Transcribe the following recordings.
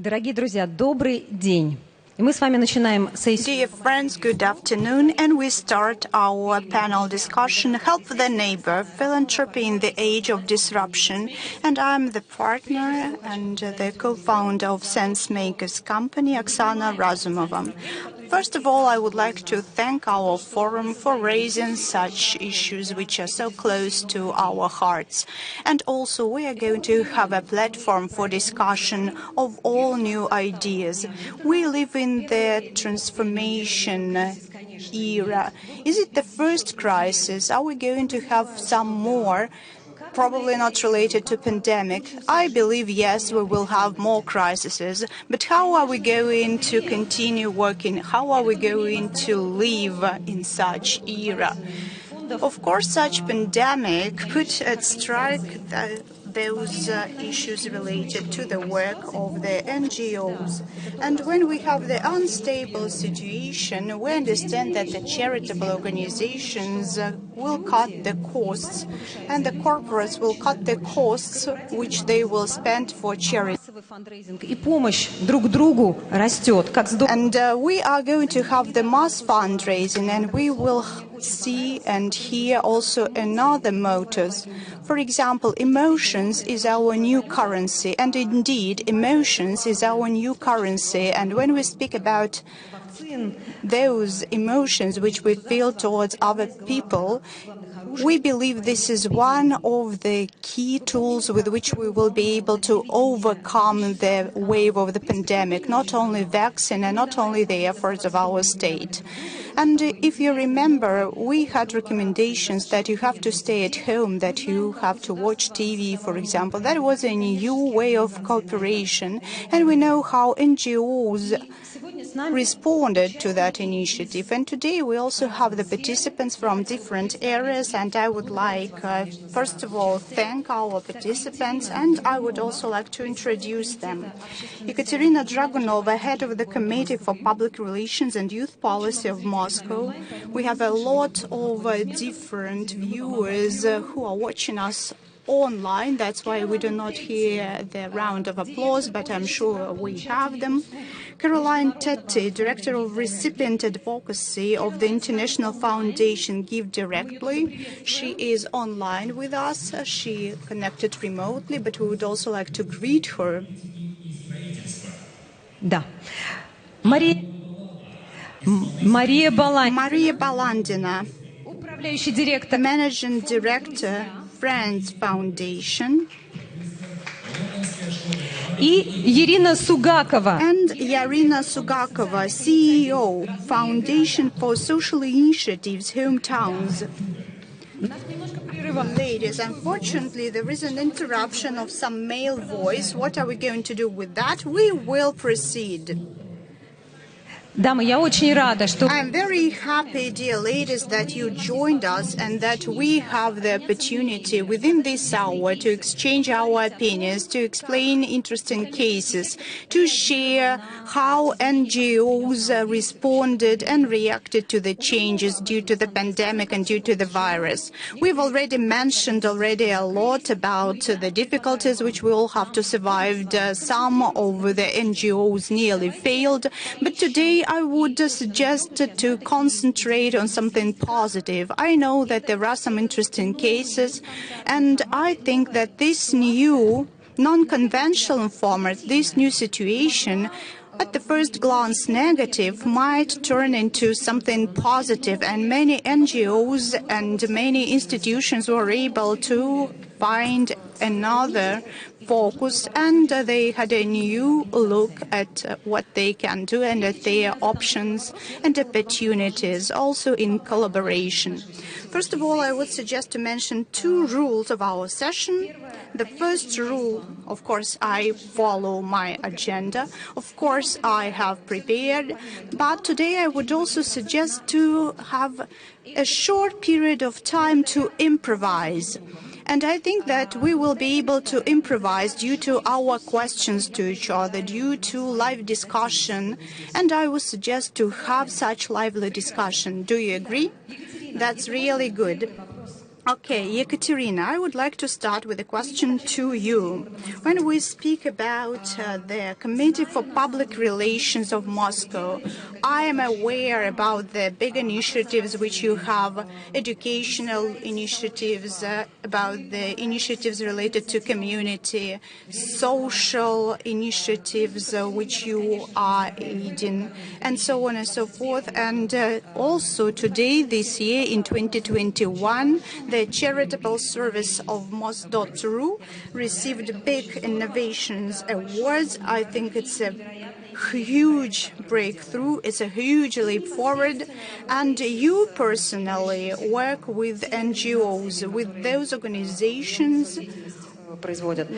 Дорогие друзья, добрый день. И мы с вами начинаем сессию. Dear friends, good afternoon, and we start our panel discussion, Help the Neighbor, Philanthropy in the Age of Disruption. And I'm the partner and the co-founder of Sense Makers company, Oksana Razumova. First of all, I would like to thank our forum for raising such issues which are so close to our hearts. And also, we are going to have a platform for discussion of all new ideas. We live in the transformation era. Is it the first crisis? Are we going to have some more? Probably not related to pandemic. I believe, yes, we will have more crises. But how are we going to continue working? How are we going to live in such era? Of course, such pandemic put at strike those issues related to the work of the NGOs. And when we have the unstable situation, we understand that the charitable organizations will cut the costs, and the corporates will cut the costs which they will spend for charity. И помощь друг другу растет, как здорово. And we are going to have the mass fundraising, and we will see and hear also another mottos. For example, emotions is our new currency, and indeed, emotions is our new currency. And when we speak about those emotions which we feel towards other people, we believe this is one of the key tools with which we will be able to overcome the wave of the pandemic, not only vaccine and not only the efforts of our state. And if you remember, we had recommendations that you have to stay at home, that you have to watch TV, for example. That was a new way of cooperation, and we know how NGOs responded to that initiative. And today we also have the participants from different areas, and I would like, first of all, thank our participants, and I would also like to introduce them. Ekaterina Dragunova, head of the Committee for Public Relations and Youth Policy of Moscow. We have a lot of different viewers who are watching us online. That's why we do not hear the round of applause, but I'm sure we have them. Caroline Tetti, Director of Recipient Advocacy of the International Foundation Give Directly. She is online with us. She connected remotely, but we would also like to greet her. Да. Мария Balandina, управляющий директор, Managing Director, Friends Foundation. И Ирина Сугакова. And Yarina Sugakova, CEO, Foundation for Social Initiatives, Hometowns. Ladies, unfortunately, there is an interruption of some male voice. What are we going to do with that? We will proceed. Дамы, я очень рада, что... I'm very happy, dear ladies, that you joined us and that we have the opportunity within this hour to exchange our opinions, to explain interesting cases, to share how NGOs responded and reacted to the changes due to the pandemic and due to the virus. We've already mentioned a lot about the difficulties which we all have to survive. Some of the NGOs nearly failed, but today I would suggest to concentrate on something positive. I know that there are some interesting cases, and I think that this new non-conventional format, this new situation, at the first glance negative, might turn into something positive, and many NGOs and many institutions were able to find another focus, and they had a new look at what they can do and at their options and opportunities, also in collaboration. First of all, I would suggest to mention two rules of our session. The first rule, of course, I follow my agenda. Of course, I have prepared, but today I would also suggest to have a short period of time to improvise. And I think that we will be able to improvise due to our questions to each other, due to live discussion. And I would suggest to have such lively discussion. Do you agree? That's really good. Okay, Ekaterina, I would like to start with a question to you. When we speak about the Committee for Public Relations of Moscow, I am aware about the big initiatives which you have, educational initiatives, about the initiatives related to community, social initiatives which you are aiding, and so on and so forth. And also today, this year, in 2021, the charitable service of Mos.ru received Big Innovations Awards. I think it's a huge breakthrough. It's a huge leap forward. And you personally work with NGOs, with those organizations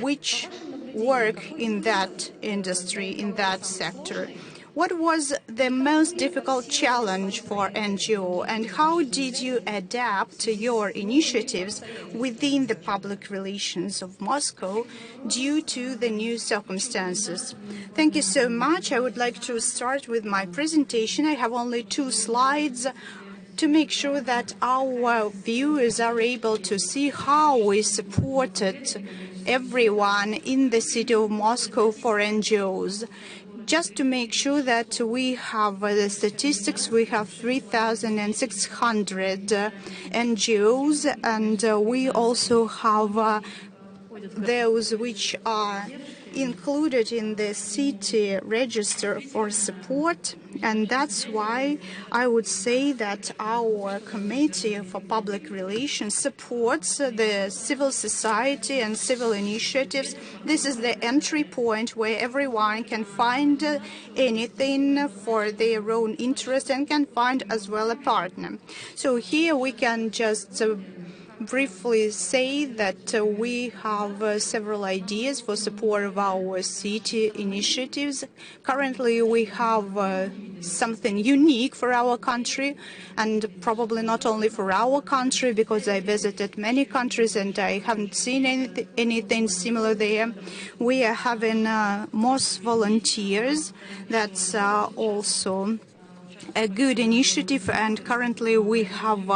which work in that industry, in that sector. What was the most difficult challenge for NGO, and how did you adapt your initiatives within the public relations of Moscow due to the new circumstances? Thank you so much. I would like to start with my presentation. I have only 2 slides to make sure that our viewers are able to see how we supported everyone in the city of Moscow for NGOs. Just to make sure that we have the statistics, we have 3,600 NGOs, and we also have those which are included in the city register for support, and that's why I would say that our Committee for Public Relations supports the civil society and civil initiatives. This is the entry point where everyone can find anything for their own interest and can find as well a partner. So here we can just briefly say that we have several ideas for support of our city initiatives. Currently, we have something unique for our country, and probably not only for our country, because I visited many countries and I haven't seen anything similar there. We are having Mos volunteers. That's also a good initiative, and currently we have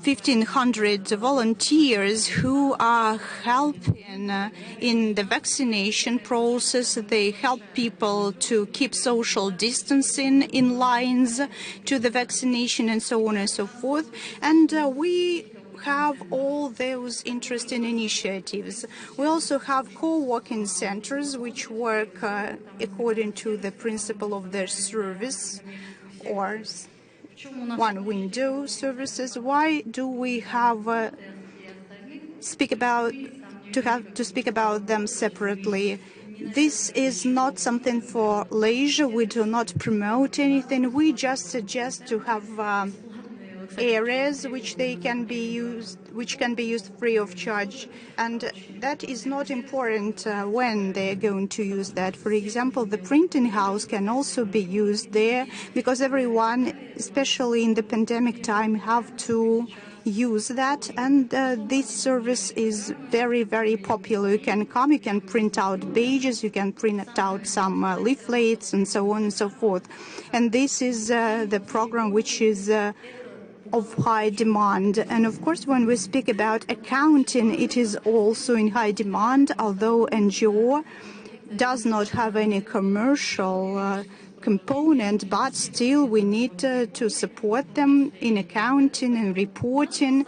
1,500 volunteers who are helping in the vaccination process. They help people to keep social distancing in lines to the vaccination and so on and so forth. And we have all those interesting initiatives. We also have co-working centers which work according to the principle of their service, or one window services. Why do we have speak about them separately? This is not something for leisure. We do not promote anything. We just suggest to have areas which can be used free of charge, and that is not important when they are going to use that. For example, the printing house can also be used there, because everyone, especially in the pandemic time, have to use that, and this service is very, very popular. You can come, you can print out pages, you can print out some leaflets and so on and so forth. And this is the program which is of high demand. And of course, when we speak about accounting, it is also in high demand, although NGO does not have any commercial component, but still we need to support them in accounting and reporting.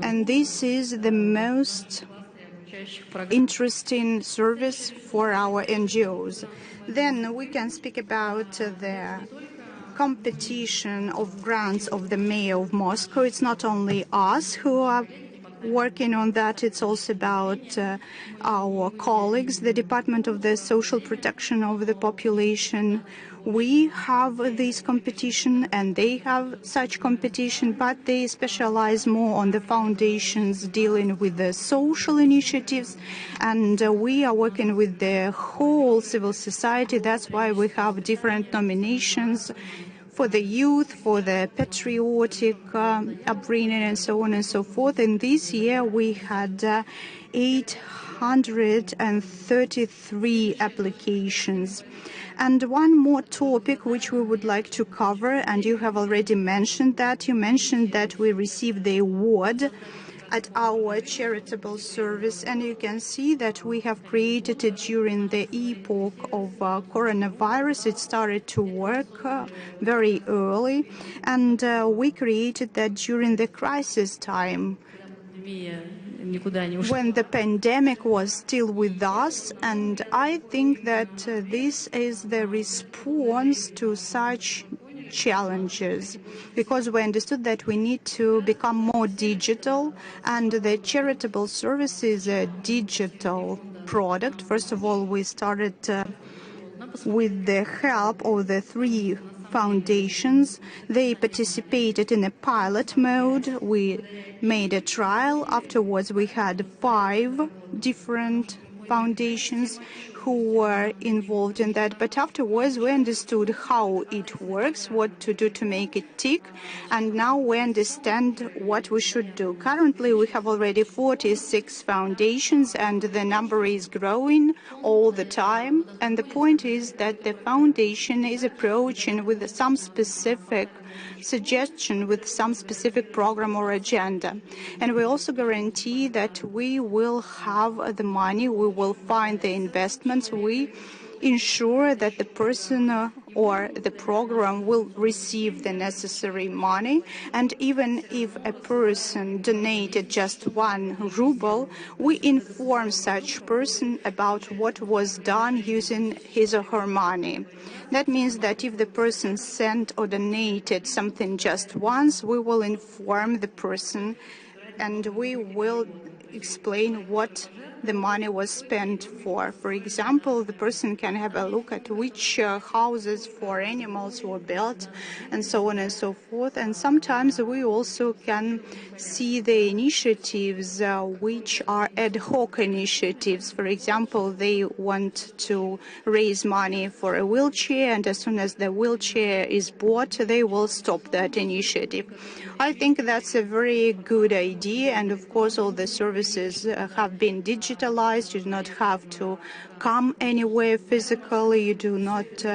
And this is the most interesting service for our NGOs. Then we can speak about the competition of grants of the mayor of Moscow. It's not only us who are working on that, it's also about our colleagues, the Department of the Social Protection of the Population. We have this competition and they have such competition, but they specialize more on the foundations dealing with the social initiatives, and we are working with the whole civil society. That's why we have different nominations for the youth, for the patriotic upbringing, and so on and so forth. And this year we had 8 133 applications. And one more topic which we would like to cover, and you have already mentioned that. You mentioned that we received the award at our charitable service, and you can see that we have created it during the epoch of coronavirus. It started to work very early, and we created that during the crisis time, when the pandemic was still with us. And I think that this is the response to such challenges, because we understood that we need to become more digital, and the charitable service is a digital product. First of all, we started with the help of the 3 foundations. They participated in a pilot mode. We made a trial. Afterwards, we had 5 different foundations who were involved in that. But afterwards, we understood how it works, what to do to make it tick, and now we understand what we should do. Currently, we have already 46 foundations, and the number is growing all the time. And the point is that the foundation is approaching with some specific suggestion, with some specific program or agenda. And we also guarantee that we will have the money, we will find the investments, we ensure that the person or the program will receive the necessary money. And even if a person donated just 1 ruble, we inform such person about what was done using his or her money. That means that if the person sent or donated something just once, we will inform the person and we will explain what the money was spent for. For example, the person can have a look at which houses for animals were built, and so on and so forth. And sometimes we also can see the initiatives which are ad hoc initiatives. For example, they want to raise money for a wheelchair, and as soon as the wheelchair is bought, they will stop that initiative. I think that's a very good idea, and of course all the services have been digitalized. You do not have to come anywhere physically. You do not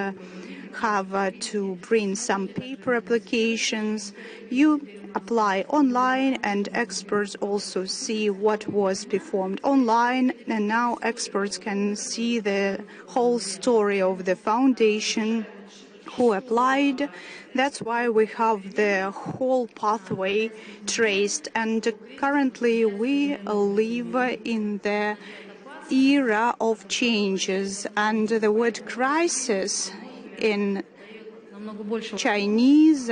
have to bring some paper applications. You apply online, and experts also see what was performed online, and now experts can see the whole story of the foundation, who applied. That's why we have the whole pathway traced. And currently we live in the era of changes, and the word crisis in Chinese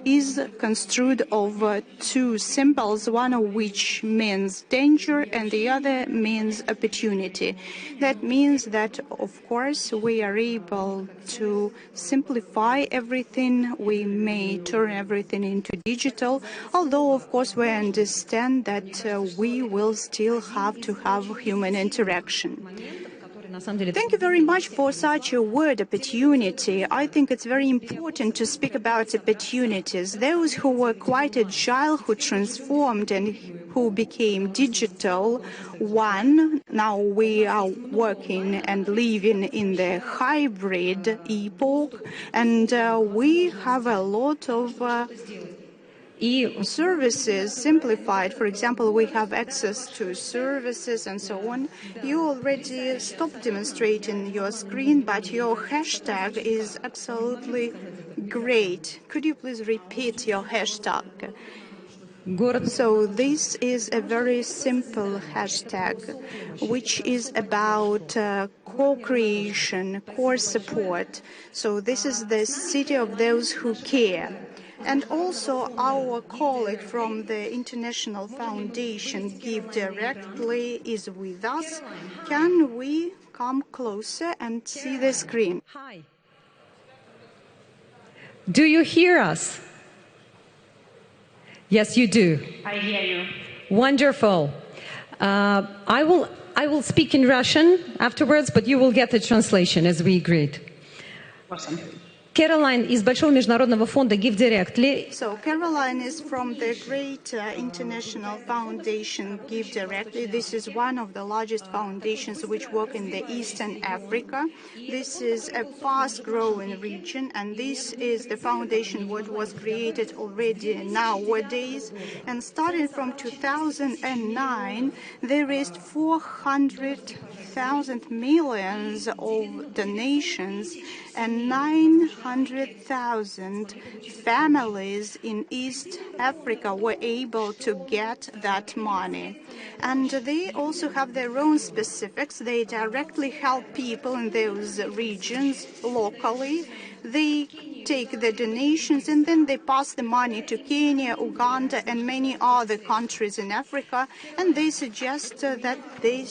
is construed of 2 symbols, one of which means danger and the other means opportunity. That means that, of course, we are able to simplify everything. We may turn everything into digital, although, of course, we understand that we will still have to have human interaction. Thank you very much for such a word, opportunity. I think it's very important to speak about opportunities. Those who were quite agile, who transformed and who became digital, now we are working and living in the hybrid epoch, and we have a lot of services simplified. For example, we have access to services and so on. You already stopped demonstrating your screen, but your hashtag is absolutely great. Could you please repeat your hashtag? So this is a very simple hashtag, which is about co-creation, core support. So this is the city of those who care. And also our colleague from the International Foundation Give Directly is with us. Can we come closer and see the screen? Hi. Do you hear us? Yes, you do. I hear you. Wonderful. I will speak in Russian afterwards, but you will get the translation as we agreed. Awesome. Caroline из Большого международного фонда Give Directly. So Caroline is from the great international foundation Give Directly. This is one of the largest foundations which work in the Eastern Africa. This is a fast-growing region, and this is the foundation what was created already nowadays. And starting from 2009, there raised 400,000 millions of donations, and 900,000 families in East Africa were able to get that money. And they also have their own specifics. They directly help people in those regions locally. They take the donations and then they pass the money to Kenya, Uganda, and many other countries in Africa. And they suggest that they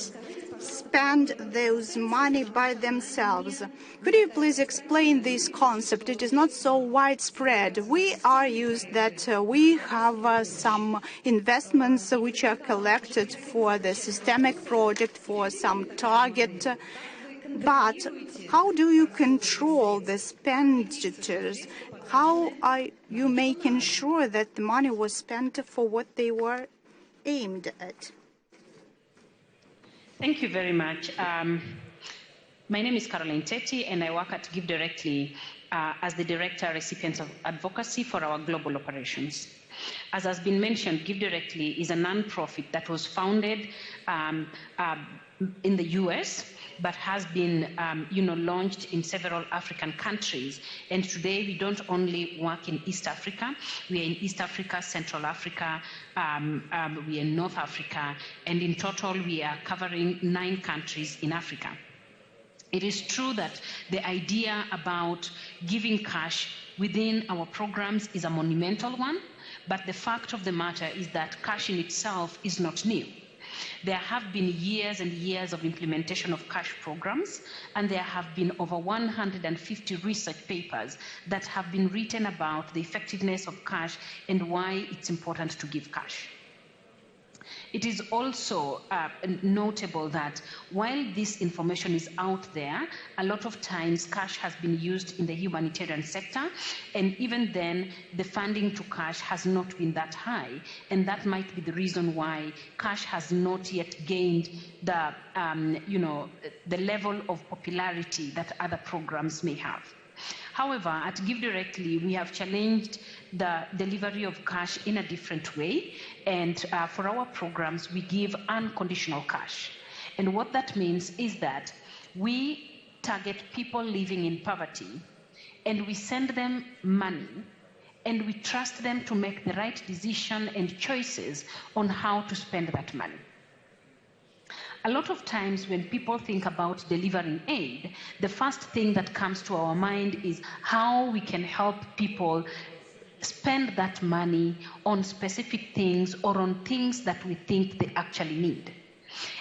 spend those money by themselves. Could you please explain this concept? It is not so widespread. We are used that we have some investments which are collected for the systemic project, for some target. But how do you control the expenditures? How are you making sure that the money was spent for what they were aimed at? Thank you very much. My name is Caroline Teti, and I work at Give Directly as the Director Recipient of Advocacy for our global operations. As has been mentioned, Give Directly is a non-profit that was founded in the US, but has been launched in several African countries. And today we don't only work in East Africa, we are in East Africa, Central Africa, we are in North Africa, and in total we are covering 9 countries in Africa. It is true that the idea about giving cash within our programs is a monumental one, but the fact of the matter is that cash in itself is not new. There have been years and years of implementation of cash programs, and there have been over 150 research papers that have been written about the effectiveness of cash and why it's important to give cash. It is also notable that while this information is out there, a lot of times cash has been used in the humanitarian sector, and even then the funding to cash has not been that high, and that might be the reason why cash has not yet gained the the level of popularity that other programs may have. However, at Give Directly, we have challenged the delivery of cash in a different way, and for our programs, we give unconditional cash. And what that means is that we target people living in poverty, and we send them money, and we trust them to make the right decision and choices on how to spend that money. A lot of times when people think about delivering aid, the first thing that comes to our mind is how we can help people spend that money on specific things or on things that we think they actually need.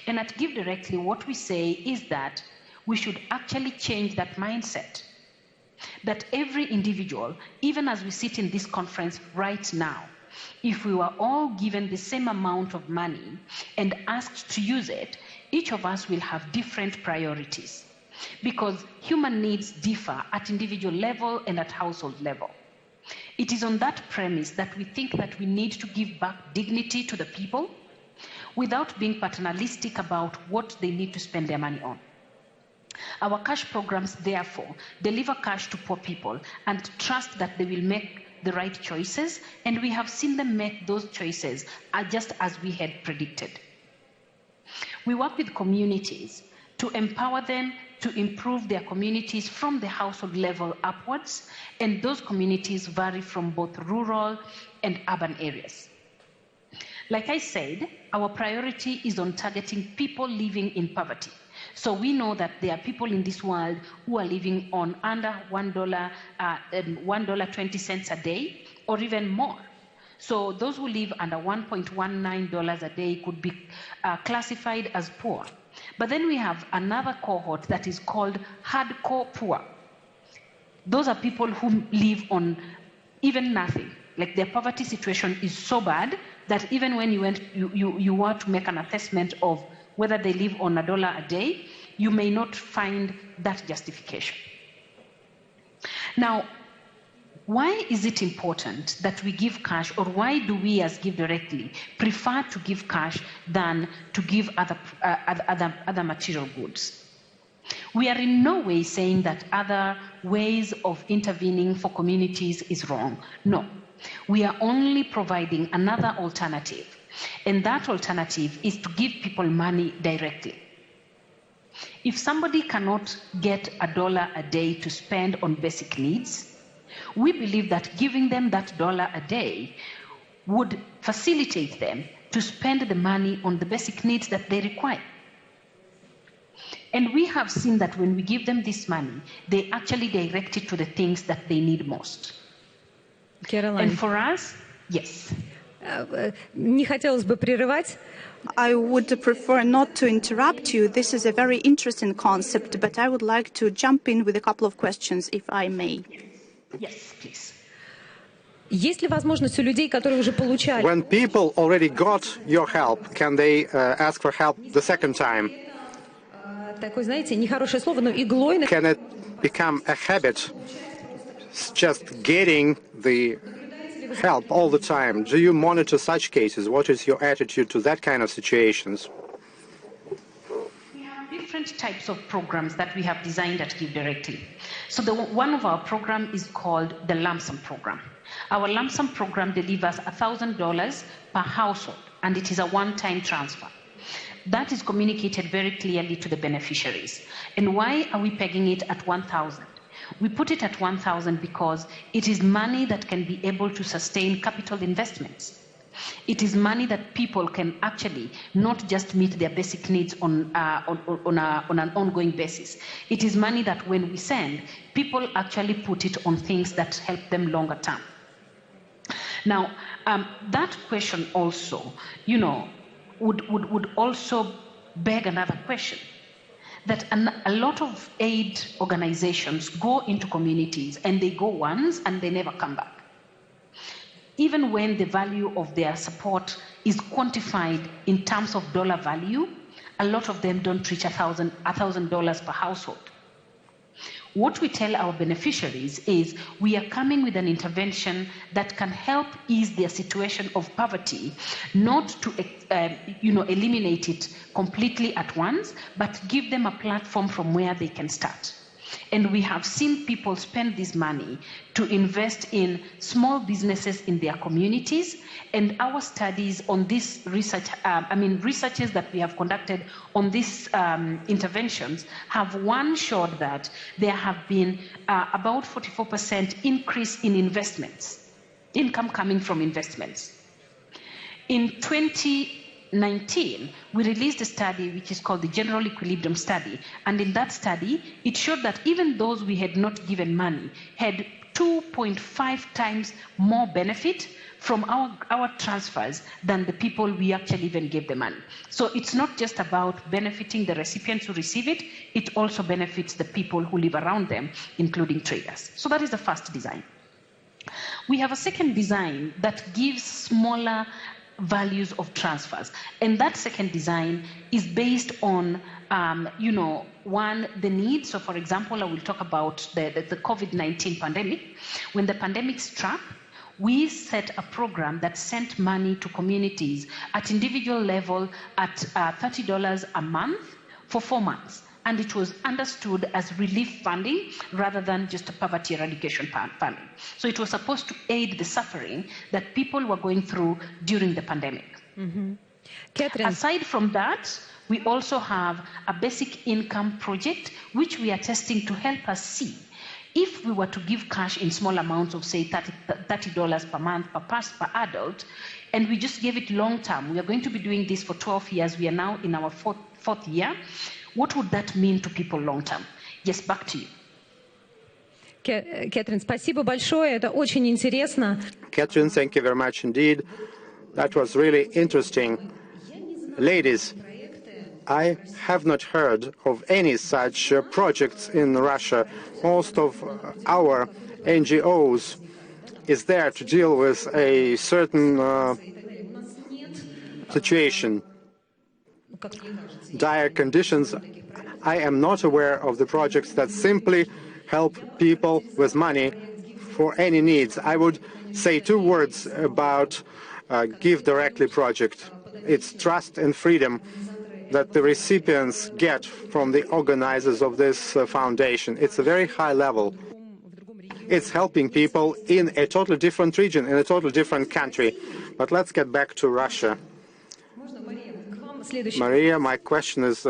And at Give Directly, what we say is that we should actually change that mindset. That every individual, even as we sit in this conference right now, if we were all given the same amount of money and asked to use it, each of us will have different priorities, because human needs differ at individual level and at household level. It is on that premise that we think that we need to give back dignity to the people without being paternalistic about what they need to spend their money on. Our cash programs, therefore, deliver cash to poor people and trust that they will make the right choices, and we have seen them make those choices just as we had predicted. We work with communities to empower them to improve their communities from the household level upwards, and those communities vary from both rural and urban areas. Like I said, our priority is on targeting people living in poverty. So we know that there are people in this world who are living on under $1.20 a day or even more. So those who live under $1.19 a day could be classified as poor. But then we have another cohort that is called hardcore poor. Those are people who live on even nothing. Like their poverty situation is so bad that even when you want to make an assessment of whether they live on $1 a day, you may not find that justification. Now, why is it important that we give cash, or why do we as Give Directly prefer to give cash than to give other material goods? We are in no way saying that other ways of intervening for communities is wrong. No. We are only providing another alternative, and that alternative is to give people money directly. If somebody cannot get $1 a day to spend on basic needs, we believe that giving them that $1 a day would facilitate them to spend the money on the basic needs that they require. And we have seen that when we give them this money, they actually direct it to the things that they need most. Caroline. And for us, yes. Не хотелось бы прерывать. I would prefer not to interrupt you. This is a very interesting concept, but I would like to jump in with a couple of questions, if I may. Yes, please. Есть ли возможность у людей, которые уже получали? When people already got your help, can they ask for help the second time? Такое, знаете, нехорошее слово, но иглой... Can it become a habit, just getting the help all the time? Do you monitor such cases? What is your attitude to that kind of situations? We have different types of programs that we have designed at Give Directly. So one of our programs is called the lump sum program. Our lump sum program delivers $1,000 per household, and it is a one-time transfer. That is communicated very clearly to the beneficiaries. And why are we pegging it at 1,000? We put it at 1,000 because it is money that can be able to sustain capital investments. It is money that people can actually not just meet their basic needs on an ongoing basis. It is money that when we send, people actually put it on things that help them longer term. Now, that question also, would also beg another question, that a lot of aid organizations go into communities and they go once and they never come back. Even when the value of their support is quantified in terms of dollar value, a lot of them don't reach $1,000 per household. What we tell our beneficiaries is we are coming with an intervention that can help ease their situation of poverty, not to eliminate it completely at once, but give them a platform from where they can start. And we have seen people spend this money to invest in small businesses in their communities. And our studies on this research, researches that we have conducted on these interventions have showed that there have been about 44% increase in investments, income coming from investments. In 2019, we released a study which is called the General Equilibrium Study. And in that study, it showed that even those we had not given money had 2.5 times more benefit from our transfers than the people we actually even gave the money. So it's not just about benefiting the recipients who receive it, it also benefits the people who live around them, including traders. So that is the first design. We have a second design that gives smaller values of transfers. And that second design is based on, the need. So for example, I will talk about the COVID-19 pandemic. When the pandemic struck, we set a program that sent money to communities at individual level at $30 a month for 4 months. And it was understood as relief funding rather than just a poverty eradication funding. So it was supposed to aid the suffering that people were going through during the pandemic. Mm-hmm. Catherine. Aside from that, we also have a basic income project, which we are testing to help us see if we were to give cash in small amounts of, say, $30 per month per adult, and we just gave it long term. We are going to be doing this for 12 years. We are now in our fourth year. What would that mean to people long term? Yes, back to you. Catherine, спасибо большое. Это очень интересно. Catherine, thank you very much indeed. That was really interesting. Ladies, I have not heard of any such projects in Russia. Most of our NGOs is there to deal with a certain situation. Dire conditions. I am not aware of the projects that simply help people with money for any needs. I would say two words about Give Directly project. It's trust and freedom that the recipients get from the organizers of this foundation. It's a very high level. It's helping people in a totally different region, in a totally different country. But let's get back to Russia. Maria, my question is,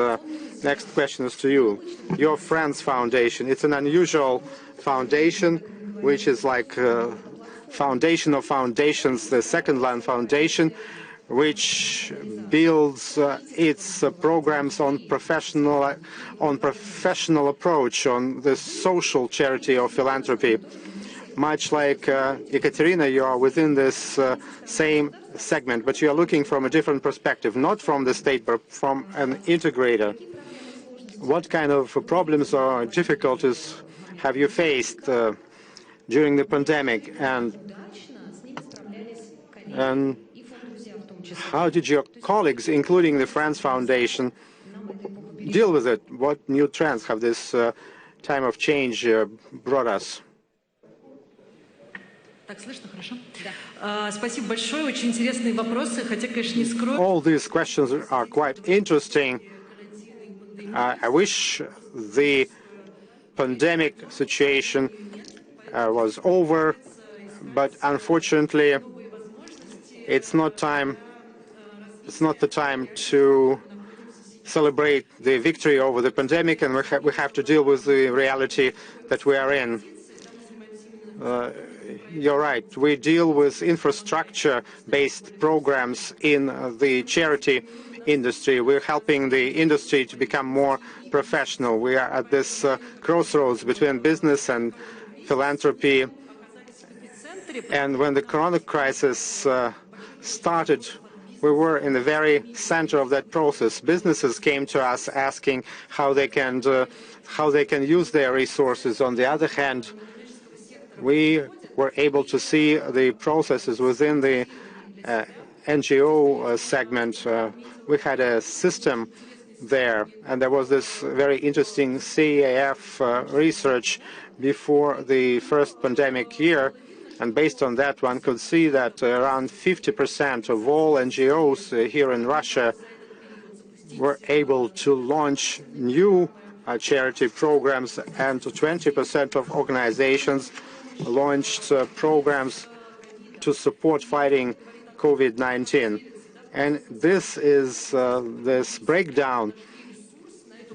next question is to you. Your Friends Foundation, it's an unusual foundation, which is like foundation of foundations, the second-line foundation, which builds its programs on professional approach, on the social charity or philanthropy. Much like Ekaterina, you are within this same segment, but you are looking from a different perspective, not from the state, but from an integrator. What kind of problems or difficulties have you faced during the pandemic, and how did your colleagues, including the Friends Foundation, deal with it? What new trends have this time of change brought us? All these questions are quite interesting. I wish the pandemic situation was over, but unfortunately it's not the time to celebrate the victory over the pandemic, and we have to deal with the reality that we are in. You're right. We deal with infrastructure-based programs in the charity industry. We're helping the industry to become more professional. We are at this crossroads between business and philanthropy. And when the corona crisis started, we were in the very center of that process. Businesses came to us asking how they can use their resources. On the other hand, we were able to see the processes within the NGO segment. We had a system there, and there was this very interesting CAF research before the first pandemic year, and based on that one could see that around 50% of all NGOs here in Russia were able to launch new charity programs, and 20% of organizations launched programs to support fighting COVID-19. And this is this breakdown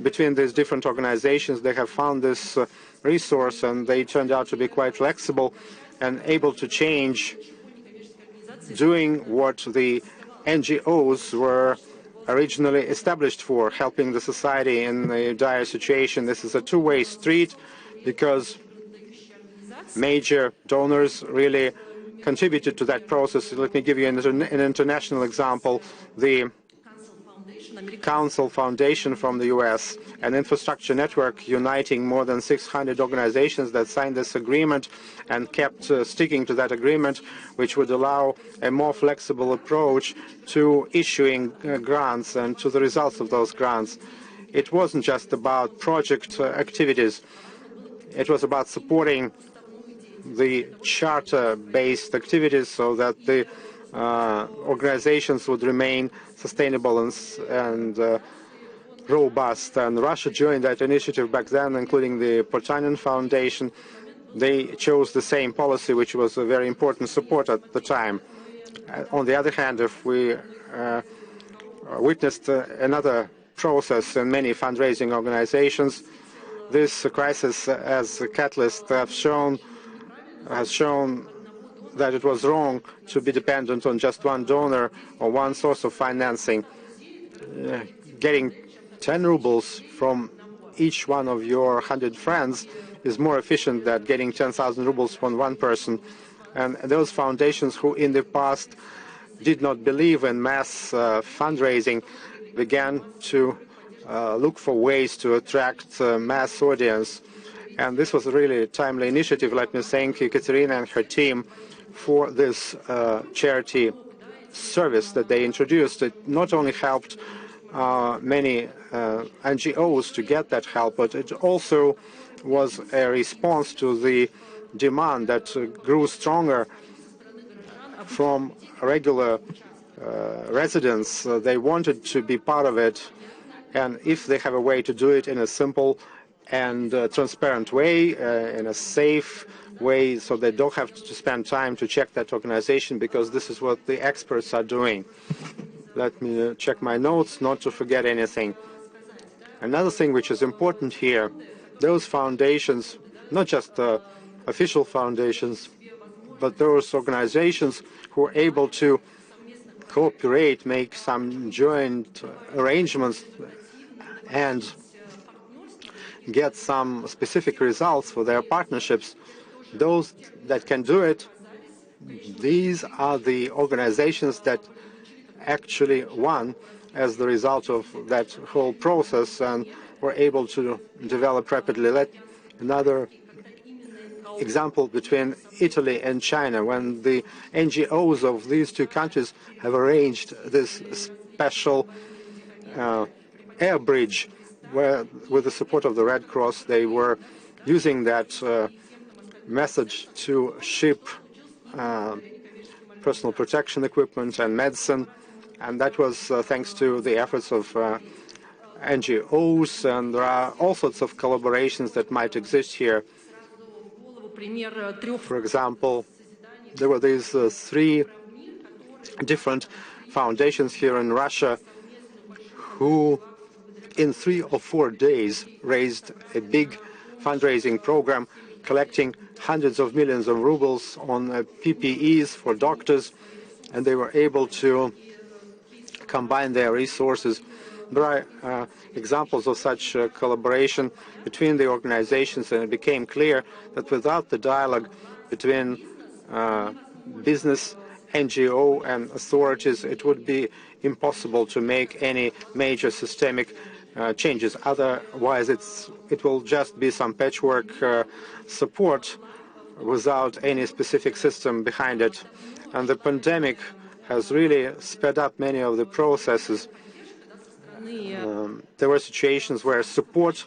between these different organizations. They have found this resource, and they turned out to be quite flexible and able to change, doing what the NGOs were originally established for, helping the society in a dire situation. This is a two-way street because major donors really contributed to that process. Let me give you an international example. The Council Foundation from the US, an infrastructure network uniting more than 600 organizations that signed this agreement and kept sticking to that agreement, which would allow a more flexible approach to issuing grants and to the results of those grants. It wasn't just about project activities. It was about supporting the charter-based activities so that the organizations would remain sustainable and robust. And Russia joined that initiative back then, including the Portanin Foundation. They chose the same policy, which was a very important support at the time. On the other hand, if we witnessed another process in many fundraising organizations, this crisis as a catalyst has shown that it was wrong to be dependent on just one donor or one source of financing. Getting 10 rubles from each one of your 100 friends is more efficient than getting 10,000 rubles from one person. And those foundations who in the past did not believe in mass fundraising began to look for ways to attract mass audience. And this was a really timely initiative. Let me thank Ekaterina and her team for this charity service that they introduced. It not only helped many NGOs to get that help, but it also was a response to the demand that grew stronger from regular residents. They wanted to be part of it, and if they have a way to do it in a simple and transparent way, in a safe way, so they don't have to spend time to check that organization, because this is what the experts are doing. Let me check my notes, not to forget anything. Another thing which is important here, those foundations, not just official foundations, but those organizations who are able to cooperate, make some joint arrangements, and get some specific results for their partnerships, those that can do it, these are the organizations that actually won as the result of that whole process and were able to develop rapidly. Another example between Italy and China, when the NGOs of these two countries have arranged this special air bridge, where with the support of the Red Cross they were using that message to ship personal protection equipment and medicine, and that was thanks to the efforts of NGOs, and there are all sorts of collaborations that might exist here. For example, there were these three different foundations here in Russia who in 3 or 4 days raised a big fundraising program, collecting hundreds of millions of rubles on PPEs for doctors, and they were able to combine their resources. There are examples of such collaboration between the organizations, and it became clear that without the dialogue between business, NGO, and authorities, it would be impossible to make any major systemic changes. Otherwise, it will just be some patchwork support without any specific system behind it. And the pandemic has really sped up many of the processes. There were situations where support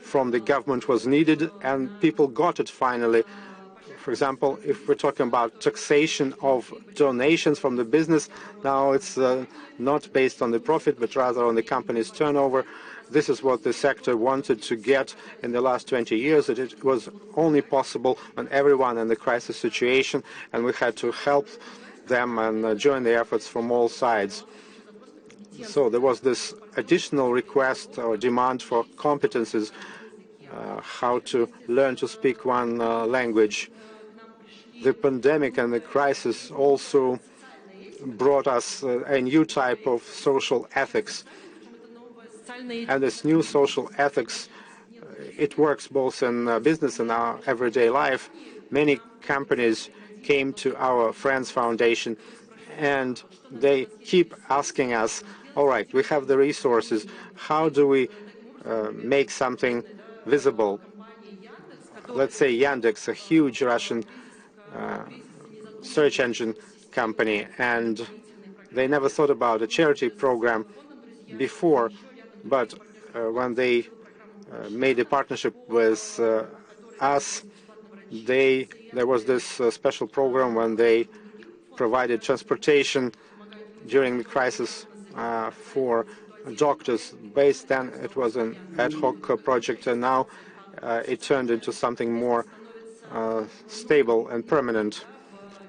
from the government was needed, and people got it finally. For example, if we're talking about taxation of donations from the business, now it's not based on the profit, but rather on the company's turnover. This is what the sector wanted to get in the last 20 years. It was only possible when everyone in the crisis situation, and we had to help them and join the efforts from all sides. So there was this additional request or demand for competences, how to learn to speak one language. The pandemic and the crisis also brought us a new type of social ethics. And this new social ethics, it works both in business and our everyday life. Many companies came to our Friends Foundation, and they keep asking us, all right, we have the resources, how do we make something visible? Let's say Yandex, a huge Russian search engine company, and they never thought about a charity program before, but when they made a partnership with us, there was this special program when they provided transportation during the crisis for doctors. Based then, it was an ad hoc project, and now it turned into something more stable and permanent.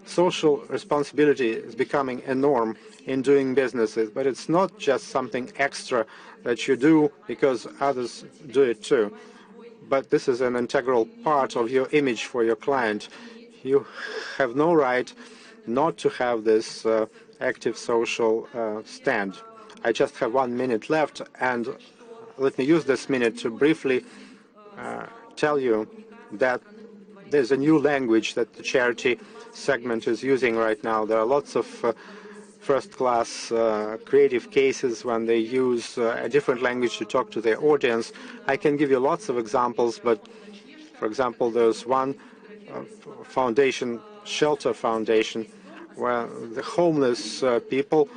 Social responsibility is becoming a norm in doing businesses, but it's not just something extra that you do because others do it too. But this is an integral part of your image for your client. You have no right not to have this active social stand. I just have 1 minute left, and let me use this minute to briefly tell you that there's a new language that the charity segment is using right now. There are lots of first-class creative cases when they use a different language to talk to their audience. I can give you lots of examples, but for example, there's one foundation, Shelter Foundation, where the homeless people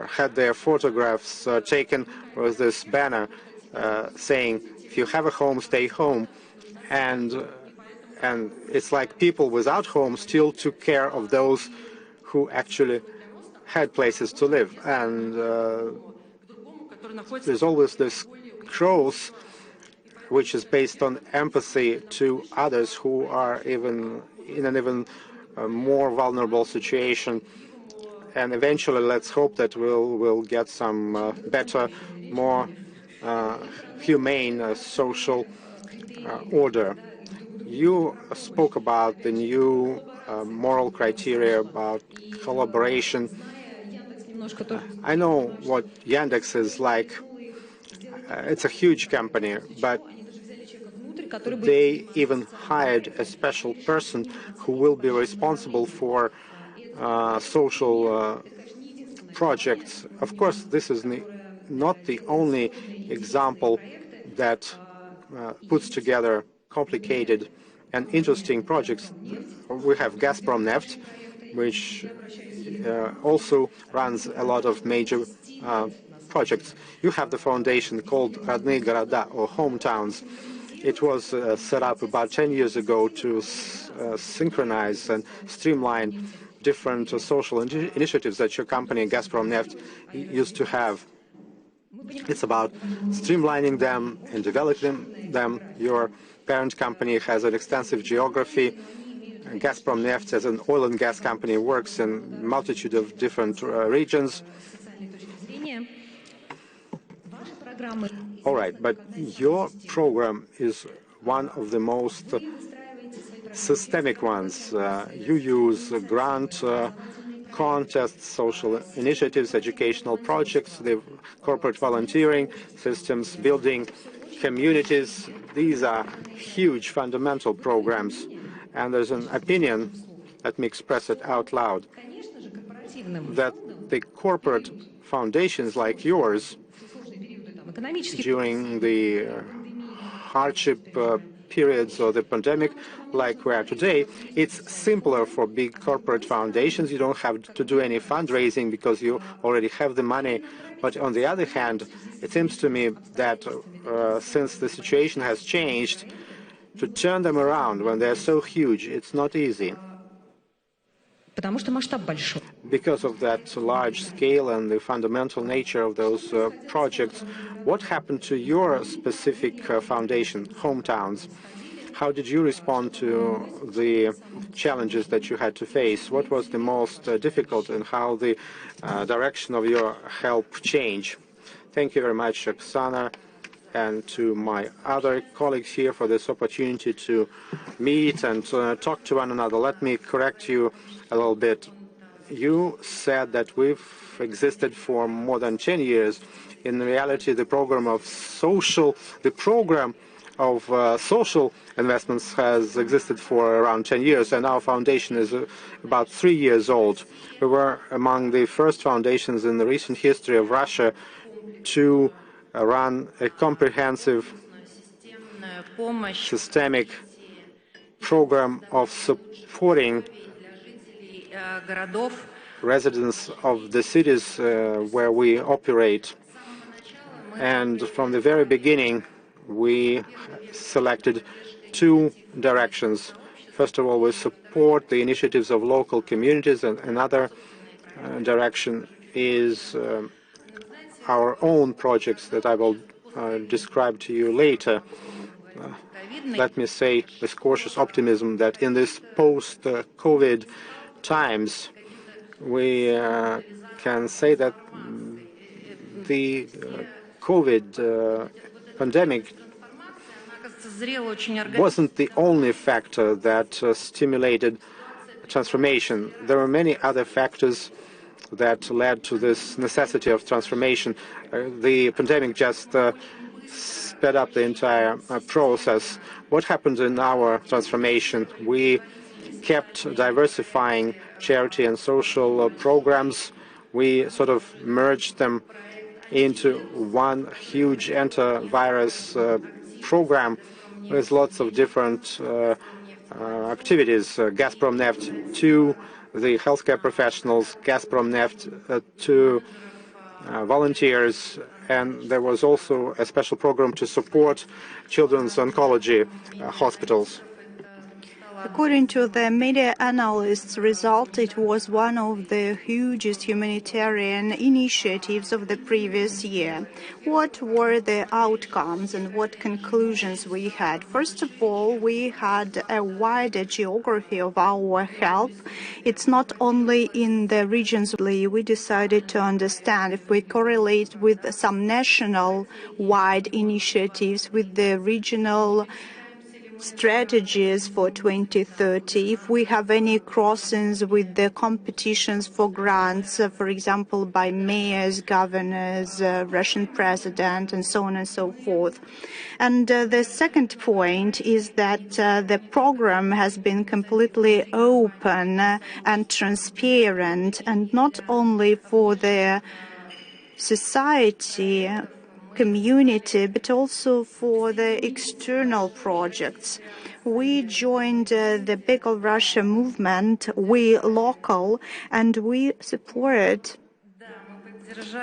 had their photographs taken with this banner saying, if you have a home, stay home. And And it's like people without homes still took care of those who actually had places to live. And there's always this growth which is based on empathy to others who are even in an even more vulnerable situation. And eventually, let's hope that we'll get some better, more humane social order. You spoke about the new moral criteria about collaboration. I know what Yandex is like. It's a huge company, but they even hired a special person who will be responsible for social projects. Of course, this is not the only example that puts together complicated and interesting projects. We have Gazprom Neft, which also runs a lot of major projects. You have the foundation called Родные города, or hometowns. It was set up about 10 years ago to synchronize and streamline different social initiatives that your company, Gazprom Neft, used to have. It's about streamlining them and developing them. Your parent company has an extensive geography. Gazprom Neft, as an oil and gas company, works in a multitude of different regions. All right, but your program is one of the most systemic ones. You use grant contests, social initiatives, educational projects, the corporate volunteering systems, building communities. These are huge fundamental programs. And there's an opinion, let me express it out loud, that the corporate foundations like yours, during the hardship periods or the pandemic like we are today, it's simpler for big corporate foundations. You don't have to do any fundraising because you already have the money. But on the other hand, it seems to me that since the situation has changed, to turn them around when they're so huge, it's not easy. Because of that large scale and the fundamental nature of those projects, what happened to your specific foundation, hometowns? How did you respond to the challenges that you had to face? What was the most difficult, and how the direction of your help changed? Thank you very much, Oksana, and to my other colleagues here for this opportunity to meet and talk to one another. Let me correct you a little bit. You said that we've existed for more than 10 years. In reality, the program of social investments has existed for around 10 years, and our foundation is about 3 years old. We were among the first foundations in the recent history of Russia to run a comprehensive, systemic program of supporting residents of the cities where we operate. And from the very beginning, we selected two directions. First of all, we support the initiatives of local communities, and another direction is our own projects that I will describe to you later. Let me say with cautious optimism that in this post-COVID times, we can say that the COVID pandemic wasn't the only factor that stimulated transformation. There were many other factors that led to this necessity of transformation. The pandemic just sped up the entire process. What happened in our transformation? We kept diversifying charity and social programs. We sort of merged them into one huge antivirus program with lots of different activities. Gazprom Neft to the healthcare professionals, Gazprom Neft to volunteers, and there was also a special program to support children's oncology hospitals. According to the media analysts' result, it was one of the hugest humanitarian initiatives of the previous year. What were the outcomes and what conclusions we had? First of all, we had a wider geography of our help. It's not only in the regions. We decided to understand if we correlate with some national-wide initiatives with the regional strategies for 2030, if we have any crossings with the competitions for grants, for example, by mayors, governors, Russian president, and so on and so forth. And the second point is that the program has been completely open and transparent, and not only for the society, community, but also for the external projects. We joined the Big Russia movement, We Local, and we supported,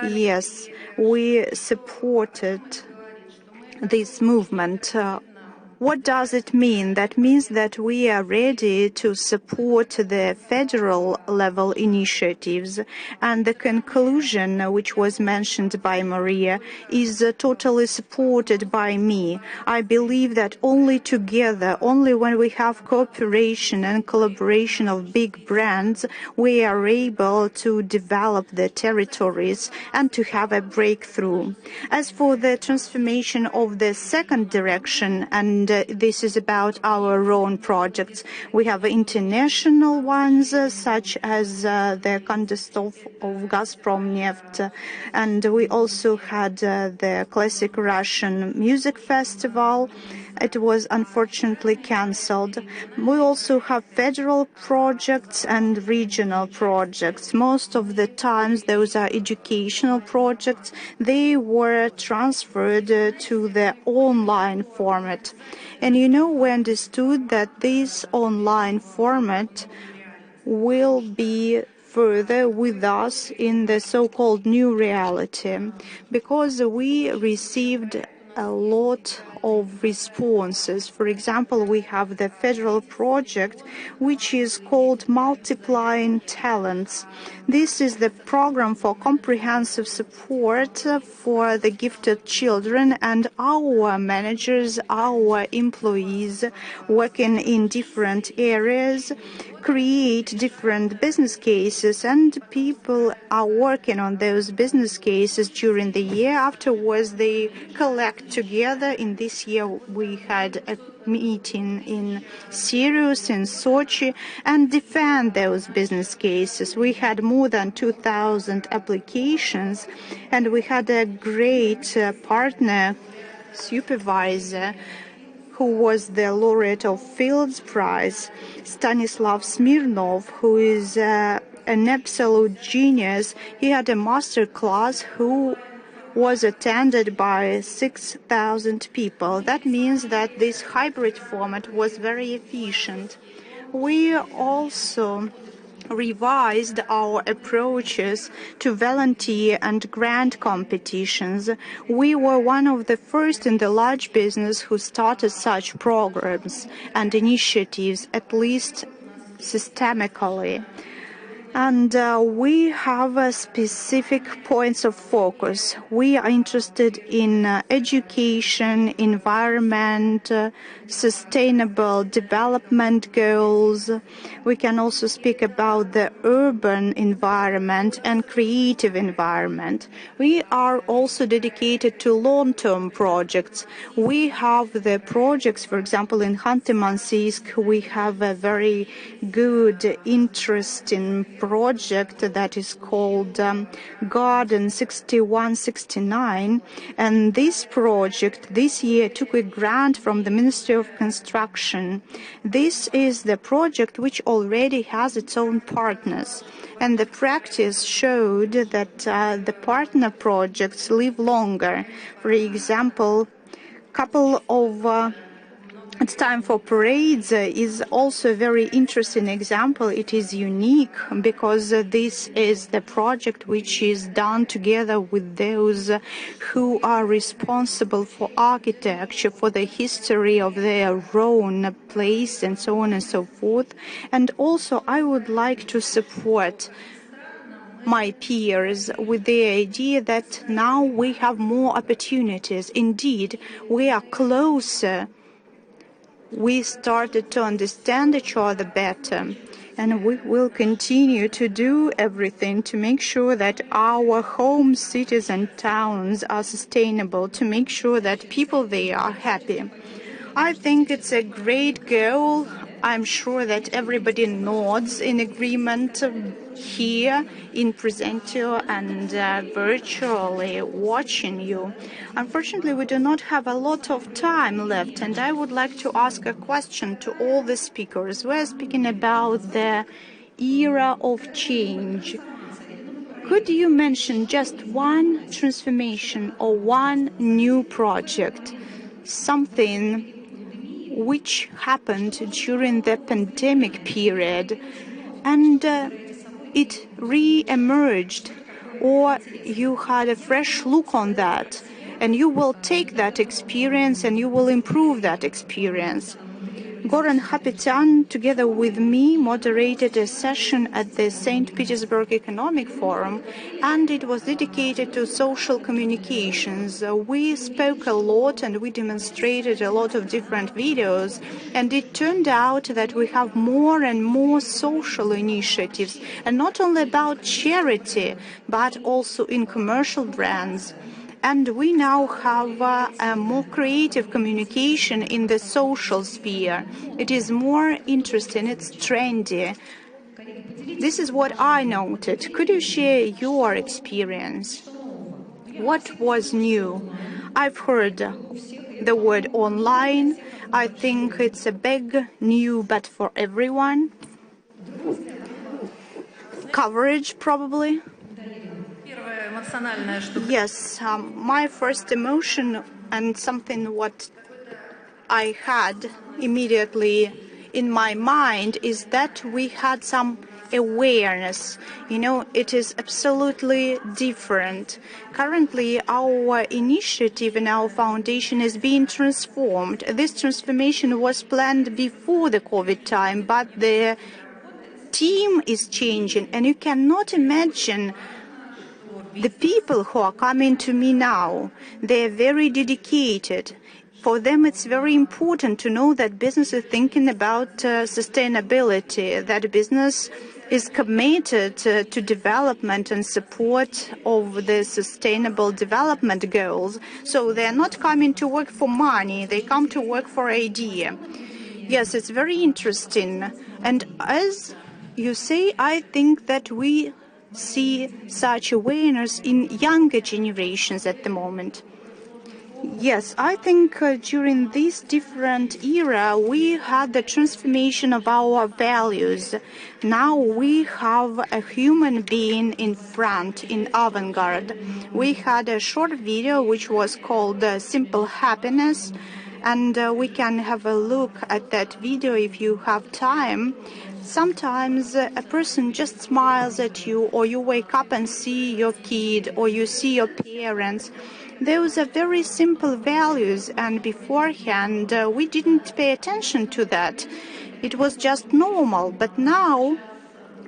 yes, we supported this movement. What does it mean? That means that we are ready to support the federal level initiatives, and the conclusion, which was mentioned by Maria, is totally supported by me. I believe that only together, only when we have cooperation and collaboration of big brands, we are able to develop the territories and to have a breakthrough. As for the transformation of the second direction, and this is about our own projects. We have international ones, such as the Kandestov of Gazprom Neft, and we also had the Classic Russian Music Festival. It was unfortunately cancelled. We also have federal projects and regional projects. Most of the times those are educational projects. They were transferred to the online format. And we understood that this online format will be further with us in the so-called new reality, because we received a lot of responses. For example, we have the federal project, which is called Multiplying Talents. This is the program for comprehensive support for the gifted children, and our managers, our employees working in different areas create different business cases, and people are working on those business cases during the year. Afterwards, they collect together. In this year, we had a meeting in Sirius, in Sochi, and defend those business cases. We had more than 2,000 applications, and we had a great partner, supervisor, who was the laureate of Fields Prize, Stanislav Smirnov, who is an absolute genius. He had a master class who was attended by 6,000 people. That means that this hybrid format was very efficient. We also revised our approaches to volunteer and grant competitions. We were one of the first in the large business who started such programs and initiatives, at least systemically. And we have specific points of focus. We are interested in education, environment, sustainable development goals. We can also speak about the urban environment and creative environment. We are also dedicated to long-term projects. We have the projects, for example, in Khanty-Mansiysk, we have a very good, interesting project that is called Garden 6169, and this project this year took a grant from the Ministry of Construction. This is the project which already has its own partners, and the practice showed that the partner projects live longer. For example, couple of It's time for parades is also a very interesting example. It is unique because this is the project which is done together with those who are responsible for architecture, for the history of their own place, and so on and so forth. And also, I would like to support my peers with the idea that now we have more opportunities. Indeed, we are closer. We started to understand each other better, and we will continue to do everything to make sure that our home cities and towns are sustainable, to make sure that people there are happy. I think it's a great goal. I'm sure that everybody nods in agreement here in Presentio and virtually watching you. Unfortunately, we do not have a lot of time left, and I would like to ask a question to all the speakers. We're speaking about the era of change. Could you mention just one transformation or one new project, something which happened during the pandemic period and it re-emerged, or you had a fresh look on that and you will take that experience and you will improve that experience? Goran Hapitan, together with me, moderated a session at the St. Petersburg Economic Forum, and it was dedicated to social communications. We spoke a lot and we demonstrated a lot of different videos, and it turned out that we have more and more social initiatives, and not only about charity, but also in commercial brands. And we now have a more creative communication in the social sphere. It is more interesting, it's trendy. This is what I noted. Could you share your experience? What was new? I've heard the word online. I think it's a big new but for everyone. Coverage, probably. Yes, my first emotion and something what I had immediately in my mind is that we had some awareness. You know, it is absolutely different. Currently, our initiative and our foundation is being transformed. This transformation was planned before the COVID time, but the team is changing, and you cannot imagine the people who are coming to me now. They're very dedicated. For them, it's very important to know that business is thinking about sustainability, that business is committed to development and support of the sustainable development goals. So they're not coming to work for money, they come to work for idea. Yes, it's very interesting. And as you say, I think that we see such awareness in younger generations at the moment. Yes, I think during this different era, we had the transformation of our values. Now we have a human being in front, in avant-garde. We had a short video which was called Simple Happiness, and we can have a look at that video if you have time. Sometimes a person just smiles at you, or you wake up and see your kid, or you see your parents. Those are very simple values, and beforehand we didn't pay attention to that. It was just normal, but now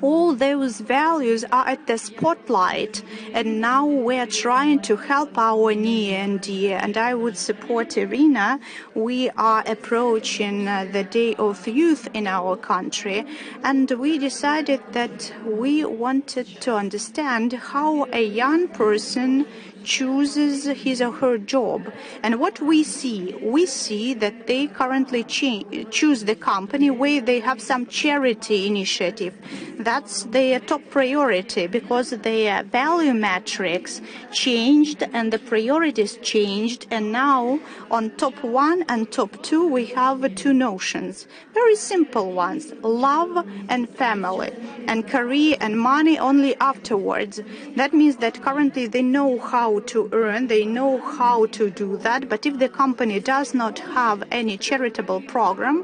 all those values are at the spotlight, and now we're trying to help our near and dear, and I would support Irina. We are approaching the Day of Youth in our country, and we decided that we wanted to understand how a young person chooses his or her job. And what we see that they currently choose the company where they have some charity initiative. that's their top priority, because their value metrics changed and the priorities changed, and now on top 1 and top 2 we have two notions, very simple ones: love and family, and career and money only afterwards. That means that currently they know how to earn, they know how to do that, but if the company does not have any charitable program,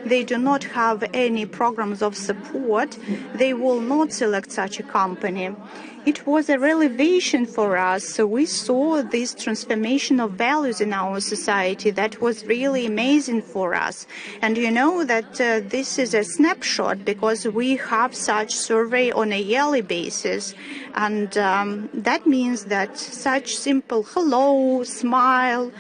they do not have any programs of support, they will not select such a company. It was a revelation for us. So we saw this transformation of values in our society that was really amazing for us. And you know that this is a snapshot, because we have such survey on a yearly basis. And that means that such simple hello, smile,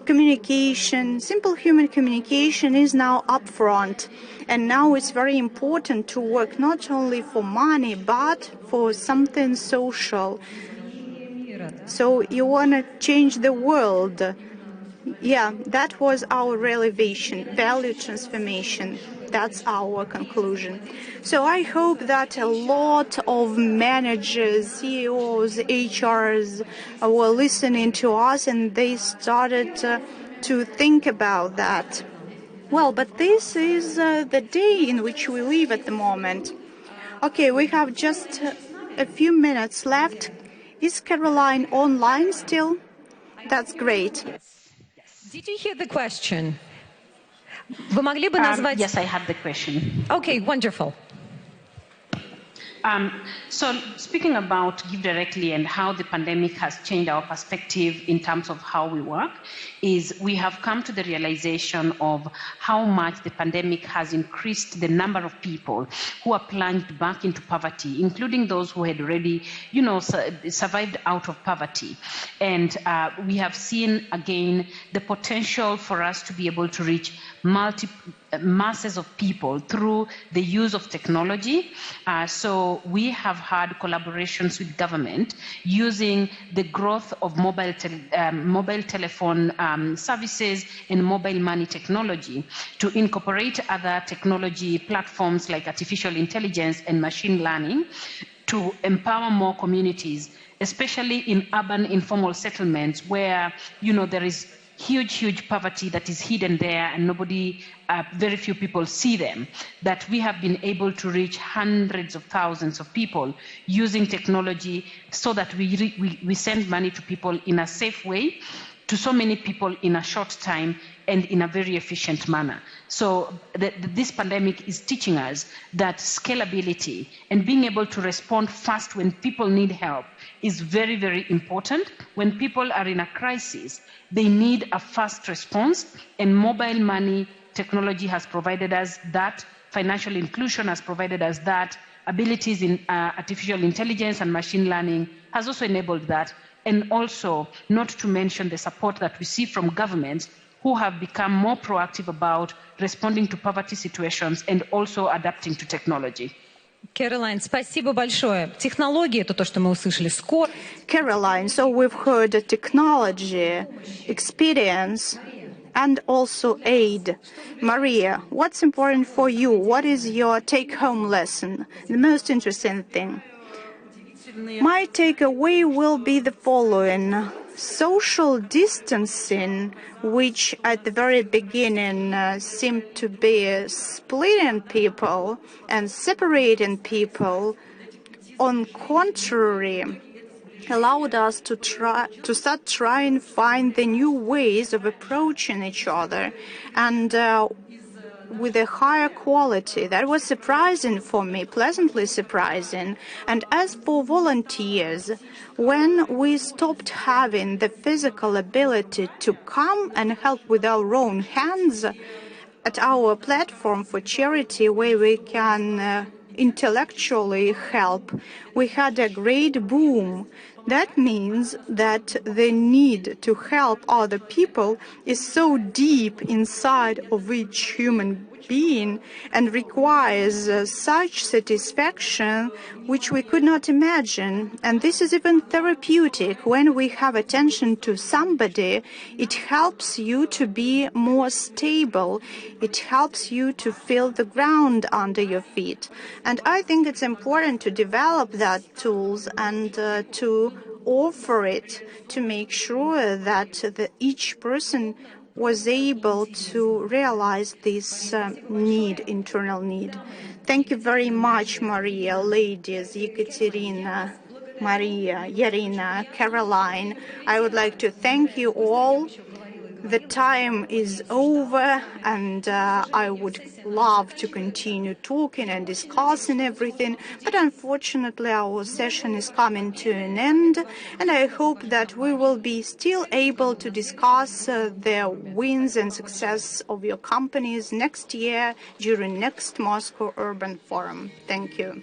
communication, simple human communication is now upfront. And now it's very important to work not only for money, but for something social. So you want to change the world. Yeah, that was our revelation, value transformation. That's our conclusion. So I hope that a lot of managers, CEOs, HRs were listening to us, and they started to think about that. Well, but this is the day in which we live at the moment. Okay, we have just a few minutes left. Is Caroline online still? That's great. Did you hear the question? Вы могли бы назвать... Yes, I had the question. Okay, wonderful. So speaking about Give Directly and how the pandemic has changed our perspective in terms of how we work, is we have come to the realization of how much the pandemic has increased the number of people who are plunged back into poverty, including those who had already, survived out of poverty. And we have seen again the potential for us to be able to reach masses of people through the use of technology. So we have had collaborations with government using the growth of mobile telephone services and mobile money technology to incorporate other technology platforms like artificial intelligence and machine learning to empower more communities, especially in urban informal settlements where, there is huge poverty that is hidden there and very few people see them, that we have been able to reach hundreds of thousands of people using technology so that we send money to people in a safe way, to so many people in a short time and in a very efficient manner. So this pandemic is teaching us that scalability and being able to respond fast when people need help is very, very important. When people are in a crisis, they need a fast response, and mobile money technology has provided us that, financial inclusion has provided us that, abilities in artificial intelligence and machine learning has also enabled that, and also not to mention the support that we see from governments who have become more proactive about responding to poverty situations and also adapting to technology. Caroline, спасибо большое. Технологии — это то, что мы услышали. Скоро. Caroline, so we've heard technology, experience, and also aid. Maria, what's important for you? What is your take-home lesson? The most interesting thing? My takeaway will be the following. Social distancing, which at the very beginning seemed to be splitting people and separating people, on contrary, allowed us to start trying to find the new ways of approaching each other, and with a higher quality. That was surprising for me, pleasantly surprising. And as for volunteers, when we stopped having the physical ability to come and help with our own hands at our platform for charity, where we can intellectually help, we had a great boom. That means that the need to help other people is so deep inside of each human being and requires such satisfaction which we could not imagine. And this is even therapeutic. When we have attention to somebody, it helps you to be more stable. It helps you to feel the ground under your feet. And I think it's important to develop that tools and to offer it to make sure that each person was able to realize this internal need. Thank you very much, Maria, ladies, Yekaterina, Maria, Yarina, Caroline. I would like to thank you all. The time is over, and I would love to continue talking and discussing everything, but unfortunately our session is coming to an end, and I hope that we will be still able to discuss the wins and success of your companies next year during next Moscow Urban Forum. Thank you.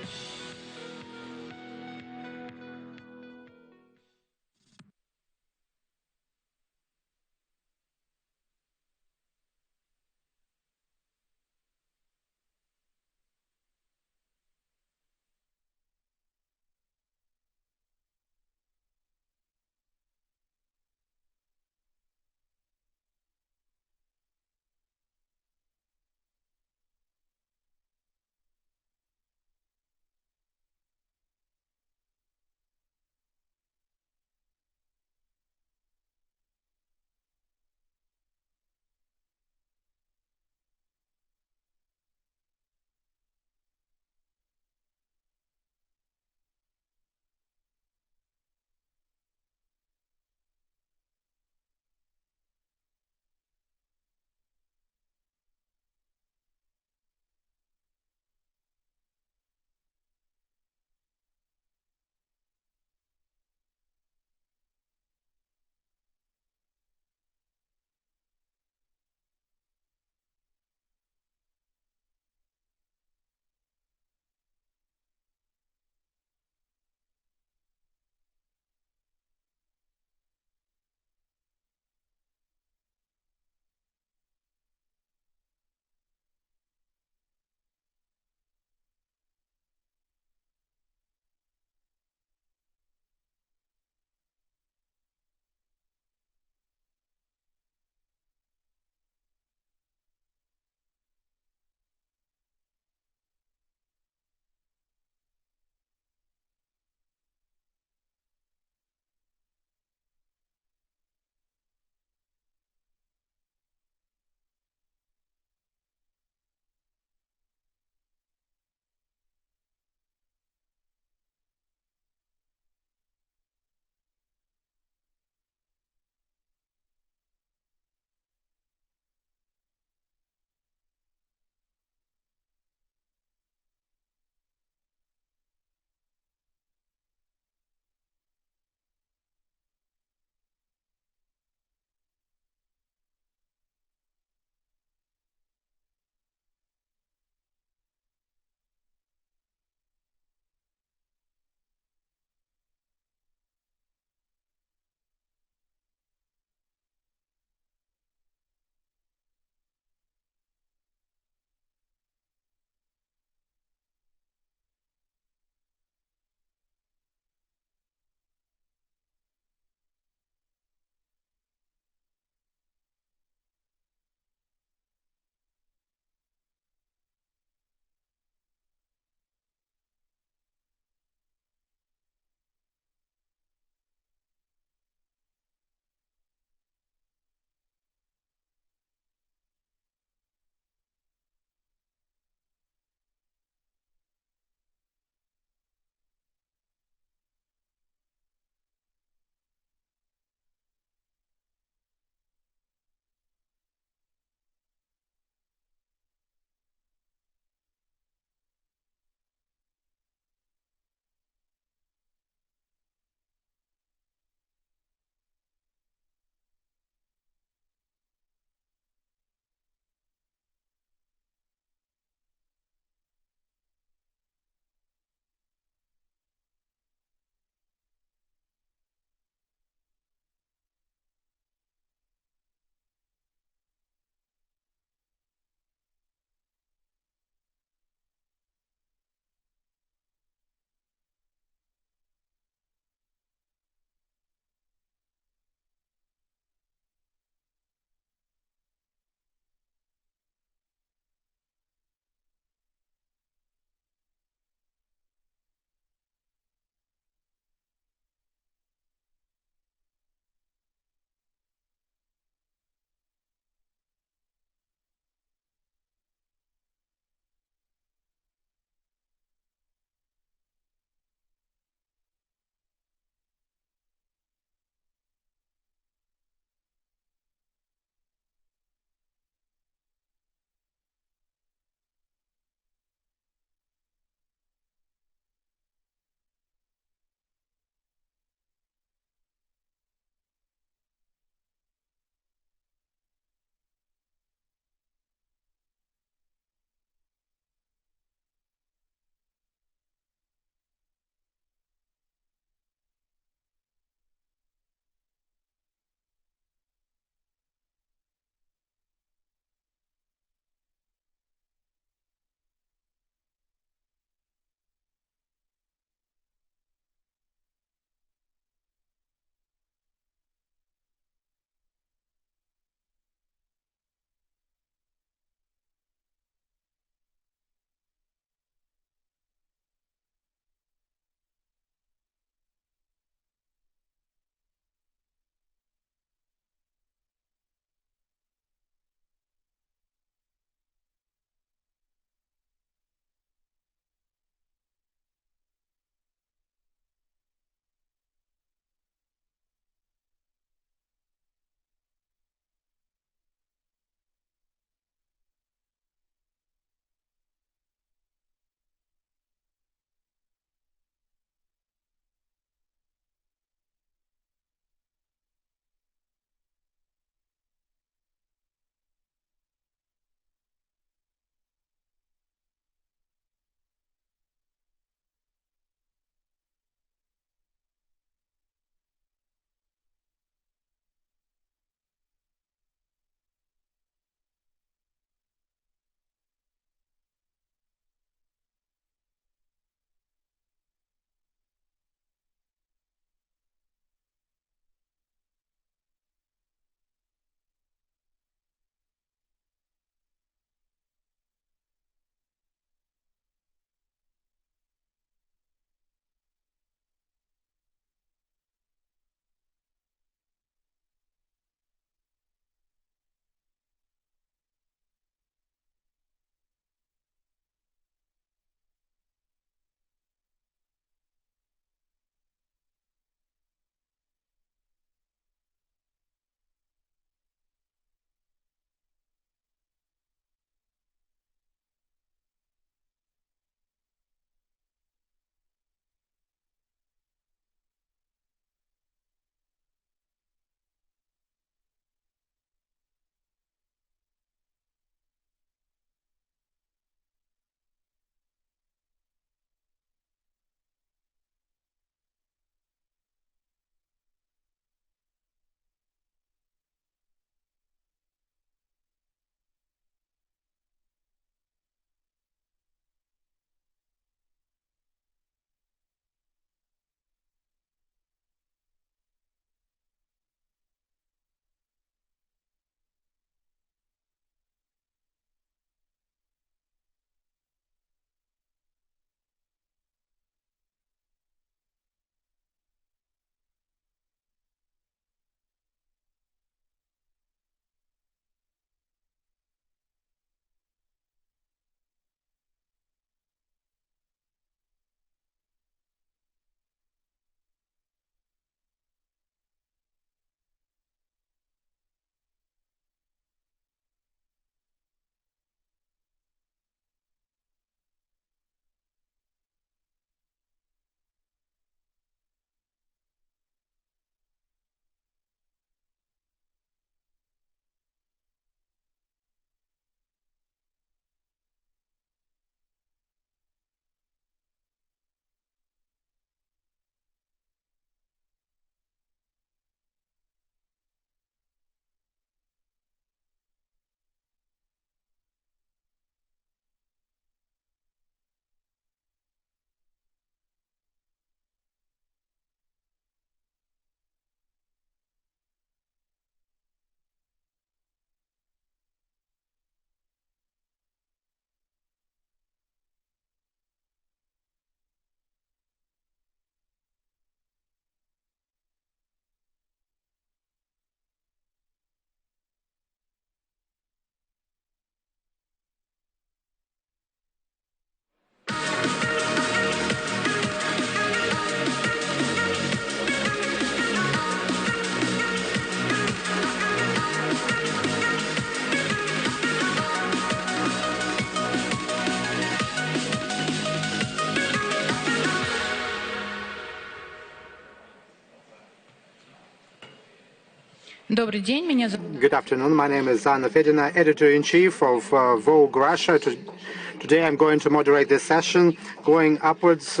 Добрый день, меня зовут... Good afternoon. My name is Anna Fedina, editor-in-chief of Vogue Russia. Today I'm going to moderate this session, going upwards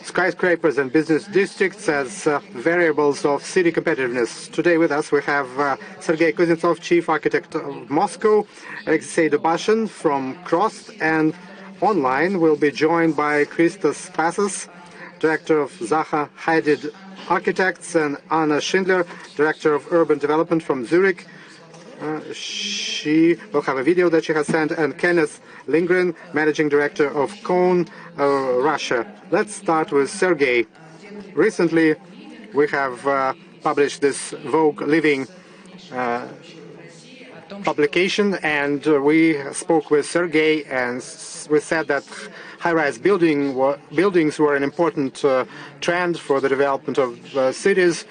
skyscrapers and business districts as variables of city competitiveness. Today with us we have Sergei Kuznetsov, chief architect of Moscow, Alexei Dubashin from Cross, and online we'll be joined by Christos Passas, director of Zaha Hadid Architects, and Anna Schindler, director of urban development from Zurich. She will have a video that she has sent, and Kenneth Lindgren, managing director of Cone Russia. Let's start with Sergei. Recently, we have published this Vogue Living publication, and we spoke with Sergei, and we said that high-rise buildings were an important trend for the development of cities.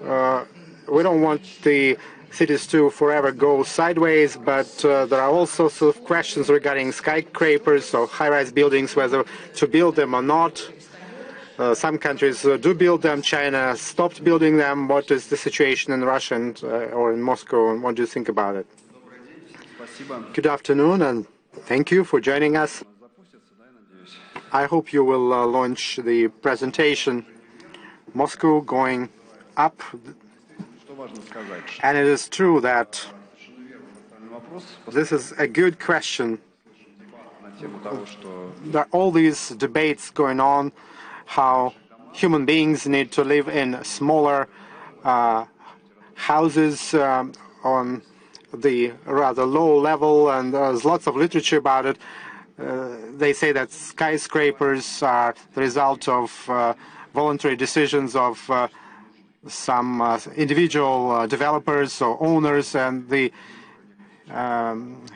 We don't want the cities to forever go sideways, but there are all sorts of questions regarding skyscrapers or high-rise buildings, whether to build them or not. Some countries do build them. China stopped building them. What is the situation in Russia and, or in Moscow, and what do you think about it? Good afternoon, and thank you for joining us. I hope you will launch the presentation, Moscow going up. And it is true that this is a good question. There are all these debates going on, how human beings need to live in smaller houses on the rather low level, and there's lots of literature about it. They say that skyscrapers are the result of voluntary decisions of some individual developers or owners, and the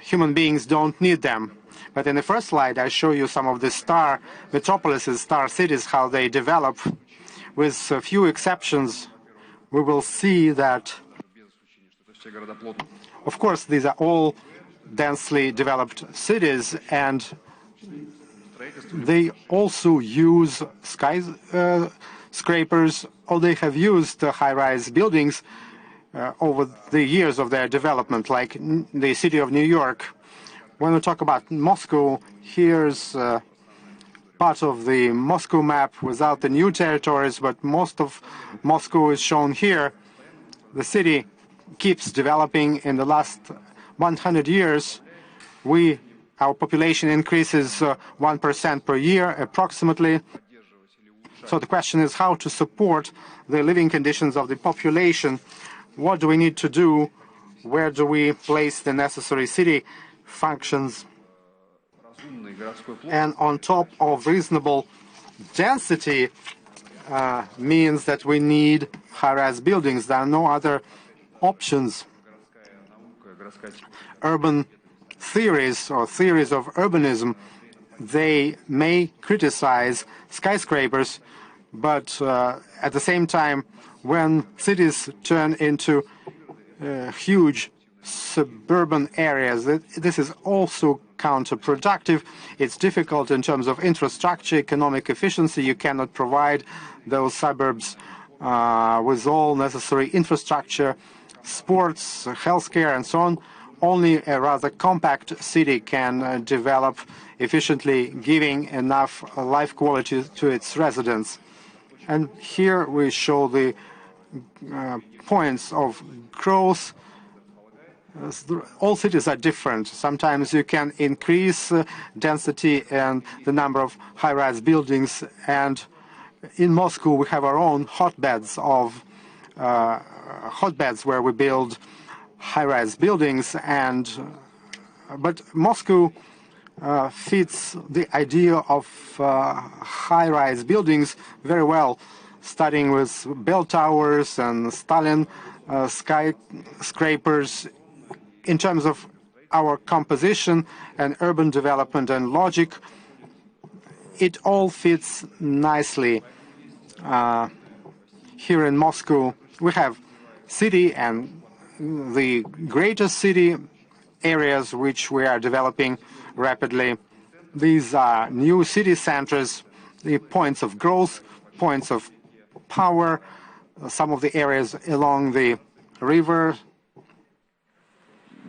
human beings don't need them. But in the first slide, I show you some of the star metropolises, star cities, how they develop. With a few exceptions, we will see that, of course, these are all densely developed cities, and they also use skyscrapers, or they have used high-rise buildings over the years of their development, like the city of New York. When we talk about Moscow, here's part of the Moscow map without the new territories, but most of Moscow is shown here. The city keeps developing. In the last 100 years, our population increases 1% per year, approximately. So the question is how to support the living conditions of the population. What do we need to do? Where do we place the necessary city functions? And on top of reasonable density means that we need high-rise buildings. There are no other options. Urban theories or theories of urbanism, they may criticize skyscrapers, but at the same time, when cities turn into huge suburban areas, this is also counterproductive. It's difficult in terms of infrastructure, economic efficiency. You cannot provide those suburbs with all necessary infrastructure, sports, healthcare, and so on. Only a rather compact city can develop efficiently, giving enough life quality to its residents. And here we show the points of growth. All cities are different. Sometimes you can increase density and the number of high-rise buildings. And in Moscow, we have our own hotbeds where we build high-rise buildings. But Moscow fits the idea of high-rise buildings very well, starting with bell towers and Stalin skyscrapers. In terms of our composition and urban development and logic, it all fits nicely. Here in Moscow, we have city and the greatest city areas which we are developing rapidly. These are new city centers, the points of growth, points of power, some of the areas along the river.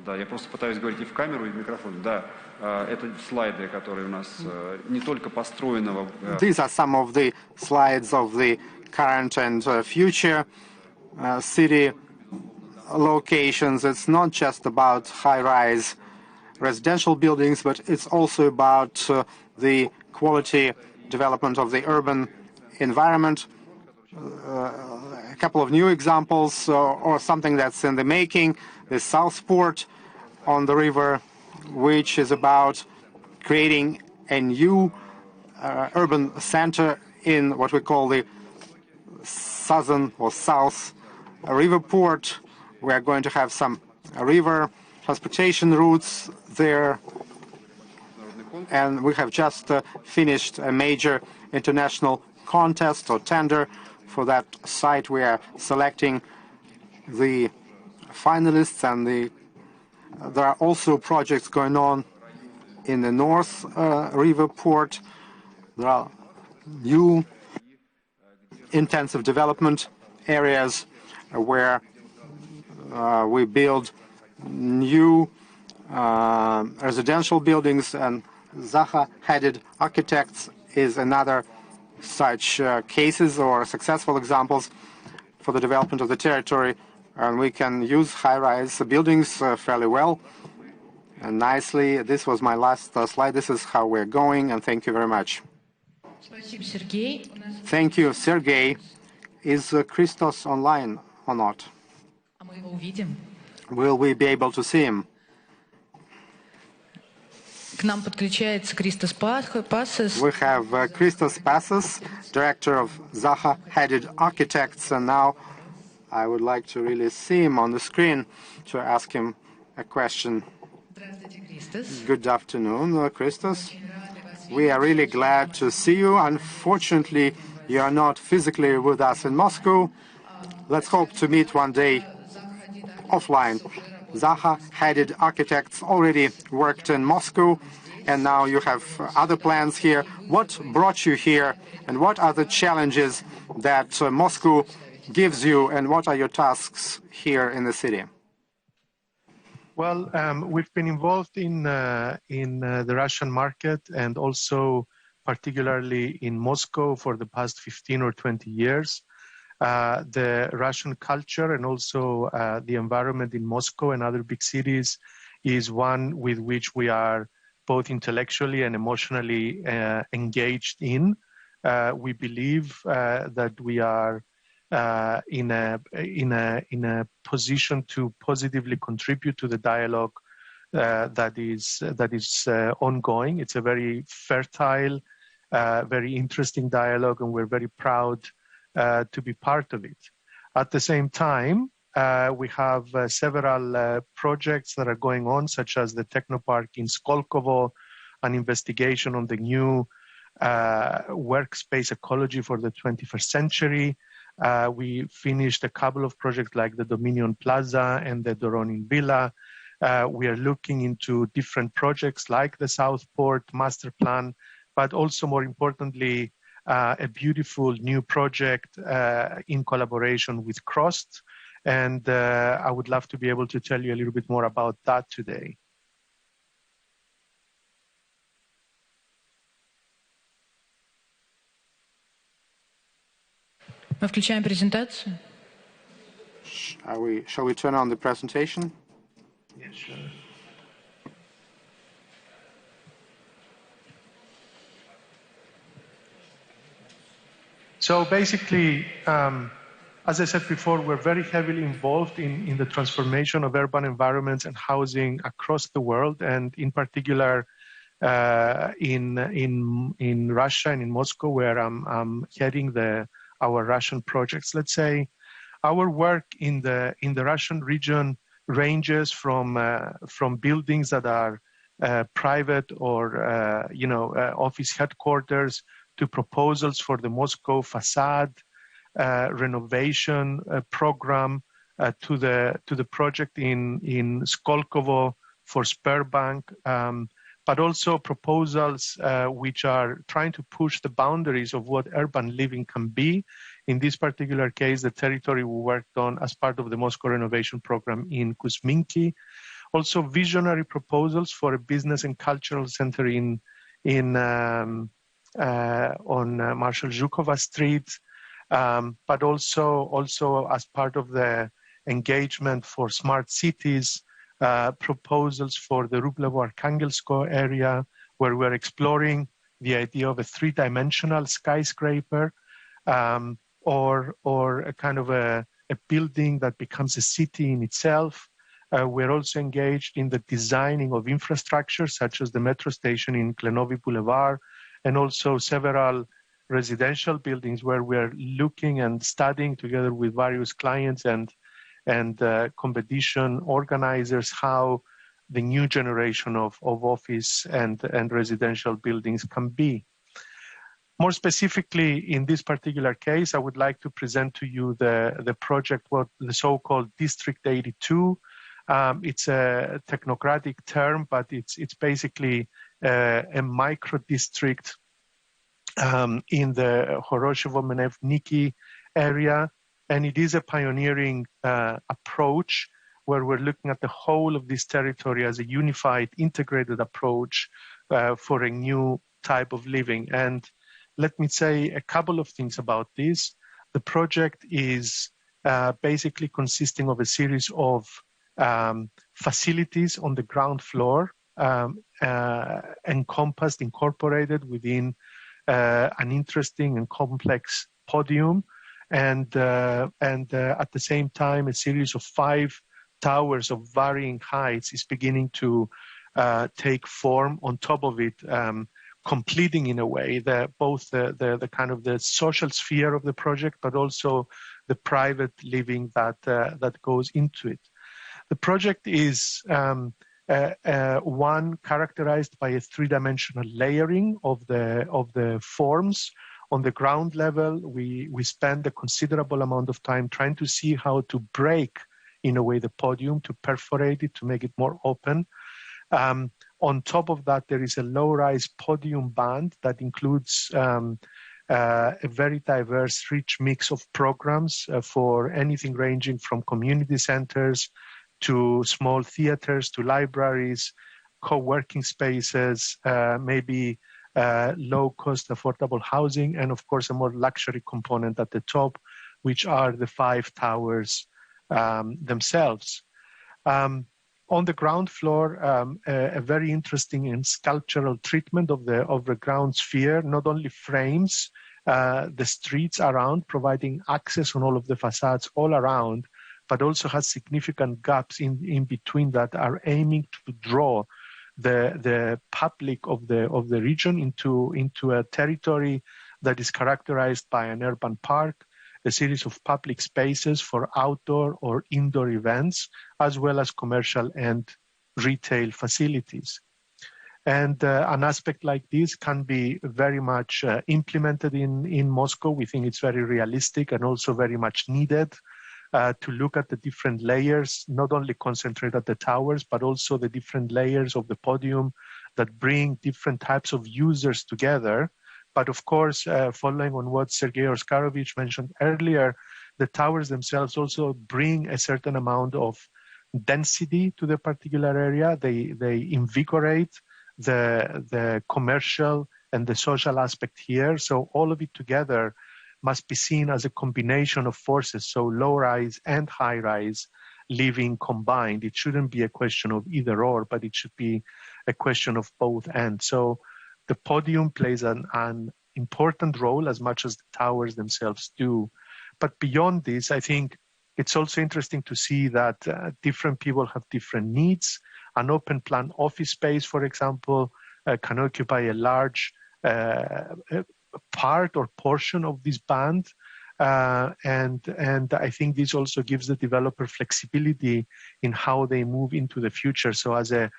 Да, я просто пытаюсь говорить и в камеру, и в микрофон. Да, это слайды, которые у нас не только построенного. These are some of the slides of the current and future city locations. It's not just about high-rise residential buildings, but it's also about the quality development of the urban environment. A couple of new examples or something that's in the making, the Southport on the river, which is about creating a new urban center in what we call the southern or south river port. We are going to have some river transportation routes there, and we have just finished a major international contest or tender for that site. We are selecting the finalists, and there are also projects going on in the North River Port. There are new intensive development areas where we build new residential buildings, and Zaha-headed architects is another such cases or successful examples for the development of the territory. And we can use high-rise buildings fairly well and nicely. This was my last slide. This is how we're going, and thank you very much. Thank you, Sergey. Is Christos online or not? Will we be able to see him? К нам подключается Christos Passos. We have Christos Passos, director of Zaha-headed architects, and now I would like to really see him on the screen to ask him a question. Good afternoon, Christos. We are really glad to see you. Unfortunately, you are not physically with us in Moscow. Let's hope to meet one day offline. Zaha-headed architects already worked in Moscow, and now you have other plans here. What brought you here, and what are the challenges that Moscow gives you, and what are your tasks here in the city? Well, we've been involved in the Russian market, and also particularly in Moscow for the past 15 or 20 years. The Russian culture and also the environment in Moscow and other big cities is one with which we are both intellectually and emotionally engaged in. We believe that we are in a position to positively contribute to the dialogue that is ongoing. It's a very fertile, very interesting dialogue, and we're very proud to be part of it. At the same time, we have several projects that are going on, such as the Technopark in Skolkovo, an investigation on the new workspace ecology for the 21st century. We finished a couple of projects like the Dominion Plaza and the Doronin Villa. We are looking into different projects like the Southport Master Plan, but also more importantly, a beautiful new project in collaboration with Crost. And I would love to be able to tell you a little bit more about that today. Мы включаем презентацию. Shall we turn on the presentation? Yeah, sure. So basically, as I said before, we're very heavily involved in the transformation of urban environments and housing across the world, and in particular in Russia and in Moscow, where I'm heading our Russian projects. Let's say our work in the Russian region ranges from buildings that are private or office headquarters, to proposals for the Moscow facade renovation program, to the project in Skolkovo for Sberbank, but also proposals which are trying to push the boundaries of what urban living can be In this particular case, the territory we worked on as part of the Moscow renovation program in Kuzminki. Also, visionary proposals for a business and cultural center on Marshal Zhukova Street, but also as part of the engagement for smart cities, proposals for the Rublevo-Arkhangelsko area, where we're exploring the idea of a three-dimensional skyscraper, or a kind of a building that becomes a city in itself. We're also engaged in the designing of infrastructure, such as the metro station in Klenovi Boulevard, and also several residential buildings where we're looking and studying together with various clients and competition organizers how the new generation of office and residential buildings can be. More specifically, in this particular case, I would like to present to you the project, the so-called District 82. It's a technocratic term, but it's basically a micro-district in the Horoshevo-Menevniki area. And it is a pioneering approach where we're looking at the whole of this territory as a unified, integrated approach for a new type of living. And let me say a couple of things about this. The project is basically consisting of a series of facilities on the ground floor, incorporated within an interesting and complex podium, and at the same time, a series of 5 towers of varying heights is beginning to take form on top of it, completing in a way both the kind of the social sphere of the project, but also the private living that goes into it. The project is one characterized by a 3-dimensional layering of the forms. On the ground level, we spend a considerable amount of time trying to see how to break, in a way, the podium, to perforate it, to make it more open. On top of that, there is a low-rise podium band that includes a very diverse, rich mix of programs for anything ranging from community centers to small theaters, to libraries, co-working spaces, maybe low-cost, affordable housing, and of course, a more luxury component at the top, which are the 5 towers themselves. On the ground floor, a very interesting and sculptural treatment of the ground sphere, not only frames the streets around, providing access on all of the facades all around, but also has significant gaps in between that are aiming to draw the public of the region into a territory that is characterized by an urban park, a series of public spaces for outdoor or indoor events, as well as commercial and retail facilities. And an aspect like this can be very much implemented in Moscow. We think it's very realistic and also very much needed to look at the different layers, not only concentrate at the towers, but also the different layers of the podium that bring different types of users together. But of course, following on what Sergei Oskarovich mentioned earlier, the towers themselves also bring a certain amount of density to the particular area. They invigorate the commercial and the social aspect here. So all of it together must be seen as a combination of forces, so low-rise and high-rise living combined. It shouldn't be a question of either or, but it should be a question of both ends. So the podium plays an important role as much as the towers themselves do. But beyond this, I think it's also interesting to see that different people have different needs. An open plan office space, for example, can occupy a large part or portion of this band. And I think this also gives the developer flexibility in how they move into the future. So as a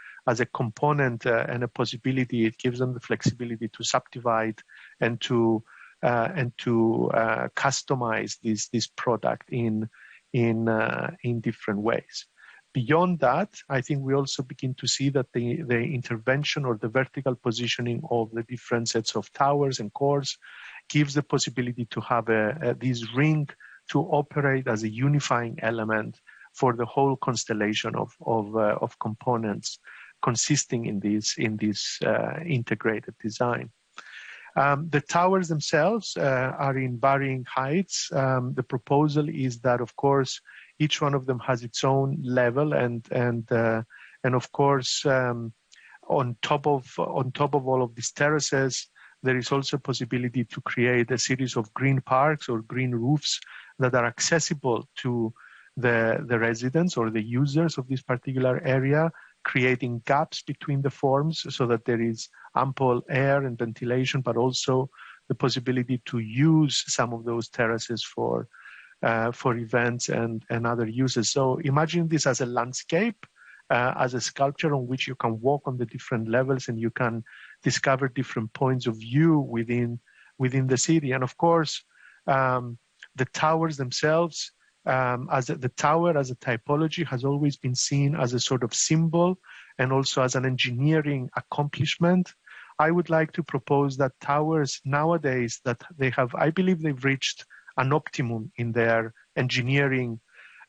component and a possibility, it gives them the flexibility to subdivide and to customize this product in different ways. Beyond that, I think we also begin to see that the intervention or the vertical positioning of the different sets of towers and cores gives the possibility to have this ring to operate as a unifying element for the whole constellation of components consisting in this integrated design. The towers themselves are in varying heights. The proposal is that, of course, each one of them has its own level, and of course, on top of all of these terraces, there is also a possibility to create a series of green parks or green roofs that are accessible to the residents or the users of this particular area, creating gaps between the forms so that there is ample air and ventilation, but also the possibility to use some of those terraces for events and other uses. So imagine this as a landscape, as a sculpture on which you can walk on the different levels and you can discover different points of view within the city. And of course, the towers themselves, the tower as a typology has always been seen as a sort of symbol and also as an engineering accomplishment. I would like to propose that towers nowadays, that they have, I believe they've reached an optimum in their engineering,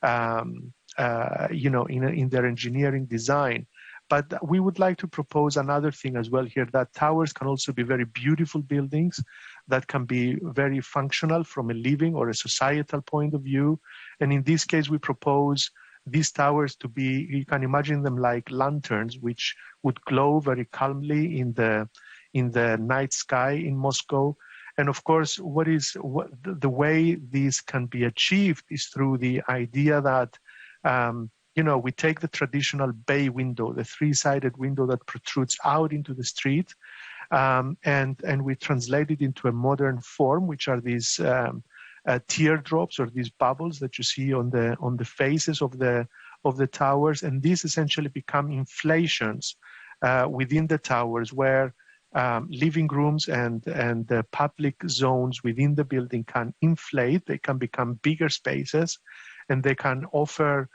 in their engineering design. But we would like to propose another thing as well here, that towers can also be very beautiful buildings that can be very functional from a living or a societal point of view. And in this case, we propose these towers to be, you can imagine them like lanterns, which would glow very calmly in the night sky in Moscow. And of course, the way this can be achieved is through the idea that, we take the traditional bay window, the three-sided window that protrudes out into the street, and we translate it into a modern form, which are these teardrops or these bubbles that you see on the faces of the towers. And these essentially become inflations within the towers, where living rooms and the public zones within the building can inflate. They can become bigger spaces, and they can offer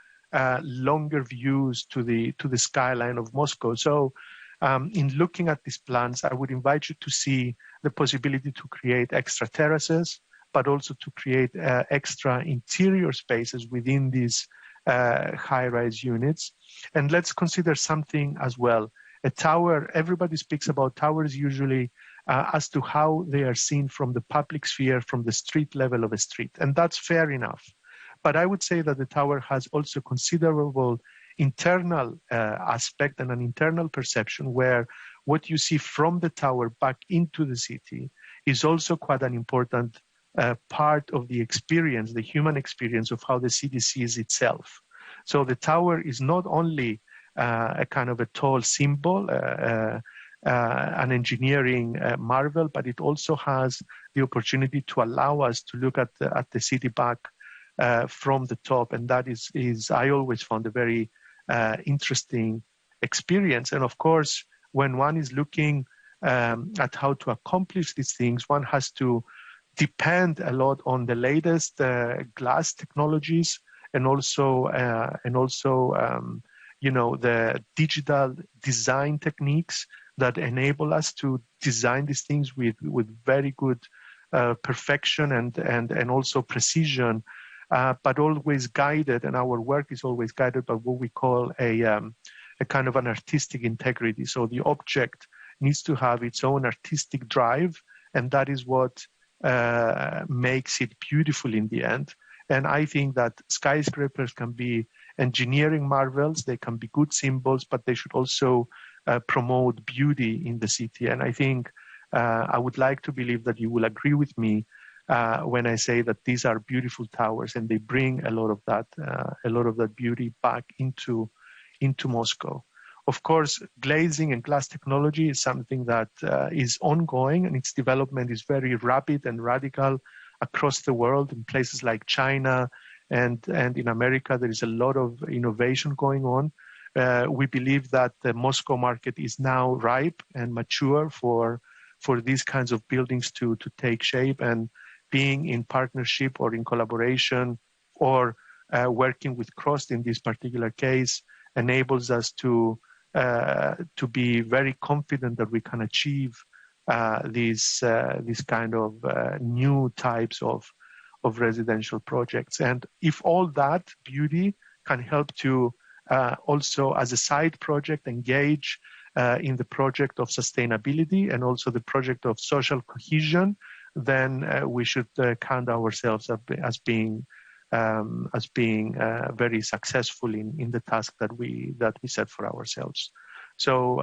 longer views to the skyline of Moscow. So in looking at these plans, I would invite you to see the possibility to create extra terraces, but also to create extra interior spaces within these high-rise units. And let's consider something as well. A tower, everybody speaks about towers usually as to how they are seen from the public sphere, from the street level of a street. And that's fair enough. But I would say that the tower has also considerable internal aspect and an internal perception, where what you see from the tower back into the city is also quite an important part of the experience, the human experience of how the city sees itself. So the tower is not only a kind of a tall symbol, an engineering marvel, but it also has the opportunity to allow us to look at the city back from the top. And that is I always found a very interesting experience. And of course, when one is looking at how to accomplish these things, one has to depend a lot on the latest glass technologies and also the digital design techniques that enable us to design these things with very good perfection and also precision, but always guided, and our work is always guided by what we call a kind of an artistic integrity. So the object needs to have its own artistic drive, and that is what makes it beautiful in the end. And I think that skyscrapers can be engineering marvels, they can be good symbols, but they should also promote beauty in the city. And I think I would like to believe that you will agree with me when I say that these are beautiful towers, and they bring a lot of that beauty back into Moscow. Of course, glazing and glass technology is something that is ongoing, and its development is very rapid and radical across the world. In places like China and in America, there is a lot of innovation going on. We believe that the Moscow market is now ripe and mature for these kinds of buildings to take shape, and being in partnership or in collaboration or working with Crossed in this particular case enables us to be very confident that we can achieve these kind of new types of residential projects. And if all that beauty can help to also as a side project engage in the project of sustainability and also the project of social cohesion, then we should count ourselves as being very successful in the task that we set for ourselves. So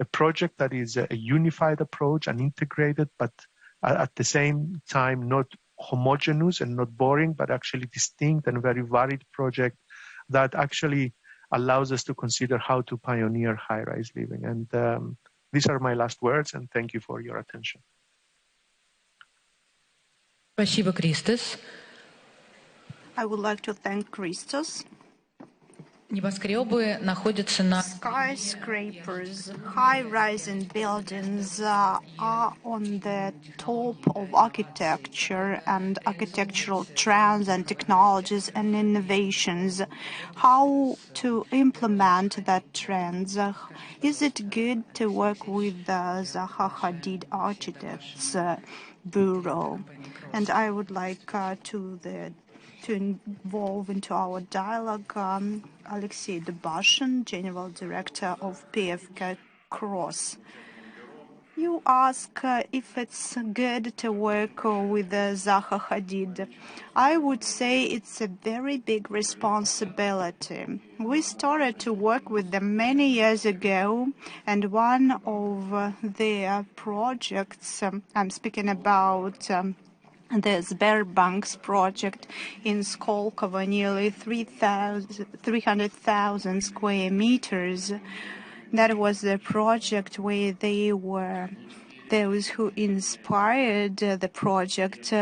a project that is a unified approach and integrated, but at the same time not homogeneous and not boring, but actually distinct and very varied project that actually allows us to consider how to pioneer high-rise living. And these are my last words, and thank you for your attention. Спасибо, Christos. I would like to thank Christos. Небоскребы находятся на... Skyscrapers, high-rising buildings are on the top of architecture and architectural trends and technologies and innovations. How to implement that trends? Is it good to work with the Zaha Hadid Architects Bureau? And I would like to involve into our dialogue Alexei Dubashin, General Director of PFK Cross. You ask if it's good to work with Zaha Hadid. I would say it's a very big responsibility. We started to work with them many years ago, and one of their projects, I'm speaking about the Sberbank's project in Skolkovo, nearly 300,000 square meters. That was the project where they were those who inspired the project.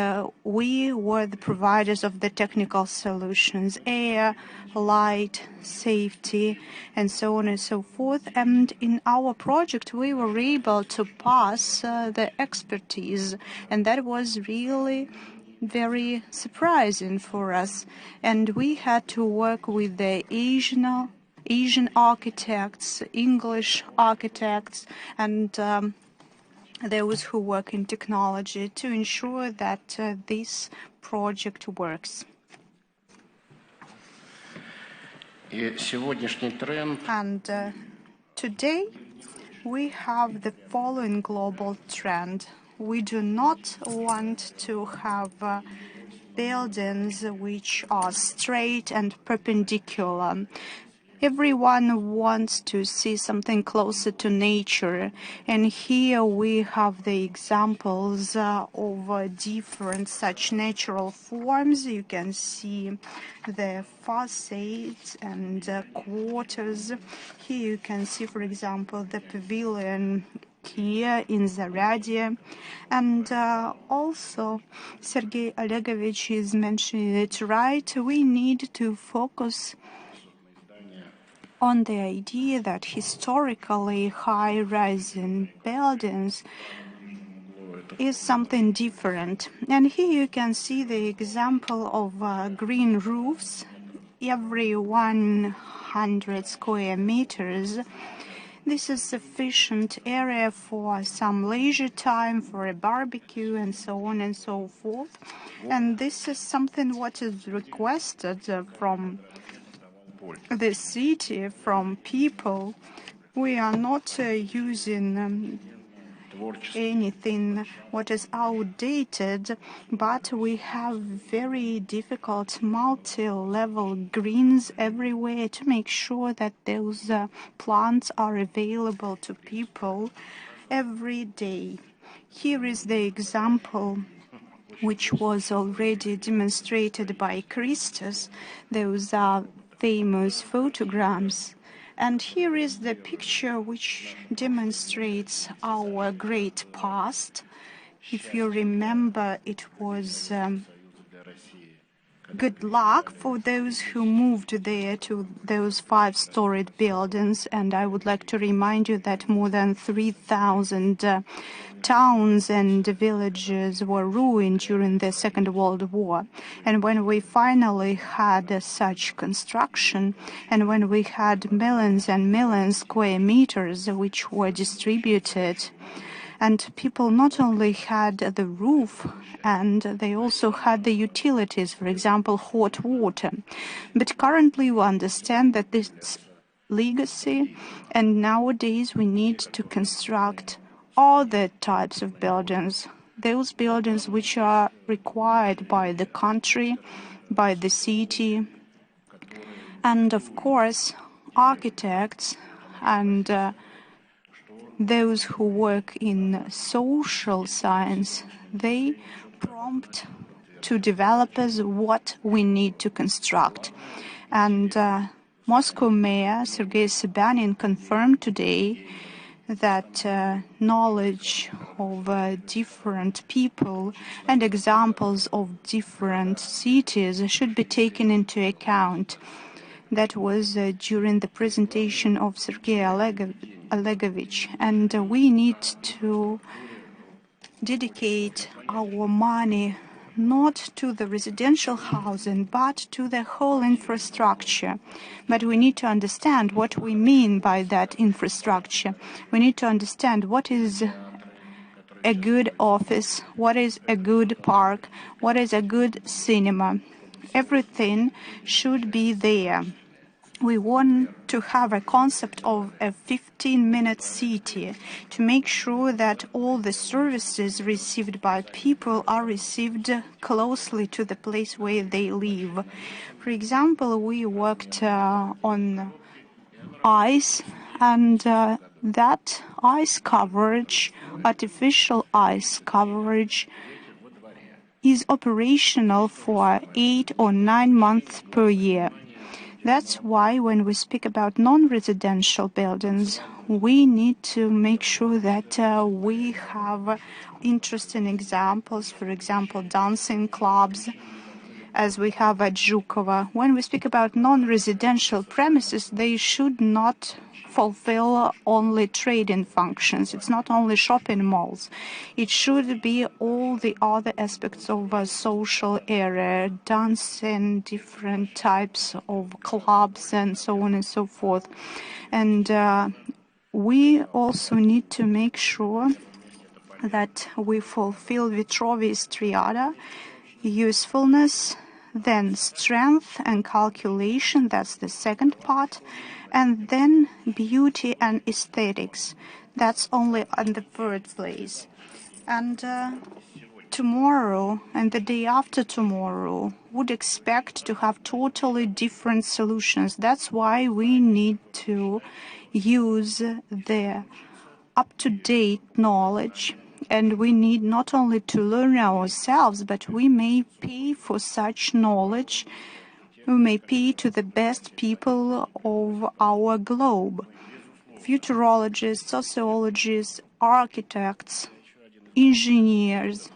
We were the providers of the technical solutions, air, light, safety, and so on and so forth. And in our project, we were able to pass the expertise, and that was really very surprising for us. And we had to work with the Asian architects, English architects, and those who work in technology to ensure that this project works. And today we have the following global trend. We do not want to have buildings which are straight and perpendicular. Everyone wants to see something closer to nature, and here we have the examples of different such natural forms. You can see the facades and quarters. Here you can see, for example, the pavilion here in Zaryadye, and also Sergei Olegovich is mentioning it right. We need to focus on the idea that historically high-rising buildings is something different. And here you can see the example of green roofs every 100 square meters. This is sufficient area for some leisure time, for a barbecue, and so on and so forth. And this is something what is requested from the city, from people. We are not using anything what is outdated, but we have very difficult multi-level greens everywhere to make sure that those plants are available to people every day. Here is the example which was already demonstrated by Christos. Those are famous photographs. And here is the picture which demonstrates our great past. If you remember, it was good luck for those who moved there to those 5-storied buildings. And I would like to remind you that more than 3,000 towns and villages were ruined during the Second World War. And when we finally had such construction, and when we had millions and millions square meters which were distributed, And people not only had the roof, and they also had the utilities, for example, hot water. But currently we understand that this legacy, and nowadays we need to construct other types of buildings, those buildings which are required by the country, by the city, and of course architects and those who work in social science, they prompt to developers what we need to construct. And Moscow Mayor Sergei Sobyanin confirmed today that knowledge of different people and examples of different cities should be taken into account. That was during the presentation of Sergei Olegovich. And we need to dedicate our money not to the residential housing, but to the whole infrastructure. But we need to understand what we mean by that infrastructure. We need to understand what is a good office, what is a good park, what is a good cinema. Everything should be there. We want to have a concept of a 15-minute city to make sure that all the services received by people are received closely to the place where they live. For example, we worked on ice, and that ice coverage, artificial ice coverage, is operational for 8 or 9 months per year. That's why when we speak about non-residential buildings, we need to make sure that we have interesting examples, for example, dancing clubs, as we have at Zhukova. When we speak about non-residential premises, they should not fulfill only trading functions. It's not only shopping malls. It should be all the other aspects of a social area, dancing, different types of clubs, and so on and so forth. And we also need to make sure that we fulfill Vitrovi's triada: usefulness, then strength and calculation, that's the second part, and then beauty and aesthetics, that's only on the third place. And tomorrow and the day after tomorrow would expect to have totally different solutions. That's why we need to use the up-to-date knowledge. And we need not only to learn ourselves, but we may pay for such knowledge. We may pay to the best people of our globe: futurologists, sociologists, architects, engineers.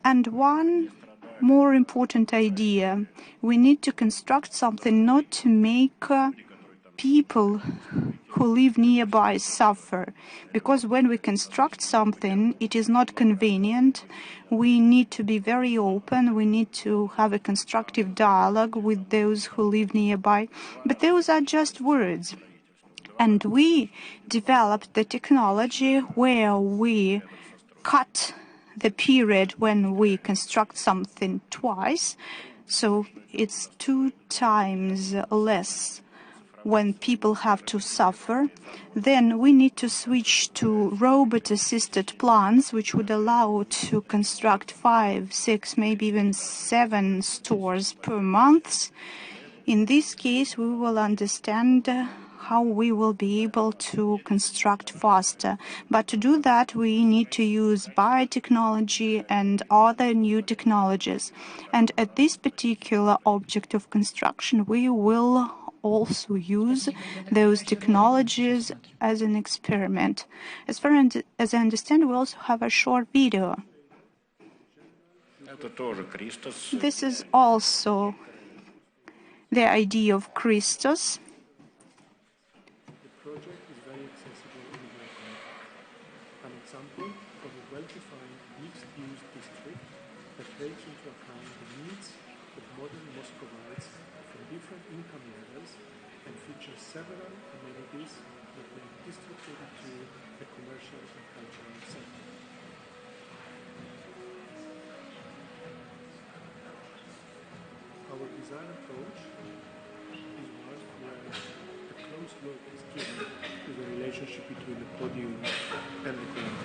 And one more important idea: we need to construct something not to make people who live nearby suffer, because when we construct something, it is not convenient. We need to be very open. We need to have a constructive dialogue with those who live nearby. But those are just words. And we developed the technology where we cut the period when we construct something twice, so it's 2 times less when people have to suffer. Then we need to switch to robot-assisted plants, which would allow to construct 5, 6, maybe even 7 stores per month. In this case, we will understand how we will be able to construct faster. But to do that, we need to use biotechnology and other new technologies. And at this particular object of construction, we will also use those technologies as an experiment. As far as I understand, we also have a short video. This is also the idea of Christos. The project is very accessible in real time. An example of a well-defined mixed-use district that takes into account the needs of modern Muscovites from different income levels and features several amenities that make district 32 a commercial and cultural design approach is one where a close look is given to the relationship between the podium and the ground.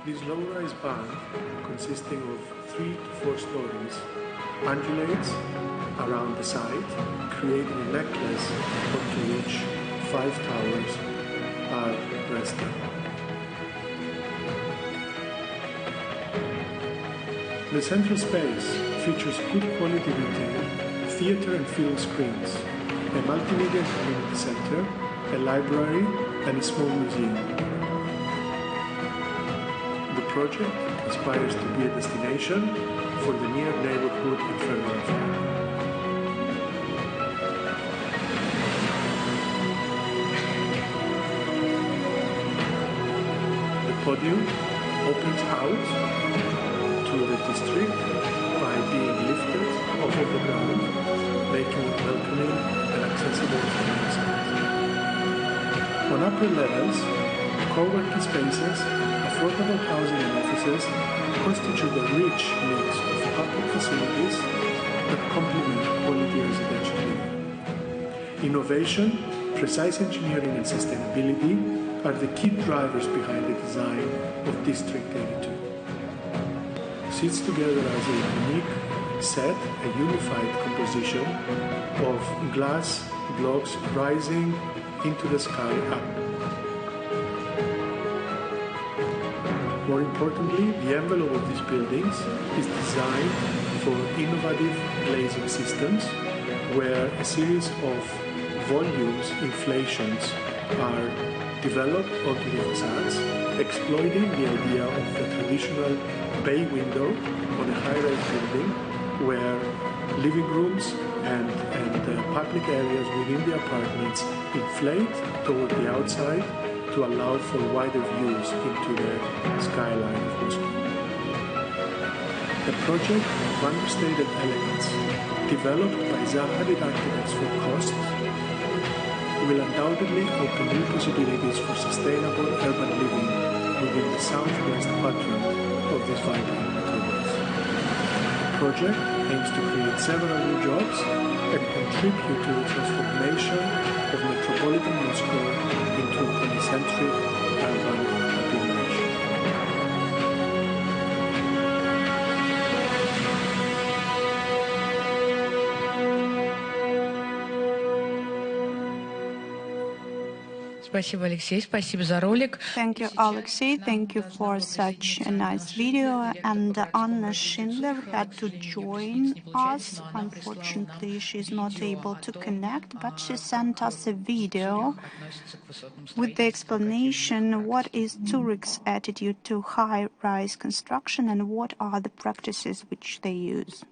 This low-rise band, consisting of 3 to 4 stories, undulates around the site, creating a necklace onto which 5 towers are resting. The central space features good quality retail, theatre and film screens, a multimedia and community center, a library, and a small museum. The project aspires to be a destination for the near neighborhood in February. The podium opens out to the district by being lifted off of the ground, making it welcoming and accessible from inside. On upper levels, co-working spaces, affordable housing and offices constitute a rich mix of public facilities that complement quality residential living. Innovation, precise engineering and sustainability are the key drivers behind the design of District 82. Sits together as a unique set, a unified composition of glass blocks rising into the sky up. More importantly, the envelope of these buildings is designed for innovative glazing systems where a series of volumes, inflations are developed onto the facades, exploiting the idea of the traditional bay window on a high-rise building where living rooms and public areas within the apartments inflate toward the outside to allow for wider views into the skyline of Moscow. A project of understated elegance, developed by Zahavid architects for cost, will undoubtedly open new possibilities for sustainable urban living within the southwest quadrant of this vibrant metropolis. The project aims to create several new jobs and contribute to the transformation of metropolitan Moscow into a polycentric urban agglomeration. Спасибо, Алексей. Спасибо за ролик. Thank you, Alexei. Thank you for such a nice video. And Anna Schindler had to join us. Unfortunately, she's not able to connect, but she sent us a video with the explanation what is Zurich's attitude to high-rise construction and what are the practices which they use.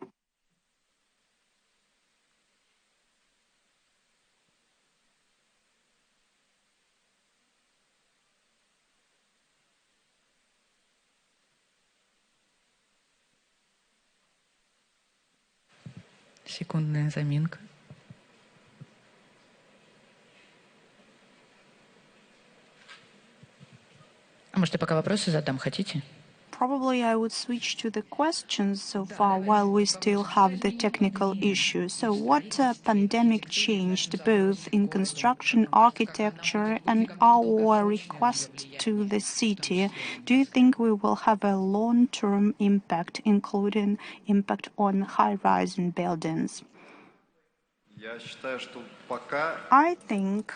Секундная заминка. А может, я пока вопросы задам, хотите? Probably I would switch to the questions so far while we still have the technical issues. So what pandemic changed both in construction, architecture and our request to the city? Do you think we will have a long-term impact, including impact on high-rise buildings? I think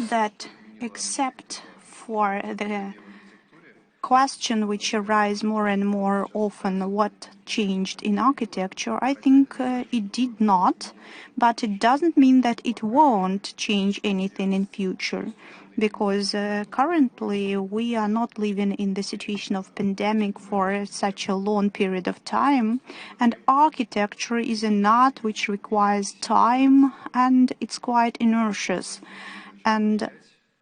that except for the question which arises more and more often, what changed in architecture, I think it did not, but it doesn't mean that it won't change anything in future, because currently we are not living in the situation of pandemic for such a long period of time, and architecture is an art which requires time and it's quite inertious. And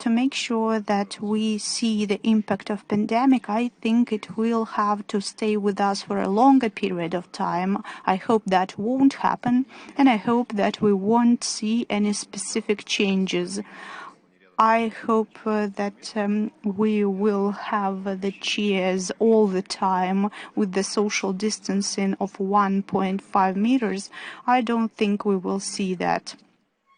to make sure that we see the impact of pandemic, I think it will have to stay with us for a longer period of time. I hope that won't happen, and I hope that we won't see any specific changes. I hope that we will have the chairs all the time with the social distancing of 1.5 meters. I don't think we will see that.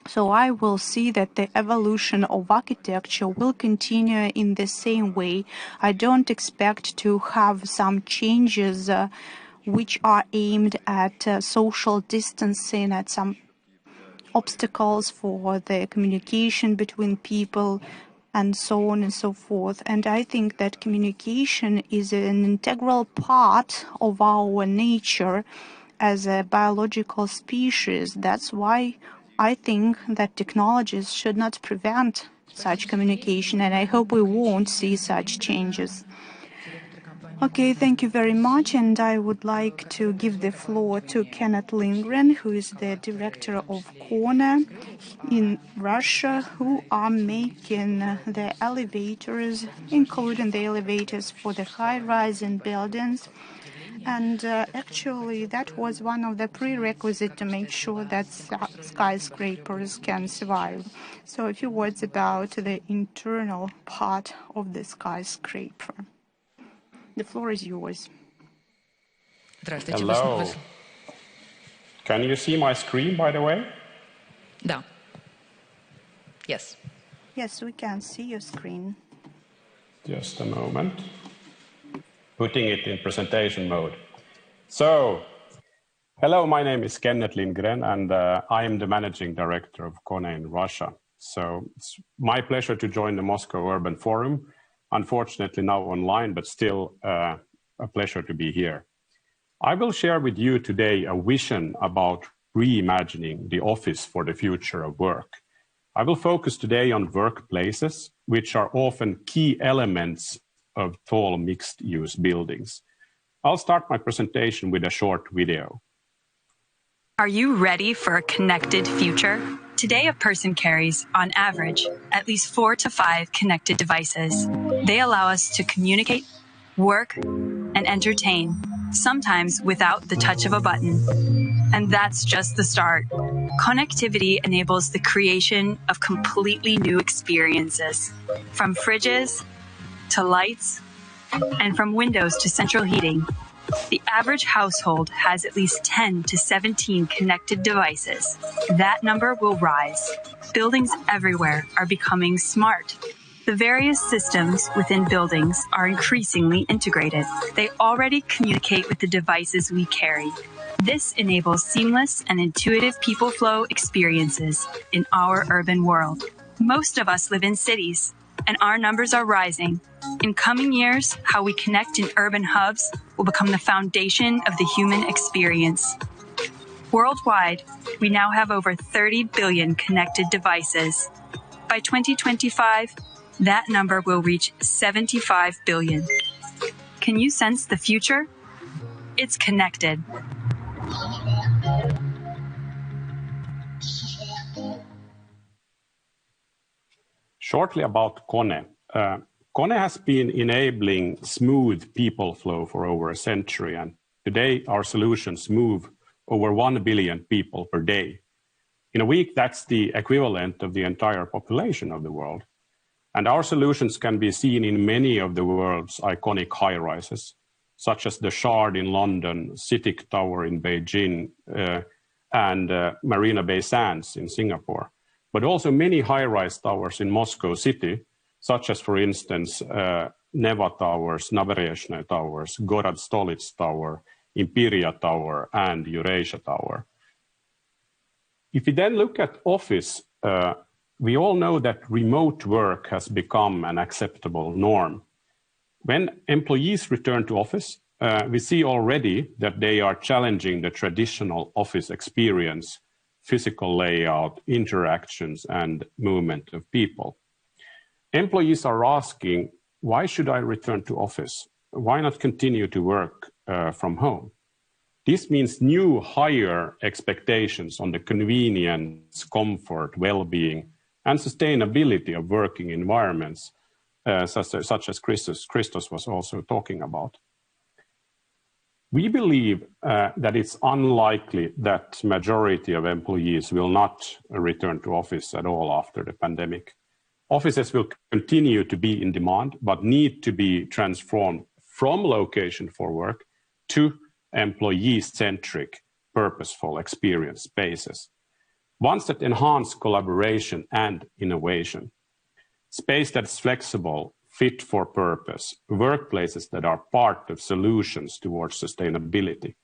So I will see that the evolution of architecture will continue in the same way. I don't expect to have some changes which are aimed at social distancing, at some obstacles for the communication between people, and so on and so forth. And I think that communication is an integral part of our nature as a biological species. That's why I think that technologies should not prevent such communication, and I hope we won't see such changes. Okay, thank you very much, and I would like to give the floor to Kenneth Lindgren, who is the director of KONE in Russia, who are making the elevators, including the elevators for the high-rise buildings. And actually, that was one of the prerequisites to make sure that skyscrapers can survive. So a few words about the internal part of the skyscraper. The floor is yours. Hello. Can you see my screen, by the way? Да. Yes. Yes, we can see your screen. Just a moment. Putting it in presentation mode. So, hello, my name is Kenneth Lindgren, and I am the managing director of KONE in Russia. So it's my pleasure to join the Moscow Urban Forum. Unfortunately now online, but still a pleasure to be here. I will share with you today a vision about reimagining the office for the future of work. I will focus today on workplaces, which are often key elements of tall mixed-use buildings. I'll start my presentation with a short video. Are you ready for a connected future? Today, a person carries, on average, at least 4 to 5 connected devices. They allow us to communicate, work, and entertain, sometimes without the touch of a button. And that's just the start. Connectivity enables the creation of completely new experiences, from fridges to lights, and from windows to central heating. The average household has at least 10 to 17 connected devices. That number will rise. Buildings everywhere are becoming smart. The various systems within buildings are increasingly integrated. They already communicate with the devices we carry. This enables seamless and intuitive people flow experiences in our urban world. Most of us live in cities, and our numbers are rising. In coming years, how we connect in urban hubs will become the foundation of the human experience. Worldwide, we now have over 30 billion connected devices. By 2025, that number will reach 75 billion. Can you sense the future? It's connected. Shortly about KONE. KONE has been enabling smooth people flow for over a century, and today our solutions move over 1 billion people per day. In a week, that's the equivalent of the entire population of the world. And our solutions can be seen in many of the world's iconic high-rises, such as the Shard in London, CITIC Tower in Beijing, and Marina Bay Sands in Singapore. But also many high-rise towers in Moscow city, such as, for instance, Neva Towers, Naberezhny Towers, Gorod Stolits Tower, Imperia Tower, and Eurasia Tower. If we then look at office, we all know that remote work has become an acceptable norm. When employees return to office, we see already that they are challenging the traditional office experience, physical layout, interactions, and movement of people. Employees are asking, why should I return to office? Why not continue to work from home? This means new, higher expectations on the convenience, comfort, well-being, and sustainability of working environments, such as Christos was also talking about. We believe that it's unlikely that majority of employees will not return to office at all after the pandemic. Offices will continue to be in demand, but need to be transformed from location for work to employee-centric, purposeful experience spaces. Ones that enhance collaboration and innovation. Space that's flexible, fit for purpose, workplaces that are part of solutions towards sustainability.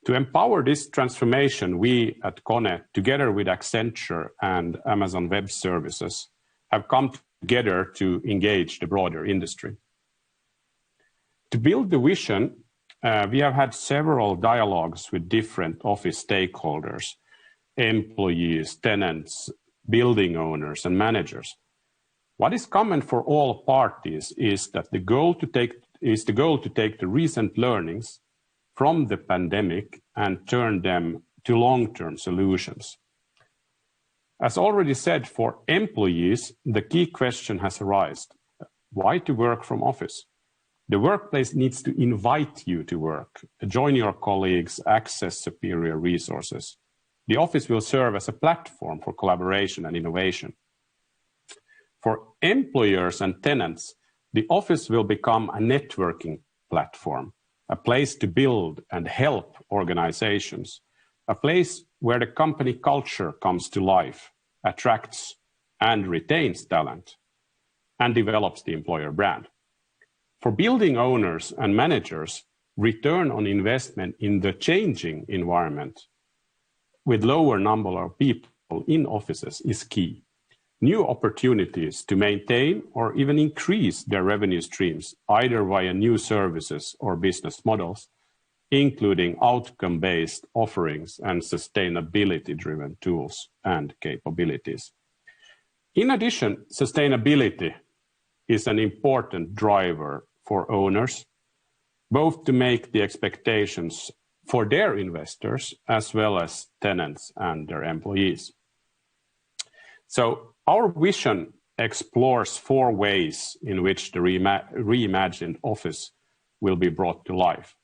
To empower this transformation, we at KONE, together with Accenture and Amazon Web Services, have come together to engage the broader industry. To build the vision, we have had several dialogues with different office stakeholders, employees, tenants, building owners, and managers. What is common for all parties is that the goal to take the recent learnings from the pandemic and turn them to long-term solutions. As already said, for employees, the key question has arisen: why to work from office? The workplace needs to invite you to work, join your colleagues, access superior resources. The office will serve as a platform for collaboration and innovation. For employers and tenants, the office will become a networking platform, a place to build and help organizations, a place where the company culture comes to life, attracts and retains talent, and develops the employer brand. For building owners and managers, return on investment in the changing environment with lower number of people in offices is key. New opportunities to maintain or even increase their revenue streams, either via new services or business models, including outcome-based offerings and sustainability-driven tools and capabilities. In addition, sustainability is an important driver for owners, both to make the expectations for their investors as well as tenants and their employees. So our vision explores 4 ways in which the reimagined office will be brought to life.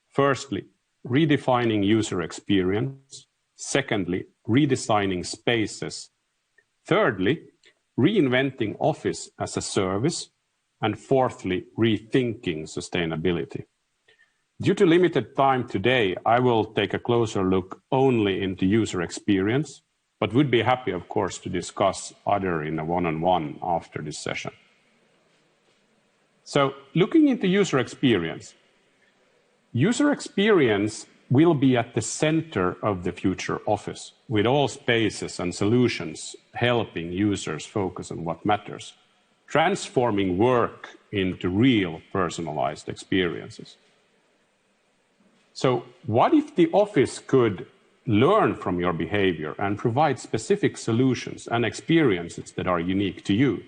Firstly, redefining user experience. Secondly, redesigning spaces. Thirdly, reinventing office as a service. And fourthly, rethinking sustainability. Due to limited time today, I will take a closer look only into user experience, but would be happy, of course, to discuss other in a one-on-one after this session. So, looking into user experience will be at the center of the future office, with all spaces and solutions helping users focus on what matters, transforming work into real personalized experiences. So, what if the office could learn from your behavior and provide specific solutions and experiences that are unique to you?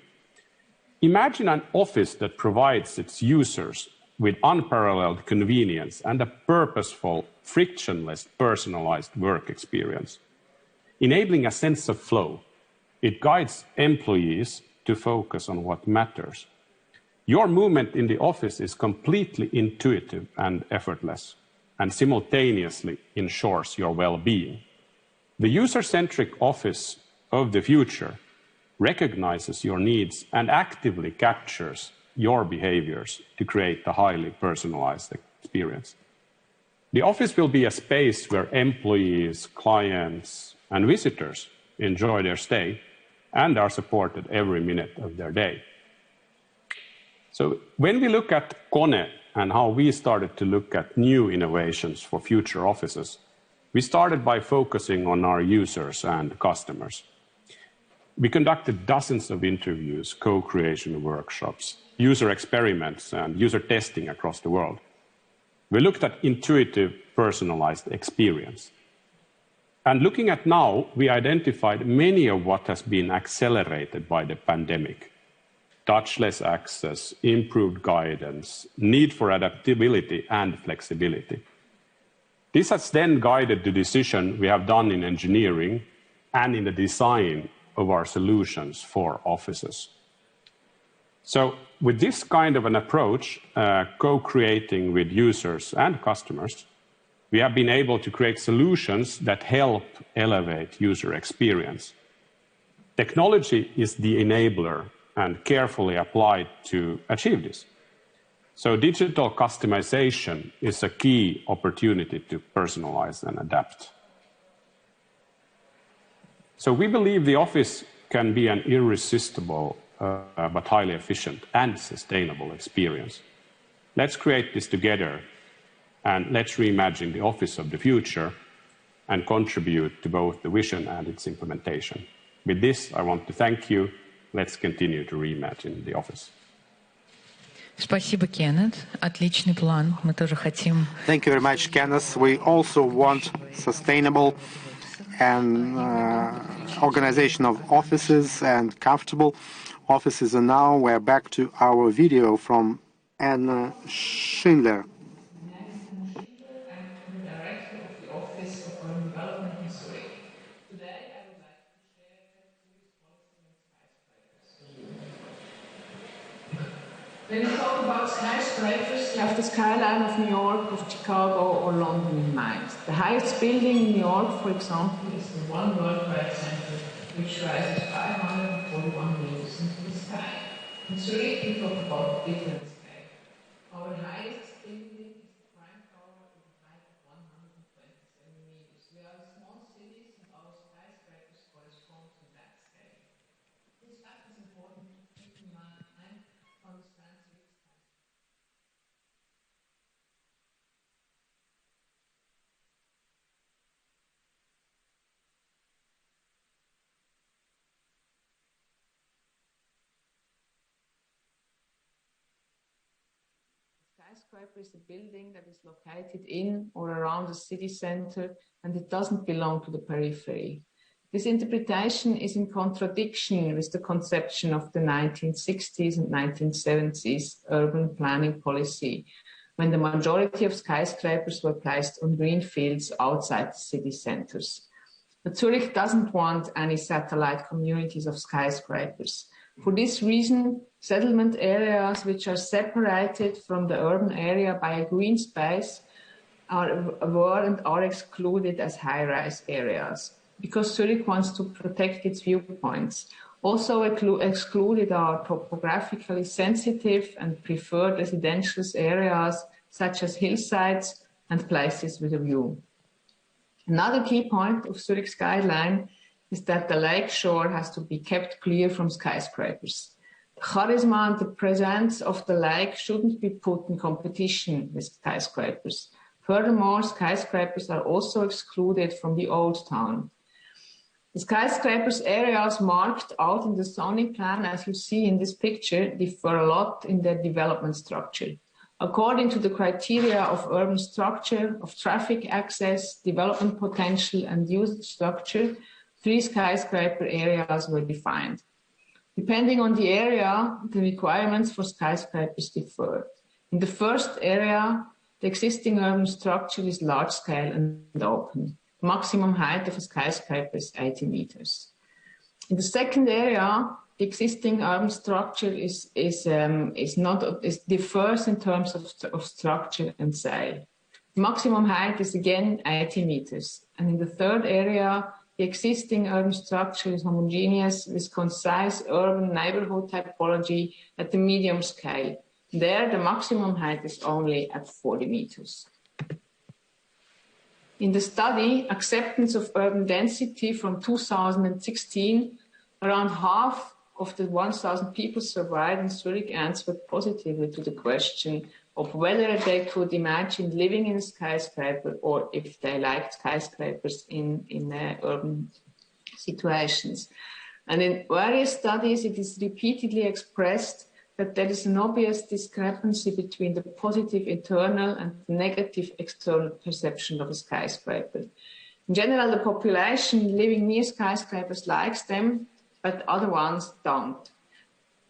Imagine an office that provides its users with unparalleled convenience and a purposeful, frictionless, personalized work experience, enabling a sense of flow. It guides employees to focus on what matters. Your movement in the office is completely intuitive and effortless, and simultaneously ensures your well-being. The user-centric office of the future recognizes your needs and actively captures your behaviors to create a highly personalized experience. The office will be a space where employees, clients, and visitors enjoy their stay and are supported every minute of their day. So when we look at KONE and how we started to look at new innovations for future offices, we started by focusing on our users and customers. We conducted dozens of interviews, co-creation workshops, user experiments, and user testing across the world. We looked at intuitive, personalized experience. And looking at now, we identified many of what has been accelerated by the pandemic. Touchless access, improved guidance, need for adaptability and flexibility. This has then guided the decision we have done in engineering and in the design of our solutions for offices. So with this kind of an approach, co-creating with users and customers, we have been able to create solutions that help elevate user experience. Technology is the enabler and carefully applied to achieve this. So digital customization is a key opportunity to personalize and adapt. So we believe the office can be an irresistible but highly efficient and sustainable experience. Let's create this together and let's reimagine the office of the future and contribute to both the vision and its implementation. With this, I want to thank you. Let's continue to reimagine the office. Спасибо, Кеннет. Отличный план. Мы тоже хотим. Thank you very much, Kenneth. We also want sustainable and organization of offices and comfortable offices. And now we're back to our video from Anna Schindler. When you talk about skyscrapers, you have the skyline of New York, of Chicago, or London in mind. The highest building in New York, for example, is the One World Trade Center, which rises 541 meters into the sky. In Zurich, we talk about different scale. Our highest building is the Prime Tower with a height of 127 meters. We are small cities, and our skyscrapers correspond to that scale. This fact is important to keep in mind to understand. Skyscraper is a building that is located in or around the city center, and it doesn't belong to the periphery. This interpretation is in contradiction with the conception of the 1960s and 1970s urban planning policy, when the majority of skyscrapers were placed on green fields outside the city centers. But Zurich doesn't want any satellite communities of skyscrapers. For this reason, settlement areas which are separated from the urban area by a green space were and are excluded as high-rise areas, because Zurich wants to protect its viewpoints. Also excluded are topographically sensitive and preferred residential areas such as hillsides and places with a view. Another key point of Zurich's skyline is that the lake shore has to be kept clear from skyscrapers. The charisma and the presence of the lake shouldn't be put in competition with skyscrapers. Furthermore, skyscrapers are also excluded from the old town. The skyscrapers areas marked out in the zoning plan, as you see in this picture, differ a lot in their development structure. According to the criteria of urban structure, of traffic access, development potential, and usage structure, 3 skyscraper areas were defined. Depending on the area, the requirements for skyscrapers differ. In the first area, the existing urban structure is large scale and open. The maximum height of a skyscraper is 80 meters. In the second area, the existing urban structure differs in terms of structure and scale. The maximum height is again 80 meters. And in the third area, the existing urban structure is homogeneous with concise urban neighborhood typology at the medium scale. There, the maximum height is only at 40 meters. In the study, Acceptance of Urban Density from 2016, around half of the 1,000 people surveyed in Zurich answered positively to the question of whether they could imagine living in a skyscraper or if they liked skyscrapers in urban situations. And in various studies, it is repeatedly expressed that there is an obvious discrepancy between the positive internal and negative external perception of a skyscraper. In general, the population living near skyscrapers likes them, but other ones don't.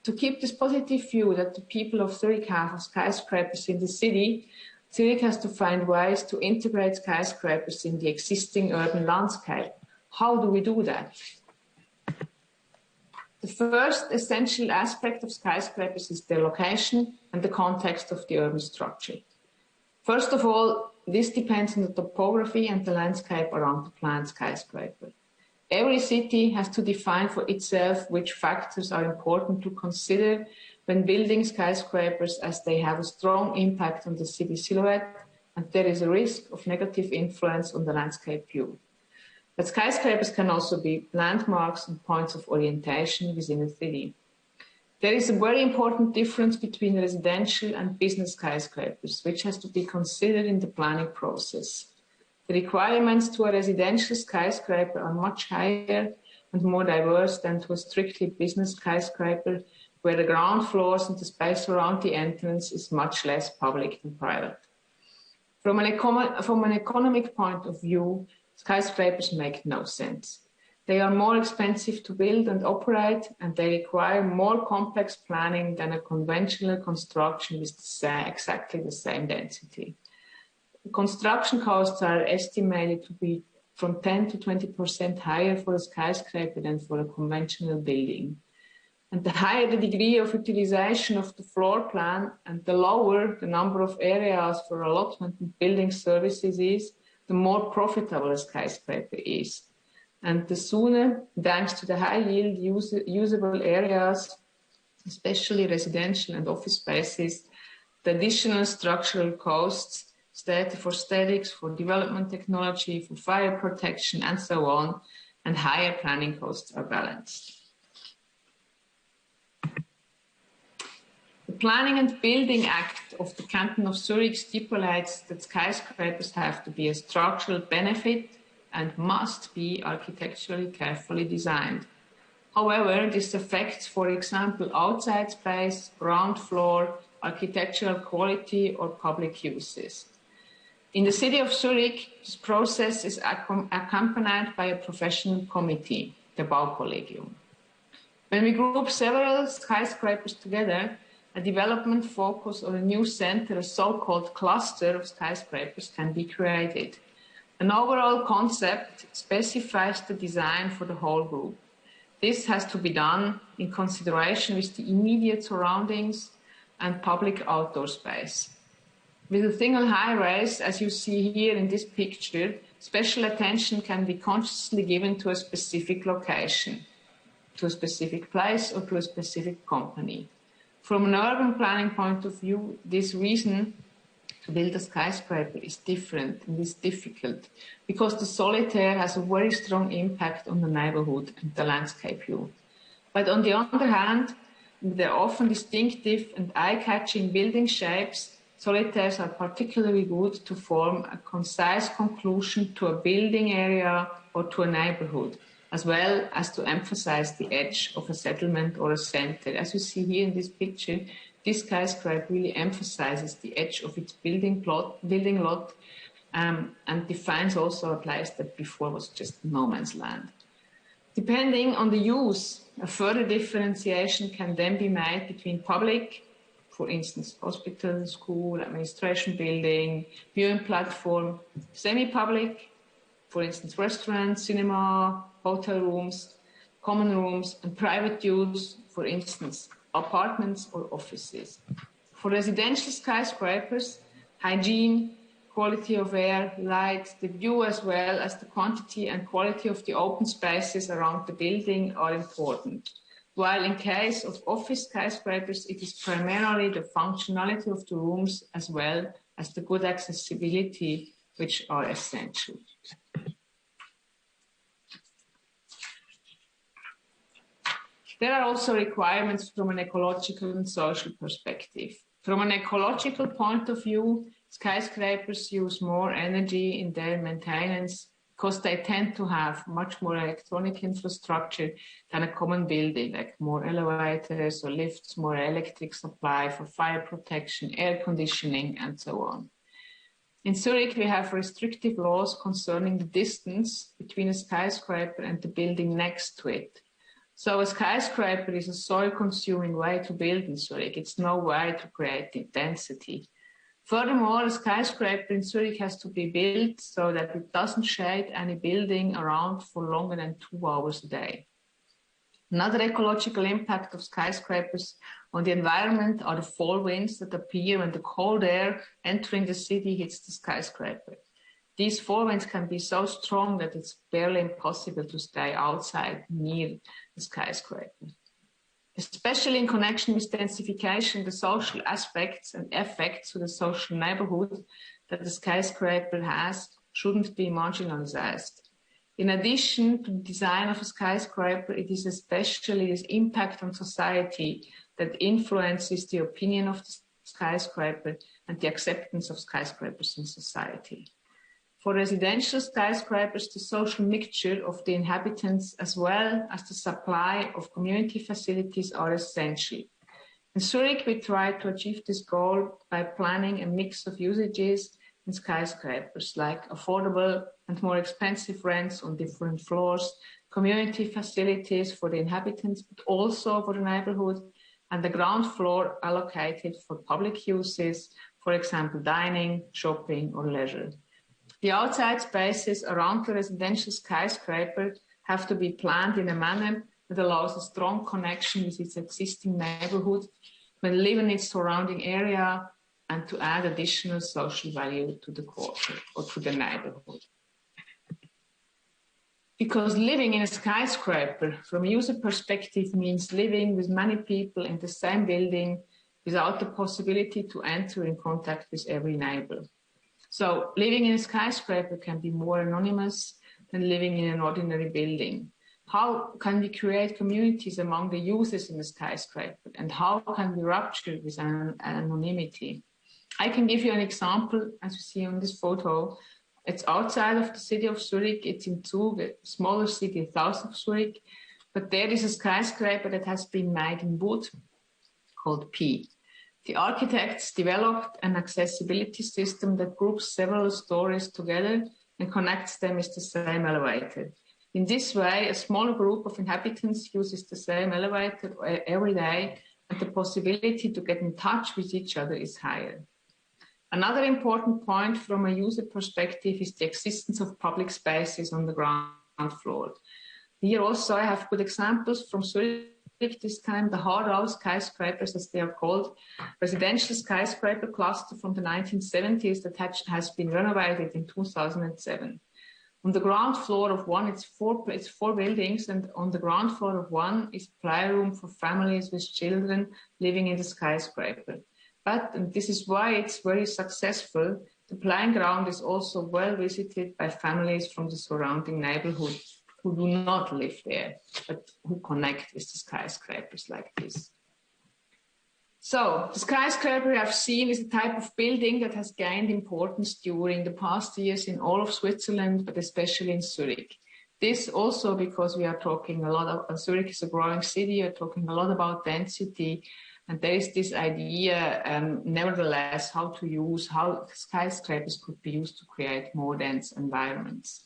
To keep this positive view that the people of Zurich have of skyscrapers in the city, Zurich has to find ways to integrate skyscrapers in the existing urban landscape. How do we do that? The first essential aspect of skyscrapers is their location and the context of the urban structure. First of all, this depends on the topography and the landscape around the planned skyscraper. Every city has to define for itself which factors are important to consider when building skyscrapers, as they have a strong impact on the city silhouette and there is a risk of negative influence on the landscape view. But skyscrapers can also be landmarks and points of orientation within a city. There is a very important difference between residential and business skyscrapers, which has to be considered in the planning process. The requirements to a residential skyscraper are much higher and more diverse than to a strictly business skyscraper, where the ground floors and the space around the entrance is much less public than private. From an economic point of view, skyscrapers make no sense. They are more expensive to build and operate, and they require more complex planning than a conventional construction with exactly the same density. The construction costs are estimated to be from 10 to 20% higher for a skyscraper than for a conventional building. And the higher the degree of utilization of the floor plan and the lower the number of areas for allotment and building services is, the more profitable a skyscraper is. And the sooner, thanks to the high yield usable areas, especially residential and office spaces, the additional structural costs for statics, for development technology, for fire protection, and so on, and higher planning costs are balanced. The Planning and Building Act of the Canton of Zurich stipulates that skyscrapers have to be a structural benefit and must be architecturally carefully designed. However, this affects, for example, outside space, ground floor, architectural quality, or public uses. In the city of Zurich, this process is accompanied by a professional committee, the Baukollegium. When we group several skyscrapers together, a development focus or a new center, a so-called cluster of skyscrapers, can be created. An overall concept specifies the design for the whole group. This has to be done in consideration with the immediate surroundings and public outdoor space. With a single high-rise, as you see here in this picture, special attention can be consciously given to a specific location, to a specific place, or to a specific company. From an urban planning point of view, this reason to build a skyscraper is different and is difficult because the solitaire has a very strong impact on the neighborhood and the landscape view. But on the other hand, with their often distinctive and eye-catching building shapes, solitaires are particularly good to form a concise conclusion to a building area or to a neighborhood, as well as to emphasize the edge of a settlement or a center. As you see here in this picture, this skyscraper really emphasizes the edge of its building lot, and defines also a place that before was just no man's land. Depending on the use, a further differentiation can then be made between public, for instance, hospital, school, administration building, viewing platform, semi-public, for instance, restaurants, cinema, hotel rooms, common rooms, and private use, for instance, apartments or offices. For residential skyscrapers, hygiene, quality of air, light, the view, as well as the quantity and quality of the open spaces around the building are important. While in case of office skyscrapers, it is primarily the functionality of the rooms as well as the good accessibility which are essential. There are also requirements from an ecological and social perspective. From an ecological point of view, skyscrapers use more energy in their maintenance because they tend to have much more electronic infrastructure than a common building, like more elevators or lifts, more electric supply for fire protection, air conditioning, and so on. In Zurich, we have restrictive laws concerning the distance between a skyscraper and the building next to it. So a skyscraper is a soil-consuming way to build in Zurich. It's no way to create density. Furthermore, a skyscraper in Zurich has to be built so that it doesn't shade any building around for longer than 2 hours a day. Another ecological impact of skyscrapers on the environment are the fall winds that appear when the cold air entering the city hits the skyscraper. these four winds can be so strong that it's barely impossible to stay outside near the skyscraper. Especially in connection with densification, the social aspects and effects to the social neighborhood that the skyscraper has shouldn't be marginalized. In addition to the design of a skyscraper, it is especially its impact on society that influences the opinion of the skyscraper and the acceptance of skyscrapers in society. For residential skyscrapers, the social mixture of the inhabitants as well as the supply of community facilities are essential. In Zurich, we try to achieve this goal by planning a mix of usages in skyscrapers, like affordable and more expensive rents on different floors, community facilities for the inhabitants, but also for the neighborhood, and the ground floor allocated for public uses, for example, dining, shopping, or leisure. The outside spaces around the residential skyscraper have to be planned in a manner that allows a strong connection with its existing neighborhood, when live in its surrounding area, and to add additional social value to the quarter or to the neighborhood. Because living in a skyscraper from a user perspective means living with many people in the same building without the possibility to enter in contact with every neighbor. So living in a skyscraper can be more anonymous than living in an ordinary building. How can we create communities among the users in a skyscraper? And how can we rupture with anonymity? I can give you an example, as you see on this photo. It's outside of the city of Zurich. It's in Zug, a smaller city south of Zurich. But there is a skyscraper that has been made in wood called P. The architects developed an accessibility system that groups several stories together and connects them with the same elevator. In this way, a small group of inhabitants uses the same elevator every day, and the possibility to get in touch with each other is higher. Another important point from a user perspective is the existence of public spaces on the ground floor. Here also I have good examples from Zurich this time, the Harau skyscrapers, as they are called, residential skyscraper cluster from the 1970s that has been renovated in 2007. On the ground floor of one, it's four buildings, and on the ground floor of one is playroom for families with children living in the skyscraper. But, and this is why it's very successful, the playing ground is also well visited by families from the surrounding neighborhood who do not live there, but who connect with the skyscrapers like this. So, the skyscraper I've seen is a type of building that has gained importance during the past years in all of Switzerland, but especially in Zurich. This also because we are talking a lot of, Zurich is a growing city, we're talking a lot about density, and there is this idea, nevertheless, how skyscrapers could be used to create more dense environments.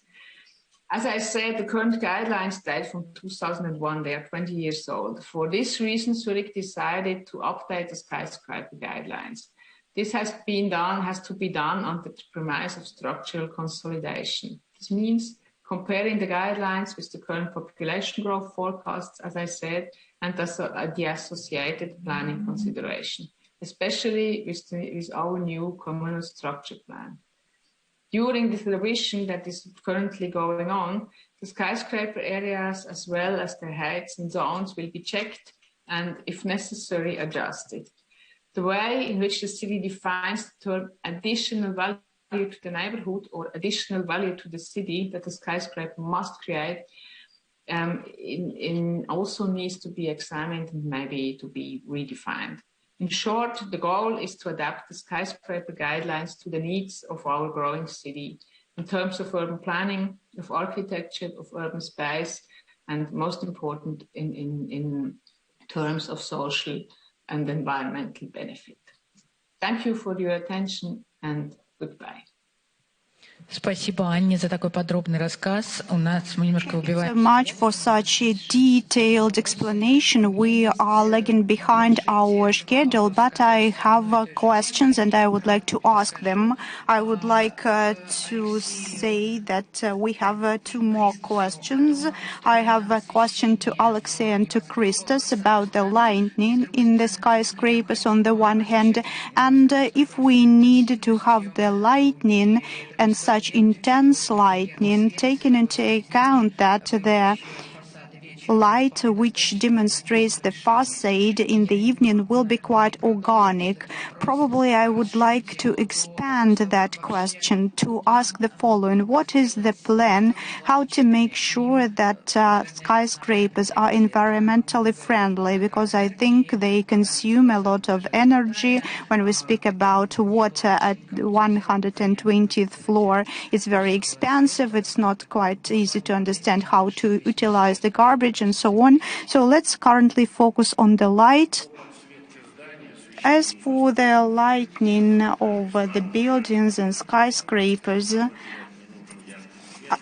As I said, the current guidelines date from 2001. They are 20 years old. For this reason, Zurich decided to update the skyscraper guidelines. This has to be done under the premise of structural consolidation. This means comparing the guidelines with the current population growth forecasts, as I said, and the associated planning consideration, especially with our new communal structure plan. During this revision that is currently going on, the skyscraper areas as well as their heights and zones will be checked and, if necessary, adjusted. The way in which the city defines the term additional value to the neighborhood or additional value to the city that the skyscraper must create also needs to be examined and maybe to be redefined. In short, the goal is to adapt the skyscraper guidelines to the needs of our growing city in terms of urban planning, of architecture, of urban space, and most important in terms of social and environmental benefit. Thank you for your attention and goodbye. Спасибо, Анне, за такой подробный рассказ. У нас мы немножко убиваем. So much for such a detailed explanation. We are lagging behind our schedule, but I have questions and I would like to ask them. I would like to say that we have two more questions. I have a question to Alexei and to Christos about the lightning in the skyscrapers on the one hand, and if we need to have the lightning and such such intense lightning, taking into account that the light which demonstrates the facade in the evening will be quite organic. Probably I would like to expand that question to ask the following. What is the plan how to make sure that skyscrapers are environmentally friendly? Because I think they consume a lot of energy. When we speak about water at 120th floor, it's very expensive. It's not quite easy to understand how to utilize the garbage and so on. So let's currently focus on the light. As for the lighting of the buildings and skyscrapers,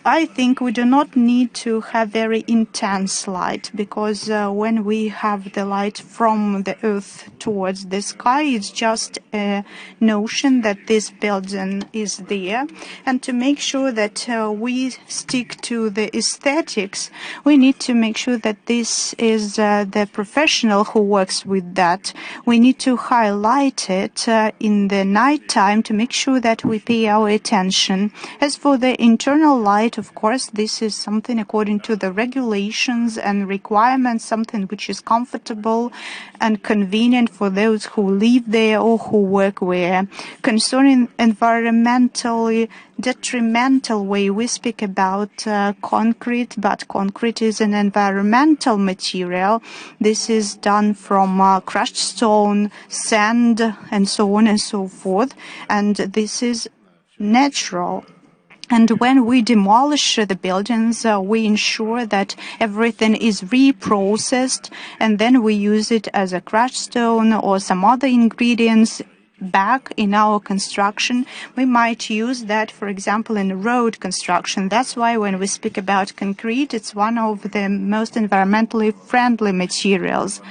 I think we do not need to have very intense light, because when we have the light from the earth towards the sky, it's just a notion that this building is there. And to make sure that we stick to the aesthetics, we need to make sure that this is the professional who works with that. We need to highlight it in the night time to make sure that we pay our attention. As for the internal light, of course, this is something according to the regulations and requirements, something which is comfortable and convenient for those who live there or who work there. Concerning environmentally detrimental way, we speak about concrete, but concrete is an environmental material. This is done from crushed stone, sand, and so on and so forth, and this is natural. And when we demolish the buildings, we ensure that everything is reprocessed, and then we use it as a crushed stone or some other ingredients back in our construction. We might use that, for example, in road construction. That's why when we speak about concrete, it's one of the most environmentally friendly materials.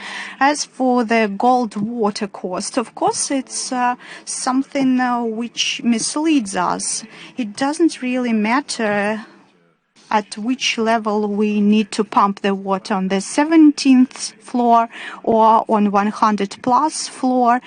As for the gold water cost, of course, it's something which misleads us. It doesn't really matter at which level we need to pump the water, on the 17th floor or on 100 plus floor.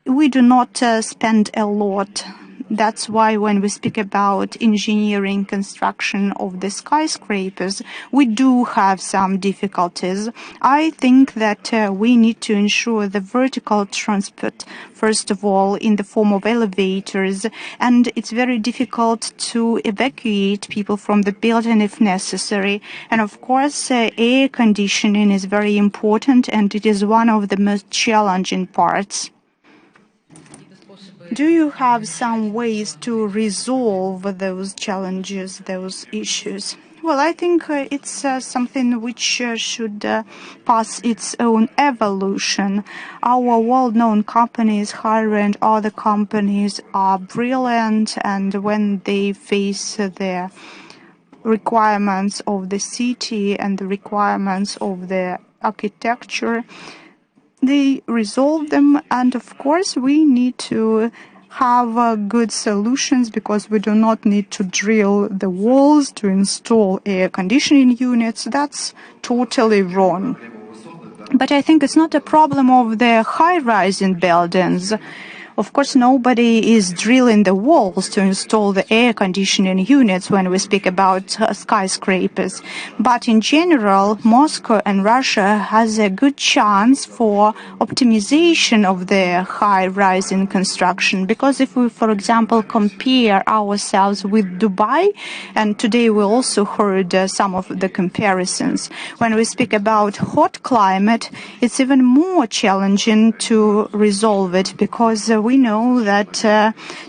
We do not spend a lot. That's why when we speak about engineering construction of the skyscrapers, we do have some difficulties. I think that we need to ensure the vertical transport, first of all, in the form of elevators, and it's very difficult to evacuate people from the building if necessary. And of course, air conditioning is very important, and it is one of the most challenging parts. Do you have some ways to resolve those challenges, those issues? Well, I think it's something which should pass its own evolution. Our well-known companies, Hire and other companies, are brilliant, and when they face the requirements of the city and the requirements of the architecture, they resolve them. And of course, we need to have good solutions, because we do not need to drill the walls to install air conditioning units. That's totally wrong. But I think it's not a problem of the high-rising buildings. Of course, nobody is drilling the walls to install the air conditioning units when we speak about skyscrapers. But in general, Moscow and Russia has a good chance for optimization of the high-rising construction. Because if we, for example, compare ourselves with Dubai, and today we also heard some of the comparisons, when we speak about hot climate, it's even more challenging to resolve it, because we know that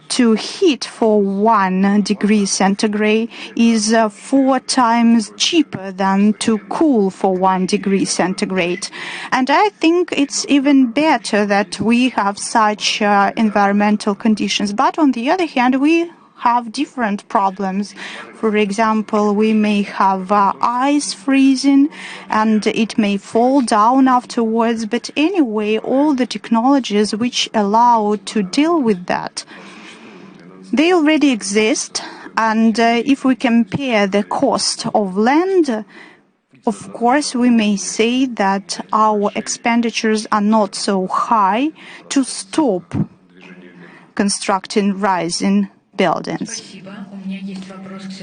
to heat for 1 degree centigrade is 4 times cheaper than to cool for 1 degree centigrade. And I think it's even better that we have such environmental conditions. But on the other hand, we have different problems. For example, we may have ice freezing and it may fall down afterwards. But anyway, all the technologies which allow to deal with that, they already exist. And if we compare the cost of land, of course, we may say that our expenditures are not so high to stop constructing rising buildings.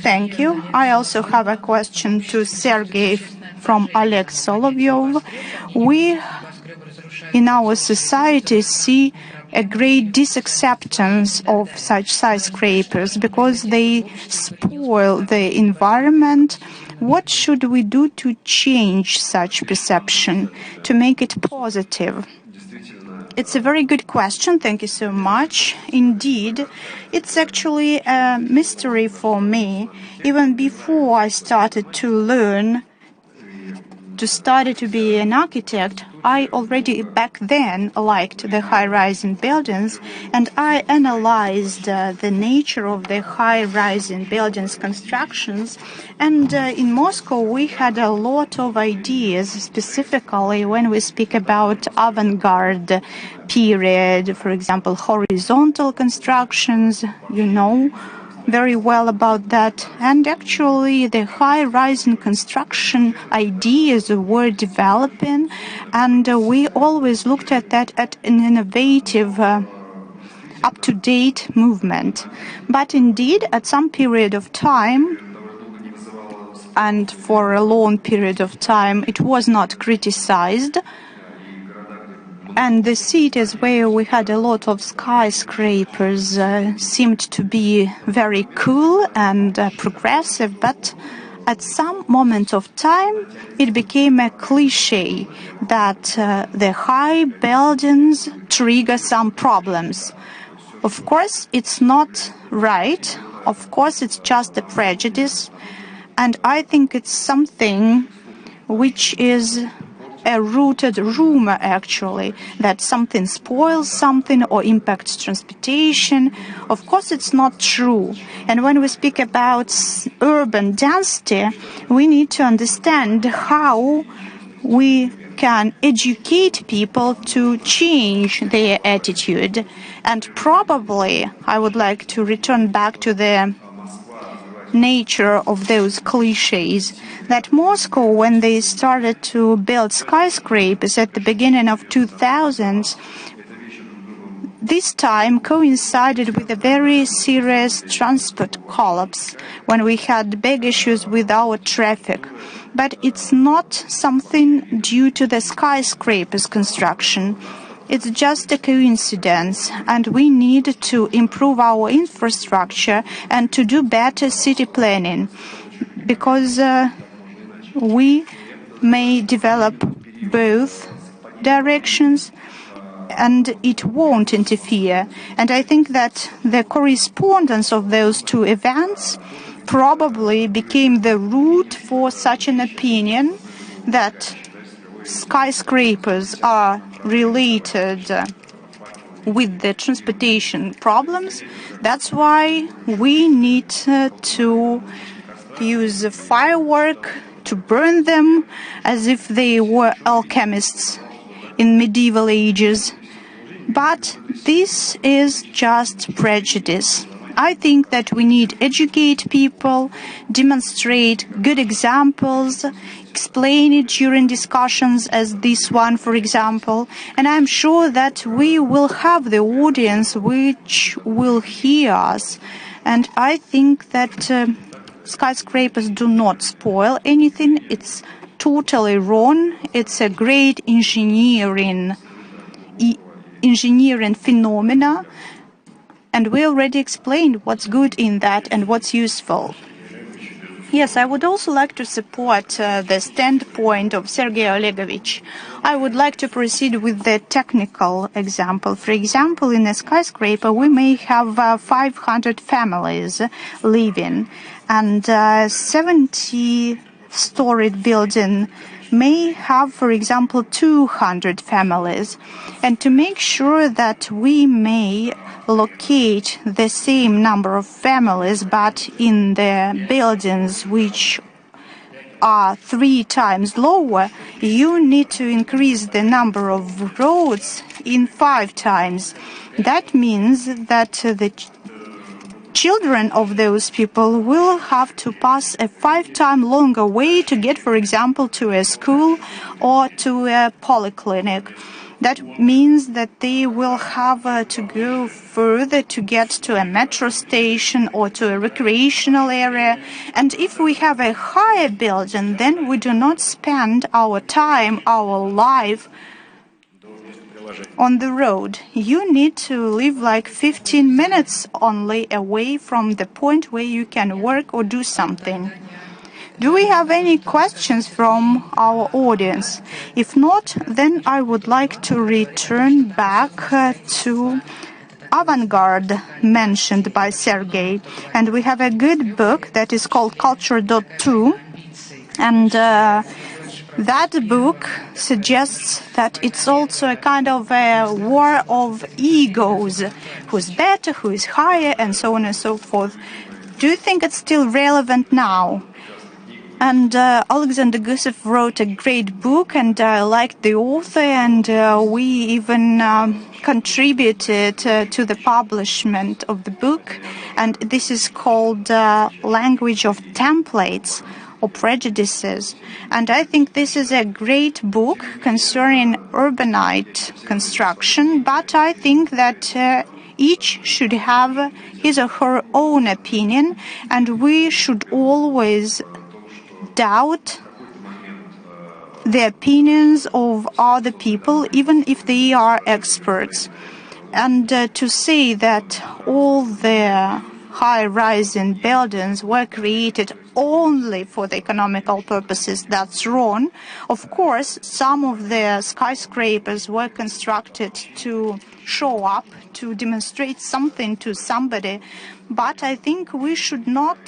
Thank you. I also have a question to Sergey from Oleg Solovyov. We, in our society, see a great disacceptance of such skyscrapers because they spoil the environment. What should we do to change such perception, to make it positive? It's a very good question. Thank you so much. Indeed, it's actually a mystery for me. Even before I started to learn to study to be an architect, I already back then liked the high-rising buildings, and I analyzed the nature of the high-rising buildings constructions. And in Moscow, we had a lot of ideas, specifically when we speak about avant-garde period, for example, horizontal constructions, you know very well about that. And actually, the high-rising construction ideas were developing, and we always looked at that as an innovative, up-to-date movement. But indeed, at some period of time, and for a long period of time, it was not criticized. And the cities where we had a lot of skyscrapers seemed to be very cool and progressive, but at some moment of time it became a cliche that the high buildings trigger some problems. Of course, it's not right. Of course, it's just a prejudice. And I think it's something which is a rooted rumor, actually, that something spoils something or impacts transportation. Of course, it's not true. And when we speak about urban density, we need to understand how we can educate people to change their attitude. And probably I would like to return back to the nature of those cliches, that Moscow, when they started to build skyscrapers at the beginning of 2000s, this time coincided with a very serious transport collapse when we had big issues with our traffic. But it's not something due to the skyscrapers construction. It's just a coincidence, and we need to improve our infrastructure and to do better city planning, because we may develop both directions and it won't interfere. And I think that the correspondence of those two events probably became the root for such an opinion that skyscrapers are related with the transportation problems. That's why we need to use firework to burn them as if they were alchemists in medieval ages. But this is just prejudice. I think that we need to educate people, demonstrate good examples, explain it during discussions as this one, for example, and I'm sure that we will have the audience which will hear us. And I think that skyscrapers do not spoil anything. It's totally wrong. It's a great engineering phenomena. And we already explained what's good in that and what's useful. Yes, I would also like to support the standpoint of Sergey Olegovich. I would like to proceed with the technical example. For example, in a skyscraper, we may have 500 families living, and 70-storied building may have, for example, 200 families. And to make sure that we may locate the same number of families, but in the buildings which are 3 times lower, you need to increase the number of roads in 5 times. That means that the children of those people will have to pass a 5 times longer way to get, for example, to a school or to a polyclinic. That means that they will have to go further to get to a metro station or to a recreational area. And if we have a higher building, then we do not spend our time, our life on the road. You need to live like 15 minutes only away from the point where you can work or do something. Do we have any questions from our audience? If not, then I would like to return back to avant-garde mentioned by Sergey. And we have a good book that is called Culture.2. And that book suggests that it's also a kind of a war of egos. Who's better, who is higher, and so on and so forth. Do you think it's still relevant now? And Alexander Gusev wrote a great book, and I liked the author, and we even contributed to the publishment of the book. And this is called Language of Templates or Prejudices. And I think this is a great book concerning urbanite construction, but I think that each should have his or her own opinion, and we should always doubt the opinions of other people, even if they are experts. And to say that all the high-rising buildings were created only for the economical purposes, that's wrong. Of course, some of the skyscrapers were constructed to show up, to demonstrate something to somebody, but I think we should not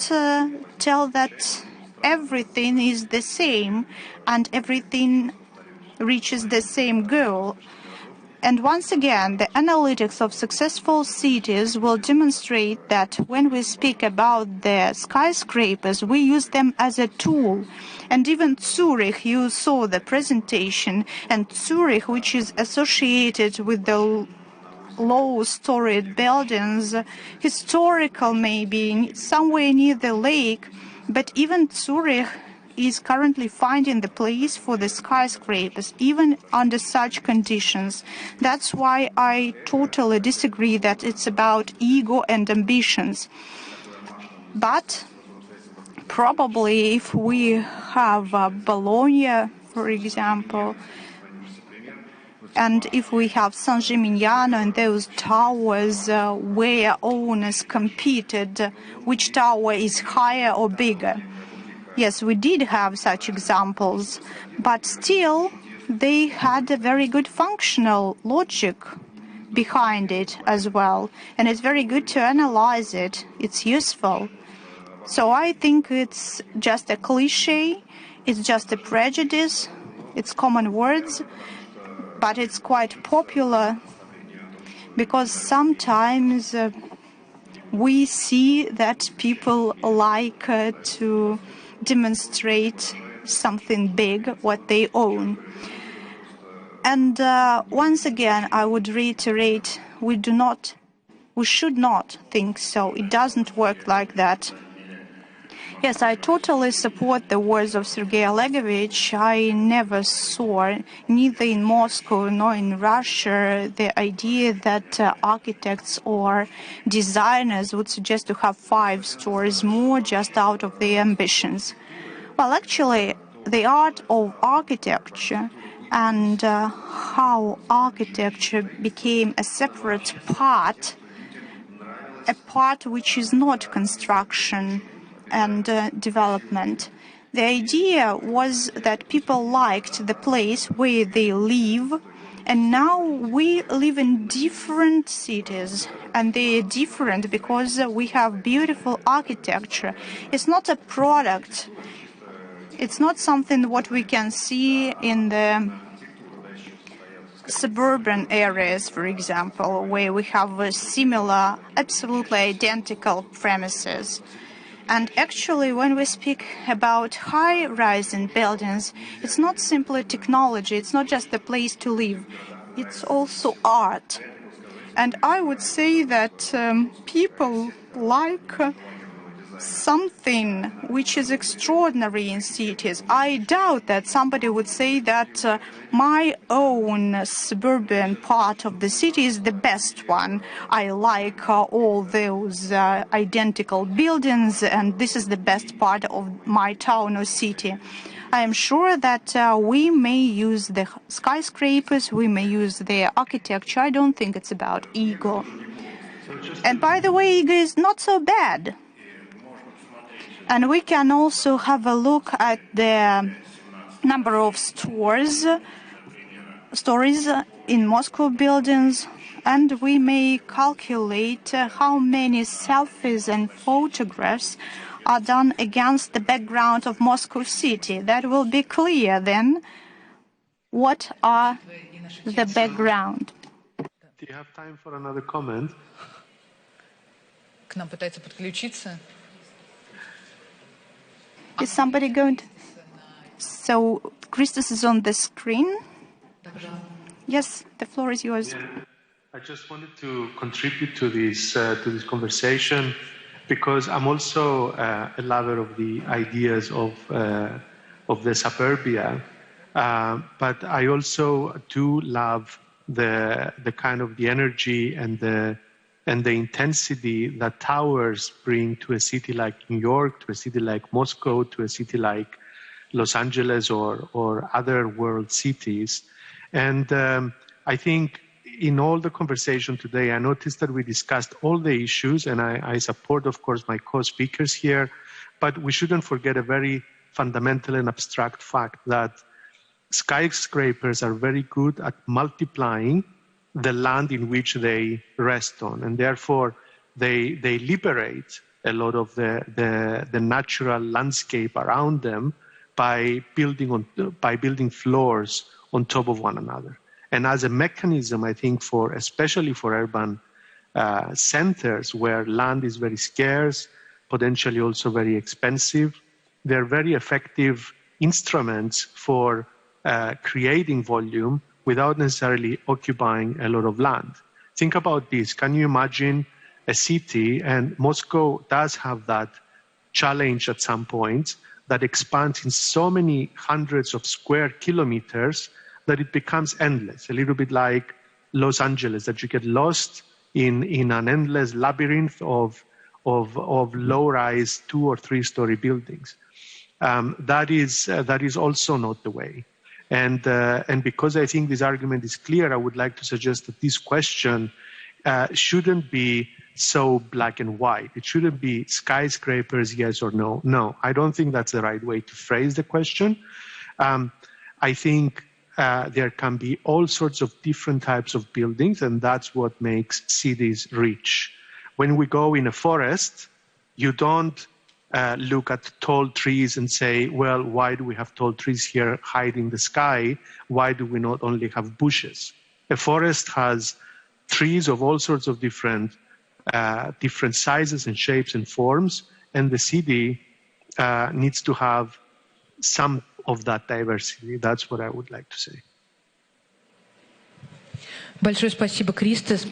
tell that everything is the same and everything reaches the same goal. And once again, the analytics of successful cities will demonstrate that when we speak about the skyscrapers, we use them as a tool. And even Zurich, you saw the presentation, and Zurich, which is associated with the low-storied buildings, historical maybe, somewhere near the lake, but even Zurich is currently finding the place for the skyscrapers, even under such conditions. That's why I totally disagree that it's about ego and ambitions. But probably if we have Bologna, for example, and if we have San Gimignano and those towers where owners competed, which tower is higher or bigger? Yes, we did have such examples, but still they had a very good functional logic behind it as well. And it's very good to analyze it. It's useful. So I think it's just a cliche, it's just a prejudice, it's common words, but it's quite popular because sometimes we see that people like to demonstrate something big, what they own. And once again, I would reiterate, we should not think so. It doesn't work like that. Yes, I totally support the words of Sergei Olegovich. I never saw, neither in Moscow nor in Russia, the idea that architects or designers would suggest to have 5 stories more just out of their ambitions. Well, actually, the art of architecture and how architecture became a separate part, a part which is not construction and development. The idea was that people liked the place where they live, and now we live in different cities, and they're different because we have beautiful architecture. It's not a product. It's not something what we can see in the suburban areas, for example, where we have similar, absolutely identical premises. And actually, when we speak about high-rising buildings, it's not simply technology, it's not just a place to live, it's also art. And I would say that people like something which is extraordinary in cities. I doubt that somebody would say that my own suburban part of the city is the best one. I like all those identical buildings, and this is the best part of my town or city. I am sure that we may use the skyscrapers, we may use the architecture. I don't think it's about ego. And by the way, ego is not so bad. And we can also have a look at the number of stories in Moscow buildings, and we may calculate how many selfies and photographs are done against the background of Moscow city. That will be clear then what are the background. Do you have time for another comment? К нам пытается подключиться. Is somebody going to... So, Christos is on the screen. Yes, the floor is yours. Yeah, I just wanted to contribute to this conversation because I'm also a lover of the ideas of the suburbia, but I also do love the kind of the energy and the intensity that towers bring to a city like New York, to a city like Moscow, to a city like Los Angeles or other world cities. And I think in all the conversation today, I noticed that we discussed all the issues, and I support, of course, my co-speakers here, but we shouldn't forget a very fundamental and abstract fact that skyscrapers are very good at multiplying the land in which they rest on, and therefore they liberate a lot of the natural landscape around them by building floors on top of one another. And as a mechanism, I think especially for urban centers where land is very scarce, potentially also very expensive, they're very effective instruments for creating volume without necessarily occupying a lot of land. Think about this. Can you imagine a city, and Moscow does have that challenge at some point, that expands in so many hundreds of square kilometers that it becomes endless, a little bit like Los Angeles, that you get lost in an endless labyrinth of low-rise 2- or 3-story buildings. That is also not the way. And because I think this argument is clear, I would like to suggest that this question shouldn't be so black and white. It shouldn't be skyscrapers, yes or no. No, I don't think that's the right way to phrase the question. I think there can be all sorts of different types of buildings, and that's what makes cities rich. When we go in a forest, you don't look at tall trees and say, well, why do we have tall trees here hiding the sky? Why do we not only have bushes? A forest has trees of all sorts of different sizes and shapes and forms, and the city needs to have some of that diversity. That's what I would like to say. Большое спасибо, Christos.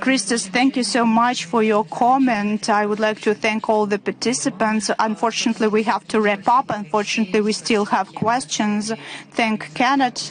Christos, thank you so much for your comment. I would like to thank all the participants. Unfortunately, we have to wrap up. Unfortunately, we still have questions. Thank Kenneth,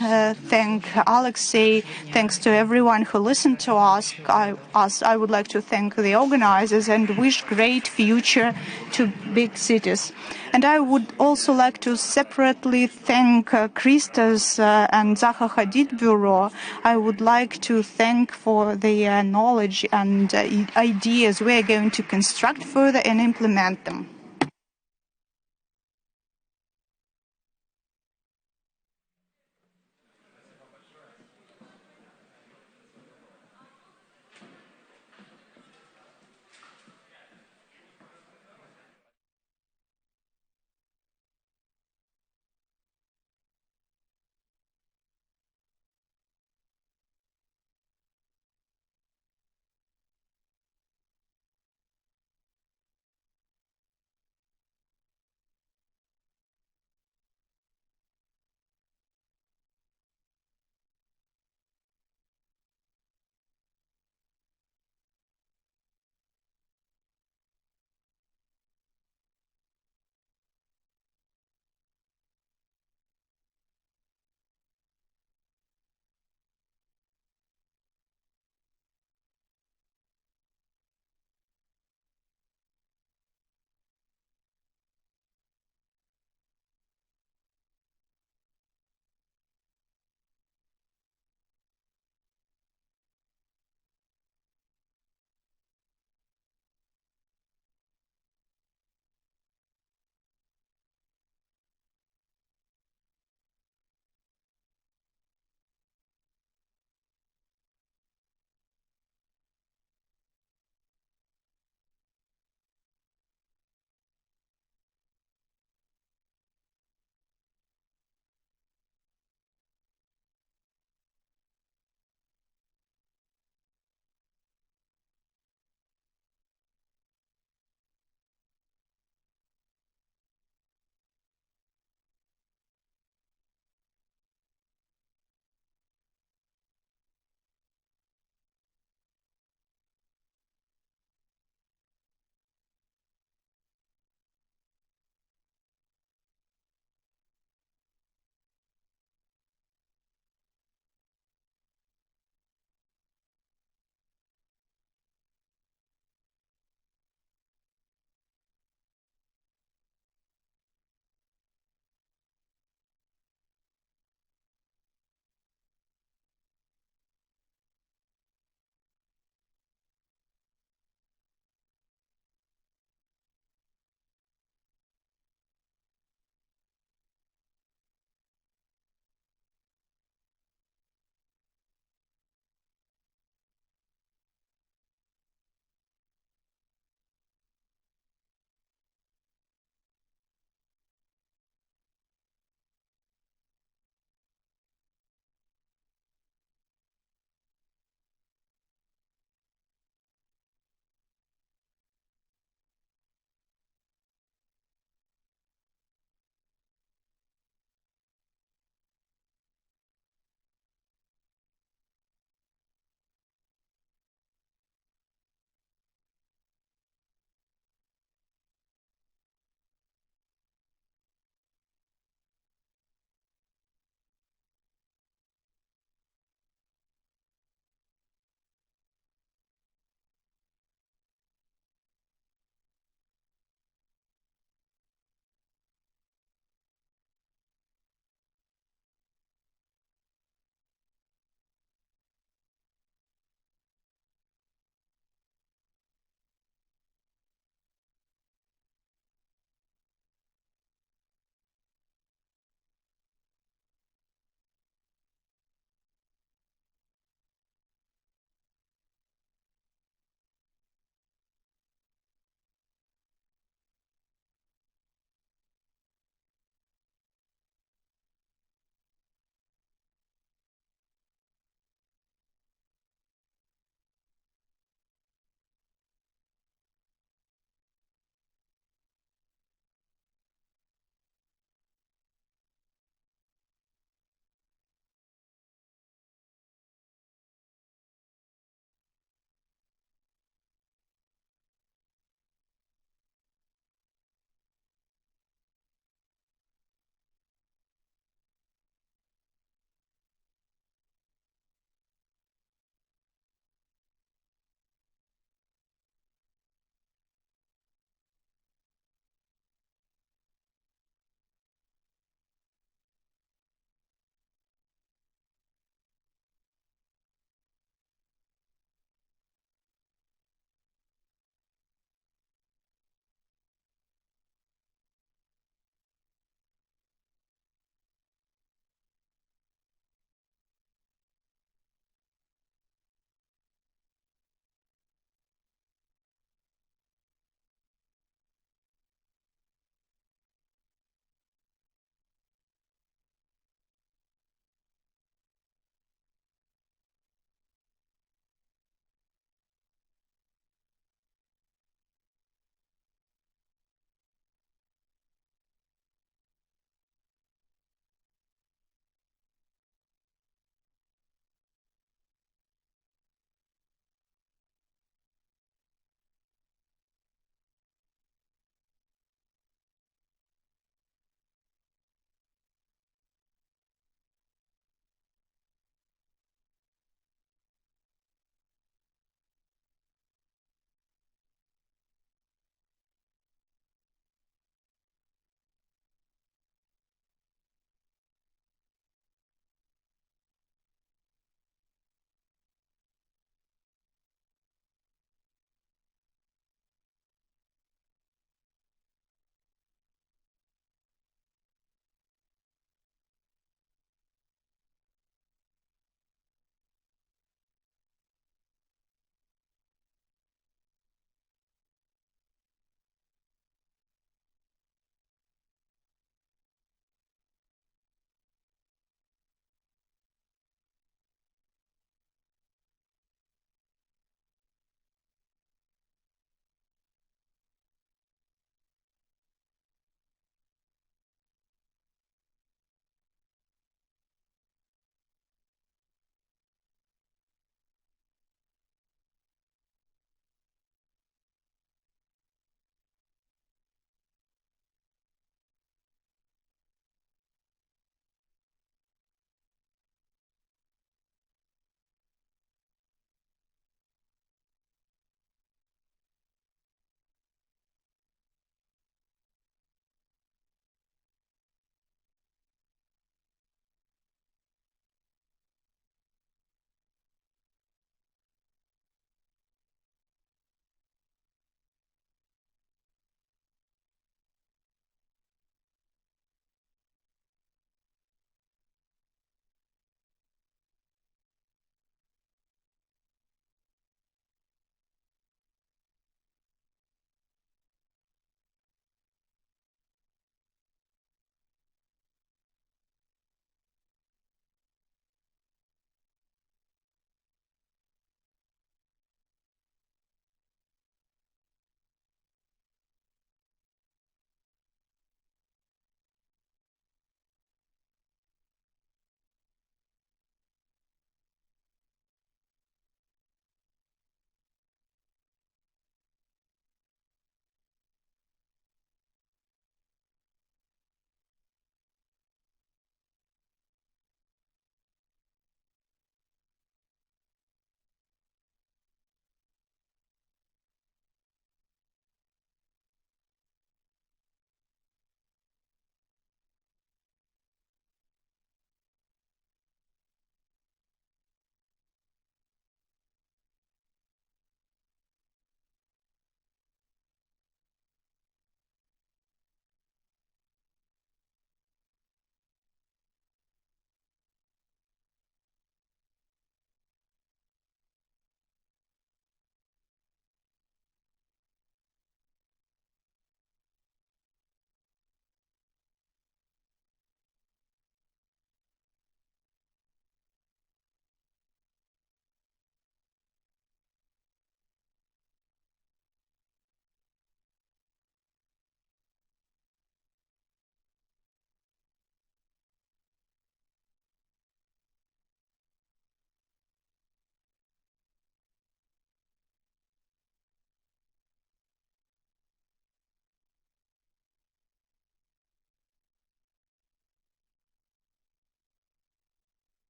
thank Alexei, thanks to everyone who listened to us. I would like to thank the organizers and wish great future to big cities. And I would also like to separately thank Christos and Zaha Hadid Bureau. I would like to thank for the knowledge and ideas we are going to construct further and implement them.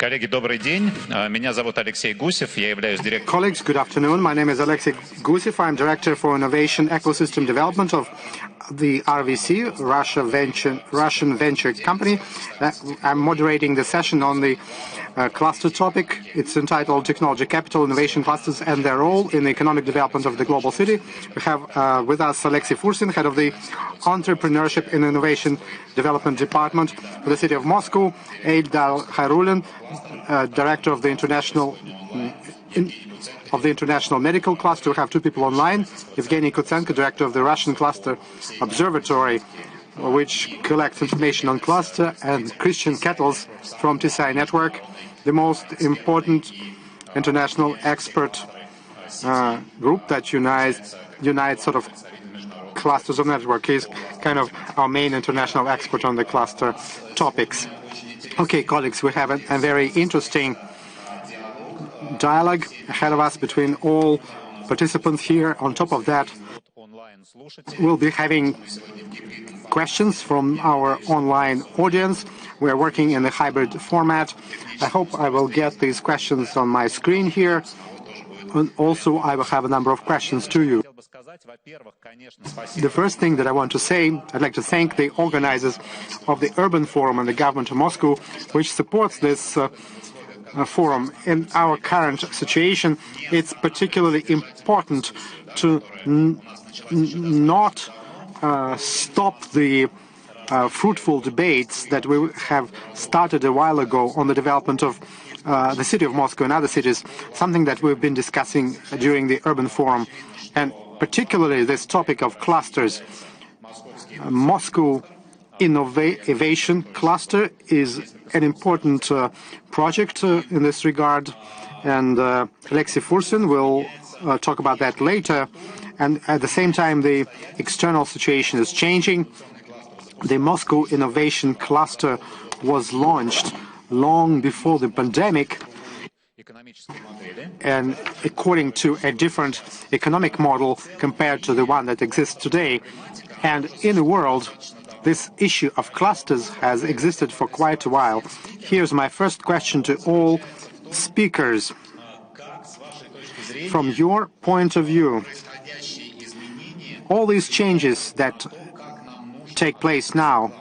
Коллеги, добрый день. Меня зовут Алексей Гусев. Я являюсь директором. Colleagues, good afternoon. My name is Alexei Gusev. I'm Director for Innovation Ecosystem Development of the RVC, Russian venture company. I'm moderating the session on the cluster topic. It's entitled Technology Capital, Innovation Clusters and Their Role in the Economic Development of the Global City. We have with us Alexei Fursin, Head of the Entrepreneurship and Innovation Development Department for the City of Moscow, Eldar Hayrulin, Director of the International Medical Cluster. We have two people online. Evgeny Kutsenko, Director of the Russian Cluster Observatory, which collects information on cluster, and Christian Kettles from TCI Network, the most important international expert group that unites sort of clusters of network. He's kind of our main international expert on the cluster topics. Okay, colleagues, we have a very interesting dialogue ahead of us between all participants here. On top of that, we'll be having questions from our online audience. We are working in a hybrid format. I hope I will get these questions on my screen here. And also, I will have a number of questions to you. The first thing that I want to say, I'd like to thank the organizers of the Urban Forum and the government of Moscow, which supports this forum. In our current situation, it's particularly important to not stop the fruitful debates that we have started a while ago on the development of the city of Moscow and other cities, something that we've been discussing during the Urban Forum, and particularly this topic of clusters. Moscow Innovation Cluster is an important project in this regard, and Alexei Fursin will talk about that later. And at the same time, the external situation is changing. The Moscow Innovation Cluster was launched long before the pandemic, and according to a different economic model compared to the one that exists today. And in the world, this issue of clusters has existed for quite a while. Here's my first question to all speakers. From your point of view, all these changes that take place now,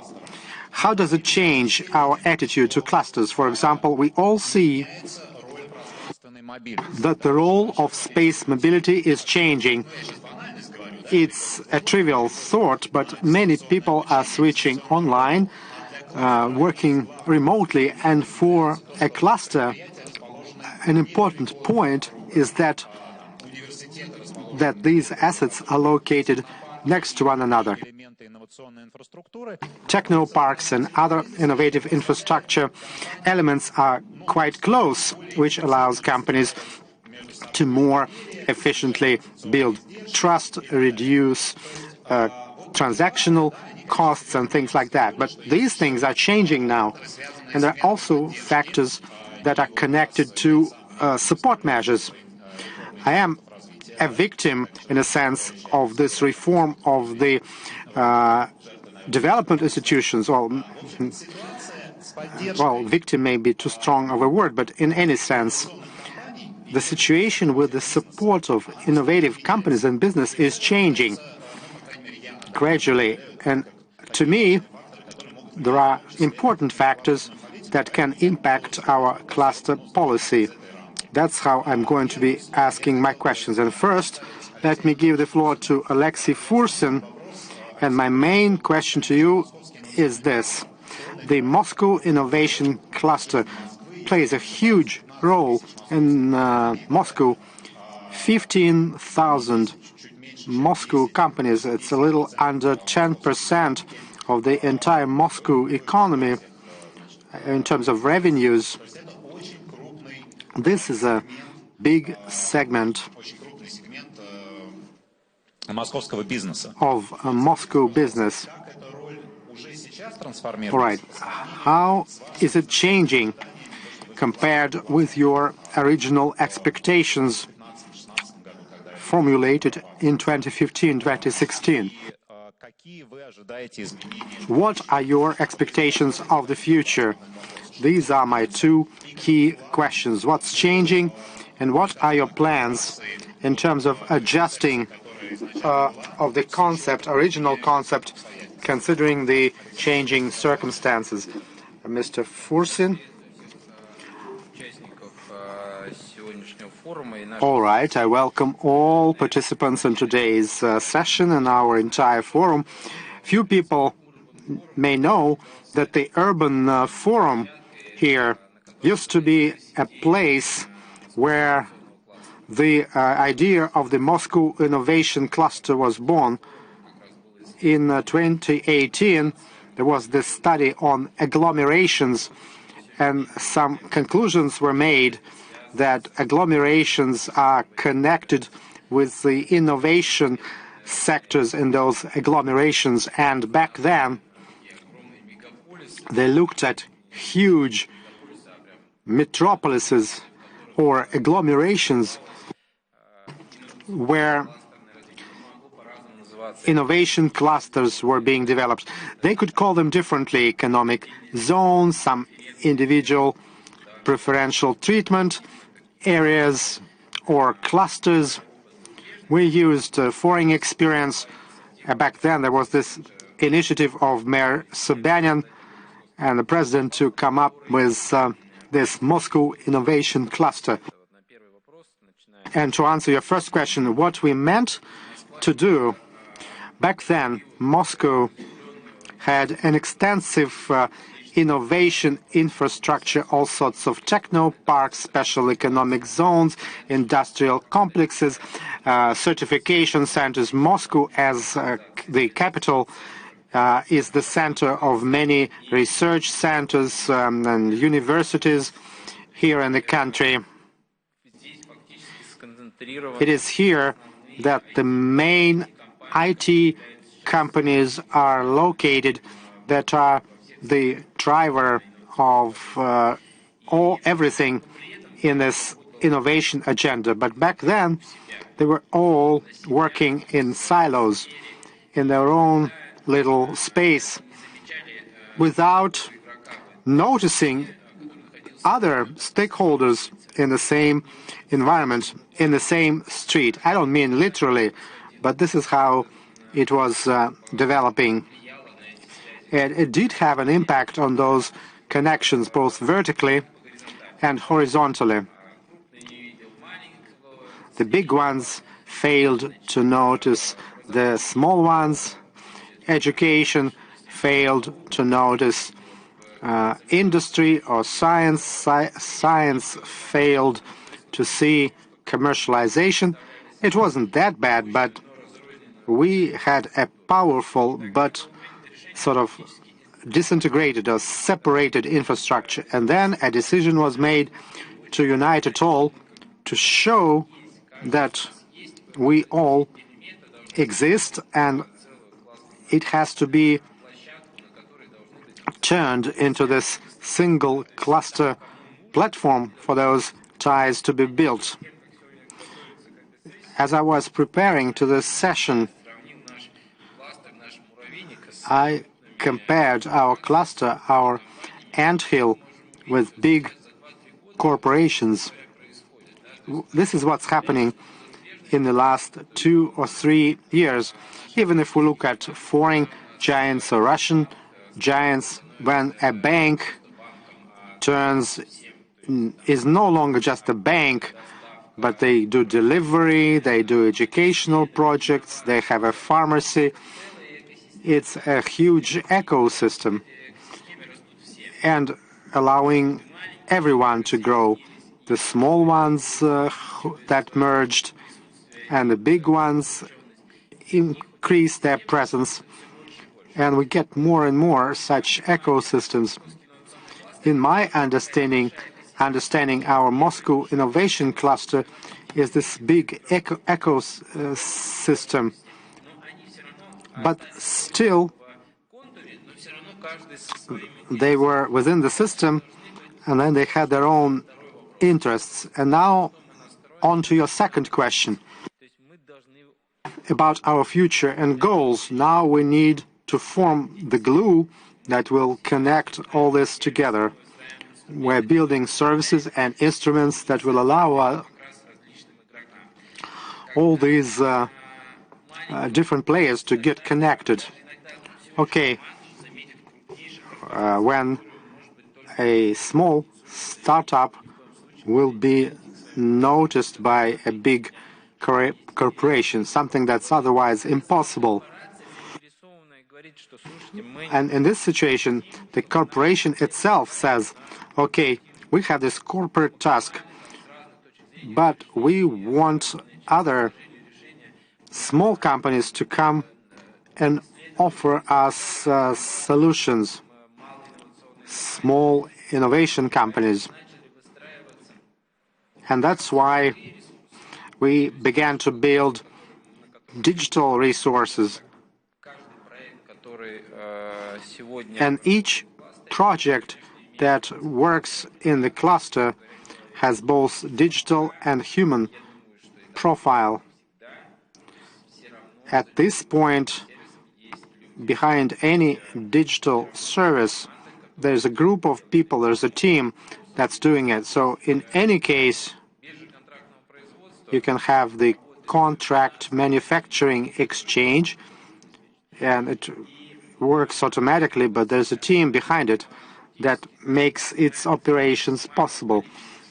how does it change our attitude to clusters? For example, we all see that the role of space mobility is changing. It's a trivial thought, but many people are switching online, working remotely, and for a cluster, an important point is that these assets are located next to one another. Technoparks and other innovative infrastructure elements are quite close, which allows companies to more efficiently build trust, reduce transactional costs and things like that. But these things are changing now, and there are also factors that are connected to support measures. I am a victim, in a sense, of this reform of the development institutions. Well, victim may be too strong of a word, but in any sense, the situation with the support of innovative companies and business is changing gradually. And to me, there are important factors that can impact our cluster policy. That's how I'm going to be asking my questions. And first, let me give the floor to Alexei Fursin. And my main question to you is this. The Moscow Innovation Cluster plays a huge role in Moscow. 15,000 Moscow companies. It's a little under 10% of the entire Moscow economy in terms of revenues. This is a big segment of Moscow business. All right. How is it changing compared with your original expectations formulated in 2015-2016? What are your expectations of the future? These are my two key questions. What's changing, and what are your plans in terms of adjusting of the concept, original concept, considering the changing circumstances? Mr. Fursin. All right, I welcome all participants in today's session and our entire forum. Few people may know that the urban forum here used to be a place where the idea of the Moscow Innovation Cluster was born. In 2018, there was this study on agglomerations, and some conclusions were made that agglomerations are connected with the innovation sectors in those agglomerations. And back then, they looked at huge metropolises or agglomerations where innovation clusters were being developed. They could call them differently: economic zones, some individual preferential treatment areas, or clusters. We used foreign experience. Back then there was this initiative of Mayor Sobyanin and the president to come up with this Moscow Innovation Cluster. And to answer your first question, what we meant to do, back then Moscow had an extensive innovation infrastructure, all sorts of techno parks, special economic zones, industrial complexes, certification centers. Moscow, as the capital, is the center of many research centers and universities here in the country. It is here that the main IT companies are located that are the driver of everything in this innovation agenda. But back then, they were all working in silos, in their own little space, without noticing other stakeholders in the same environment, in the same street. I don't mean literally, but this is how it was developing. And it did have an impact on those connections, both vertically and horizontally. The big ones failed to notice the small ones. Education failed to notice industry or science. Science failed to see commercialization. It wasn't that bad, but we had a powerful but sort of disintegrated or separated infrastructure. And then a decision was made to unite it all, to show that we all exist, and it has to be turned into this single cluster platform for those ties to be built. As I was preparing to this session, I compared our cluster, our anthill, with big corporations. This is what's happening in the last 2 or 3 years. Even if we look at foreign giants or Russian giants, when a bank is no longer just a bank, but they do delivery, they do educational projects, they have a pharmacy. It's a huge ecosystem and allowing everyone to grow. The small ones that merged and the big ones increase their presence, and we get more and more such ecosystems. In my understanding, our Moscow Innovation Cluster is this big ecosystem. But still, they were within the system, and then they had their own interests. And now, on to your second question about our future and goals. Now we need to form the glue that will connect all this together. We're building services and instruments that will allow all these different players to get connected. Okay, when a small startup will be noticed by a big corporation, something that's otherwise impossible. And in this situation, the corporation itself says, okay, we have this corporate task, but we want other small companies to come and offer us solutions, small innovation companies. And that's why we began to build digital resources. And each project that works in the cluster has both digital and human profile. At this point, behind any digital service, there's a group of people, there's a team that's doing it. So in any case, you can have the contract manufacturing exchange, and it works automatically, but there's a team behind it that makes its operations possible.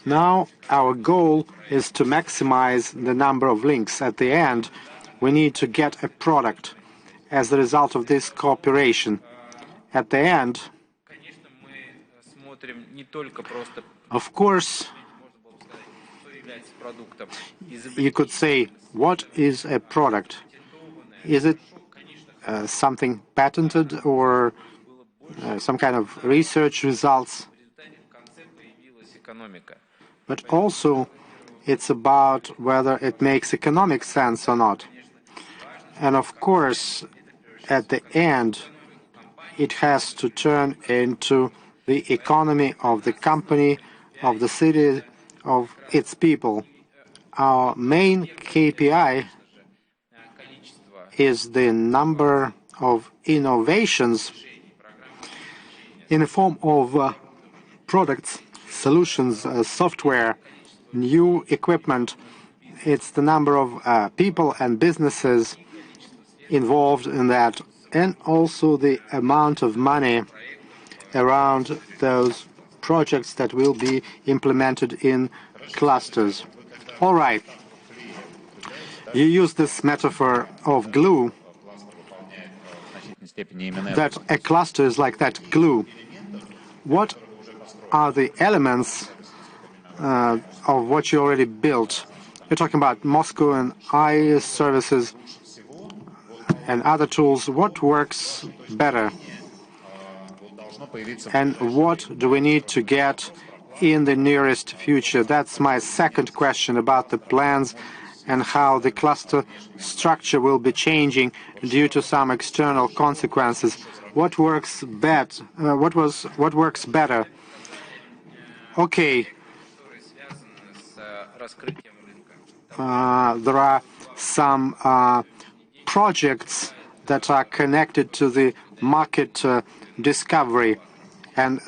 Now, our goal is to maximize the number of links. At the end, we need to get a product as a result of this cooperation. At the end, of course, you could say, what is a product? Is it something patented or some kind of research results? But also, it's about whether it makes economic sense or not. And of course, at the end, it has to turn into the economy of the company, of the city, of its people. Our main KPI is the number of innovations in the form of products, solutions, software, new equipment. It's the number of people and businesses involved in that, and also the amount of money around those projects that will be implemented in clusters. All right. You use this metaphor of glue, that a cluster is like that glue. What are the elements of what you already built? You're talking about Moscow and AI services and other tools. What works better? And what do we need to get in the nearest future? That's my second question about the plans and how the cluster structure will be changing due to some external consequences. What works better? What works better? Okay. There are some projects that are connected to the market discovery, and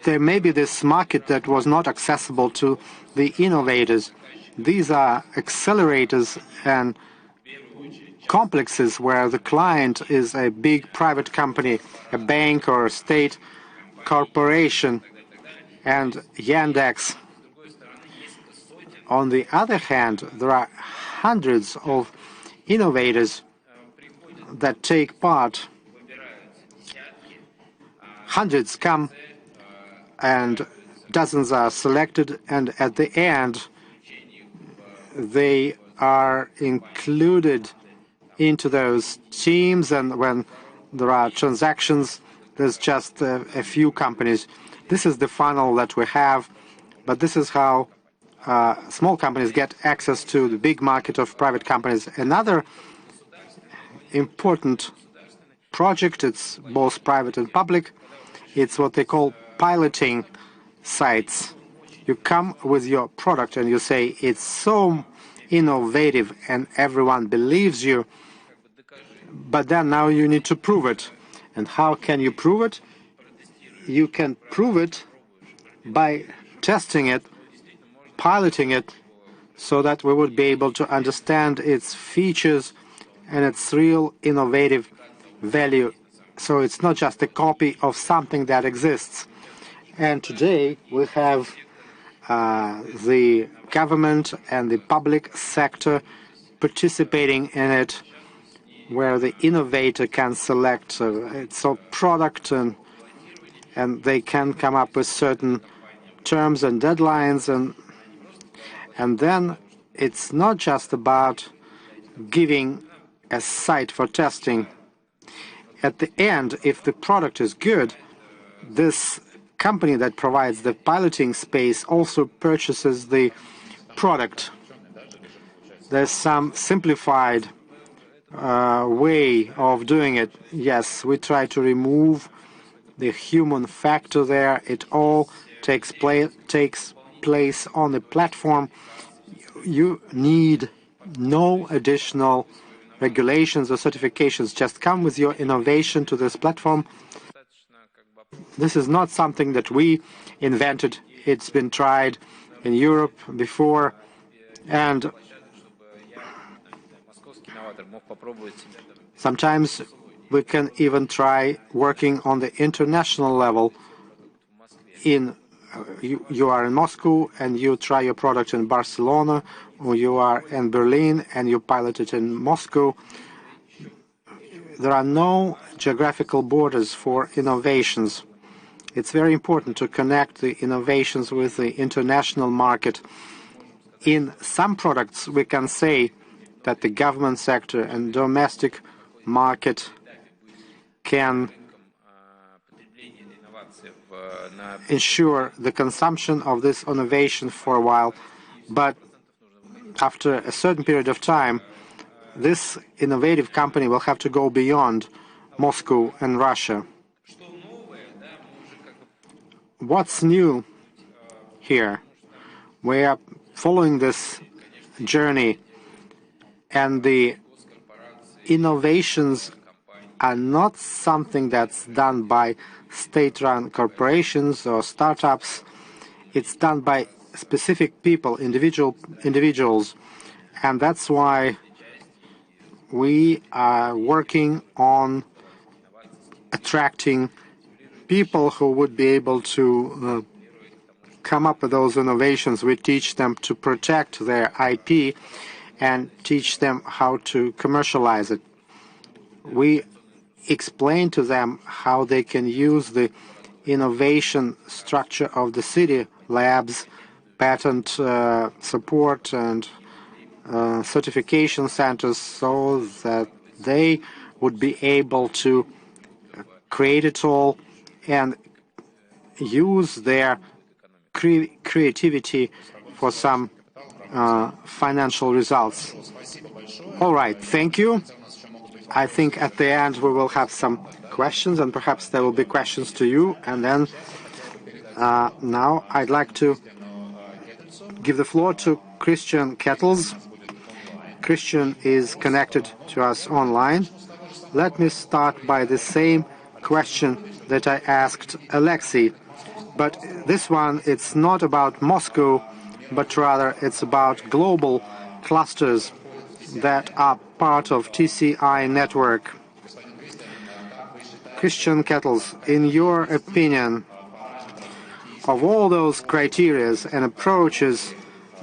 there may be this market that was not accessible to the innovators. These are accelerators and complexes where the client is a big private company, a bank or a state corporation, and Yandex. On the other hand, there are hundreds of innovators that take part. Hundreds come and dozens are selected, and at the end they are included into those teams, and when there are transactions, there's just a few companies. This is the funnel that we have, but this is how small companies get access to the big market of private companies. Another important project, it's both private and public, it's what they call piloting sites. You come with your product and you say it's so innovative and everyone believes you, but then now you need to prove it. And how can you prove it? You can prove it by testing it, piloting it, so that we would be able to understand its features and its real innovative value. So it's not just a copy of something that exists. And today we have the government and the public sector participating in it, where the innovator can select its own product and they can come up with certain terms and deadlines, and then it's not just about giving a site for testing. At the end, if the product is good, this company that provides the piloting space also purchases the product. There's some simplified way of doing it. Yes, we try to remove the human factor there. It all takes place on the platform. You need no additional regulations or certifications. Just come with your innovation to this platform. This is not something that we invented. It's been tried in Europe before, and sometimes we can even try working on the international level. You are in Moscow and you try your product in Barcelona, or you are in Berlin and you pilot it in Moscow. There are no geographical borders for innovations. It's very important to connect the innovations with the international market. In some products, we can say that the government sector and domestic market can ensure the consumption of this innovation for a while, but after a certain period of time, this innovative company will have to go beyond Moscow and Russia. What's new here? We are following this journey, and the innovations are not something that's done by state-run corporations or startups. It's done by specific people, individuals, and that's why we are working on attracting people who would be able to come up with those innovations. We teach them to protect their IP and teach them how to commercialize it. We explain to them how they can use the innovation structure of the city labs, patent support and certification centers, so that they would be able to create it all and use their creativity for some financial results. All right, thank you. I think at the end we will have some questions, and perhaps there will be questions to you. And then now I'd like to give the floor to Christian Kettles. Christian is connected to us online. Let me start by the same question that I asked Alexei. But this one, it's not about Moscow, but rather it's about global clusters that are part of TCI network. Christian Kettles, in your opinion, of all those criteria and approaches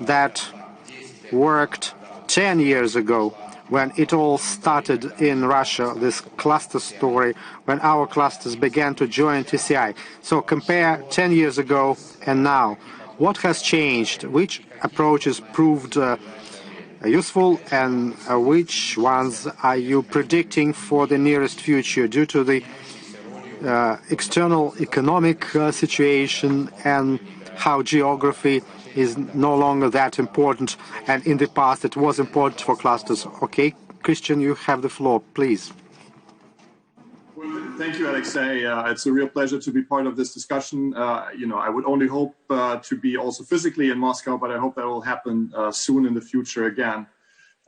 that worked 10 years ago, when it all started in Russia, this cluster story, when our clusters began to join TCI. So compare 10 years ago and now. What has changed? Which approaches proved useful, and which ones are you predicting for the nearest future due to the external economic situation and how geography is no longer that important, and in the past it was important for clusters? Okay, Christian, you have the floor, please. Well, thank you, Alexei. It's a real pleasure to be part of this discussion. I would only hope to be also physically in Moscow, but I hope that will happen soon in the future again.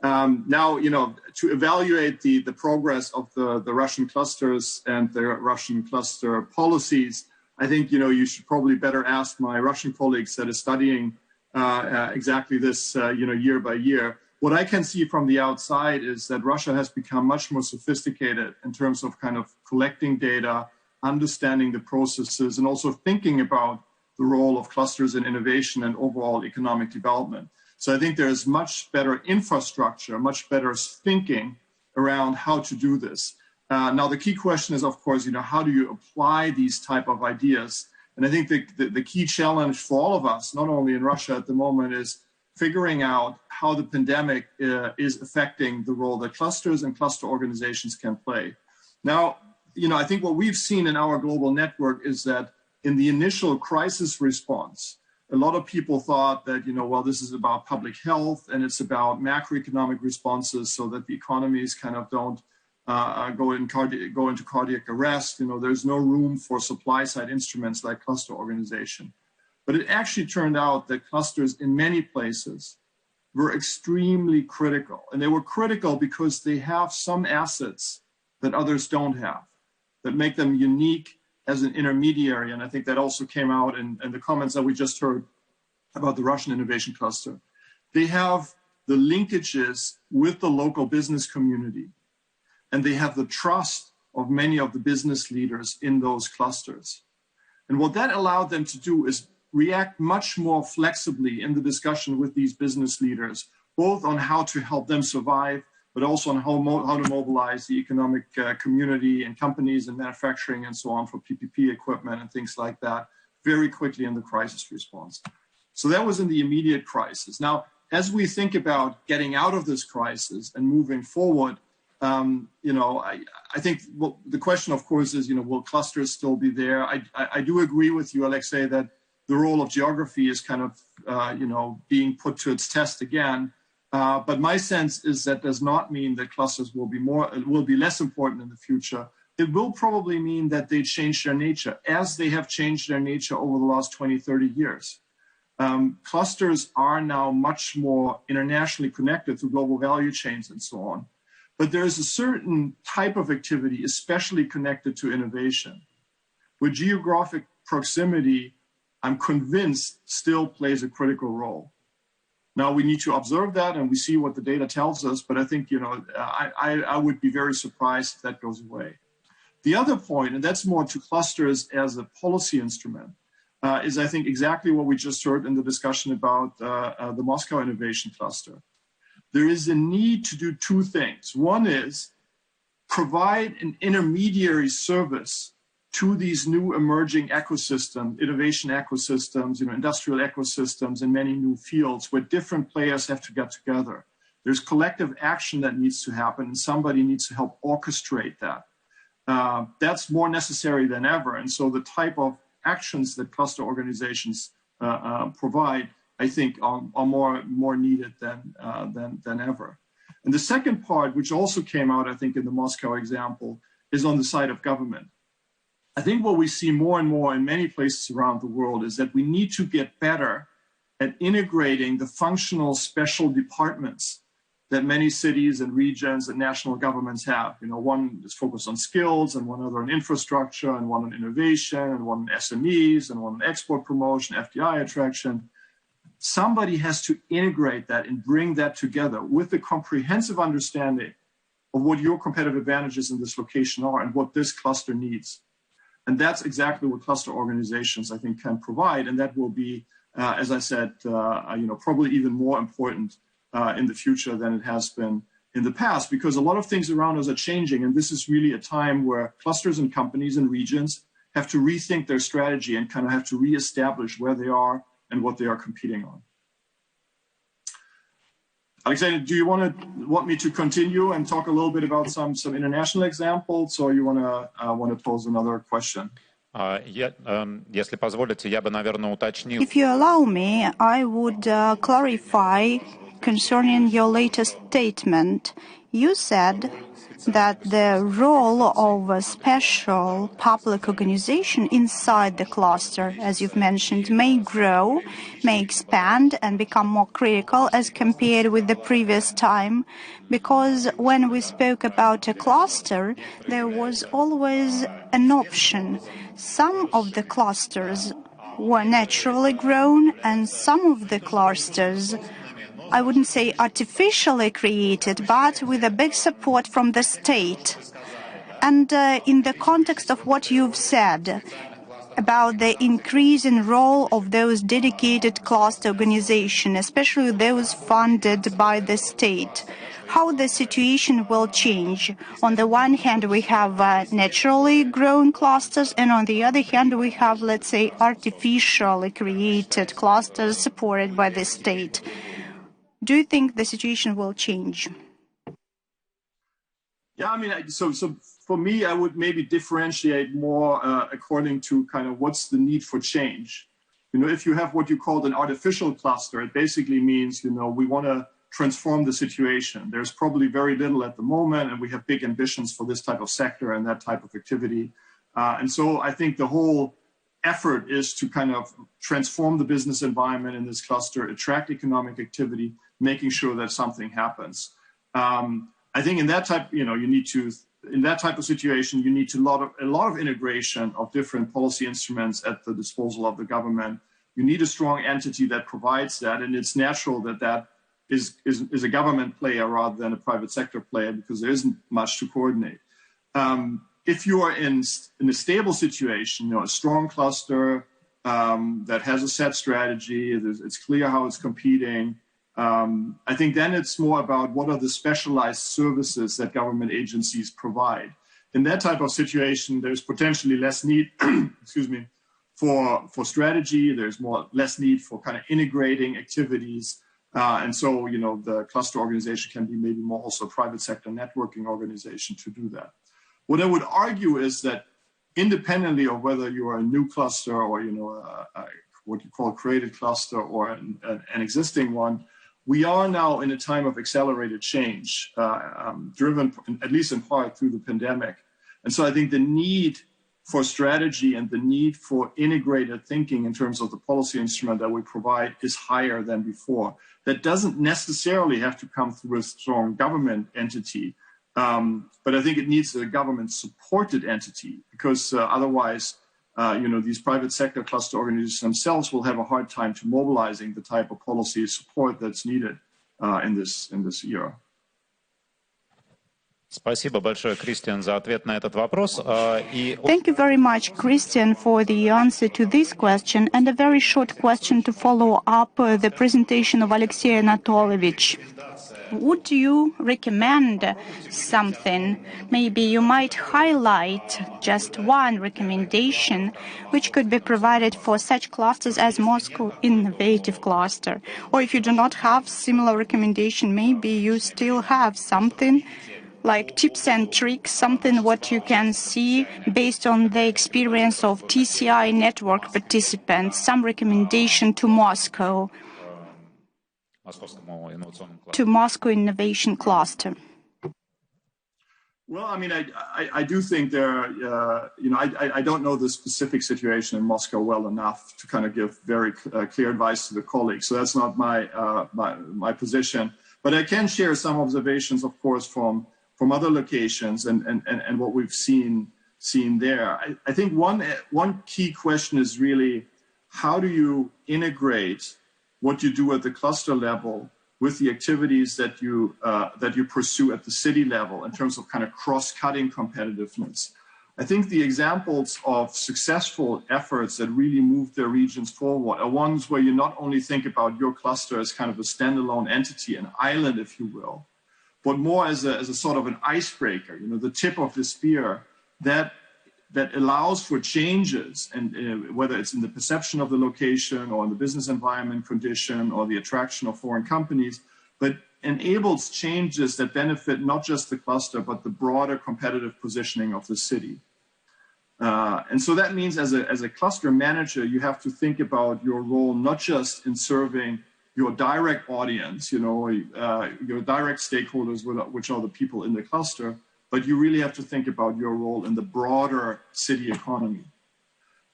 Now, to evaluate the progress of the Russian clusters and the Russian cluster policies, I think, you should probably better ask my Russian colleagues that are studying exactly this, year by year. What I can see from the outside is that Russia has become much more sophisticated in terms of kind of collecting data, understanding the processes, and also thinking about the role of clusters in innovation and overall economic development. So I think there's much better infrastructure, much better thinking around how to do this. Now, the key question is, of course, how do you apply these type of ideas? And I think the key challenge for all of us, not only in Russia at the moment, is figuring out how the pandemic is affecting the role that clusters and cluster organizations can play. Now, I think what we've seen in our global network is that in the initial crisis response, a lot of people thought that, this is about public health and it's about macroeconomic responses so that the economies kind of don't go into cardiac arrest. There's no room for supply side instruments like cluster organization. But it actually turned out that clusters in many places were extremely critical. And they were critical because they have some assets that others don't have, that make them unique as an intermediary. And I think that also came out in the comments that we just heard about the Russian Innovation Cluster. They have the linkages with the local business community, and they have the trust of many of the business leaders in those clusters. And what that allowed them to do is react much more flexibly in the discussion with these business leaders, both on how to help them survive, but also on how to mobilize the economic community and companies and manufacturing and so on for PPP equipment and things like that very quickly in the crisis response. So that was in the immediate crisis. Now, as we think about getting out of this crisis and moving forward, I think the question, of course, is, will clusters still be there? I do agree with you, Alexei, that the role of geography is kind of, being put to its test again. But my sense is that does not mean that clusters will be less important in the future. It will probably mean that they change their nature as they have changed their nature over the last 20, 30 years. Clusters are now much more internationally connected through global value chains and so on. But there is a certain type of activity, especially connected to innovation, where geographic proximity, I'm convinced, still plays a critical role. Now, we need to observe that and we see what the data tells us, but I think, I would be very surprised if that goes away. The other point, and that's more to clusters as a policy instrument, is I think exactly what we just heard in the discussion about the Moscow Innovation Cluster. There is a need to do two things. One is provide an intermediary service to these new emerging ecosystems, innovation ecosystems, industrial ecosystems in many new fields where different players have to get together. There's collective action that needs to happen and somebody needs to help orchestrate that. That's more necessary than ever. And so the type of actions that cluster organizations provide, I think, are more needed than ever. And the second part, which also came out, I think, in the Moscow example, is on the side of government. I think what we see more and more in many places around the world is that we need to get better at integrating the functional special departments that many cities and regions and national governments have. One is focused on skills, and one other on infrastructure, and one on innovation, and one on SMEs, and one on export promotion, FDI attraction. Somebody has to integrate that and bring that together with a comprehensive understanding of what your competitive advantages in this location are and what this cluster needs. And that's exactly what cluster organizations, I think, can provide. And that will be, as I said, probably even more important in the future than it has been in the past, because a lot of things around us are changing. And this is really a time where clusters and companies and regions have to rethink their strategy and kind of have to reestablish where they are and what they are competing on. Alexander, do you want me to continue and talk a little bit about some international examples, or you want to pose another question? Если позволите, я бы, наверное, уточнил. If you allow me, I would clarify concerning your latest statement. You said that the role of a special public organization inside the cluster, as you've mentioned, may grow, may expand and become more critical as compared with the previous time, because when we spoke about a cluster, there was always an option. Some of the clusters were naturally grown, and some of the clusters, I wouldn't say artificially created, but with a big support from the state. And in the context of what you've said about the increasing role of those dedicated cluster organizations, especially those funded by the state, how the situation will change. On the one hand, we have naturally grown clusters, and on the other hand, we have, let's say, artificially created clusters supported by the state. Do you think the situation will change? Yeah, I mean, so for me, I would maybe differentiate more according to kind of what's the need for change. You know, if you have what you call an artificial cluster, it basically means, you know, we want to transform the situation. There's probably very little at the moment, and we have big ambitions for this type of sector and that type of activity. And so I think the whole effort is to kind of transform the business environment in this cluster, attract economic activity, making sure that something happens. I think in that type, you know, you need to, in that type of situation, you need a lot of integration of different policy instruments at the disposal of the government. You need a strong entity that provides that, and it's natural that that is a government player rather than a private sector player, because there isn't much to coordinate. If you are in a stable situation, you know, a strong cluster that has a set strategy, it's clear how it's competing. I think then it's more about what are the specialized services that government agencies provide. In that type of situation, there's potentially less need, excuse me, for strategy. There's less need for kind of integrating activities. And so, you know, the cluster organization can be maybe more also a private sector networking organization to do that. What I would argue is that independently of whether you are a new cluster or, you know, what you call a created cluster or an existing one, we are now in a time of accelerated change, driven at least in part through the pandemic. And so I think the need for strategy and the need for integrated thinking in terms of the policy instrument that we provide is higher than before. That doesn't necessarily have to come through a strong government entity, but I think it needs a government-supported entity, because otherwise, you know, these private sector cluster organizations themselves will have a hard time to mobilizing the type of policy support that's needed in this era. Спасибо большое, Кристиан, за ответ на этот вопрос. Thank you very much, Christian, for the answer to this question, and a very short question to follow up the presentation of Alexey Anatolovich. Would you recommend something? Maybe you might highlight just one recommendation which could be provided for such clusters as Moscow Innovative Cluster. Or if you do not have similar recommendation, maybe you still have something like tips and tricks, something what you can see based on the experience of TCI network participants, some recommendation to Moscow. To Moscow Innovation Cluster. Well, I mean, I do think there, you know, I don't know the specific situation in Moscow well enough to kind of give very clear advice to the colleagues. So that's not my position. But I can share some observations, of course, from other locations and what we've seen there. I think one key question is really, how do you integrate what you do at the cluster level with the activities that you pursue at the city level in terms of kind of cross-cutting competitiveness? I think the examples of successful efforts that really move their regions forward are ones where you not only think about your cluster as kind of a standalone entity, an island, if you will, but more as a sort of an icebreaker, you know, the tip of the spear that allows for changes, and whether it's in the perception of the location or in the business environment condition or the attraction of foreign companies, but enables changes that benefit not just the cluster, but the broader competitive positioning of the city. And so that means as a cluster manager, you have to think about your role not just in serving your direct audience, your direct stakeholders, which are the people in the cluster, but you really have to think about your role in the broader city economy.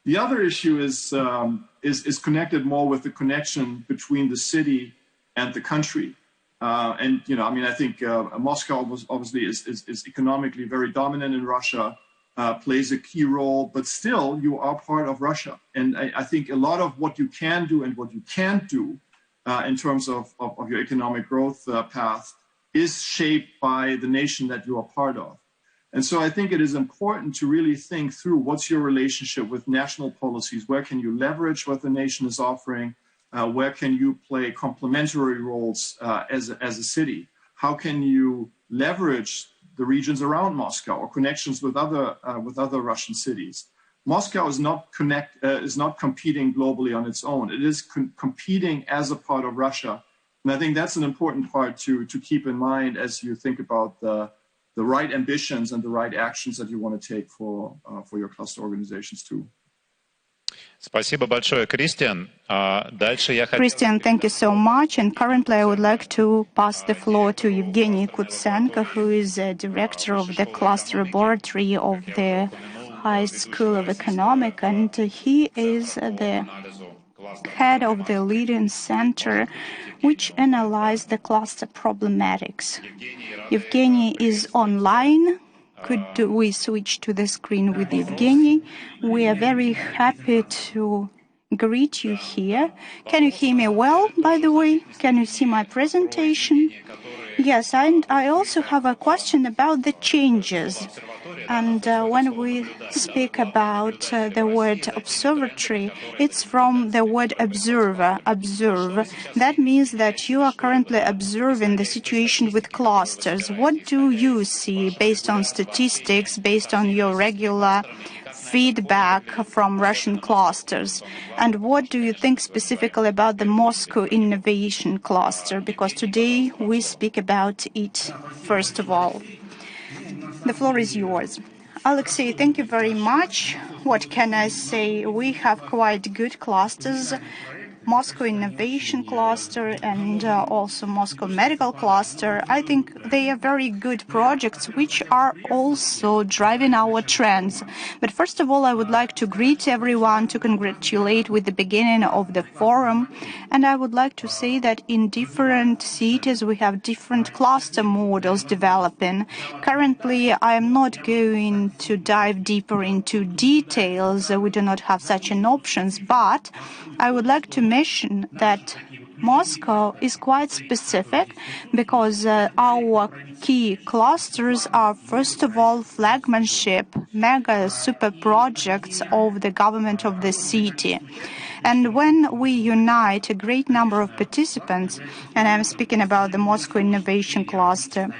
The other issue is connected more with the connection between the city and the country. I think Moscow obviously is economically very dominant in Russia, plays a key role, but still you are part of Russia. And I think a lot of what you can do and what you can't do in terms of your economic growth path is shaped by the nation that you are part of. And so I think it is important to really think through what's your relationship with national policies, where can you leverage what the nation is offering, where can you play complementary roles as a city, how can you leverage the regions around Moscow or connections with other Russian cities. Moscow is not competing globally on its own. It is competing as a part of Russia. And I think that's an important part to keep in mind as you think about the right ambitions and the right actions that you want to take for your cluster organizations too. Спасибо большое, Кристиан. Дальше я хочу... Christian, thank you so much. And currently I would like to pass the floor to Evgeny Kutsenko, who is director of the cluster laboratory of the High School of Economics, and he is the head of the leading center which analyzed the cluster problematics. Evgeny is online. Could we switch to the screen with Evgeny? We are very happy to greet you here. Can you hear me well, by the way? Can you see my presentation? Yes, and I also have a question about the changes. And when we speak about the word observatory, it's from the word observer, observe. That means that you are currently observing the situation with clusters. What do you see based on statistics, based on your regular feedback from Russian clusters? And what do you think specifically about the Moscow Innovation Cluster? Because today we speak about it first of all. The floor is yours. Alexei, thank you very much. What can I say? We have quite good clusters. Moscow Innovation Cluster and also Moscow Medical Cluster. I think they are very good projects which are also driving our trends. But first of all, I would like to greet everyone, to congratulate with the beginning of the forum. And I would like to say that in different cities we have different cluster models developing. Currently, I am not going to dive deeper into details. We do not have such an options, but I would like to mention that Moscow is quite specific because our key clusters are, first of all, flagship mega super projects of the government of the city. And when we unite a great number of participants, and I'm speaking about the Moscow Innovation Cluster,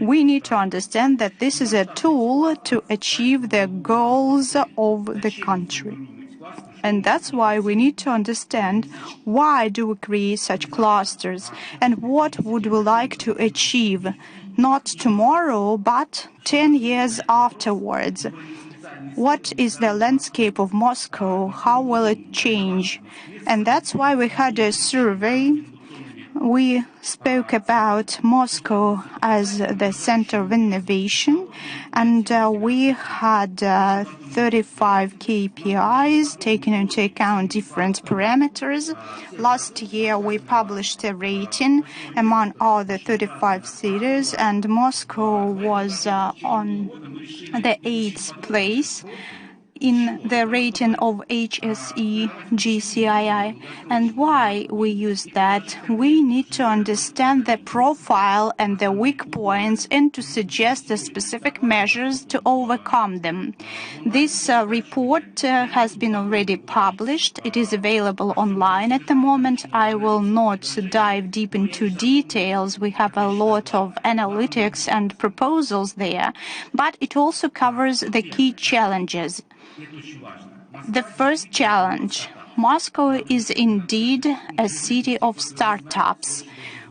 we need to understand that this is a tool to achieve the goals of the country. And that's why we need to understand why do we create such clusters and what would we like to achieve, not tomorrow, but 10 years afterwards. What is the landscape of Moscow? How will it change? And that's why we had a survey. We spoke about Moscow as the center of innovation, and we had 35 KPIs taking into account different parameters. Last year, we published a rating among all the 35 cities, and Moscow was on the 8th place in the rating of HSE GCII. And why we use that? We need to understand the profile and the weak points and to suggest the specific measures to overcome them. This report has been already published. It is available online at the moment. I will not dive deep into details. We have a lot of analytics and proposals there, but it also covers the key challenges. The first challenge: Moscow is indeed a city of startups.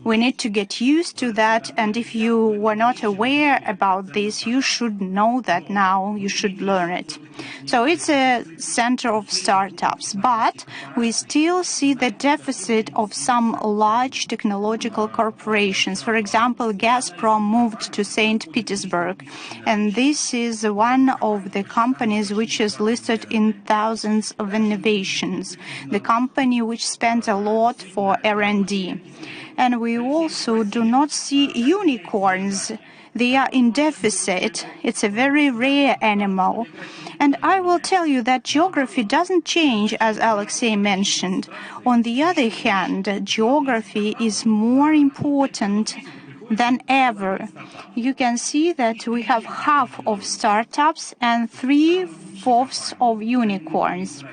We need to get used to that, and if you were not aware about this, you should know that now, you should learn it. So it's a center of startups, but we still see the deficit of some large technological corporations. For example, Gazprom moved to St. Petersburg, and this is one of the companies which is listed in thousands of innovations, the company which spends a lot for R&D. And we also do not see unicorns. They are in deficit. It's a very rare animal. And I will tell you that geography doesn't change, as Alexei mentioned. On the other hand, geography is more important than ever. You can see that we have half of startups and 3/4 of unicorns.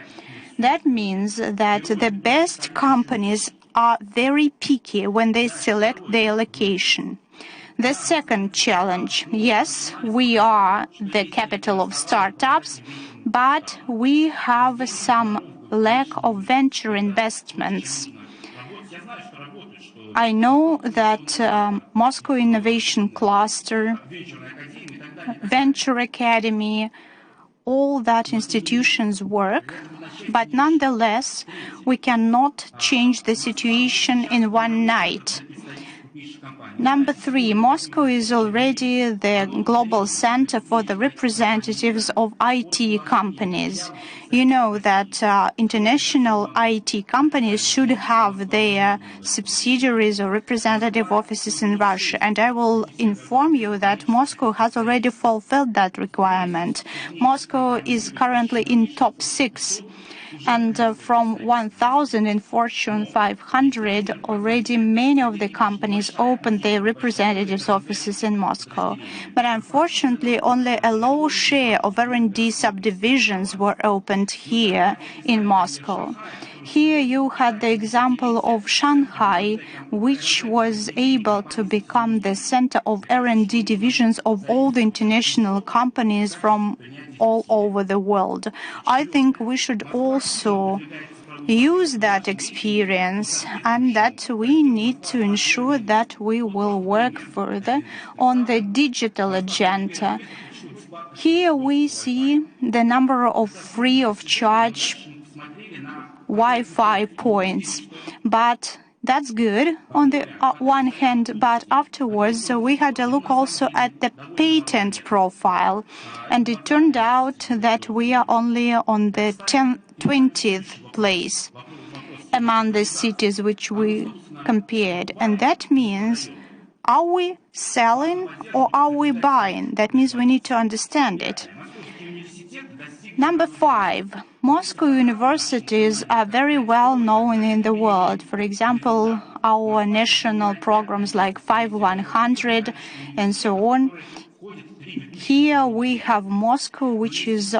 That means that the best companies are very picky when they select their location. The second challenge, yes, we are the capital of startups, but we have some lack of venture investments. I know that Moscow Innovation Cluster, Venture Academy, all that institutions work, but nonetheless, we cannot change the situation in one night. Number 3, Moscow is already the global center for the representatives of IT companies. You know that international IT companies should have their subsidiaries or representative offices in Russia, and I will inform you that Moscow has already fulfilled that requirement. Moscow is currently in top 6. And from 1,000 in Fortune 500, already many of the companies opened their representatives' offices in Moscow. But unfortunately, only a low share of R&D subdivisions were opened here in Moscow. Here you had the example of Shanghai, which was able to become the center of R&D divisions of all the international companies from all over the world. I think we should also use that experience, and that we need to ensure that we will work further on the digital agenda. Here we see the number of free of charge Wi-Fi points, but that's good on the one hand, but afterwards we had a look also at the patent profile, and it turned out that we are only on the 20th place among the cities which we compared. And that means, are we selling or are we buying? That means we need to understand it. Number 5, Moscow universities are very well known in the world. For example, our national programs like 5100 and so on. Here we have Moscow, which is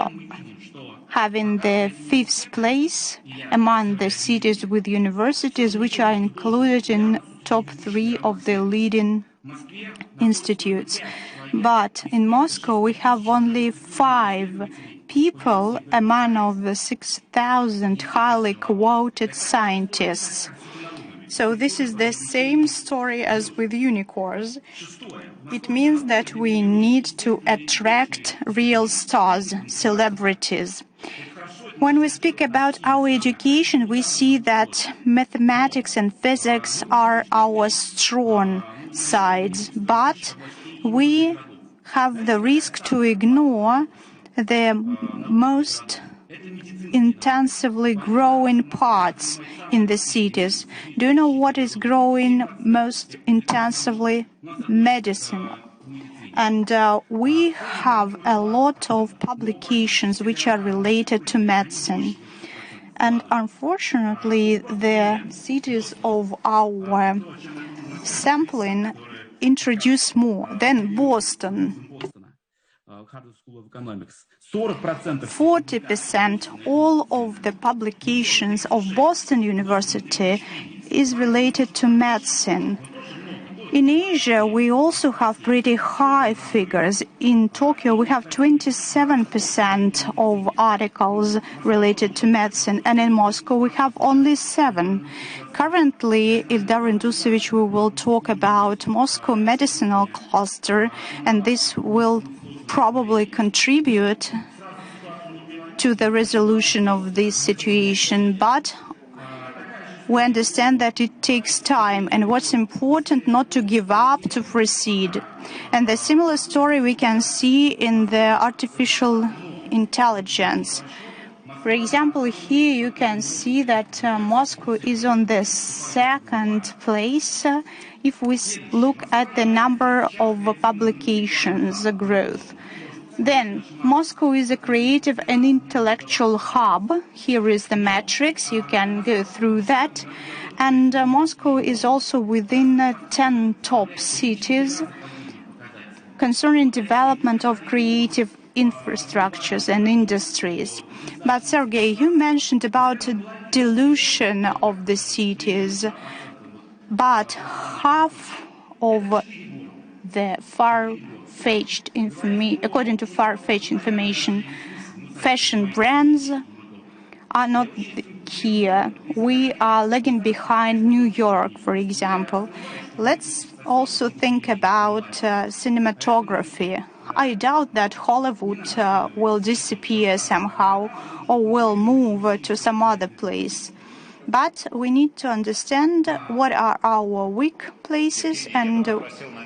having the 5th place among the cities with universities which are included in top 3 of the leading institutes. But in Moscow we have only 5 people among of the 6,000 highly quoted scientists. So this is the same story as with unicorns. It means that we need to attract real stars, celebrities. When we speak about our education, we see that mathematics and physics are our strong sides, but we have the risk to ignore the most intensively growing parts in the cities. Do you know what is growing most intensively? Medicine. And we have a lot of publications which are related to medicine. And unfortunately, the cities of our sampling introduce more than Boston. 40% all of the publications of Boston University is related to medicine. In Asia, we also have pretty high figures. In Tokyo, we have 27% of articles related to medicine, and in Moscow, we have only 7%. Currently, Ildar Indusovich, we will talk about Moscow medicinal cluster, and this will probably contribute to the resolution of this situation. But we understand that it takes time, and what's important, not to give up, to proceed. And the similar story we can see in the artificial intelligence. For example, here you can see that Moscow is on the 2nd place if we look at the number of publications, the growth. Then, Moscow is a creative and intellectual hub. Here is the matrix. You can go through that. And Moscow is also within 10 top cities concerning development of creative infrastructures and industries. But, Sergei, you mentioned about dilution of the cities. But half of the far-fetched information, according to far-fetched information, fashion brands are not here. We are lagging behind New York, for example. Let's also think about cinematography. I doubt that Hollywood will disappear somehow or will move to some other place. But we need to understand what are our weak places and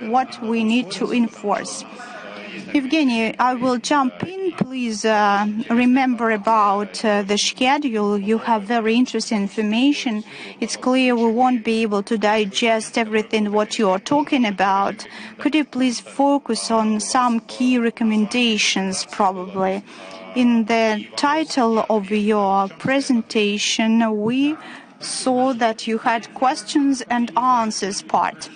what we need to enforce. Evgeny, I will jump in. Please remember about the schedule. You have very interesting information. It's clear we won't be able to digest everything what you are talking about. Could you please focus on some key recommendations, probably? In the title of your presentation, we saw that you had questions and answers part.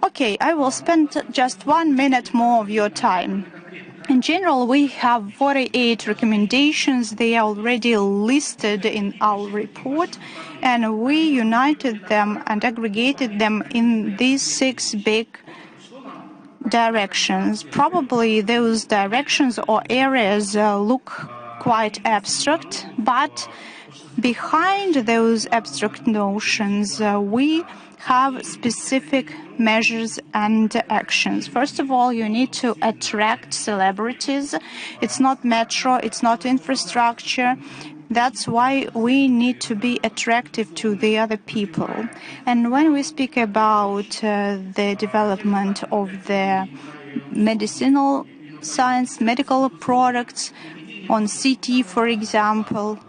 Okay, I will spend just 1 minute more of your time. In general, we have 48 recommendations. They are already listed in our report, and we united them and aggregated them in these 6 big directions. Probably those directions or areas look quite abstract, but behind those abstract notions, we have specific measures and actions. First of all, you need to attract celebrities. It's not metro, it's not infrastructure. That's why we need to be attractive to the other people. And when we speak about the development of the medicinal science, medical products on CT, for example,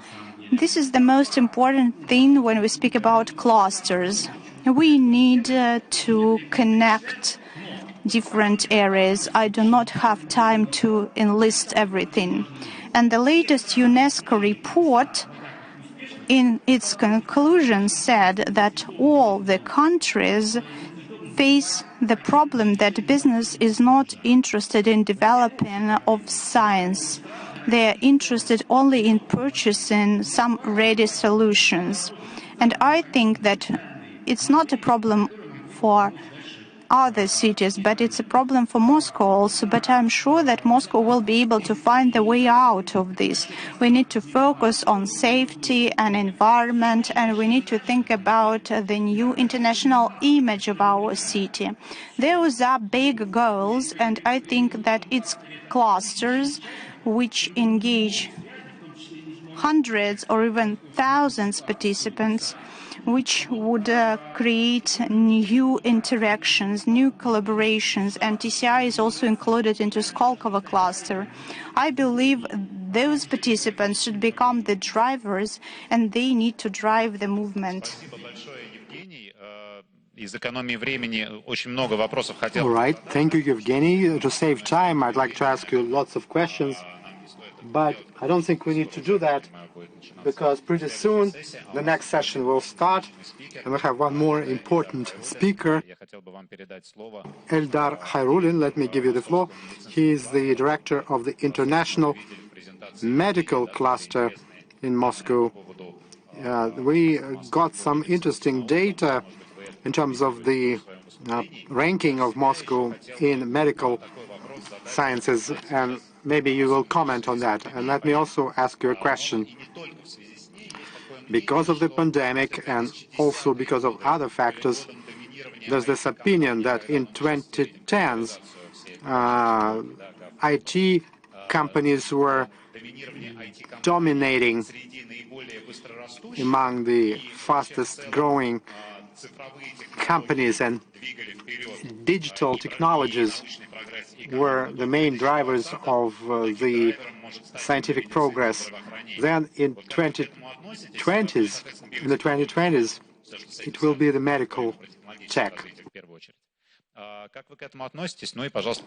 this is the most important thing when we speak about clusters. We need to connect different areas. I do not have time to enlist everything. And the latest UNESCO report, in its conclusion, said that all the countries face the problem that business is not interested in developing of science. They are interested only in purchasing some ready solutions. And I think that it's not a problem for other cities, but it's a problem for Moscow also. But I'm sure that Moscow will be able to find the way out of this. We need to focus on safety and environment, and we need to think about the new international image of our city. Those are big goals, and I think that it's clusters which engage hundreds or even thousands participants, which would create new interactions, new collaborations, and TCI is also included into Skolkovo cluster. I believe those participants should become the drivers, and they need to drive the movement. All right, thank you, Evgeny. To save time, I'd like to ask you lots of questions, but I don't think we need to do that, because pretty soon the next session will start, and we have one more important speaker, Eldar Khairulin. Let me give you the floor. He is the director of the International Medical Cluster in Moscow. We got some interesting data in terms of the ranking of Moscow in medical sciences, and maybe you will comment on that. And let me also ask you a question. Because of the pandemic and also because of other factors, there's this opinion that in 2010s, IT companies were dominating among the fastest growing companies, and digital technologies were the main drivers of the scientific progress. Then in the 2020s, it will be the medical tech.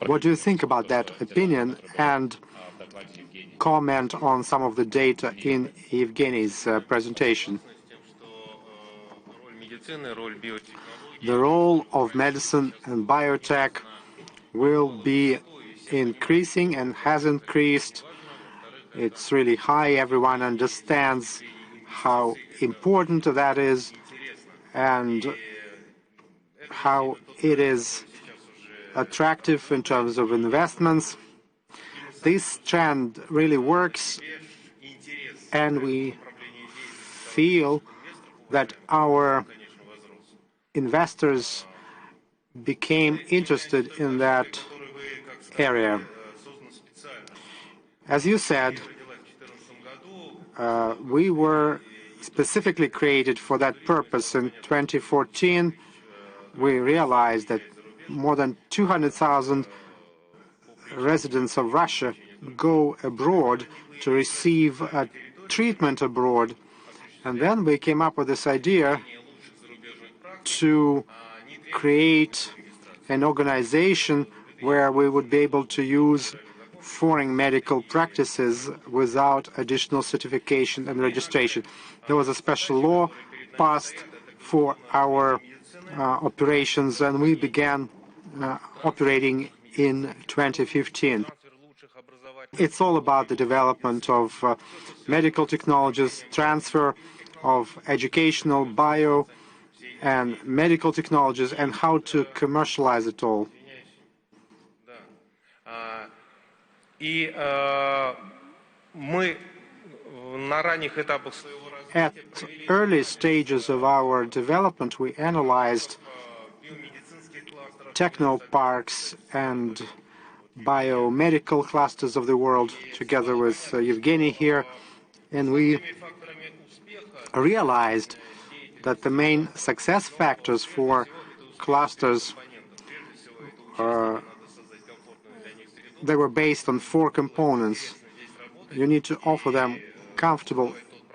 What do you think about that opinion, and comment on some of the data in Evgeny's presentation? The role of medicine and biotech will be increasing and has increased. It's really high. Everyone understands how important that is and how it is attractive in terms of investments. This trend really works, and we feel that our investors became interested in that area. As you said, we were specifically created for that purpose. In 2014, we realized that more than 200,000 residents of Russia go abroad to receive treatment abroad. And then we came up with this idea to create an organization where we would be able to use foreign medical practices without additional certification and registration. There was a special law passed for our operations, and we began operating in 2015. It's all about the development of medical technologies, transfer of educational, bio, and medical technologies, and how to commercialize it all. At early stages of our development, we analyzed technoparks and biomedical clusters of the world together with Evgeny here, and we realized that the main success factors for clusters they were based on 4 components. You need to offer them comfortable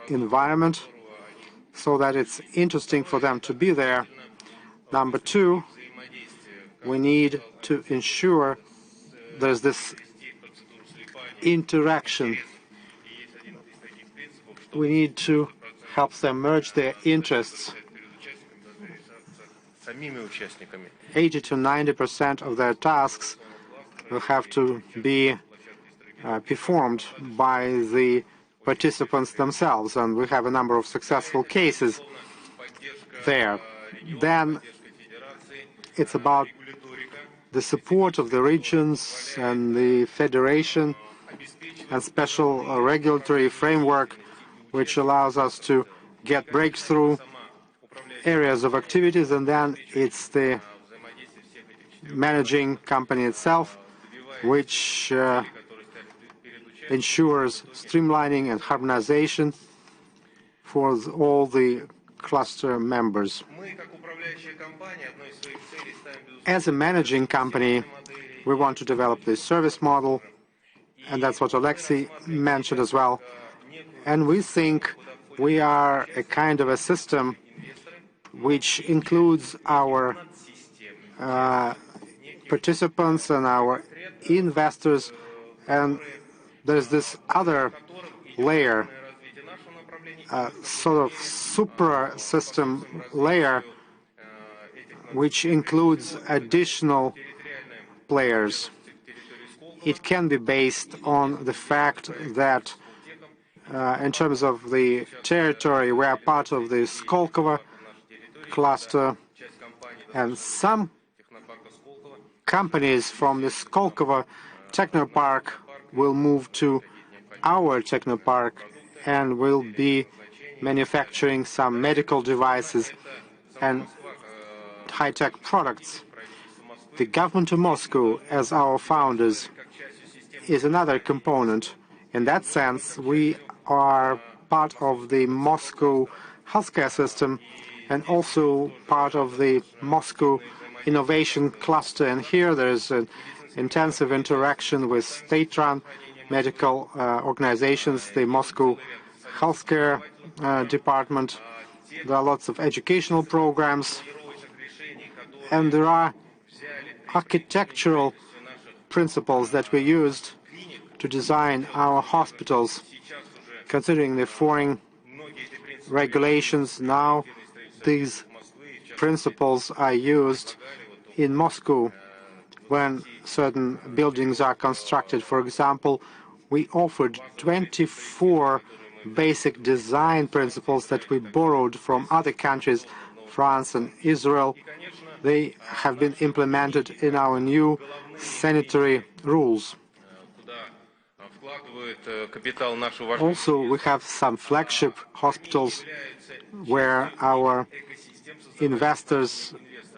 environment so that it's interesting for them to be there. Number 2, we need to ensure there's this interaction. We need to help them merge their interests. 80 to 90% of their tasks will have to be performed by the participants themselves, and we have a number of successful cases there. Then it's about the support of the regions and the federation and special regulatory framework which allows us to get breakthrough areas of activities, and then it's the managing company itself which ensures streamlining and harmonization for all the cluster members. As a managing company, we want to develop this service model, and that's what Alexei mentioned as well. And we think we are a kind of a system which includes our participants and our investors, and there's this other layer, sort of super system layer, which includes additional players. It can be based on the fact that in terms of the territory, we are part of the Skolkovo cluster, And some companies from the Skolkovo Technopark will move to our Technopark and will be manufacturing some medical devices and high-tech products. The government of Moscow, as our founders, is another component. In that sense, we are part of the Moscow healthcare system and also part of the Moscow innovation cluster. And here there is an intensive interaction with state-run medical organizations, the Moscow healthcare department. There are lots of educational programs, and there are architectural principles that we used to design our hospitals. Considering the foreign regulations, now these principles are used in Moscow when certain buildings are constructed. For example, we offered 24 basic design principles that we borrowed from other countries, France and Israel. They have been implemented in our new sanitary rules. Also, we have some flagship hospitals where our investors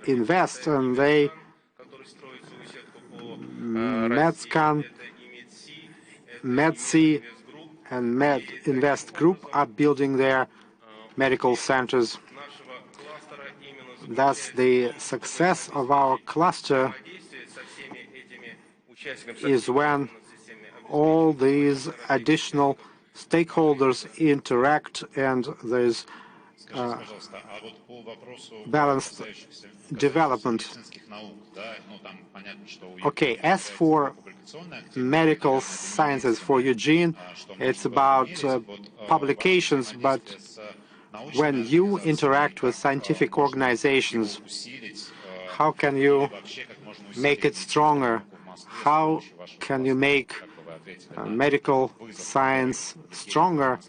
invest, and they, Medscan, Medsi, and MedInvest Group are building their medical centers. Thus, the success of our cluster is when all these additional stakeholders interact and there's balanced development. Okay, as for medical sciences for Eugene, it's about publications, but when you interact with scientific organizations, how can you make it stronger? How can you make medical science stronger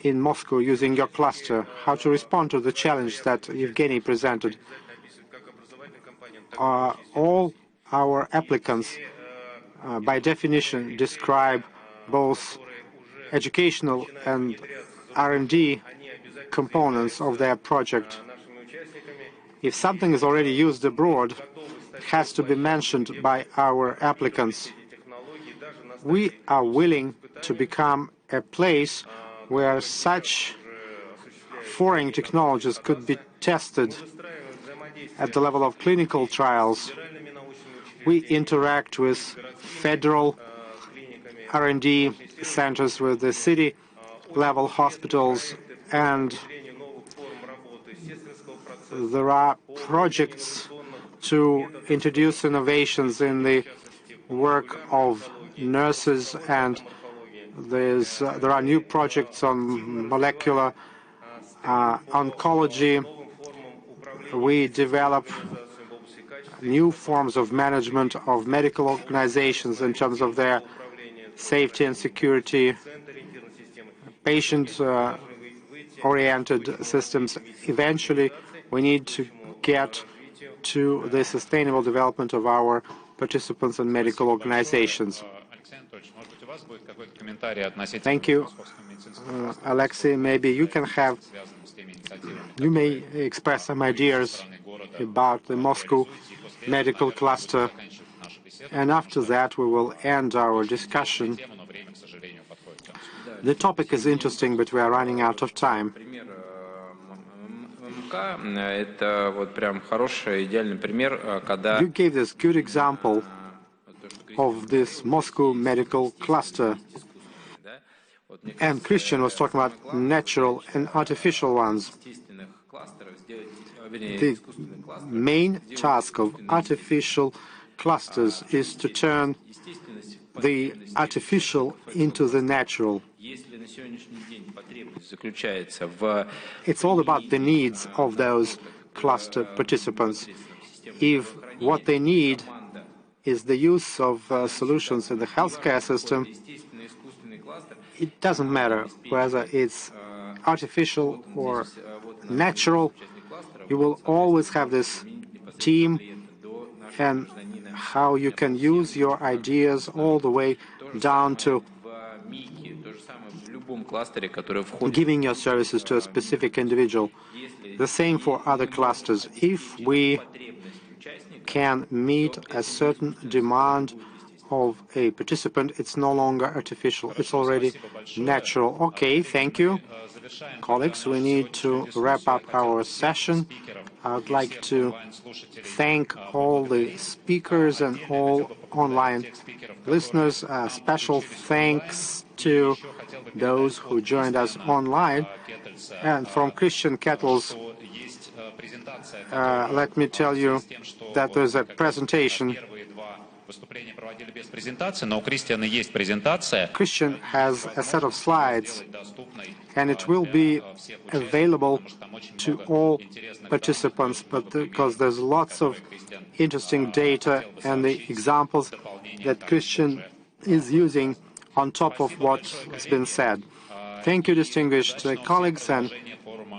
in Moscow using your cluster? How to respond to the challenge that Evgeny presented? All our applicants, by definition, describe both educational and R&D components of their project. If something is already used abroad, it has to be mentioned by our applicants. We are willing to become a place where such foreign technologies could be tested at the level of clinical trials. We interact with federal R&D centers, with the city-level hospitals, and there are projects to introduce innovations in the work of nurses, and there are new projects on molecular oncology. We develop new forms of management of medical organizations in terms of their safety and security, patient-oriented systems. Eventually, we need to get to the sustainable development of our participants and medical organizations. Thank you, Alexei. Maybe you may express some ideas about the Moscow medical cluster, and after that we will end our discussion. The topic is interesting, but we are running out of time. You gave this good example of this Moscow medical cluster. And Christian was talking about natural and artificial ones. The main task of artificial clusters is to turn the artificial into the natural. It's all about the needs of those cluster participants. If what they need is the use of solutions in the healthcare system, it doesn't matter whether it's artificial or natural. You will always have this team and how you can use your ideas all the way down to giving your services to a specific individual. The same for other clusters. If we can meet a certain demand of a participant, it's no longer artificial, it's already natural. Okay, thank you. Colleagues, we need to wrap up our session. I would like to thank all the speakers and all online listeners. Special thanks to those who joined us online. And from Christian Kettles, let me tell you that there's a presentation. Christian has a set of slides, and it will be available to all participants, but because there's lots of interesting data and the examples that Christian is using on top of what's been said. Thank you, distinguished colleagues, and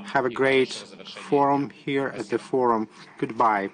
have a great forum here at the forum. Goodbye.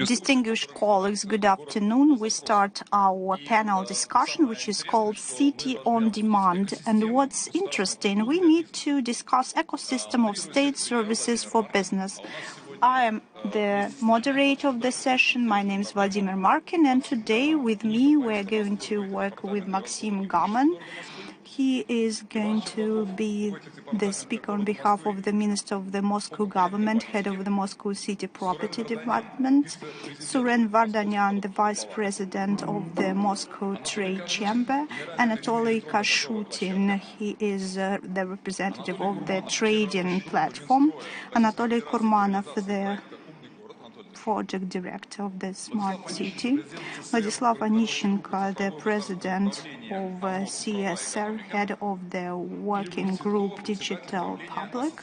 Distinguished colleagues, good afternoon. We start our panel discussion, which is called City on Demand. And what's interesting, we need to discuss ecosystem of state services for business. I am the moderator of the session. My name is Vladimir Markin, and today with me we're going to work with Maxim Gaman. He is going to be the speaker on behalf of the Minister of the Moscow government, head of the Moscow City Property Department, Suren Vardanyan, the Vice President of the Moscow Trade Chamber, Anatoly Kashutin, he is the representative of the trading platform, Anatoly Kurmanov, the project director of the Smart City, Vladislav Anishchenko, the president of CSR, head of the working group Digital Public,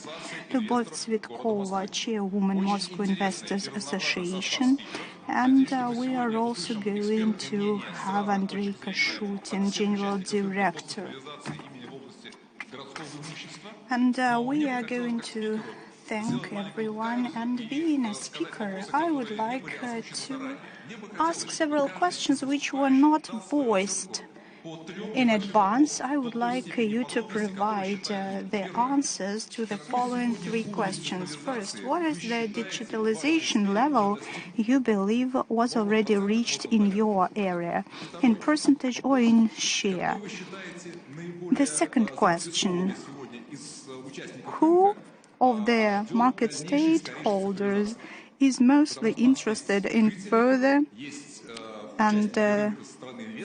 Lyubov Tsvetkova, chairwoman Moscow Investors Association, and we are also going to have Andrei Kashutin, general director. And we are going to thank everyone, and being a speaker, I would like to ask several questions which were not voiced in advance. I would like you to provide the answers to the following three questions. First, what is the digitalization level you believe was already reached in your area, in percentage or in share? The second question, who of the market stakeholders is mostly interested in further and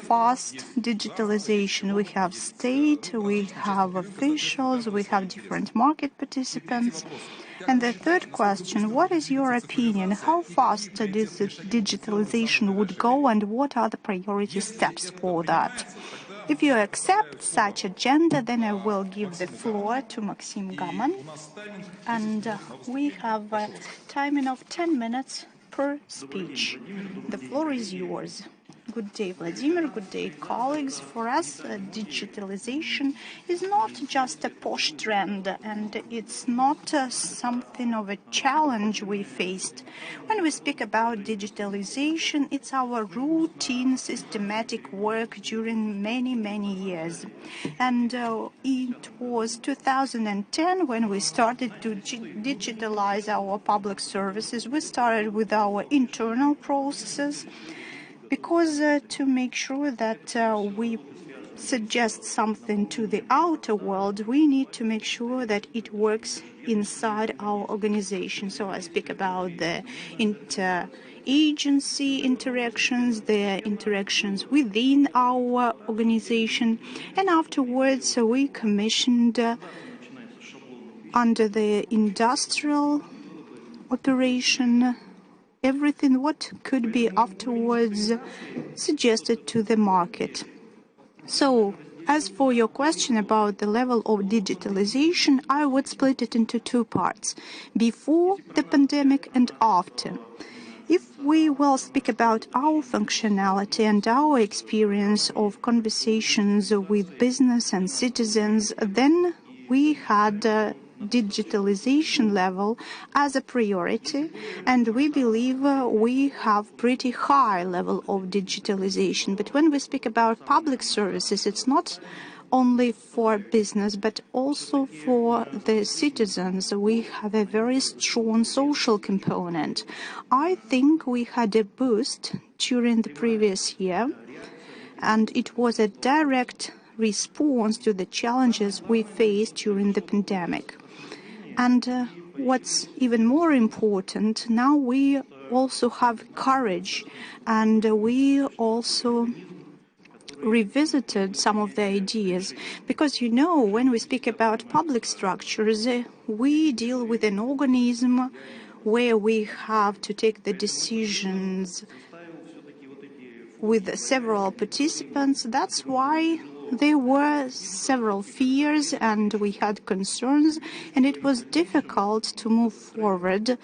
fast digitalization? We have state, we have officials, we have different market participants. And the third question, what is your opinion? How fast this digitalization would go, and what are the priority steps for that? If you accept such agenda, then I will give the floor to Maxim Gaman. And we have timing of 10 minutes per speech. The floor is yours. Good day, Vladimir. Good day, colleagues. For us, digitalization is not just a posh trend, and it's not something of a challenge we faced. When we speak about digitalization, it's our routine, systematic work during many, many years. And it was 2010 when we started to digitalize our public services. We started with our internal processes, because to make sure that we suggest something to the outer world, we need to make sure that it works inside our organization. So I speak about the inter-agency interactions, the interactions within our organization, and afterwards we commissioned under the industrial operation everything what could be afterwards suggested to the market. So, as for your question about the level of digitalization, I would split it into two parts, before the pandemic and after. If we will speak about our functionality and our experience of conversations with business and citizens, then we had digitalization level as a priority, and we believe we have pretty high level of digitalization. But when we speak about public services, it's not only for business but also for the citizens. We have a very strong social component. I think we had a boost during the previous year, and it was a direct response to the challenges we faced during the pandemic. And what's even more important, now we also have courage, and we also revisited some of the ideas. Because, you know, when we speak about public structures, we deal with an organism where we have to take the decisions with several participants. That's why there were several fears and we had concerns, and it was difficult to move forward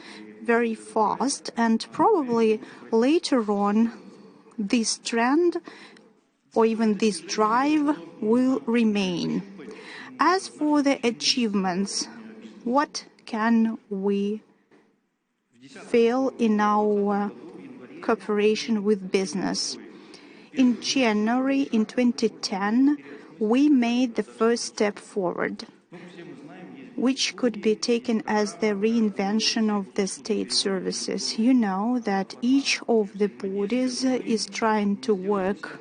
very fast, and probably later on this trend or even this drive will remain. As for the achievements, what can we fail in our cooperation with business. In January in 2010, we made the first step forward, which could be taken as the reinvention of the state services. You know that each of the bodies is trying to work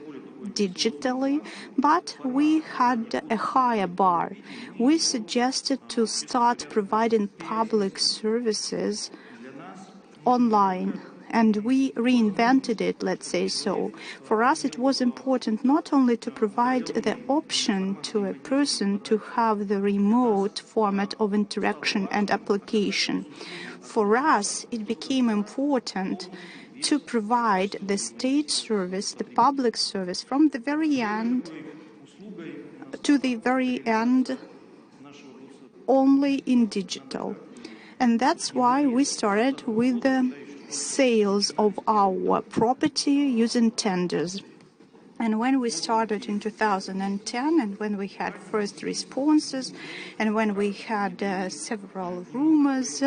digitally, but we had a higher bar. We suggested to start providing public services online, and we reinvented it, let's say so. For us, it was important not only to provide the option to a person to have the remote format of interaction and application. For us, it became important to provide the state service, the public service, from the very end to the very end only in digital. And that's why we started with the sales of our property using tenders. And when we started in 2010, and when we had first responses, and when we had several rumors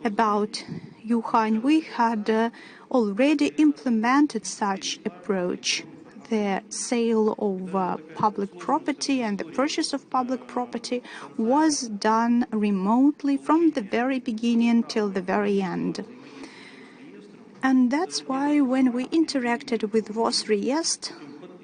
about Yuhan, we had already implemented such approach. The sale of public property and the purchase of public property was done remotely from the very beginning till the very end. And that's why when we interacted with Rosreest,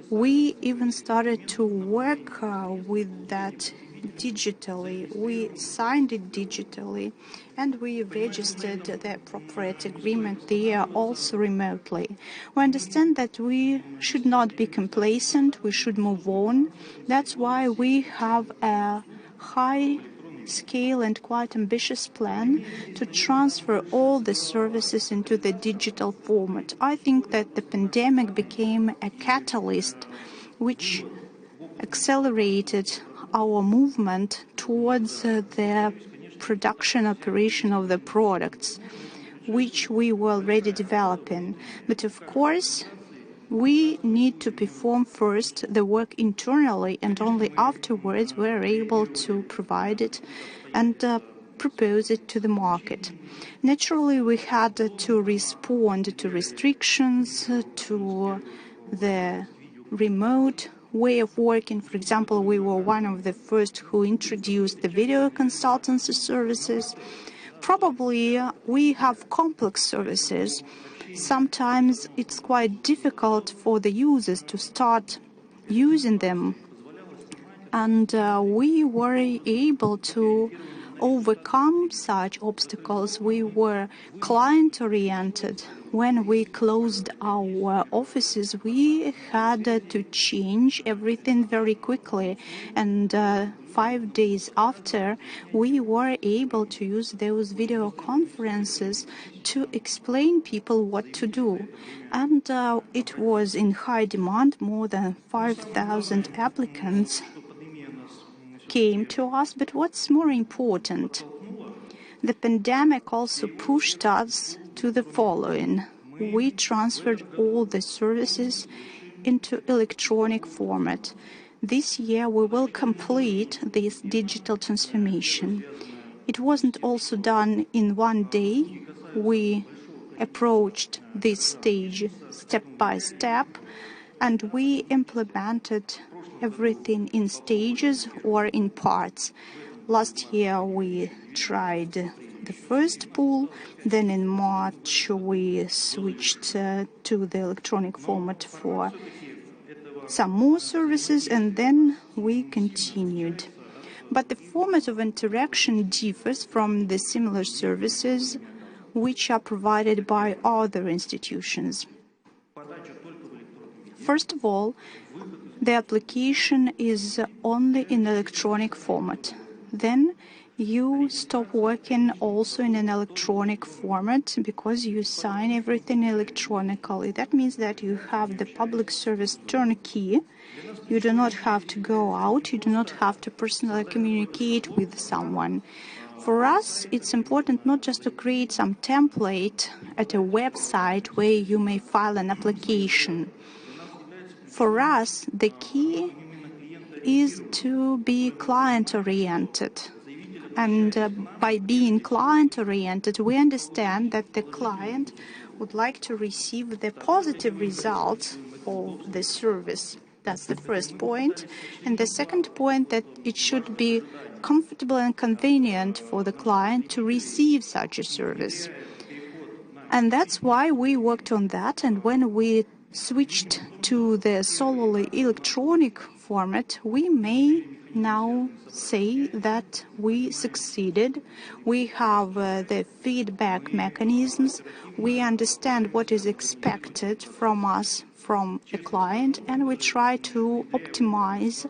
we even started to work with that digitally. We signed it digitally, and we registered the appropriate agreement there also remotely. We understand that we should not be complacent, we should move on. That's why we have a high scale and quite ambitious plan to transfer all the services into the digital format. I think that the pandemic became a catalyst which accelerated our movement towards the production operation of the products, which we were already developing. But of course, we need to perform first the work internally, and only afterwards we're able to provide it and propose it to the market. Naturally, we had to respond to restrictions, to the remote way of working. For example, we were one of the first who introduced the video consultancy services. Probably we have complex services. Sometimes it's quite difficult for the users to start using them. And we were able to overcome such obstacles. We were client-oriented. When we closed our offices, we had to change everything very quickly. And 5 days after, we were able to use those video conferences to explain people what to do. And it was in high demand. More than 5,000 applicants came to us. But what's more important, the pandemic also pushed us to the following. We transferred all the services into electronic format. This year we will complete this digital transformation. It wasn't also done in one day. We approached this stage step by step, and we implemented everything in stages or in parts. Last year we tried the first pool, then in March we switched to the electronic format for some more services, and then we continued. But the format of interaction differs from the similar services which are provided by other institutions. First of all, the application is only in electronic format. Then you stop working also in an electronic format because you sign everything electronically. That means that you have the public service turnkey. You do not have to go out. You do not have to personally communicate with someone. For us, it's important not just to create some template at a website where you may file an application. For us, the key is to be client-oriented. And by being client-oriented, we understand that the client would like to receive the positive results of the service. That's the first point. And the second point, that it should be comfortable and convenient for the client to receive such a service. And that's why we worked on that. And when we switched to the solely electronic format, we may now say that we succeeded. We have the feedback mechanisms. We understand what is expected from us, from the client, and we try to optimize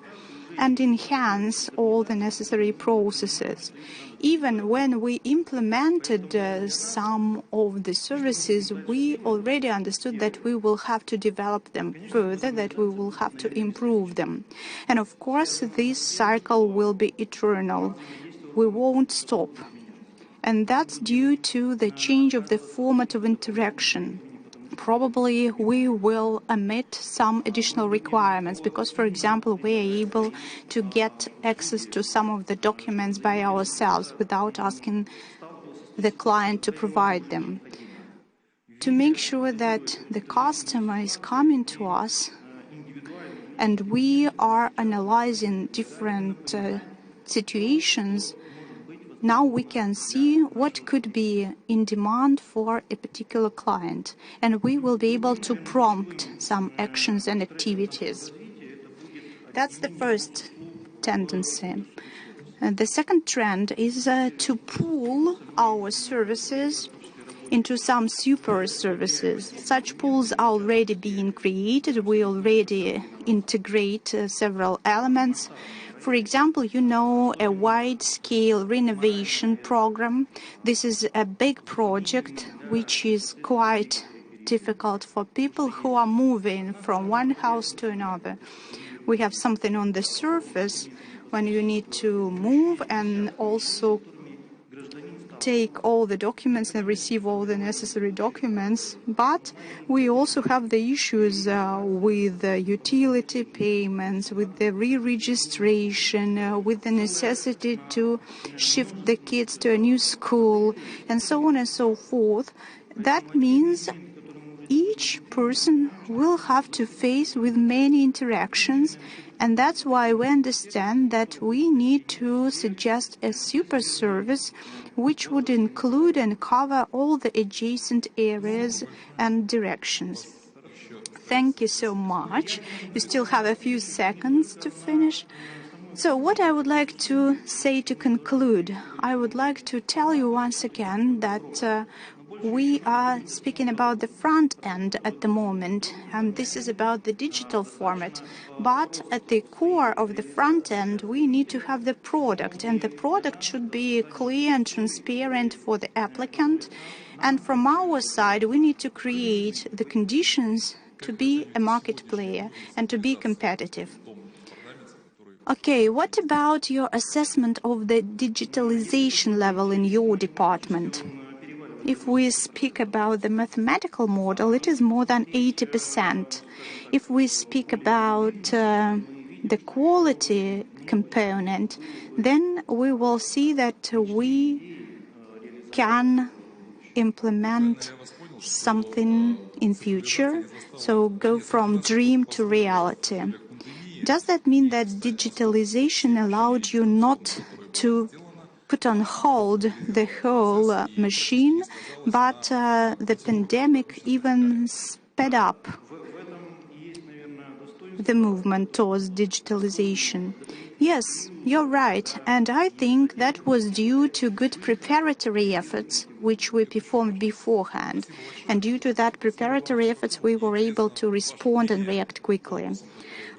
and enhance all the necessary processes. Even when we implemented some of the services, we already understood that we will have to develop them further, that we will have to improve them. And of course, this cycle will be eternal. We won't stop. And that's due to the change of the format of interaction. Probably we will omit some additional requirements because, for example, we are able to get access to some of the documents by ourselves without asking the client to provide them. To make sure that the customer is coming to us and we are analyzing different situations, now we can see what could be in demand for a particular client, and we will be able to prompt some actions and activities. That's the first tendency. And the second trend is to pool our services into some super services. Such pools are already being created. We already integrate several elements. For example, a wide-scale renovation program. This is a big project which is quite difficult for people who are moving from one house to another. We have something on the surface when you need to move and also take all the documents and receive all the necessary documents, but we also have the issues with the utility payments, with the re-registration, with the necessity to shift the kids to a new school, and so on and so forth. That means each person will have to face with many interactions, and that's why we understand that we need to suggest a super service which would include and cover all the adjacent areas and directions. Thank you so much. You still have a few seconds to finish. So what I would like to say to conclude, I would like to tell you once again that we are speaking about the front end at the moment, and this is about the digital format. But at the core of the front end, we need to have the product, and the product should be clear and transparent for the applicant. And from our side, we need to create the conditions to be a market player and to be competitive. Okay, what about your assessment of the digitalization level in your department? If we speak about the mathematical model, it is more than 80%. If we speak about the quality component, then we will see that we can implement something in future, so go from dream to reality. Does that mean that digitalization allowed you not to put on hold the whole machine, but the pandemic even sped up the movement towards digitalization? Yes, you're right, and I think that was due to good preparatory efforts which we performed beforehand, and due to that preparatory efforts we were able to respond and react quickly.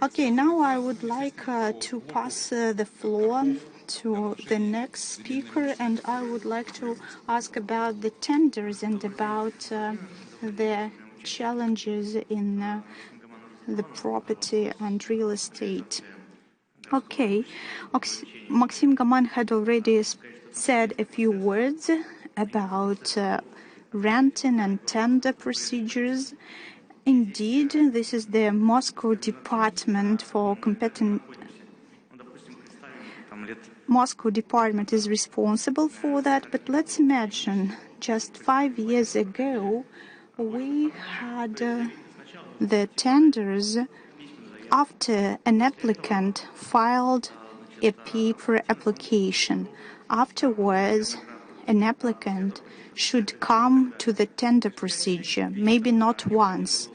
Okay, now I would like to pass the floor to the next speaker, and I would like to ask about the tenders and about the challenges in the property and real estate. Okay, Maxim Gaman had already said a few words about renting and tender procedures. Indeed, this is the Moscow Department for Competent Moscow department is responsible for that, but let's imagine just 5 years ago we had the tenders after an applicant filed a paper application. Afterwards, an applicant should come to the tender procedure, maybe not once.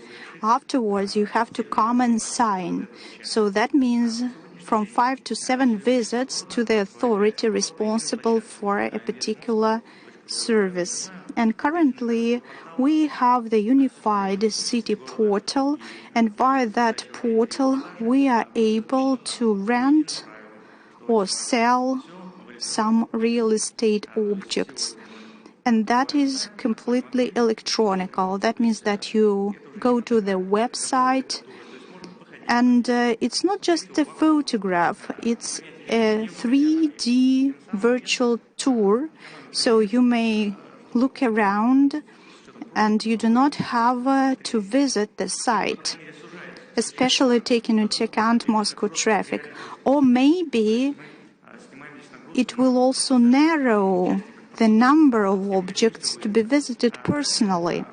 Afterwards, you have to come and sign. So that means from 5 to 7 visits to the authority responsible for a particular service. And currently, we have the unified city portal, and via that portal, we are able to rent or sell some real estate objects. And that is completely electronical. That means that you go to the website, and it's not just a photograph, it's a 3D virtual tour. So you may look around and you do not have to visit the site, especially taking into account Moscow traffic. Or maybe it will also narrow the number of objects to be visited personally.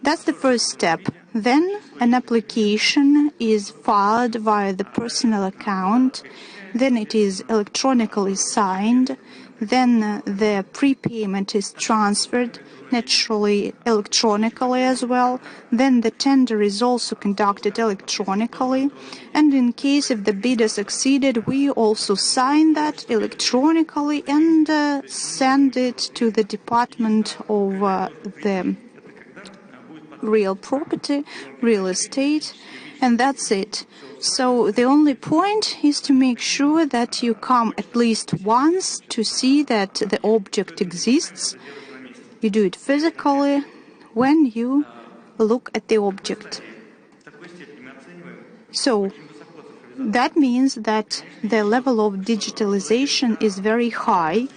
That's the first step. Then an application is filed via the personal account. Then it is electronically signed. Then the prepayment is transferred, naturally electronically as well. Then the tender is also conducted electronically. And in case if the bidder succeeded, we also sign that electronically and send it to the Department of the Real Property, Real Estate, and that's it. So the only point is to make sure that you come at least once to see that the object exists. You do it physically when you look at the object. So that means that the level of digitalization is very high.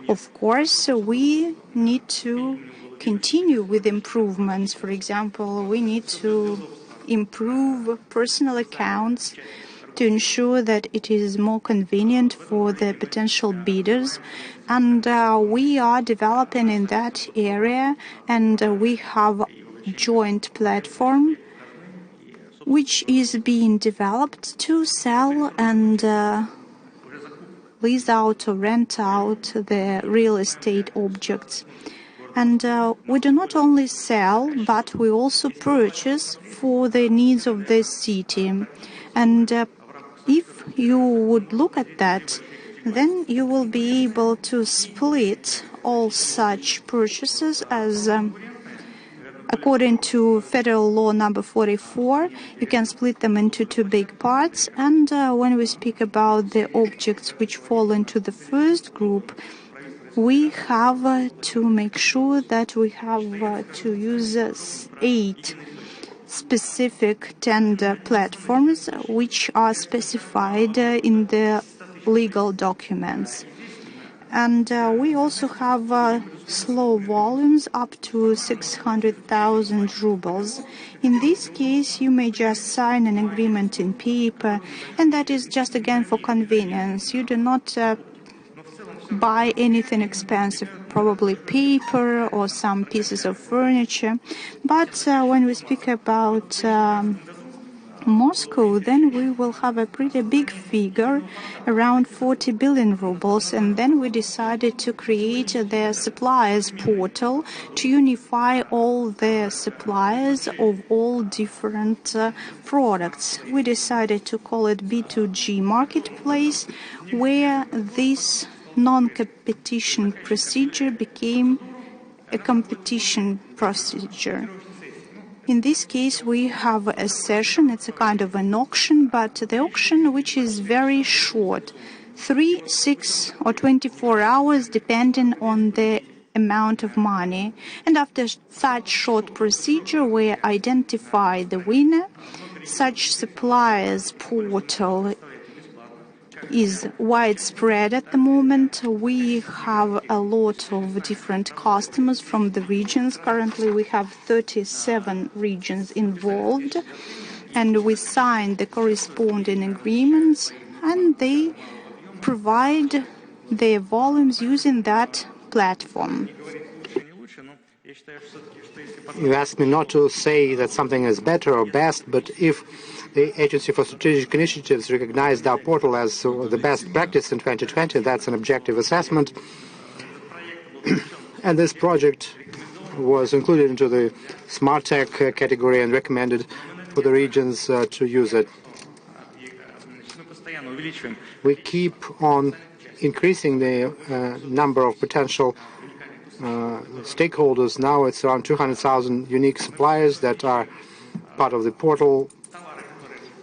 Of course, we need to continue with improvements. For example, we need to improve personal accounts to ensure that it is more convenient for the potential bidders. And we are developing in that area, and we have a joint platform which is being developed to sell and lease out or rent out the real estate objects. And we do not only sell, but we also purchase for the needs of the city. And if you would look at that, then you will be able to split all such purchases as according to Federal Law number 44, you can split them into 2 big parts. And when we speak about the objects which fall into the first group, we have to make sure that we have to use 8 specific tender platforms which are specified in the legal documents. And we also have slow volumes up to 600,000 rubles. In this case, you may just sign an agreement in paper, and that is just again for convenience. You do not buy anything expensive, probably paper or some pieces of furniture. But when we speak about Moscow, then we will have a pretty big figure, around 40 billion rubles, and then we decided to create the suppliers portal to unify all the suppliers of all different products. We decided to call it B2G marketplace, where this non-competition procedure became a competition procedure. In this case, we have a session. It's a kind of an auction, but the auction which is very short, 3, 6, or 24 hours, depending on the amount of money. And after such short procedure, we identify the winner. Such suppliers portal is widespread at the moment. We have a lot of different customers from the regions. Currently, we have 37 regions involved, and we signed the corresponding agreements, and they provide their volumes using that platform. You asked me not to say that something is better or best, but if the Agency for Strategic Initiatives recognized our portal as the best practice in 2020, that's an objective assessment. And this project was included into the Smart Tech category and recommended for the regions to use it. We keep on increasing the number of potential stakeholders. Now it's around 200,000 unique suppliers that are part of the portal.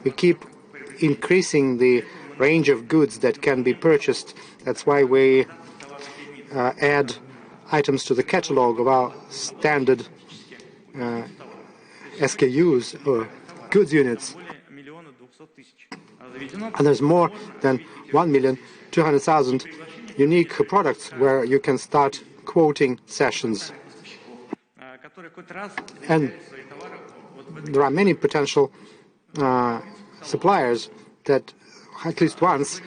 We keep increasing the range of goods that can be purchased. That's why we add items to the catalog of our standard SKUs or goods units. And there's more than 1,200,000 unique products where you can start quoting sessions. And there are many potential suppliers that at least once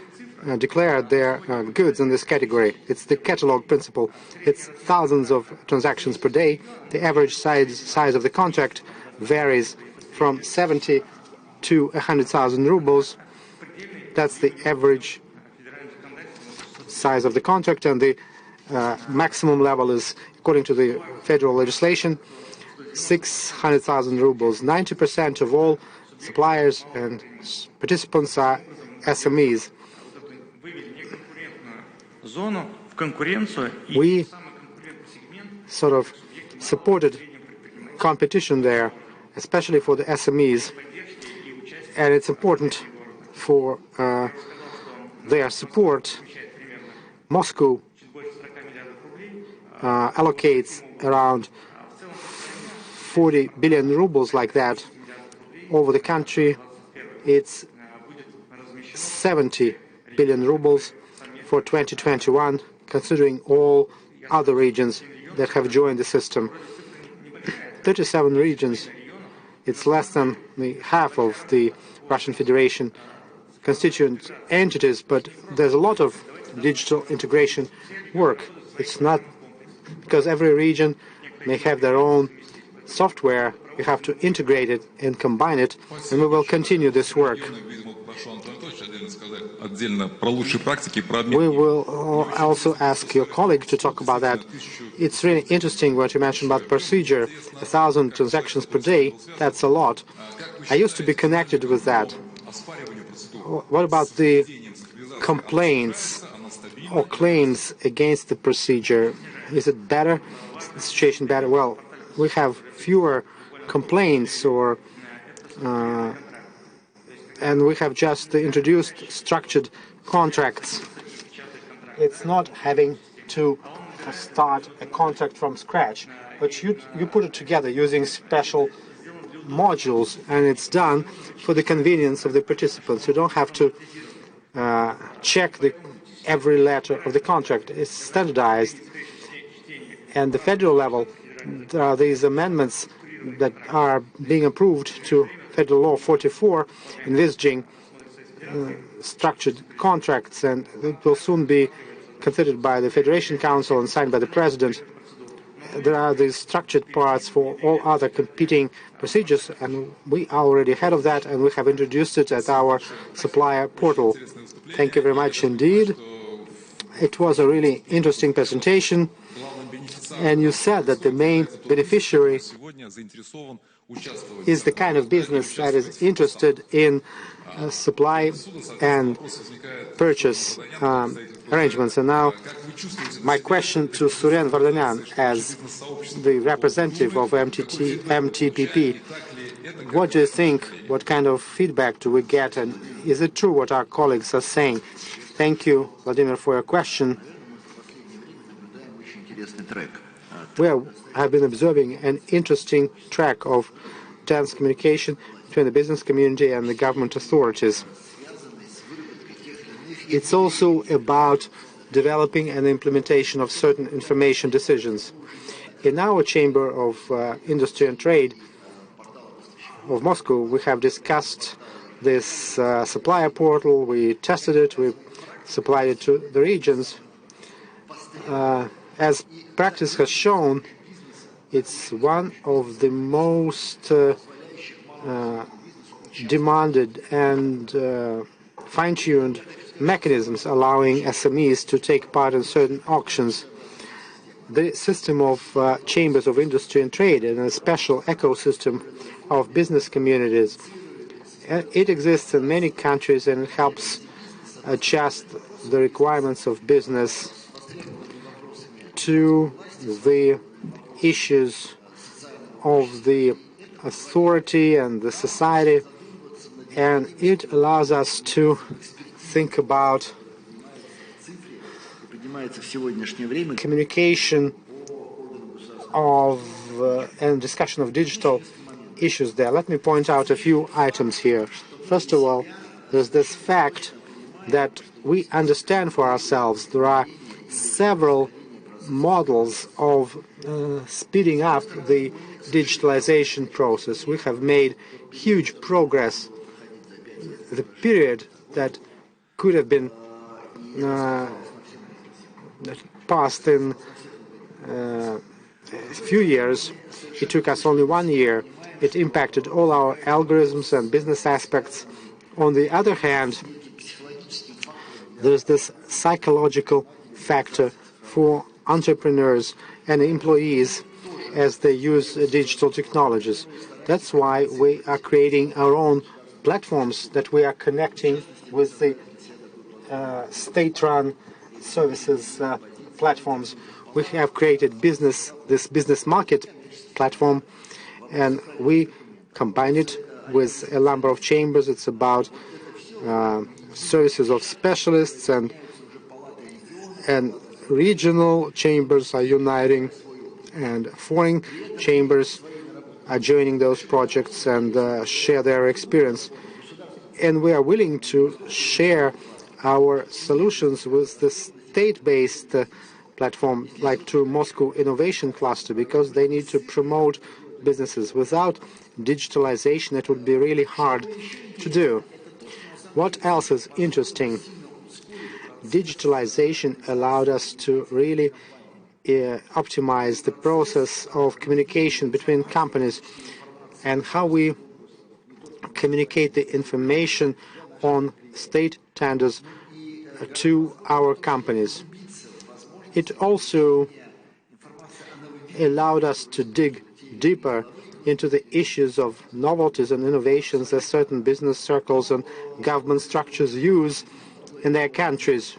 declared their goods in this category. It's the catalog principle. It's thousands of transactions per day. The average size of the contract varies from 70 to 100,000 rubles. That's the average size of the contract, and the maximum level is, according to the federal legislation, 600,000 rubles. 90% of all suppliers and participants are SMEs. We sort of supported competition there, especially for the SMEs, and it's important for their support. Moscow allocates around 40 billion rubles like that. Over the country, it's 70 billion rubles for 2021, considering all other regions that have joined the system. 37 regions, it's less than the half of the Russian Federation constituent entities, but there's a lot of digital integration work. It's not because every region may have their own software. You have to integrate it and combine it, and we will continue this work. We will also ask your colleague to talk about that. It's really interesting what you mentioned about procedure. 1,000 transactions per day, that's a lot. I used to be connected with that. What about the complaints or claims against the procedure? Is it better? Is the situation better? Well, we have fewer complaints, and we have just introduced structured contracts. It's not having to start a contract from scratch, but you put it together using special modules, and it's done for the convenience of the participants. You don't have to check every letter of the contract. It's standardized. And the federal level, there are these amendments that are being approved to Federal Law 44, envisaging structured contracts, and it will soon be considered by the Federation Council and signed by the President. There are these structured parts for all other competing procedures, and we are already ahead of that, and we have introduced it at our supplier portal. Thank you very much indeed. It was a really interesting presentation, and you said that the main beneficiary is the kind of business that is interested in supply and purchase arrangements. And now my question to Suren Vardanyan, as the representative of MTPP, what do you think, what kind of feedback do we get, and is it true what our colleagues are saying? Thank you, Vladimir, for your question. We have been observing an interesting track of dense communication between the business community and the government authorities. It's also about developing and implementation of certain information decisions. In our Chamber of Industry and Trade of Moscow, we have discussed this supplier portal. We tested it. We supplied it to the regions. As practice has shown, it's one of the most demanded and fine-tuned mechanisms allowing SMEs to take part in certain auctions. The system of chambers of industry and trade and a special ecosystem of business communities, it exists in many countries, and it helps adjust the requirements of business to the issues of the authority and the society, and it allows us to think about communication of and discussion of digital issues there. Let me point out a few items here. First of all, there's this fact that we understand for ourselves there are several models of speeding up the digitalization process. We have made huge progress. The period that could have been passed in a few years, it took us only 1 year. It impacted all our algorithms and business aspects. On the other hand, there's this psychological factor for entrepreneurs and employees as they use digital technologies. That's why we are creating our own platforms that we are connecting with the state-run services platforms. We have created this business market platform, and we combine it with a number of chambers. It's about services of specialists, and regional chambers are uniting, and foreign chambers are joining those projects and share their experience. And we are willing to share our solutions with the state-based platform, like to Moscow Innovation Cluster, because they need to promote businesses. Without digitalization, it would be really hard to do. What else is interesting? Digitalization allowed us to really optimize the process of communication between companies and how we communicate the information on state tenders to our companies. It also allowed us to dig deeper into the issues of novelties and innovations that certain business circles and government structures use in their countries.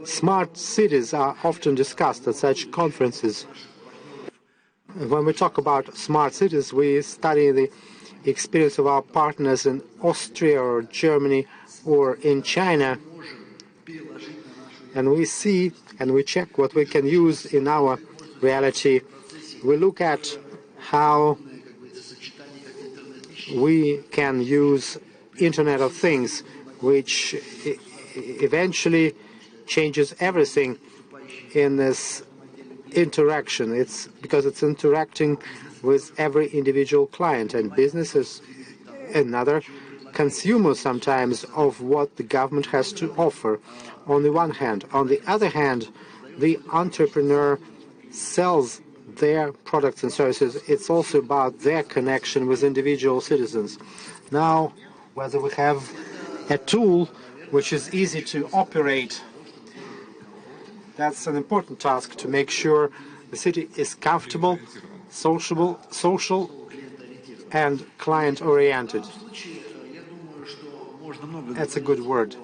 Smart cities are often discussed at such conferences. When we talk about smart cities, we study the experience of our partners in Austria or Germany or in China, and we see and we check what we can use in our reality. We look at how we can use Internet of Things, which eventually changes everything in this interaction. It's because it's interacting with every individual client, and businesses another consumer sometimes of what the government has to offer on the one hand. On the other hand, the entrepreneur sells their products and services. It's also about their connection with individual citizens. Now, whether we have a tool which is easy to operate, that's an important task to make sure the city is comfortable, social, and client-oriented. That's a good word,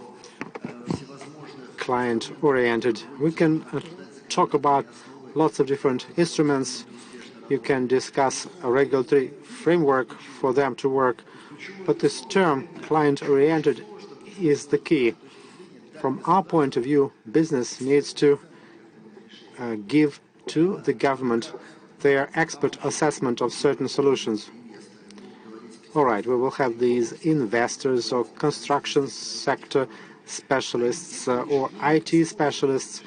client-oriented. We can talk about lots of different instruments. You can discuss a regulatory framework for them to work, but this term, client-oriented, is the key. From our point of view, business needs to give to the government their expert assessment of certain solutions. All right, we will have these investors or construction sector specialists or IT specialists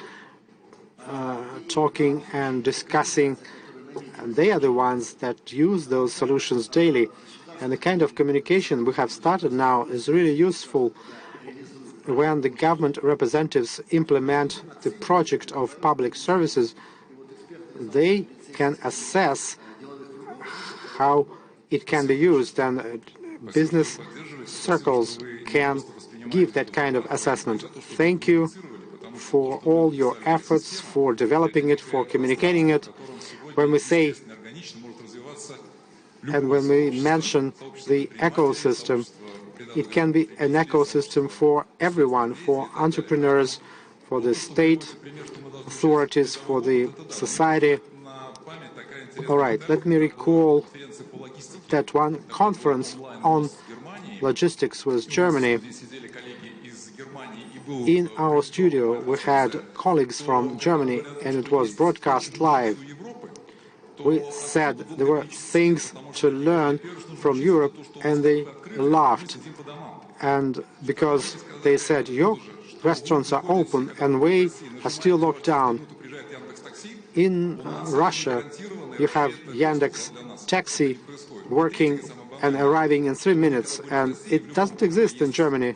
talking and discussing, and they are the ones that use those solutions daily. And the kind of communication we have started now is really useful. when the government representatives implement the project of public services, they can assess how it can be used, and business circles can give that kind of assessment. Thank you for all your efforts, for developing it, for communicating it. When we say and when we mention the ecosystem, it can be an ecosystem for everyone, for entrepreneurs, for the state authorities, for the society. All right, let me recall that one conference on logistics was Germany. In our studio, we had colleagues from Germany, and it was broadcast live. We said there were things to learn from Europe, and they laughed. And because they said, your restaurants are open and we are still locked down. In Russia, you have Yandex Taxi working and arriving in 3 minutes, and it doesn't exist in Germany.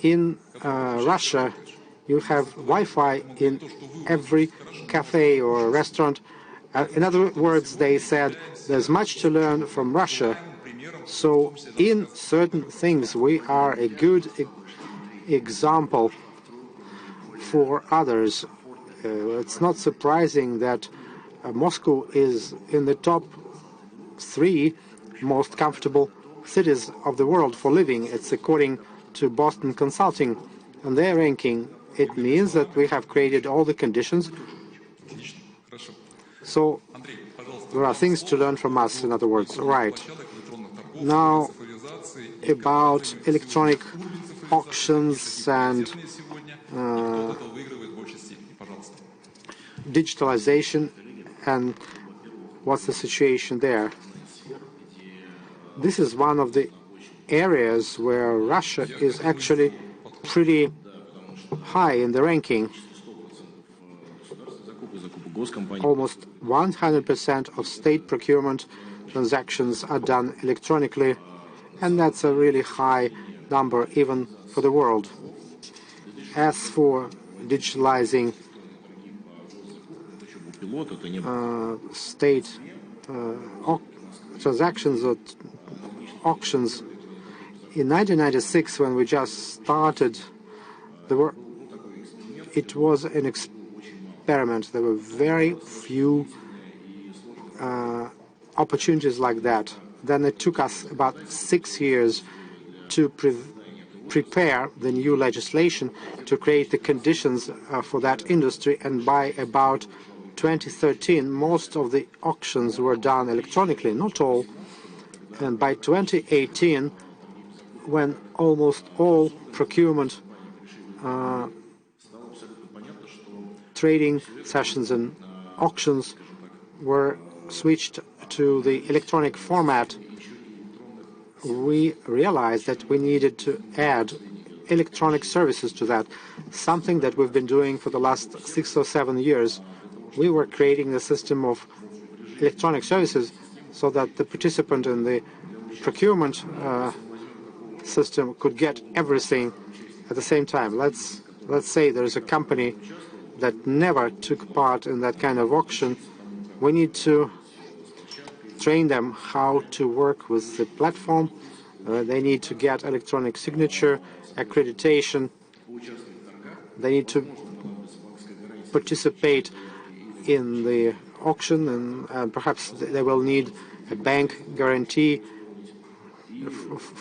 In Russia, you have Wi-Fi in every cafe or restaurant. In other words, they said there's much to learn from Russia. So in certain things, we are a good example for others. It's not surprising that Moscow is in the top 3 most comfortable cities of the world for living. It's according to Boston Consulting and their ranking. It means that we have created all the conditions. So there are things to learn from us, in other words. Right. Now, about electronic auctions and digitalization and what's the situation there. This is one of the areas where Russia is actually pretty high in the ranking. Almost 100% of state procurement transactions are done electronically, and that's a really high number even for the world. As for digitalizing state transactions or auctions, in 1996, when we just started, it was an experiment. There were very few opportunities like that. Then it took us about 6 years to prepare the new legislation to create the conditions for that industry, and by about 2013, most of the auctions were done electronically, not all. And by 2018, when almost all procurement trading sessions and auctions were switched to the electronic format, we realized that we needed to add electronic services to that, something that we've been doing for the last 6 or 7 years. We were creating a system of electronic services so that the participant in the procurement system could get everything at the same time. Let's say there's a company that never took part in that kind of auction. We need to train them how to work with the platform. They need to get electronic signature, accreditation. They need to participate in the auction, and perhaps they will need a bank guarantee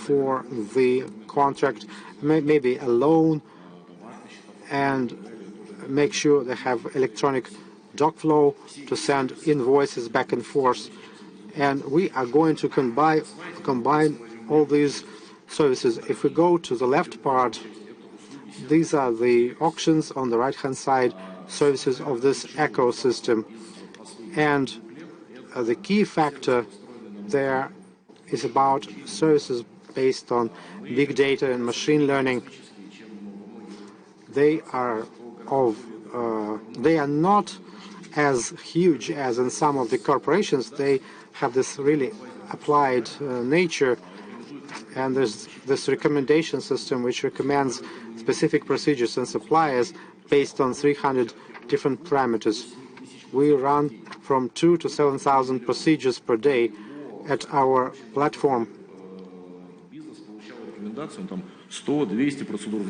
for the contract, maybe a loan, and make sure they have electronic doc flow to send invoices back and forth. And we are going to combine all these services. If we go to the left part, these are the auctions. On the right-hand side, services of this ecosystem. And the key factor there is about services based on big data and machine learning. They are not as huge as in some of the corporations. They have this really applied nature, and there's this recommendation system which recommends specific procedures and suppliers based on 300 different parameters. We run from 2,000 to 7,000 procedures per day at our platform.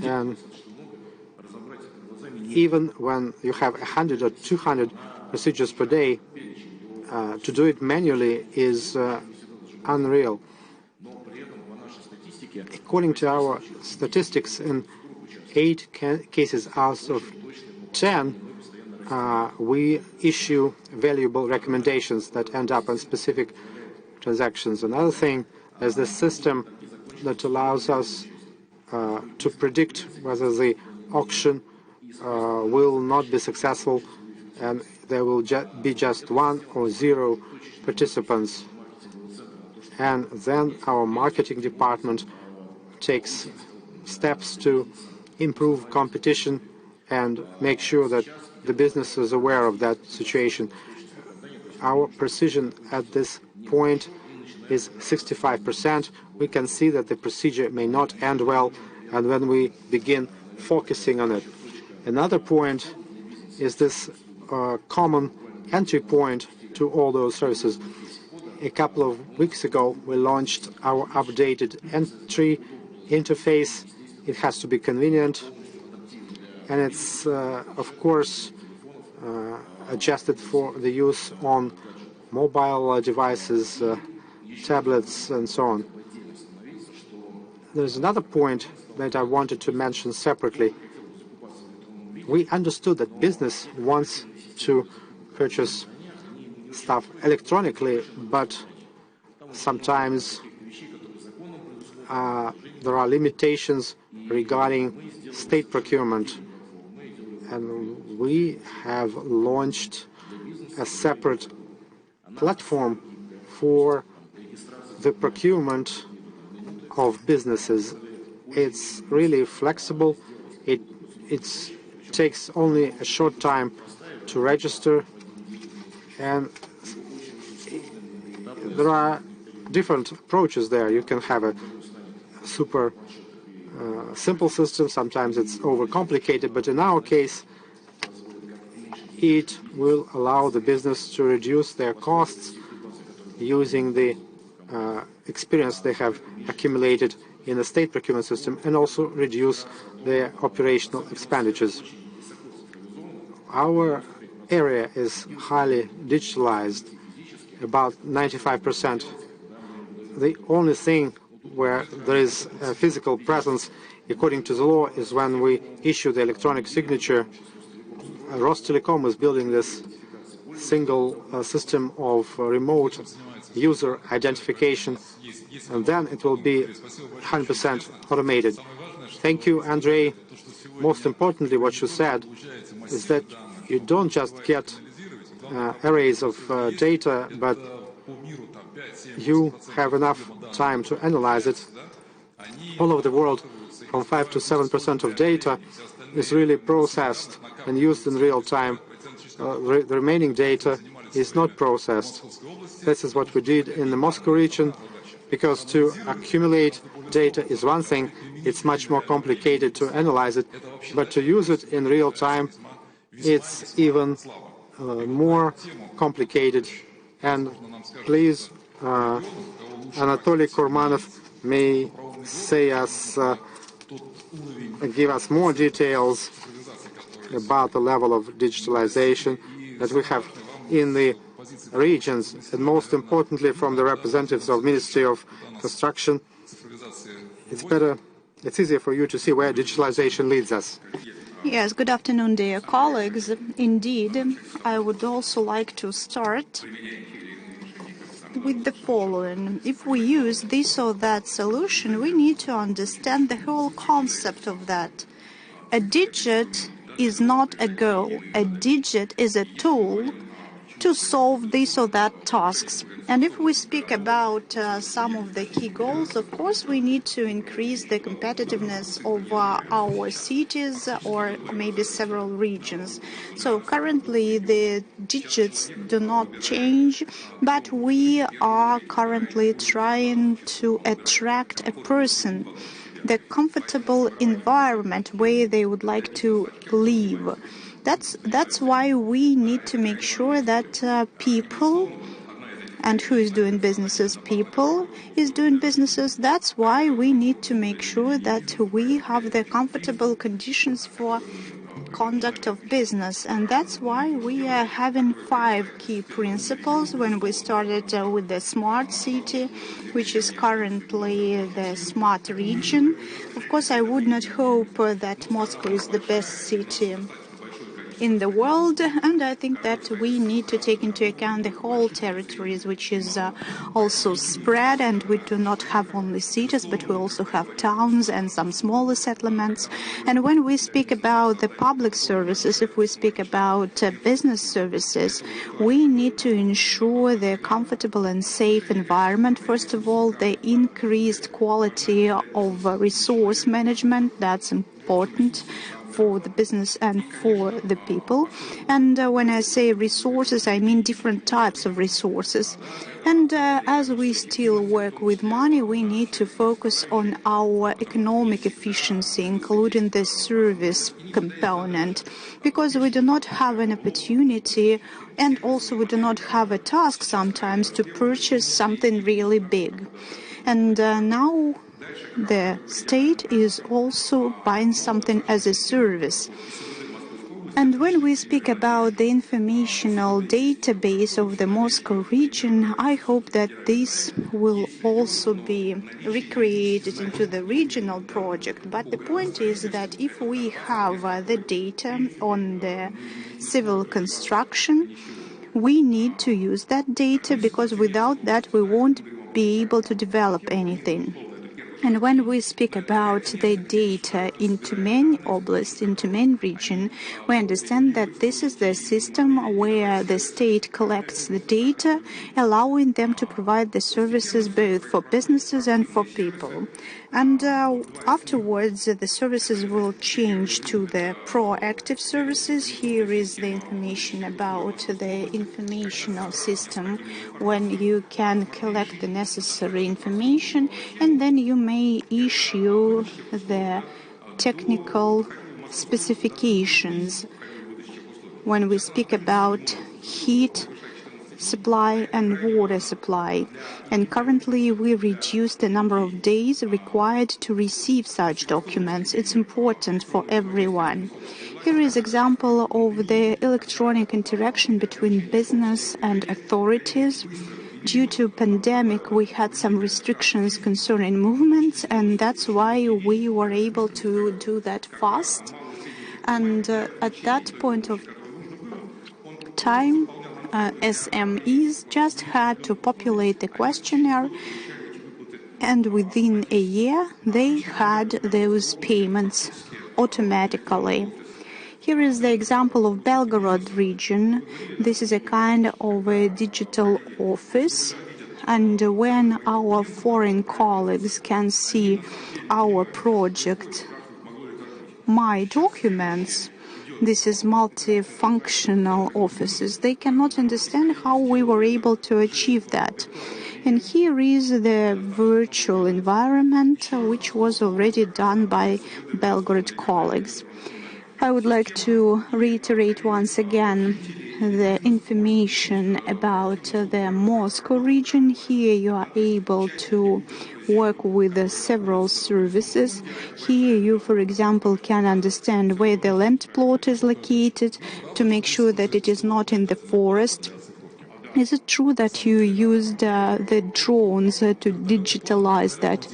And even when you have 100 or 200 procedures per day, to do it manually is unreal. According to our statistics, in 8 cases out of 10, we issue valuable recommendations that end up on specific transactions. Another thing is the system that allows us to predict whether the auction will not be successful and there will be just 1 or 0 participants. And then our marketing department takes steps to improve competition and make sure that the business is aware of that situation. Our precision at this point is 65%. We can see that the procedure may not end well, and when we begin focusing on it. Another point is this common entry point to all those services. A couple of weeks ago, we launched our updated entry interface. It has to be convenient, and it's, of course, adjusted for the use on mobile devices, tablets, and so on. There's another point that I wanted to mention separately. We understood that business wants to purchase stuff electronically, but sometimes there are limitations regarding state procurement. And we have launched a separate platform for the procurement of businesses. It's really flexible. It takes only a short time to register, and there are different approaches there. You can have a super simple system. Sometimes it's overcomplicated, but in our case, it will allow the business to reduce their costs using the experience they have accumulated in the state procurement system, and also reduce their operational expenditures. Our area is highly digitalized, about 95%. The only thing where there is a physical presence, according to the law, is when we issue the electronic signature. Rostelecom is building this single system of remote user identification, and then it will be 100% automated. Thank you, Andrei. Most importantly, what you said is that you don't just get arrays of data, but you have enough time to analyze it. All over the world, from 5 to 7% of data is really processed and used in real time. The remaining data is not processed. This is what we did in the Moscow region, because to accumulate data is one thing, it's much more complicated to analyze it, but to use it in real time, it's even more complicated. And please, Anatoly Kurmanov may give us more details about the level of digitalization that we have in the regions, and most importantly from the representatives of Ministry of Construction. It's easier for you to see where digitalization leads us. Yes, good afternoon, dear colleagues. Indeed, I would also like to start with the following. If we use this or that solution, we need to understand the whole concept of that. A digit is not a goal. A digit is a tool to solve this or that tasks. And if we speak about some of the key goals, of course, we need to increase the competitiveness of our cities or maybe several regions. So currently the digits do not change, but we are currently trying to attract a person the comfortable environment where they would like to live. That's why we need to make sure that people, and who is doing businesses? People is doing businesses. That's why we need to make sure that we have the comfortable conditions for conduct of business. And that's why we are having 5 key principles when we started with the smart city, which is currently the smart region. Of course, I would not hope that Moscow is the best city in the world, and I think that we need to take into account the whole territories, which is also spread, and we do not have only cities, but we also have towns and some smaller settlements. And when we speak about the public services, if we speak about business services, we need to ensure the comfortable and safe environment. First of all, the increased quality of resource management, that's important for the business and for the people. And when I say resources, I mean different types of resources. And as we still work with money, we need to focus on our economic efficiency, including the service component, because we do not have an opportunity, and also we do not have a task sometimes to purchase something really big. And now the state is also buying something as a service. And when we speak about the informational database of the Moscow region, I hope that this will also be recreated into the regional project. But the point is that if we have the data on the civil construction, we need to use that data, because without that we won't be able to develop anything. And when we speak about the data in Tyumen Oblast, in Tyumen region, we understand that this is the system where the state collects the data, allowing them to provide the services both for businesses and for people. And afterwards, the services will change to the proactive services. Here is the information about the informational system, when you can collect the necessary information, and then you may issue the technical specifications. When we speak about heat supply and water supply. And currently we reduced the number of days required to receive such documents. It's important for everyone. Here is an example of the electronic interaction between business and authorities. Due to pandemic, we had some restrictions concerning movements, and that's why we were able to do that fast. And at that point of time, SMEs just had to populate the questionnaire, and within a year they had those payments automatically. Here is the example of Belgorod region. This is a kind of a digital office, and when our foreign colleagues can see our project, My Documents, this is multifunctional offices, they cannot understand how we were able to achieve that. And here is the virtual environment, which was already done by Belgorod colleagues. I would like to reiterate once again the information about the Moscow region. Here you are able to work with several services. Here you, for example, can understand where the land plot is located to make sure that it is not in the forest. Is it true that you used the drones to digitalize that?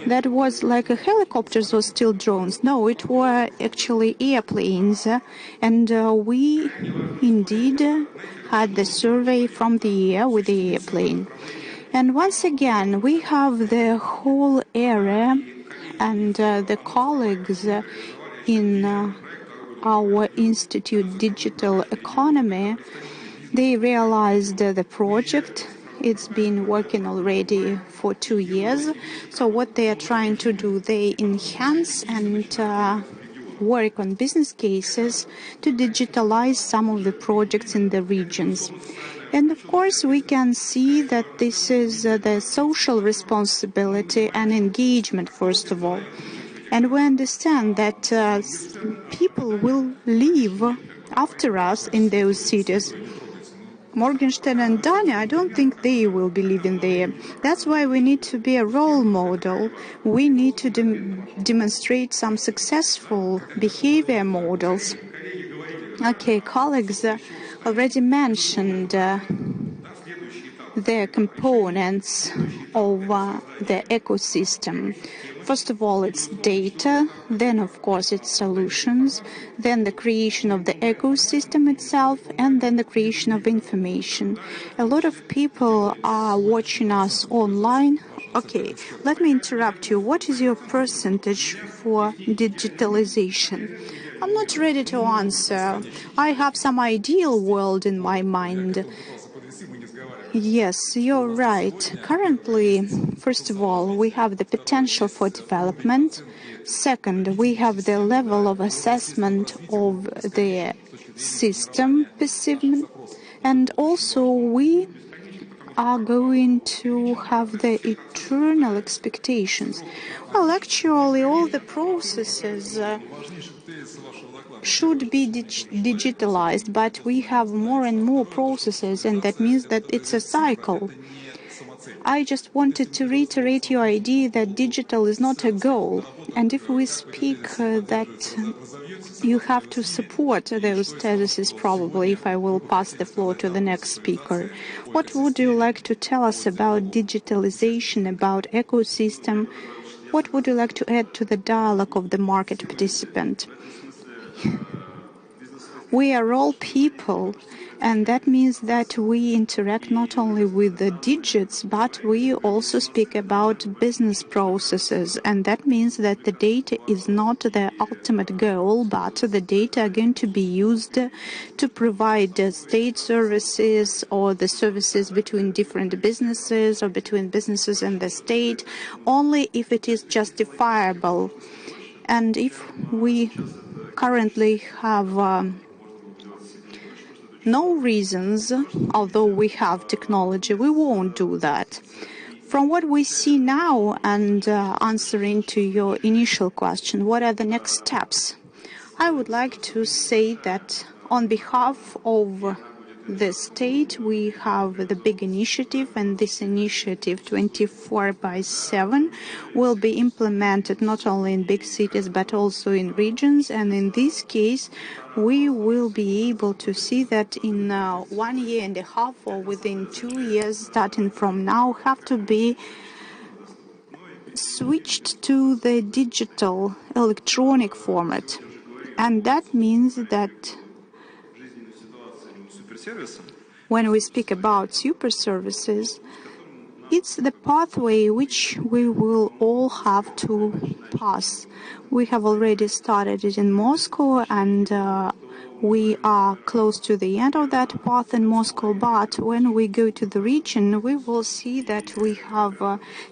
That was like helicopters or still drones? No, it were actually airplanes, and we indeed had the survey from the air with the airplane. And once again, we have the whole area, and the colleagues in our Institute Digital Economy, they realized the project. It's been working already for 2 years. So what they are trying to do, they enhance and work on business cases to digitalize some of the projects in the regions. And of course, we can see that this is the social responsibility and engagement, first of all. And we understand that people will live after us in those cities. Morgenstern and Dania, I don't think they will be living there. That's why we need to be a role model. We need to demonstrate some successful behavior models. Okay, colleagues already mentioned the components of the ecosystem. First of all, it's data, then of course it's solutions, then the creation of the ecosystem itself, and then the creation of information. A lot of people are watching us online. Okay, let me interrupt you. What is your percentage for digitalization? I'm not ready to answer. I have some ideal world in my mind. Yes, you're right. Currently, first of all, we have the potential for development. Second, we have the level of assessment of the system perceivement. And also, we are going to have the eternal expectations. Well, actually, all the processes should be digitalized, but we have more and more processes, and that means that it's a cycle. I just wanted to reiterate your idea that digital is not a goal. And if we speak that you have to support those theses, probably, if I will pass the floor to the next speaker. What would you like to tell us about digitalization, about ecosystem? What would you like to add to the dialogue of the market participant? We are all people, and that means that we interact not only with the digits, but we also speak about business processes, and that means that the data is not the ultimate goal, but the data are going to be used to provide state services or the services between different businesses or between businesses and the state, only if it is justifiable. And if we currently have no reasons, although we have technology, we won't do that. From what we see now, and answering to your initial question, what are the next steps? I would like to say that on behalf of the state, we have the big initiative, and this initiative 24/7 will be implemented not only in big cities but also in regions. And in this case, we will be able to see that in 1 year and a half or within 2 years, starting from now, have to be switched to the digital electronic format. And that means that when we speak about super services, it's the pathway which we will all have to pass. We have already started it in Moscow, and we are close to the end of that path in Moscow. But when we go to the region, we will see that we have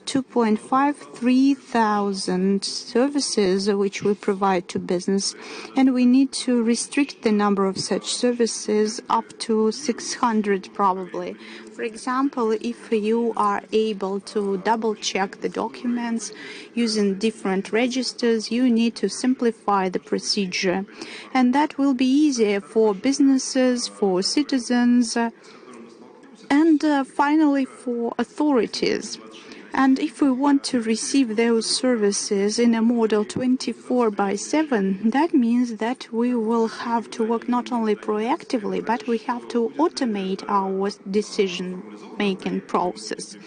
2,500–3,000 services which we provide to business, and we need to restrict the number of such services up to 600 probably. For example, if you are able to double-check the documents using different registers, you need to simplify the procedure. And that will be easier for businesses, for citizens, and finally for authorities. And if we want to receive those services in a model 24/7, that means that we will have to work not only proactively, but we have to automate our decision-making process.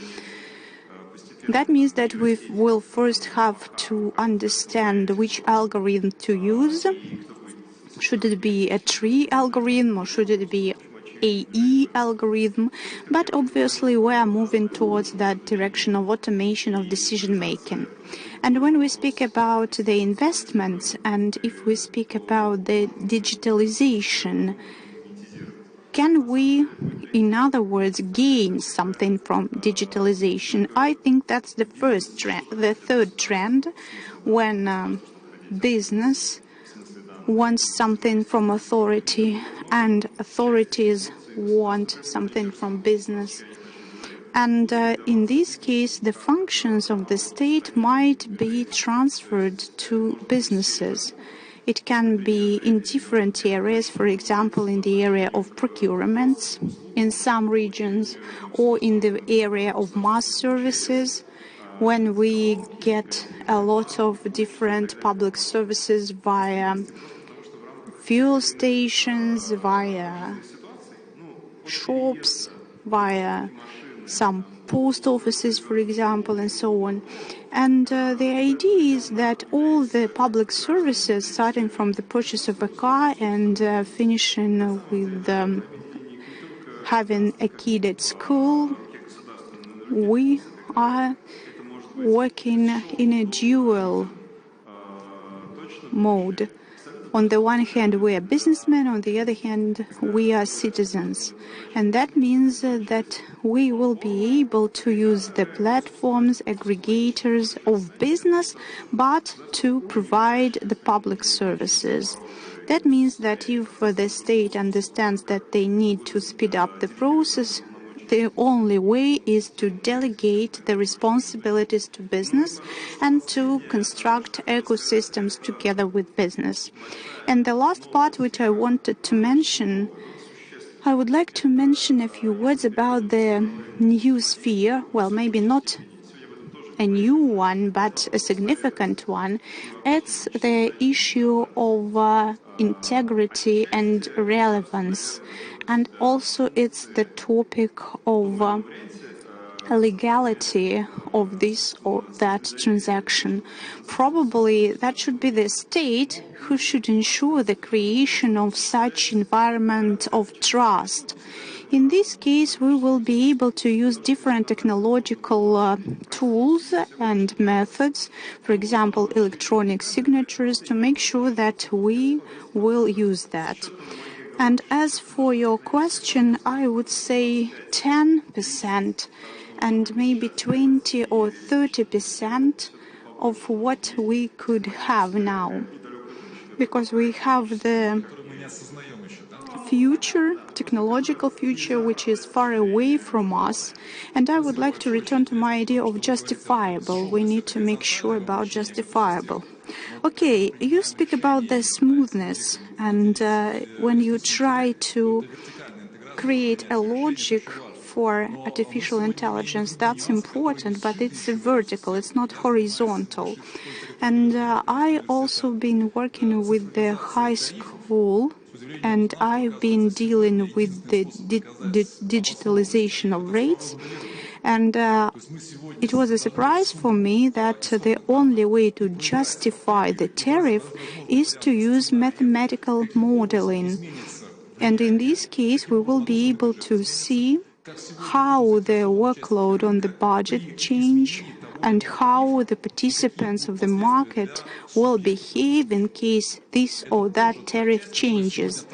That means that we will first have to understand which algorithm to use. Should it be a tree algorithm or should it be AE algorithm? But obviously we are moving towards that direction of automation of decision making. And when we speak about the investments, and if we speak about the digitalization, can we, in other words, gain something from digitalization? I think that's the first trend. The third trend, when business wants something from authority and authorities want something from business. And in this case, the functions of the state might be transferred to businesses. It can be in different areas, for example, in the area of procurements in some regions, or in the area of mass services, when we get a lot of different public services via fuel stations, via shops, via some post offices, for example, and so on. And the idea is that all the public services, starting from the purchase of a car and finishing with having a kid at school, we are working in a dual mode. On the one hand, we are businessmen, on the other hand, we are citizens. And that means that we will be able to use the platforms, aggregators of business, but to provide the public services. That means that if the state understands that they need to speed up the process, the only way is to delegate the responsibilities to business and to construct ecosystems together with business. And the last part which I wanted to mention, I would like to mention a few words about the new sphere. Well, maybe not a new one, but a significant one. It's the issue of integrity and relevance. And also it's the topic of legality of this or that transaction. Probably that should be the state who should ensure the creation of such environment of trust. In this case, we will be able to use different technological tools and methods, for example, electronic signatures, to make sure that we will use that. And as for your question, I would say 10% and maybe 20 or 30% of what we could have now. Because we have the future, technological future, which is far away from us. And I would like to return to my idea of justifiable. We need to make sure about justifiable. Okay, you speak about the smoothness, and when you try to create a logic for artificial intelligence, that's important, but it's vertical, it's not horizontal. And I also been working with the high school, and I've been dealing with the digitalization of rates. And it was a surprise for me that the only way to justify the tariff is to use mathematical modeling. And in this case, we will be able to see how the workload on the budget change and how the participants of the market will behave in case this or that tariff changes.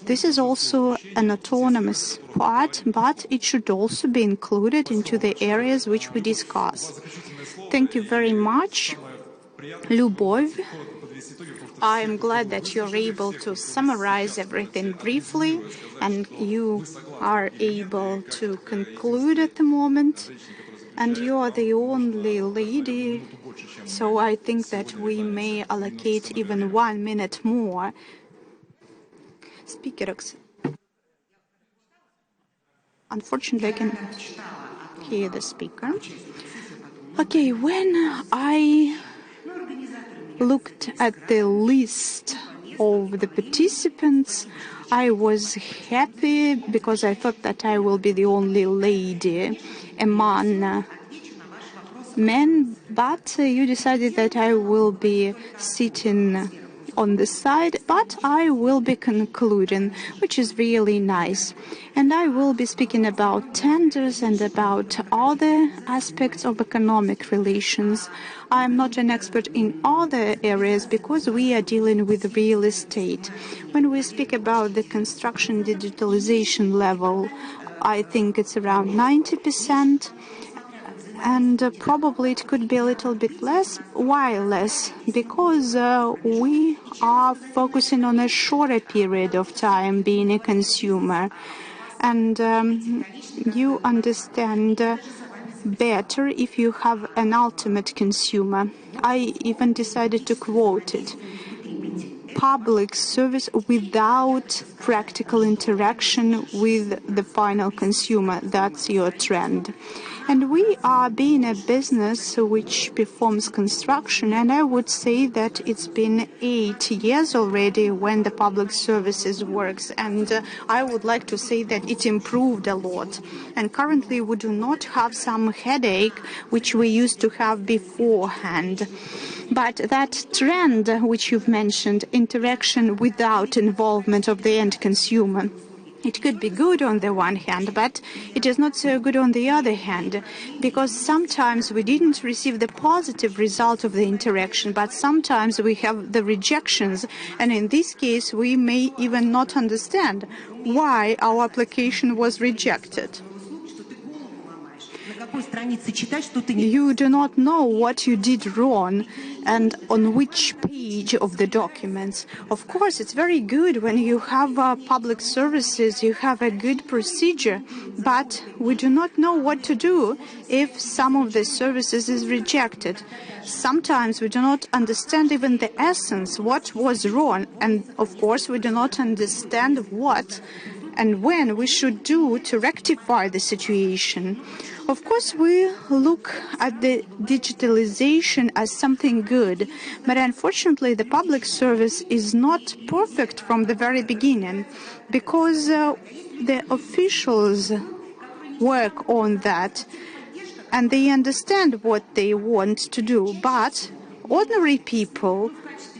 This is also an autonomous part, but it should also be included into the areas which we discuss. Thank you very much, Lyubov. I am glad that you're able to summarize everything briefly, and you are able to conclude at the moment. And you are the only lady, so I think that we may allocate even 1 minute more. Speakers. Unfortunately, I can hear the speaker. Okay, when I looked at the list of the participants, I was happy because I thought that I will be the only lady among men, but you decided that I will be sitting on the side, but I will be concluding, which is really nice. And I will be speaking about tenders and about other aspects of economic relations. I am not an expert in other areas because we are dealing with real estate. When we speak about the construction digitalization level, I think it's around 90%. And probably it could be a little bit less. Why less? Because we are focusing on a shorter period of time being a consumer. and you understand better if you have an ultimate consumer. I even decided to quote it. Public service without practical interaction with the final consumer. That's your trend. And we are being a business which performs construction, and I would say that it's been 8 years already when the public services works, and I would like to say that it improved a lot. And currently we do not have some headache which we used to have beforehand. But that trend which you've mentioned, interaction without involvement of the end consumer, it could be good on the one hand, but it is not so good on the other hand, because sometimes we didn't receive the positive result of the interaction, but sometimes we have the rejections, and in this case we may even not understand why our application was rejected. You do not know what you did wrong and on which page of the documents. Of course, it's very good when you have public services, you have a good procedure, but we do not know what to do if some of the services is rejected. Sometimes we do not understand even the essence, what was wrong, and of course we do not understand what and when we should do to rectify the situation. Of course, we look at the digitalization as something good, but unfortunately the public service is not perfect from the very beginning, because the officials work on that and they understand what they want to do, but ordinary people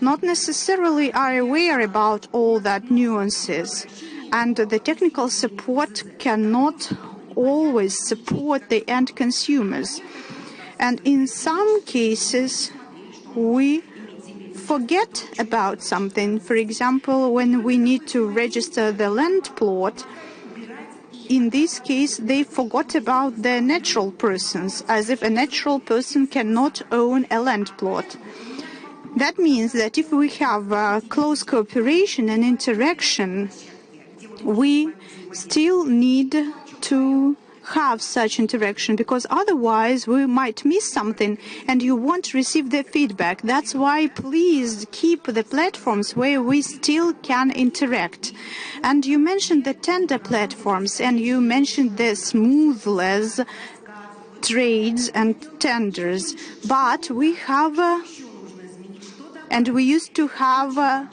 not necessarily are aware about all that nuances, and the technical support cannot always support the end consumers. And in some cases, we forget about something. For example, when we need to register the land plot, in this case, they forgot about the natural persons, as if a natural person cannot own a land plot. That means that if we have close cooperation and interaction, we still need to have such interaction, because otherwise we might miss something and you won't receive the feedback. That's why please keep the platforms where we still can interact. And you mentioned the tender platforms, and you mentioned the smoothless trades and tenders, but we have and we used to have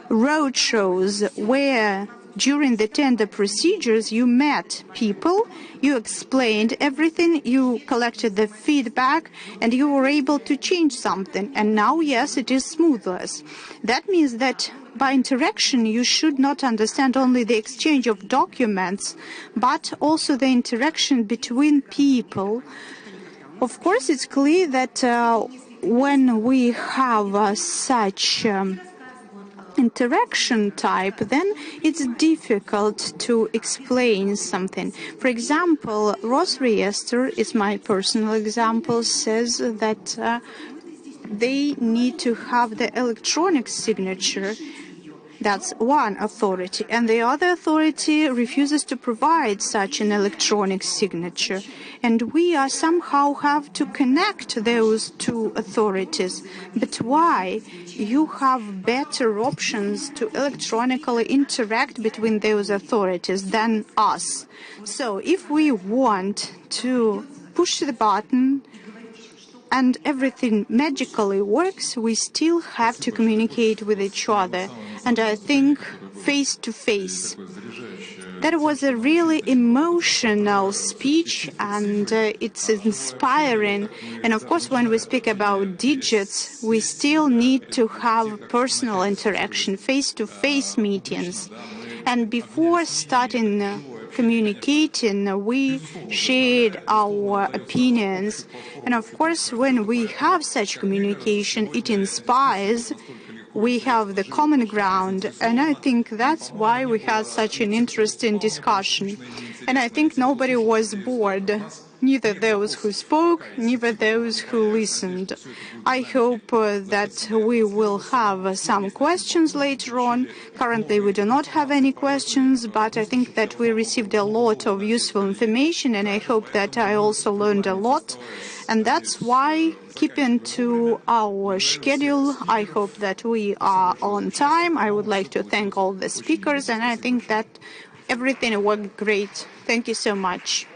road shows where during the tender procedures you met people, you explained everything, you collected the feedback, and you were able to change something. And now, yes, it is smoothless. That means that by interaction you should not understand only the exchange of documents, but also the interaction between people. Of course, it's clear that when we have such interaction type, then it's difficult to explain something. For example, Rosregister is my personal example, says that they need to have the electronic signature. That's one authority, and the other authority refuses to provide such an electronic signature. And we are somehow have to connect those two authorities. But why? You have better options to electronically interact between those authorities than us. So if we want to push the button and everything magically works, we still have to communicate with each other. And I think face-to-face. That was a really emotional speech, and it's inspiring. And of course, when we speak about digits, we still need to have personal interaction, face-to-face meetings. And before starting communicating, we shared our opinions. And of course, when we have such communication, it inspires. We have the common ground, and I think that's why we had such an interesting discussion. And I think nobody was bored, neither those who spoke, neither those who listened. I hope that we will have some questions later on. Currently, we do not have any questions, but I think that we received a lot of useful information, and I hope that I also learned a lot. And that's why, keeping to our schedule, I hope that we are on time. I would like to thank all the speakers, and I think that everything worked great. Thank you so much.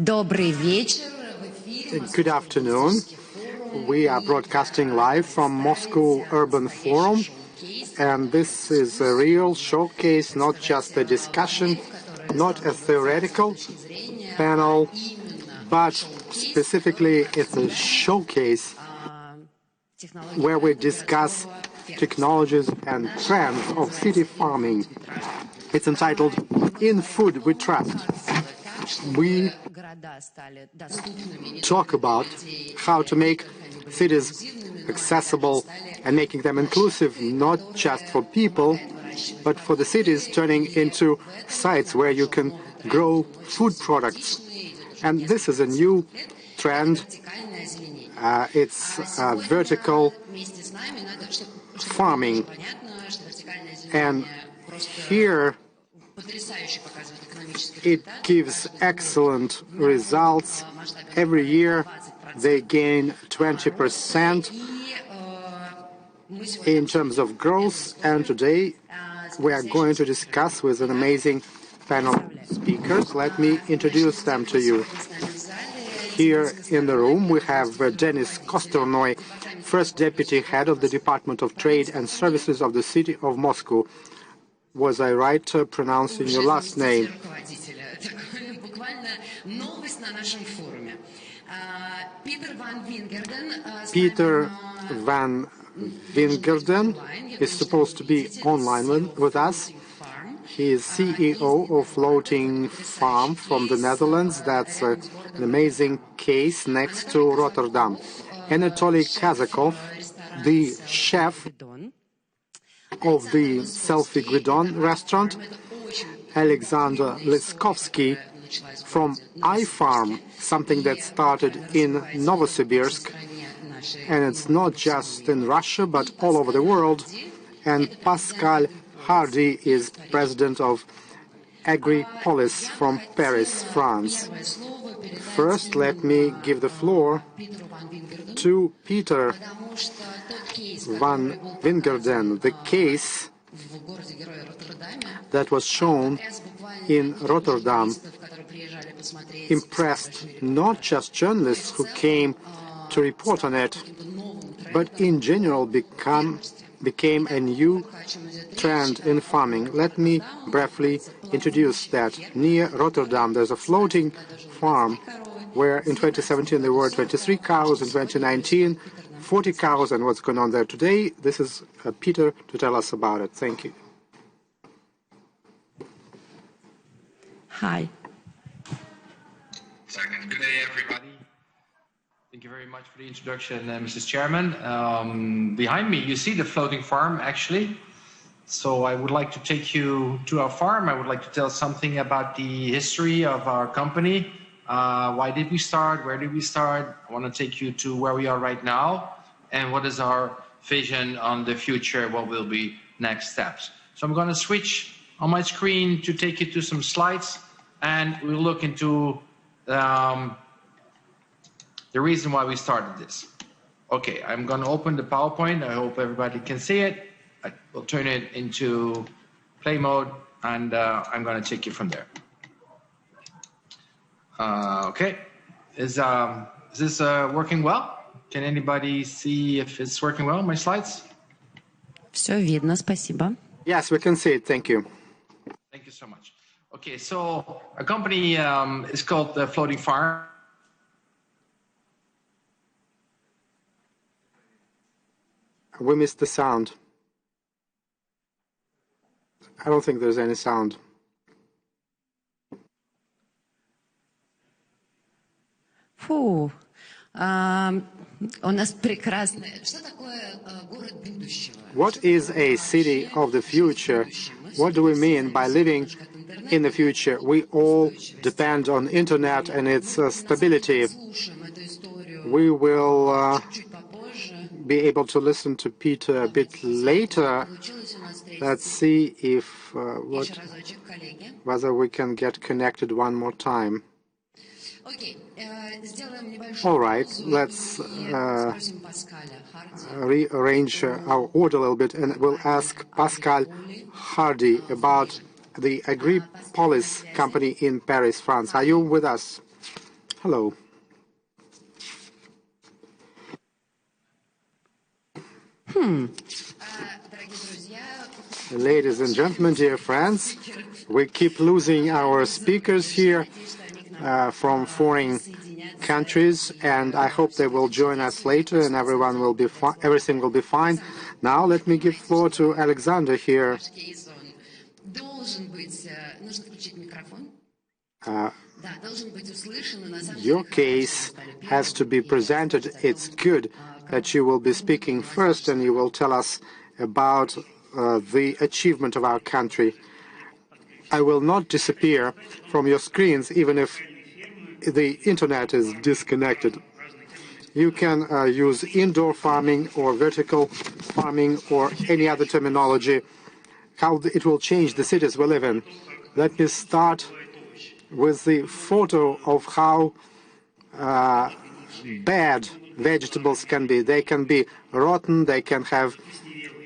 Good afternoon. We are broadcasting live from Moscow Urban Forum, and this is a real showcase, not just a discussion, not a theoretical panel, but specifically it's a showcase where we discuss technologies and trends of city farming. It's entitled In Food We Trust. We talk about how to make cities accessible and making them inclusive, not just for people, but for the cities, turning into sites where you can grow food products. And this is a new trend. It's vertical farming. And here it gives excellent results. Every year they gain 20% in terms of growth. And today we are going to discuss with an amazing panel of speakers. Let me introduce them to you. Here in the room we have Denis Kosternoy, First Deputy Head of the Department of Trade and Services of the City of Moscow. Was I right pronouncing your last name? Peter van Wingerden is supposed to be online with us. He is CEO of Floating Farm from the Netherlands. That's an amazing case next to Rotterdam. Anatoly Kazakov, the chef of the Selfie Guidon restaurant. Alexander Liskovsky from iFarm, something that started in Novosibirsk, and it's not just in Russia but all over the world. And Pascal Hardy is president of AgriPolis from Paris, France. First, let me give the floor to Peter van Wingerden. The case that was shown in Rotterdam impressed not just journalists who came to report on it, but in general became a new trend in farming. Let me briefly introduce that. Near Rotterdam, there's a floating farm where in 2017 there were 23 cows, in 2019 40 cows, and what's going on there today. This is Peter to tell us about it. Thank you. Hi. Second. Good day, everybody. Thank you very much for the introduction, Mrs. Chairman. Behind me, you see the floating farm, actually. So I would like to take you to our farm. I would like to tell something about the history of our company. Why did we start? Where did we start? I want to take you to where we are right now and what is our vision on the future, what will be next steps. So I'm going to switch on my screen to take you to some slides, and we'll look into the reason why we started this. Okay, I'm going to open the PowerPoint. I hope everybody can see it. I will turn it into play mode, and I'm going to take you from there. Okay, is this working well? Can anybody see if it's working well, my slides? Все видно, спасибо. Yes, we can see it. Thank you. Thank you so much. Okay, so our company is called the Floating Farm. We missed the sound. I don't think there's any sound. Фу, у нас прекрасное. Что такое город будущего? What is a city of the future? What do we mean by living in the future? We all depend on internet and its stability. We will be able to listen to Peter a bit later. Let's see if whether we can get connected one more time. All right, let's rearrange our order a little bit, and we'll ask Pascal Hardy about the AgriPolis company in Paris, France. Are you with us? Hello. Ladies and gentlemen, dear friends, we keep losing our speakers here from foreign countries, and I hope they will join us later and everything will be fine. Now let me give floor to Alexander here. Your case has to be presented. It's good that you will be speaking first and you will tell us about the achievement of our country. I will not disappear from your screens even if the internet is disconnected. You can use indoor farming or vertical farming or any other terminology, how it will change the cities we live in. Let me start with the photo of how bad vegetables can be. They can be rotten, they can have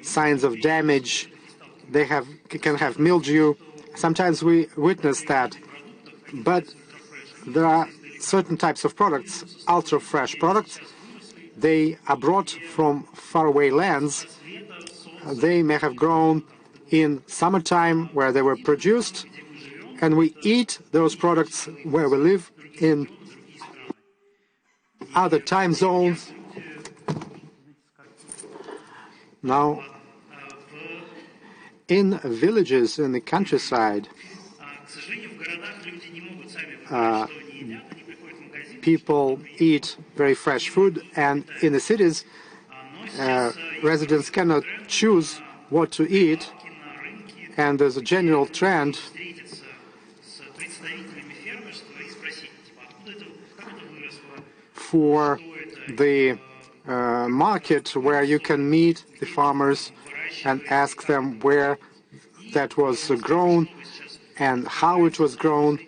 signs of damage, they can have mildew. Sometimes we witness that, but there are certain types of products, ultra-fresh products. They are brought from faraway lands. They may have grown in summertime where they were produced, and we eat those products where we live in other time zones. Now, in villages in the countryside, people eat very fresh food, and in the cities, residents cannot choose what to eat, and there's a general trend for the market where you can meet the farmers and ask them where that was grown and how it was grown.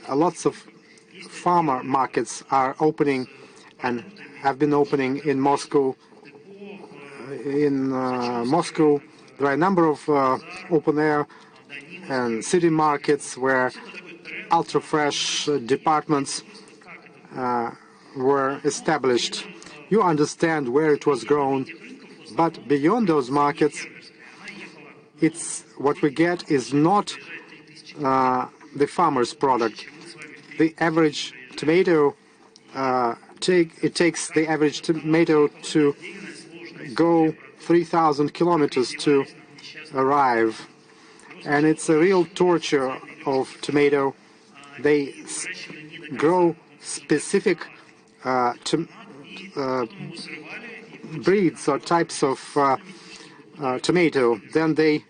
Lots of farmer markets are opening and have been opening in Moscow. In Moscow, there are a number of open-air and city markets where ultra-fresh departments were established. You understand where it was grown, but beyond those markets, what we get is not the farmer's product. The average tomato, it takes the average tomato to go 3,000 kilometers to arrive, and it's a real torture of tomato. They grow specific breeds or types of tomato. Then they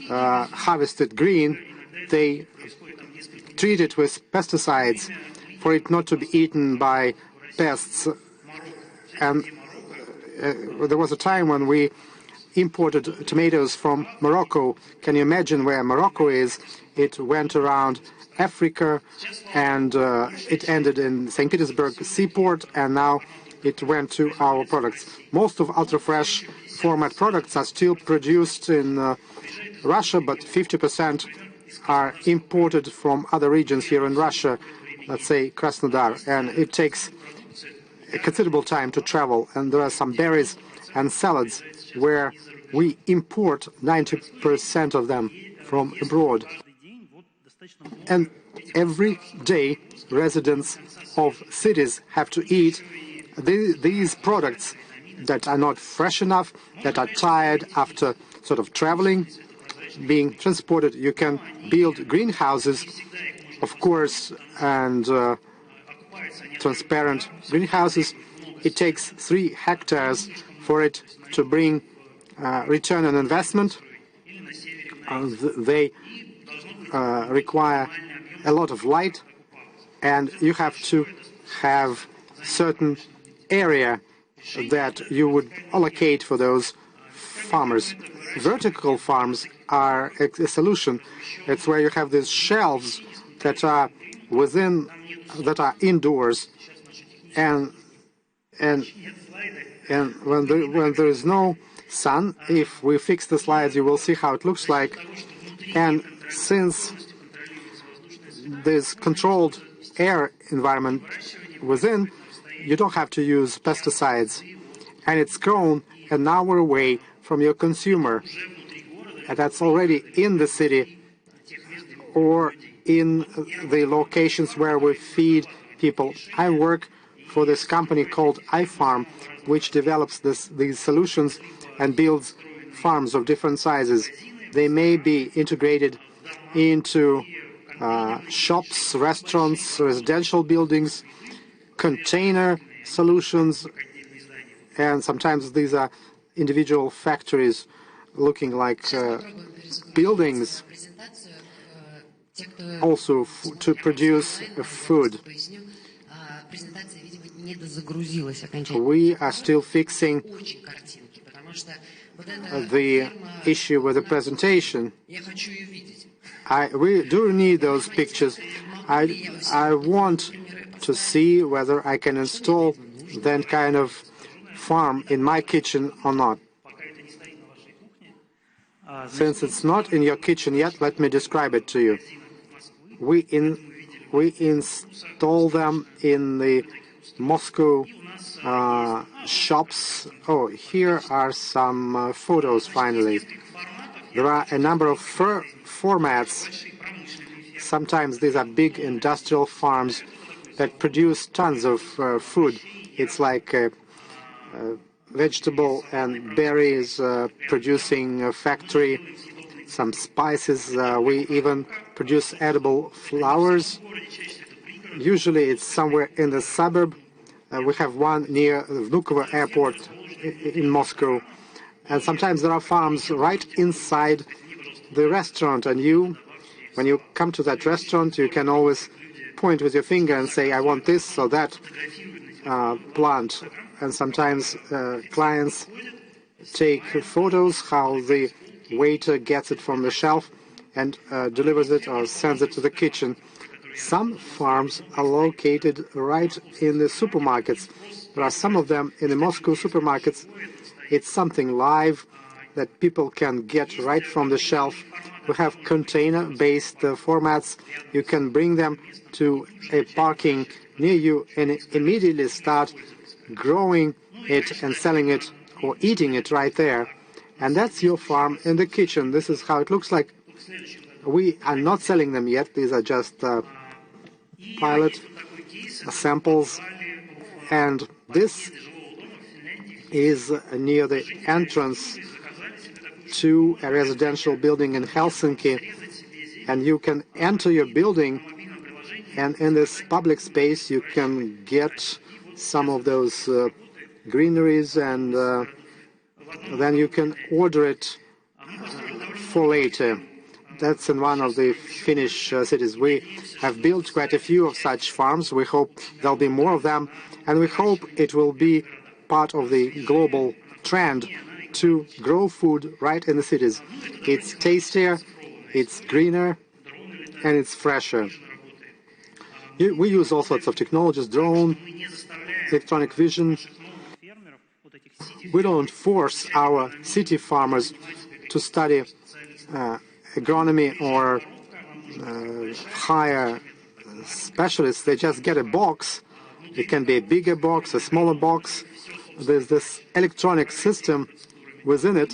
harvest it green. They treat it with pesticides for it not to be eaten by pests. And there was a time when we imported tomatoes from Morocco. Can you imagine where Morocco is? It went around Africa, and it ended in St. Petersburg seaport, and now it went to our products. Most of ultra-fresh format products are still produced in Russia, but 50% are imported from other regions here in Russia, let's say Krasnodar, and it takes a considerable time to travel. And there are some berries and salads where we import 90% of them from abroad. And every day, residents of cities have to eat these products that are not fresh enough, that are tired after sort of traveling, being transported. You can build greenhouses, of course, and transparent greenhouses. It takes 3 hectares for it to bring return on investment. They require a lot of light, and you have to have certain area that you would allocate for those farmers. Vertical farms are a solution. It's where you have these shelves that are indoors, and when there is no sun, if we fix the slides, you will see how it looks like. And since this controlled air environment within, you don't have to use pesticides. And it's grown an hour away from your consumer. And that's already in the city or in the locations where we feed people. I work for this company called iFarm, which develops these solutions and builds farms of different sizes. They may be integrated into shops, restaurants, residential buildings, container solutions, and sometimes these are individual factories looking like buildings, also to produce food. We are still fixing the issue with the presentation. We do need those pictures. I want to see whether I can install that kind of farm in my kitchen or not. Since it's not in your kitchen yet, let me describe it to you. We install them in the Moscow shops. Oh, here are some photos finally. There are a number of formats. Sometimes these are big industrial farms that produce tons of food. It's like vegetable and berries producing a factory, some spices. We even produce edible flowers. Usually it's somewhere in the suburb. We have one near Vnukovo airport in Moscow. And sometimes there are farms right inside the restaurant. And when you come to that restaurant, you can always point with your finger and say, I want this or that plant. And sometimes clients take photos how the waiter gets it from the shelf and delivers it or sends it to the kitchen. Some farms are located right in the supermarkets. There are some of them in the Moscow supermarkets. It's something live that people can get right from the shelf. We have container-based formats. You can bring them to a parking near you and immediately start growing it and selling it or eating it right there. And that's your farm in the kitchen. This is how it looks like. We are not selling them yet. These are just pilot samples. And this is near the entrance to a residential building in Helsinki. And you can enter your building, and in this public space you can get some of those greeneries, and then you can order it for later. That's in one of the Finnish cities. We have built quite a few of such farms. We hope there'll be more of them, and we hope it will be part of the global trend to grow food right in the cities. It's tastier, it's greener, and it's fresher. We use all sorts of technologies, drone, electronic vision. We don't force our city farmers to study agronomy or hire specialists. They just get a box. It can be a bigger box, a smaller box. There's this electronic system within it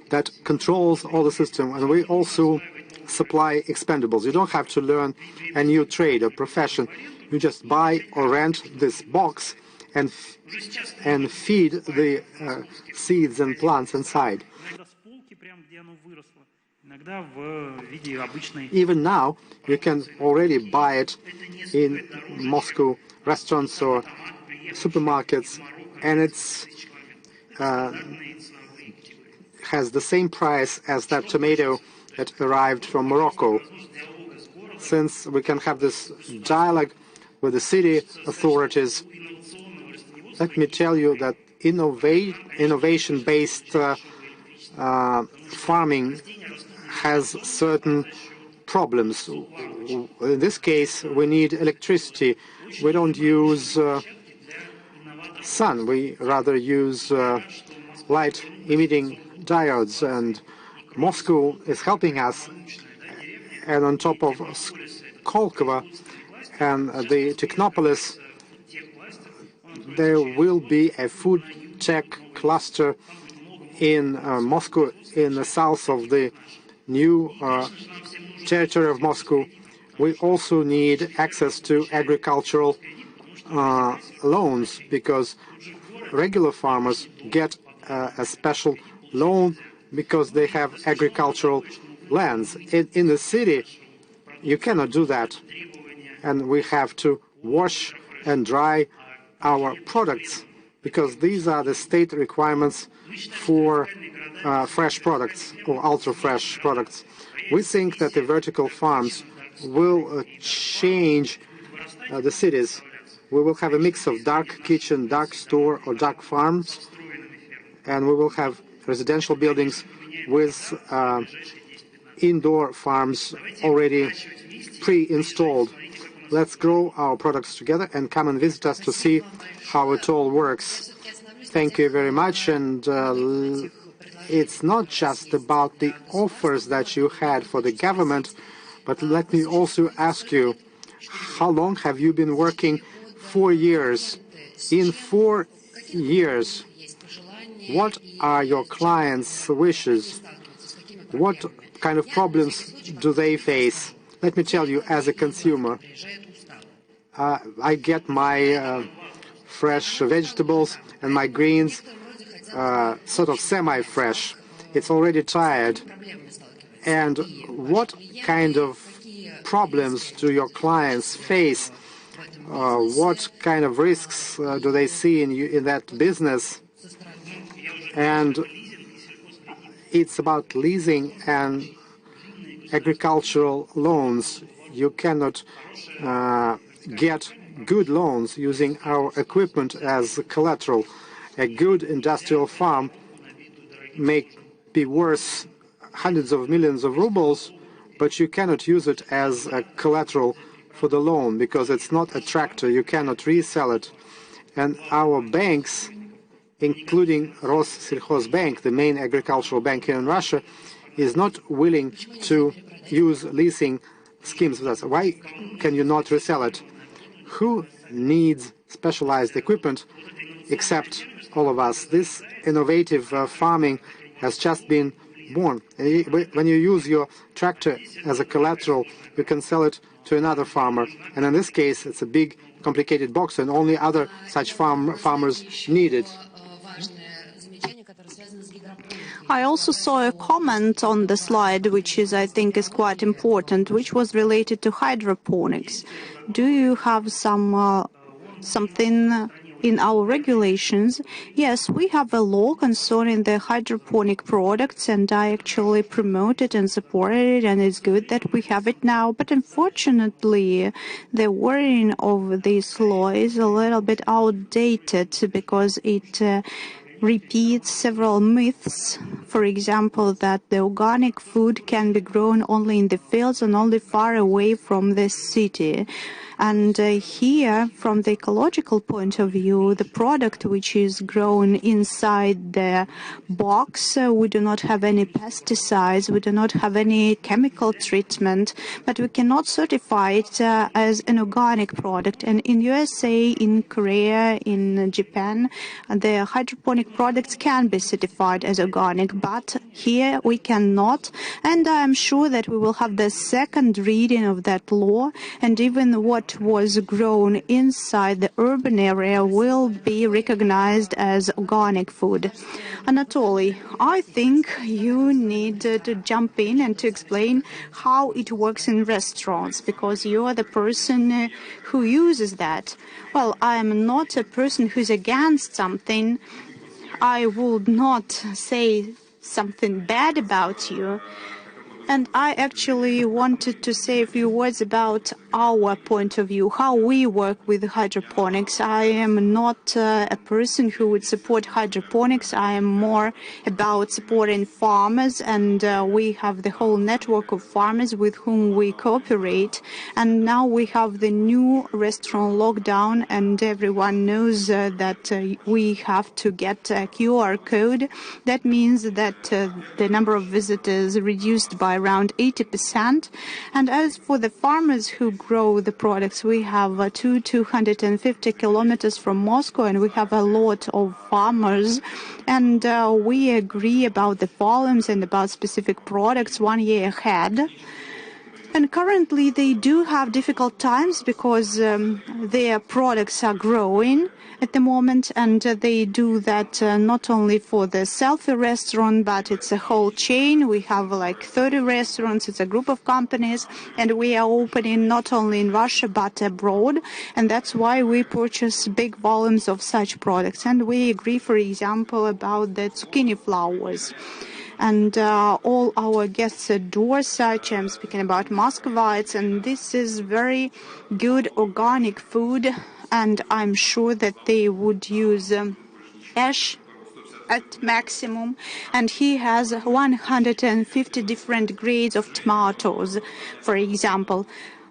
that controls all the system. And we also supply expendables. You don't have to learn a new trade or profession. You just buy or rent this box and feed the seeds and plants inside. Even now, you can already buy it in Moscow restaurants or supermarkets, and it's has the same price as that tomato that arrived from Morocco. Since we can have this dialogue with the city authorities, let me tell you that innovation-based farming has certain problems. In this case, we need electricity. We don't use sun. We rather use light-emitting diodes, and Moscow is helping us. And on top of Skolkovo and the Technopolis, there will be a food tech cluster in Moscow, in the south of the new territory of Moscow. We also need access to agricultural loans, because regular farmers get a special loan because they have agricultural lands. In the city, you cannot do that. And we have to wash and dry our products, because these are the state requirements for fresh products or ultra-fresh products. We think that the vertical farms will change the cities. We will have a mix of dark kitchen, dark store, or dark farms, and we will have residential buildings with indoor farms already pre-installed. Let's grow our products together and come and visit us to see how it all works. Thank you very much. And it's not just about the offers that you had for the government, but let me also ask you, how long have you been working? 4 years. In 4 years, what are your clients' wishes? What kind of problems do they face? Let me tell you, as a consumer, I get my fresh vegetables and my greens sort of semi-fresh. It's already tired. And what kind of problems do your clients face? What kind of risks do they see in that business? And it's about leasing and agricultural loans. You cannot get good loans using our equipment as collateral. A good industrial farm may be worth hundreds of millions of rubles, but you cannot use it as a collateral for the loan because it's not a tractor. You cannot resell it. And our banks, including Rossельхозbank, the main agricultural bank here in Russia, is not willing to use leasing schemes with us. Why can you not resell it? Who needs specialized equipment except all of us? This innovative farming has just been born. When you use your tractor as a collateral, you can sell it to another farmer. And in this case, it's a big, complicated box, and only other such farmers need it. I also saw a comment on the slide, which I think is quite important, which was related to hydroponics. Do you have something in our regulations? Yes, we have a law concerning the hydroponic products, and I actually promote it and support it, and it's good that we have it now. But unfortunately, the wording of this law is a little bit outdated because it repeats several myths. For example, that the organic food can be grown only in the fields and only far away from the city. And here, from the ecological point of view, the product which is grown inside the box, we do not have any pesticides, we do not have any chemical treatment, but we cannot certify it as an organic product. And in USA, in Korea, in Japan, the hydroponic products can be certified as organic, but here we cannot. And I am sure that we will have the second reading of that law, and even what was grown inside the urban area will be recognized as organic food. Anatoly, I think you need to jump in and to explain how it works in restaurants, because you are the person who uses that. Well, I am not a person who's against something. I would not say something bad about you. And I actually wanted to say a few words about our point of view, how we work with hydroponics. I am not a person who would support hydroponics. I am more about supporting farmers, and we have the whole network of farmers with whom we cooperate. And now we have the new restaurant lockdown, and everyone knows that we have to get a QR code. That means that the number of visitors reduced by by around 80%. And as for the farmers who grow the products, we have 250 kilometers from Moscow, and we have a lot of farmers. And we agree about the volumes and about specific products 1 year ahead. And currently they do have difficult times because their products are growing at the moment, and they do that not only for the selfie restaurant, but it's a whole chain. We have like 30 restaurants, it's a group of companies, and we are opening not only in Russia but abroad, and that's why we purchase big volumes of such products. And we agree, for example, about the zucchini flowers. And all our guests adore such. I'm speaking about Muscovites, and this is very good organic food, and I'm sure that they would use ash at maximum. And he has 150 different grades of tomatoes, for example.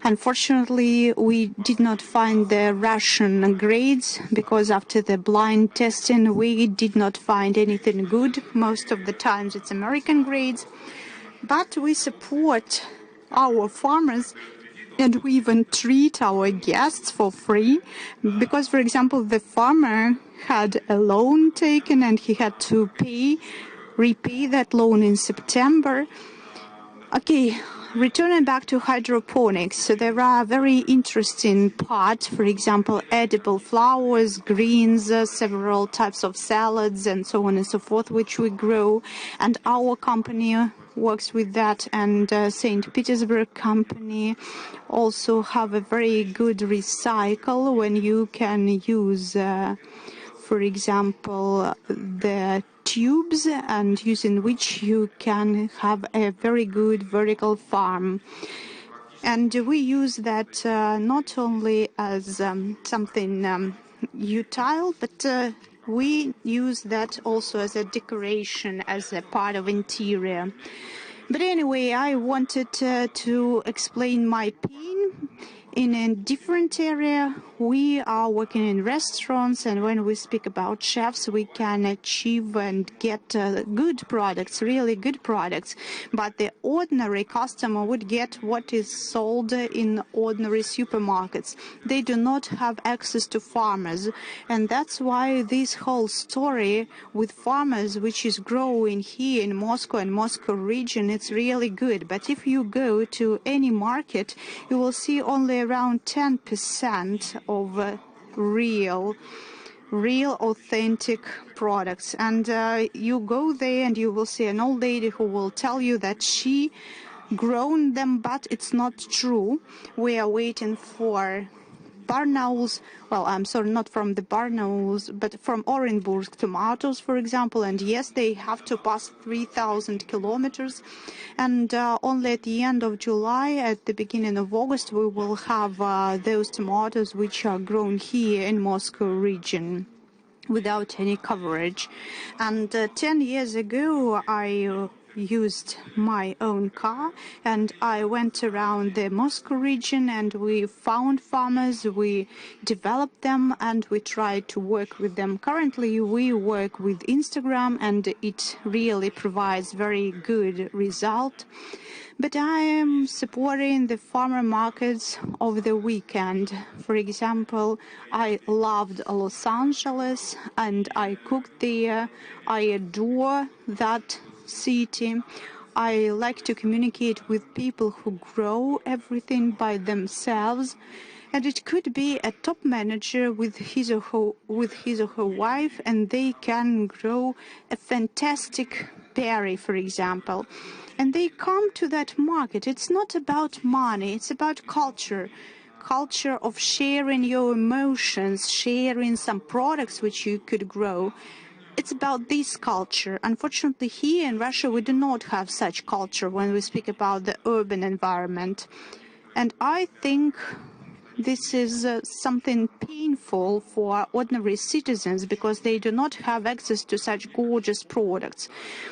Unfortunately, we did not find the Russian grades because after the blind testing, we did not find anything good. Most of the times it's American grades. But we support our farmers, and we even treat our guests for free. Because, for example, the farmer had a loan taken and he had to repay that loan in September. Okay. Returning back to hydroponics, so there are very interesting parts, for example, edible flowers, greens, several types of salads, and so on and so forth, which we grow. And our company works with that, and St. Petersburg company also have a very good recycle when you can use, for example, the tubes, and using which you can have a very good vertical farm. And we use that not only as something utile, but we use that also as a decoration, as a part of interior. But anyway, I wanted to explain my pain in a different area. We are working in restaurants, and when we speak about chefs, we can achieve and get good products, really good products. But the ordinary customer would get what is sold in ordinary supermarkets. They do not have access to farmers, and that's why this whole story with farmers, which is growing here in Moscow and Moscow region, it's really good. But if you go to any market, you will see only around 10% of real authentic products. And you go there and you will see an old lady who will tell you that she grown them, but it's not true. We are waiting for Barnauls, well, I'm sorry, not from the Barnauls, but from Orenburg tomatoes, for example. And yes, they have to pass 3,000 kilometers. And only at the end of July, at the beginning of August, we will have those tomatoes which are grown here in Moscow region without any coverage. And 10 years ago, I used my own car and I went around the Moscow region, and we found farmers, we developed them, and we tried to work with them. Currently we work with Instagram, and it really provides very good result. But I am supporting the farmer markets of the weekend. For example, I loved Los Angeles and I cooked there. I adore that city. I like to communicate with people who grow everything by themselves. And it could be a top manager with his or her wife, and they can grow a fantastic berry, for example. And they come to that market. It's not about money, it's about culture of sharing your emotions, sharing some products which you could grow. It's about this culture. Unfortunately, here in Russia, we do not have such culture when we speak about the urban environment. And I think this is something painful for ordinary citizens because they do not have access to such gorgeous products.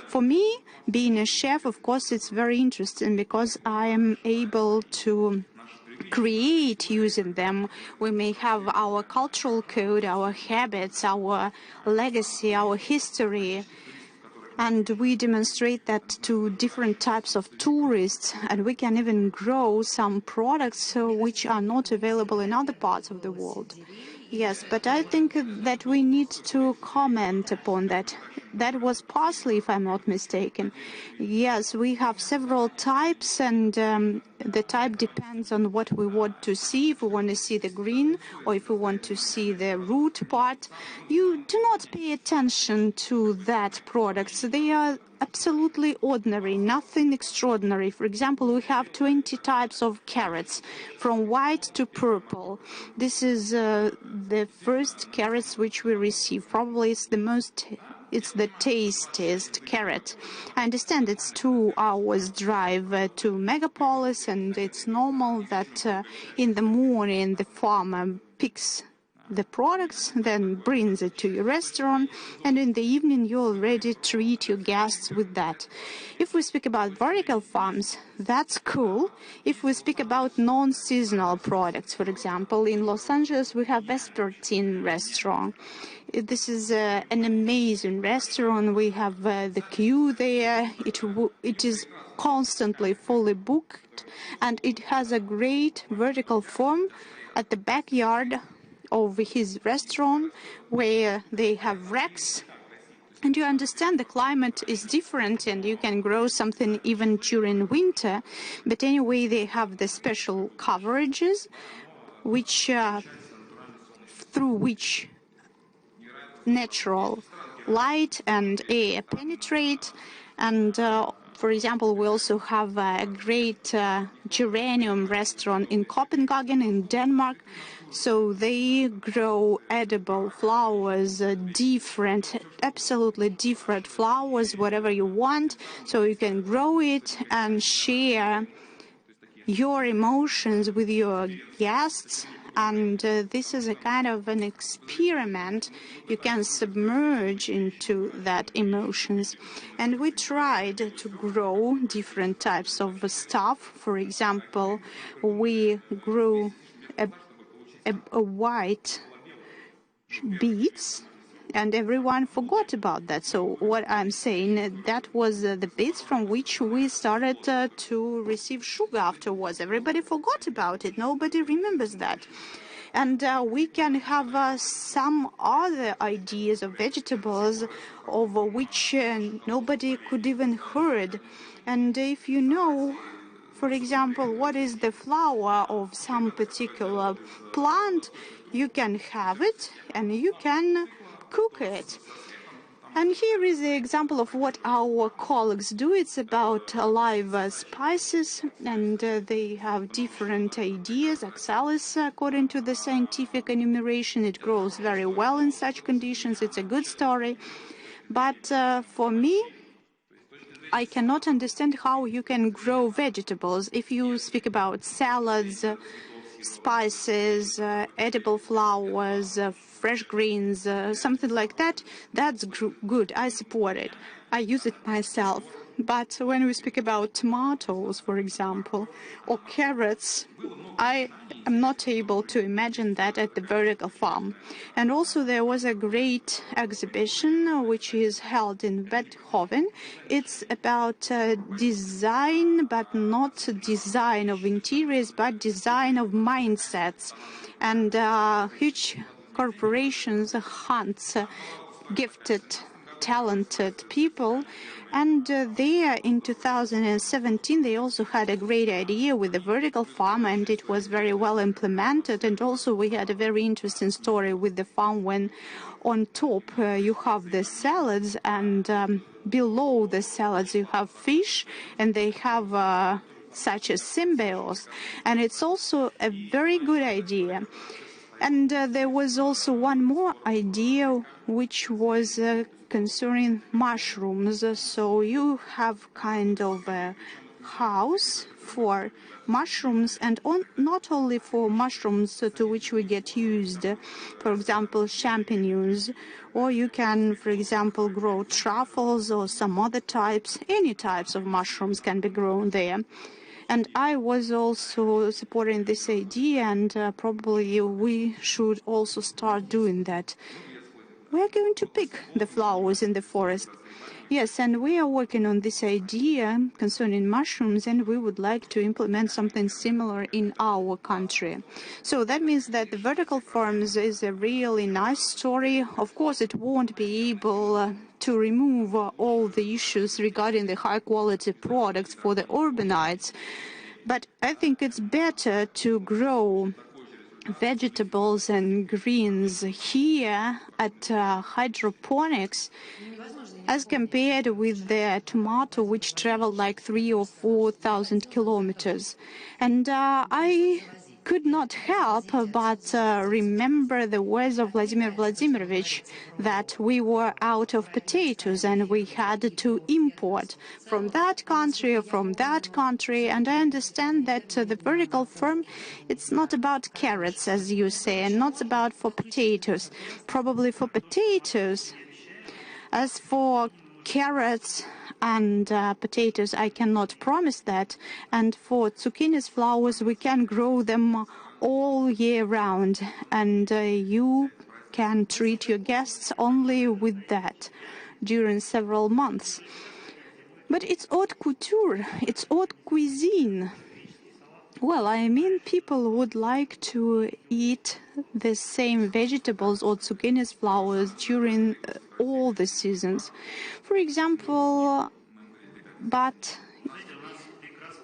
For me, being a chef, of course, it's very interesting because I am able to create using them. We may have our cultural code, our habits, our legacy, our history. And we demonstrate that to different types of tourists, and we can even grow some products which are not available in other parts of the world. Yes, but I think that we need to comment upon that. That was parsley, if I'm not mistaken. Yes, we have several types, and the type depends on what we want to see. If we want to see the green, or if we want to see the root part, you do not pay attention to that product. So they are absolutely ordinary, nothing extraordinary. For example, we have 20 types of carrots, from white to purple. This is the first carrots which we receive. Probably it's the tastiest carrot. I understand it's 2 hours drive to megapolis, and it's normal that in the morning the farmer picks the products, then brings it to your restaurant, and in the evening you already treat your guests with that. If we speak about vertical farms, that's cool. If we speak about non-seasonal products, for example, in Los Angeles we have Vespertine restaurant. This is an amazing restaurant. We have the queue there. It is constantly fully booked, and it has a great vertical farm at the backyard of his restaurant, where they have racks. And you understand the climate is different, and you can grow something even during winter. But anyway, they have the special coverages, which through which natural light and air penetrate. And for example, we also have a great geranium restaurant in Copenhagen, in Denmark. So they grow edible flowers, absolutely different flowers, whatever you want. So you can grow it and share your emotions with your guests. And this is a kind of an experiment. You can submerge into that emotions. And we tried to grow different types of stuff. For example, we grew a white beets, and everyone forgot about that. So what I'm saying, that was the beets from which we started to receive sugar afterwards. Everybody forgot about it. Nobody remembers that. And we can have some other ideas of vegetables over which nobody could even heard. And if you know, for example, what is the flower of some particular plant, you can have it and you can cook it. And here is the example of what our colleagues do. It's about live spices, and they have different ideas. Oxalis, according to the scientific enumeration, it grows very well in such conditions. It's a good story. But for me, I cannot understand how you can grow vegetables. If you speak about salads, spices, edible flowers, fresh greens, something like that, that's good. I support it. I use it myself. But when we speak about tomatoes, for example, or carrots, I am not able to imagine that at the vertical farm. And also there was a great exhibition which is held in Beethoven. It's about design, but not design of interiors, but design of mindsets. And huge corporations hunt gifted, talented people. And there in 2017, they also had a great idea with the vertical farm, and it was very well implemented. And also we had a very interesting story with the farm when on top you have the salads, and below the salads you have fish, and they have such a symbiose. And it's also a very good idea. And there was also one more idea, which was concerning mushrooms. So you have kind of a house for mushrooms, and not only for mushrooms to which we get used, for example, champignons, or you can, for example, grow truffles or some other types. Any types of mushrooms can be grown there. And I was also supporting this idea, and probably we should also start doing that. we're going to pick the flowers in the forest. Yes, and we are working on this idea concerning mushrooms, and we would like to implement something similar in our country. So that means that the vertical farms is a really nice story. Of course, it won't be able to remove all the issues regarding the high-quality products for the urbanites, but I think it's better to grow vegetables and greens here at hydroponics as compared with the tomato, which traveled like 3,000 or 4,000 kilometers. And I could not help but remember the words of Vladimir Vladimirovich that we were out of potatoes and we had to import from that country or from that country. And I understand that the vertical farm, it's not about carrots, as you say, and not about for potatoes. Probably for potatoes. As for carrots and potatoes, I cannot promise that. And for zucchinis, flowers, we can grow them all year round. And you can treat your guests only with that during several months. But it's haute couture, it's haute cuisine. Well, I mean, people would like to eat the same vegetables or zucchinis, flowers during all the seasons. For example, but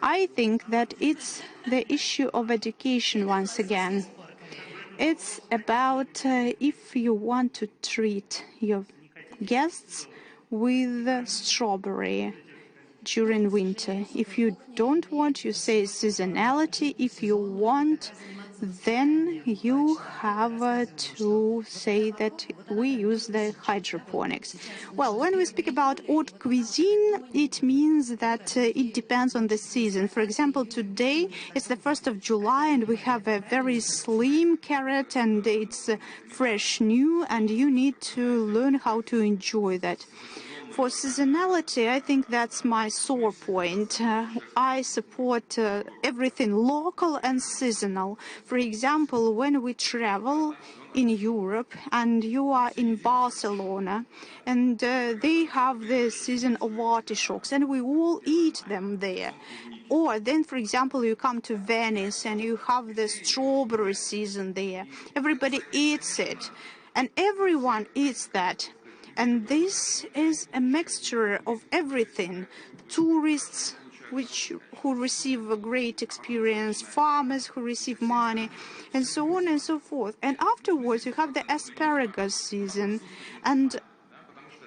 I think that it's the issue of education once again. It's about if you want to treat your guests with strawberry during winter. If you don't want, you say seasonality. If you want, then you have to say that we use the hydroponics. Well, when we speak about haute cuisine, it means that it depends on the season. For example, today it's the 1st of July and we have a very slim carrot and it's fresh new, and you need to learn how to enjoy that. For seasonality, I think that's my sore point. I support everything local and seasonal. For example, when we travel in Europe and you are in Barcelona and they have the season of artichokes and we all eat them there. Or then, for example, you come to Venice and you have the strawberry season there. Everybody eats it and everyone eats that. And this is a mixture of everything. Tourists who receive a great experience, farmers who receive money, and so on and so forth. And afterwards, you have the asparagus season, and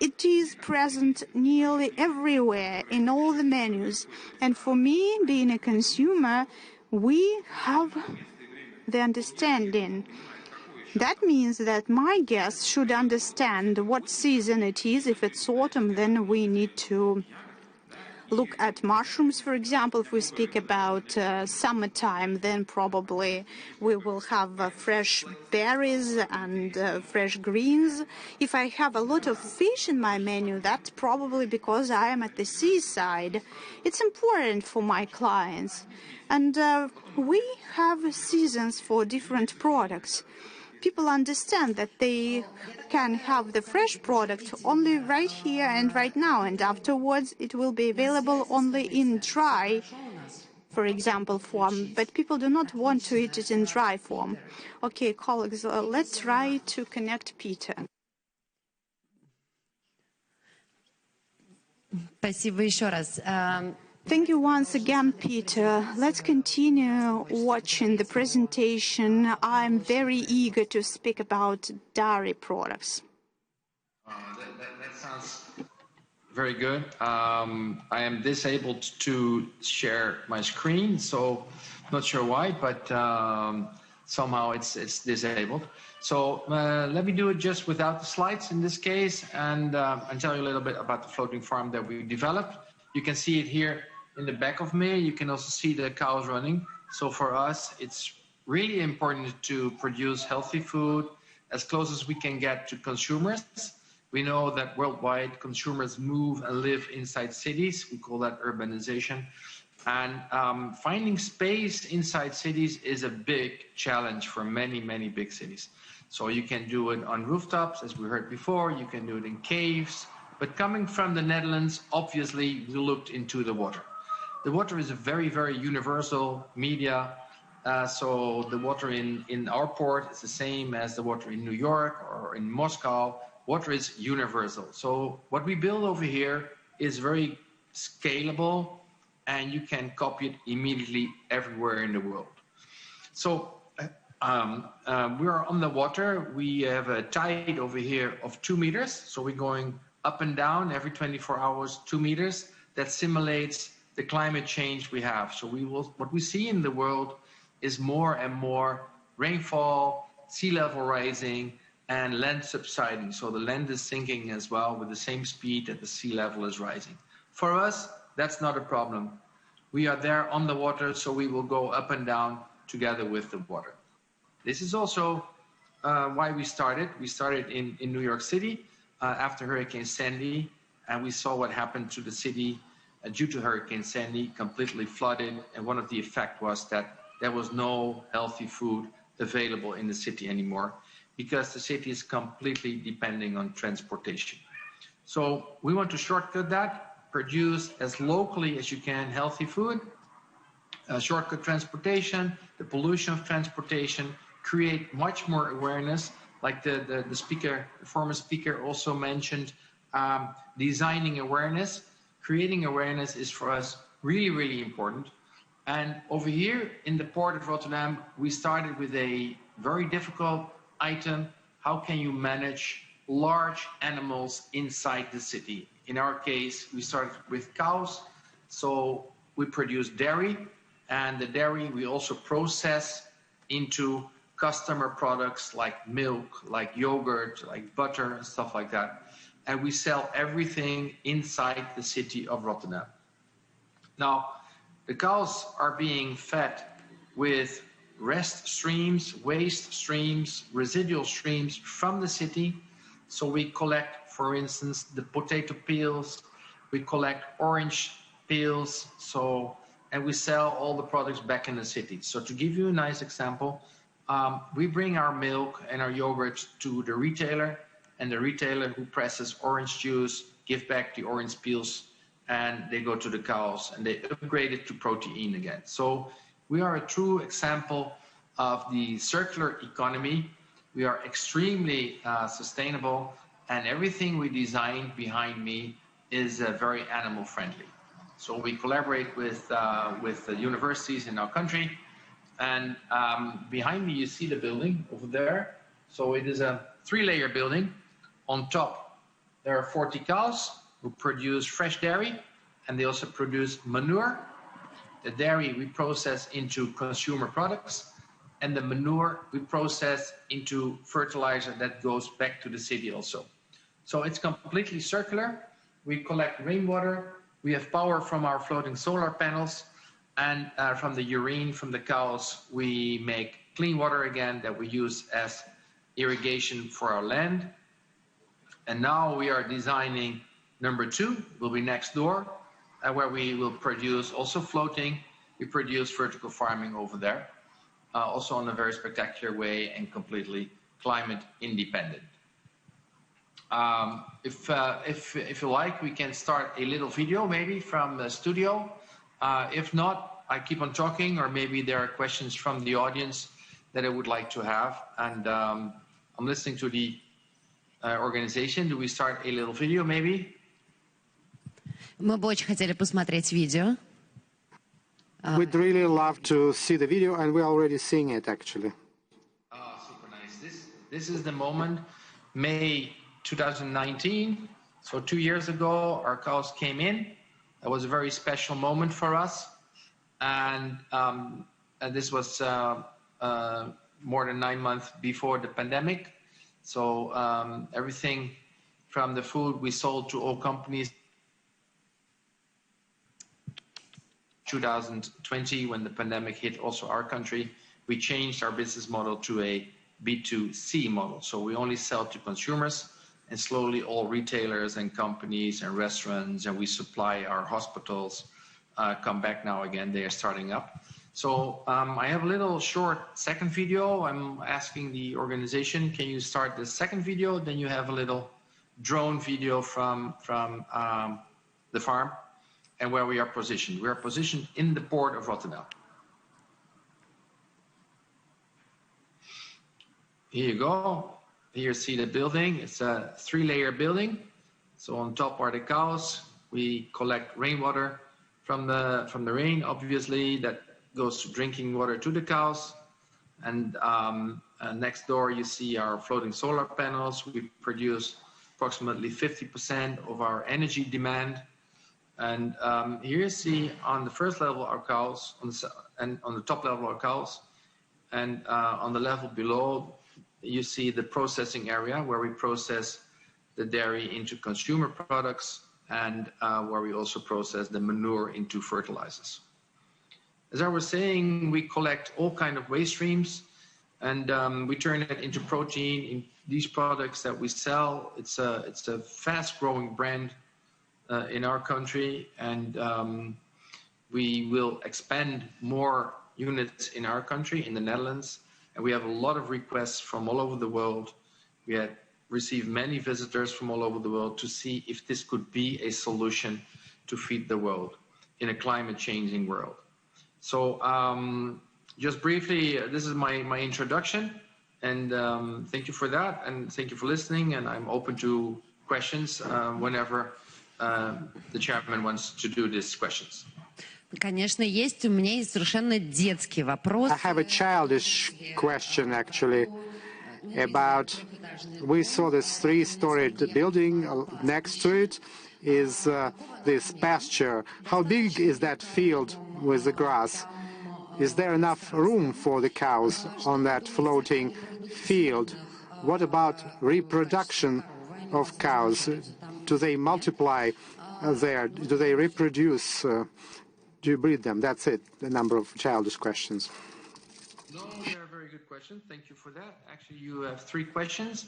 it is present nearly everywhere in all the menus. And for me, being a consumer, we have the understanding. That means that my guests should understand what season it is. If it's autumn, then we need to look at mushrooms, for example. If we speak about summertime, then probably we will have fresh berries and fresh greens. If I have a lot of fish in my menu, that's probably because I am at the seaside. It's important for my clients. And we have seasons for different products. People understand that they can have the fresh product only right here and right now, and afterwards it will be available only in dry, for example, form. But people do not want to eat it in dry form. Okay, colleagues, let's try to connect Peter. Спасибо еще раз. Thank you once again, Peter. Let's continue watching the presentation. I'm very eager to speak about dairy products. That sounds very good. I am disabled to share my screen, so not sure why, but somehow it's disabled. So let me do it just without the slides in this case, and tell you a little bit about the floating farm that we developed. You can see it here in the back of me. You can also see the cows running. So for us, it's really important to produce healthy food as close as we can get to consumers. We know that worldwide consumers move and live inside cities. We call that urbanization. And finding space inside cities is a big challenge for many, many big cities. So you can do it on rooftops, as we heard before, you can do it in caves, but coming from the Netherlands, obviously, we looked into the water. The water is a very, very universal media. So the water in our port is the same as the water in New York or in Moscow. Water is universal. So what we build over here is very scalable, and you can copy it immediately everywhere in the world. So we are on the water. We have a tide over here of 2 meters. So we're going up and down every 24 hours, 2 meters. That simulates the climate change we have. So what we see in the world is more and more rainfall, sea level rising, and land subsiding. So the land is sinking as well with the same speed that the sea level is rising. For us, that's not a problem. We are there on the water, so we will go up and down together with the water. This is also why we started. We started in New York City after Hurricane Sandy, and we saw what happened to the city due to Hurricane Sandy, completely flooded. And one of the effects was that there was no healthy food available in the city anymore because the city is completely depending on transportation. So we want to shortcut that, produce as locally as you can healthy food, shortcut transportation, the pollution of transportation, create much more awareness, like the former speaker also mentioned, designing awareness. Creating awareness is for us really, really important. And over here in the port of Rotterdam, we started with a very difficult item. How can you manage large animals inside the city? In our case, we started with cows. So we produce dairy, and the dairy we also process into customer products like milk, like yogurt, like butter, and stuff like that. And we sell everything inside the city of Rotterdam. Now, the cows are being fed with rest streams, waste streams, residual streams from the city. So we collect, for instance, the potato peels, we collect orange peels, and we sell all the products back in the city. So to give you a nice example, we bring our milk and our yogurt to the retailer, and the retailer who presses orange juice give back the orange peels, and they go to the cows and they upgrade it to protein again. So we are a true example of the circular economy. We are extremely sustainable, and everything we design behind me is very animal friendly. So we collaborate with the universities in our country, and behind me you see the building over there. So it is a 3-layer building. On top there are 40 cows who produce fresh dairy, and they also produce manure. The dairy we process into consumer products, and the manure we process into fertilizer that goes back to the city also. So it's completely circular. We collect rainwater, we have power from our floating solar panels, and from the urine from the cows we make clean water again that we use as irrigation for our land. And now we are designing number 2, will be next door, where we will produce also floating. We produce vertical farming over there, also in a very spectacular way and completely climate independent. If you like, we can start a little video maybe from the studio. If not, I keep on talking, or maybe there are questions from the audience that I would like to have. And I'm listening to the organization. Do we start a little video maybe? Мы бы очень хотели посмотреть видео. We'd really love to see the video, and we're already seeing it actually. Super nice. This is the moment, May 2019. So 2 years ago, our cows came in. That was a very special moment for us. And this was more than 9 months before the pandemic. So everything from the food we sold to all companies 2020, when the pandemic hit also our country, we changed our business model to a B2C model. So we only sell to consumers, and slowly all retailers and companies and restaurants, and we supply our hospitals come back now again. They are starting up. So I have a little short second video. I'm asking the organization, can you start the second video? Then you have a little drone video from the farm and where we are positioned. We are positioned in the port of Rotterdam. Here you go. Here you see the building. It's a 3-layer building. So on top are the cows. We collect rainwater from the rain, obviously, that goes to drinking water to the cows. And next door, you see our floating solar panels. We produce approximately 50% of our energy demand. And here you see on the first level our cows, and on the top level our cows, and on the level below, you see the processing area where we process the dairy into consumer products and where we also process the manure into fertilizers. As I was saying, we collect all kinds of waste streams and we turn it into protein in these products that we sell. It's a fast-growing brand in our country, and we will expand more units in our country, in the Netherlands. And we have a lot of requests from all over the world. We had received many visitors from all over the world to see if this could be a solution to feed the world in a climate-changing world. So just briefly, this is my introduction, and thank you for that, and thank you for listening, and I'm open to questions whenever the chairman wants to do these questions. Конечно, есть. У меня есть совершенно детский вопрос. I have a childish question, actually, about, we saw this 3-storied building. Next to it is this pasture. How big is that field with the grass? Is there enough room for the cows on that floating field? What about reproduction of cows? Do they multiply there? Do they reproduce? Do you breed them? That's it, the number of childish questions. No, they're very good questions. Thank you for that. Actually, you have 3 questions.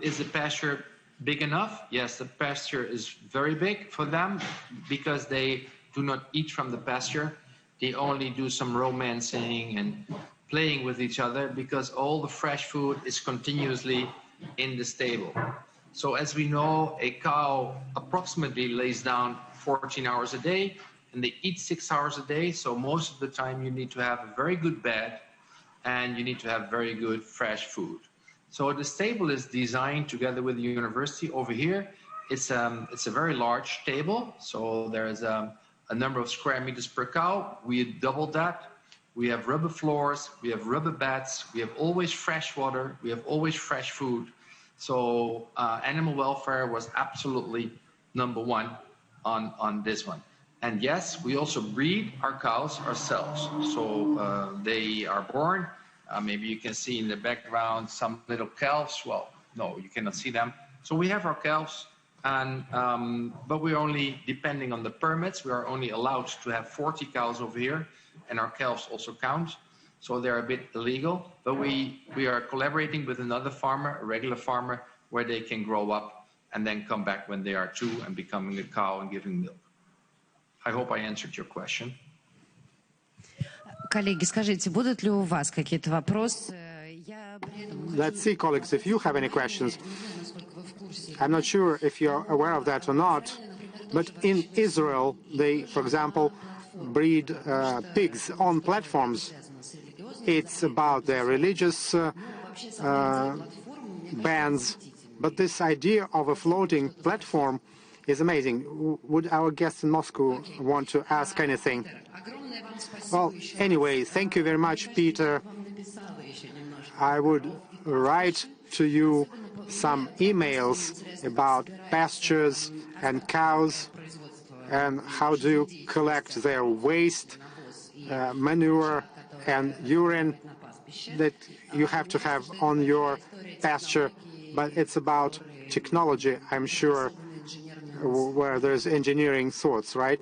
Is the pasture big enough? Yes, the pasture is very big for them because they do not eat from the pasture. They only do some romancing and playing with each other because all the fresh food is continuously in the stable. So as we know, a cow approximately lays down 14 hours a day, and they eat 6 hours a day. So most of the time you need to have a very good bed and you need to have very good fresh food. So the stable is designed together with the university over here. It's a very large stable. So there is a number of square meters per cow. We doubled that. We have rubber floors, we have rubber beds, we have always fresh water, we have always fresh food. So animal welfare was absolutely #1 on this one. And yes, we also breed our cows ourselves. So they are born. Maybe you can see in the background some little calves. Well, no, you cannot see them. So we have our calves, and but we're only depending on the permits. We are only allowed to have 40 cows over here, and our calves also count. So they're a bit illegal, but we are collaborating with another farmer, a regular farmer, where they can grow up and then come back when they are 2 and becoming a cow and giving milk. I hope I answered your question. Коллеги, скажите, будут ли у вас какие-то вопросы? Let's see, colleagues, if you have any questions. I'm not sure if you're aware of that or not, but in Israel, they, for example, breed pigs on platforms. It's about their religious bans, but this idea of a floating platform is amazing. Would our guests in Moscow want to ask anything? Well, anyway, thank you very much, Peter. I would write to you some emails about pastures and cows and how do you collect their waste, manure and urine that you have to have on your pasture. But it's about technology, I'm sure, where there's engineering thoughts, right?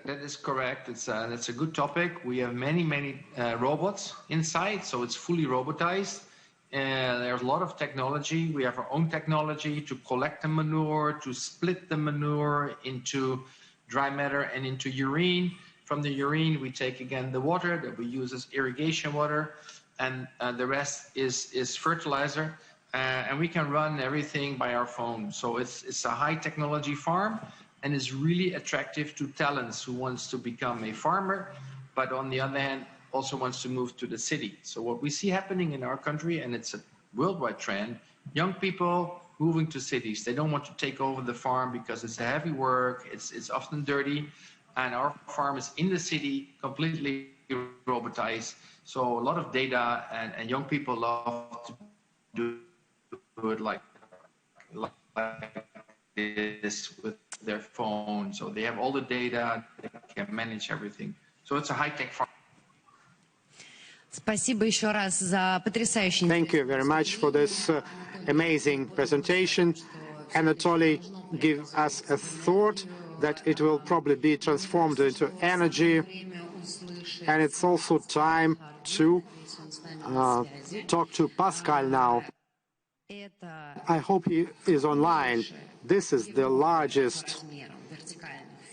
That is correct. That's a good topic. We have many robots inside, so it's fully robotized. There's a lot of technology. We have our own technology to collect the manure, to split the manure into dry matter and into urine. From the urine, we take again the water that we use as irrigation water, and the rest is fertilizer. And we can run everything by our phone. So it's a high technology farm, and is really attractive to talents who wants to become a farmer, but on the other hand, also wants to move to the city. So what we see happening in our country, and it's a worldwide trend, young people moving to cities. They don't want to take over the farm because it's a heavy work, it's often dirty, and our farm is in the city, completely robotized. So a lot of data, and young people love to do it like this with their phone. So they have all the data, they can manage everything. So it's a high-tech farm. Спасибо еще раз за потрясающий. Thank you very much for this amazing presentation. Anatoly gave us a thought that it will probably be transformed into energy, and it's also time to talk to Pascal now. I hope he is online. This is the largest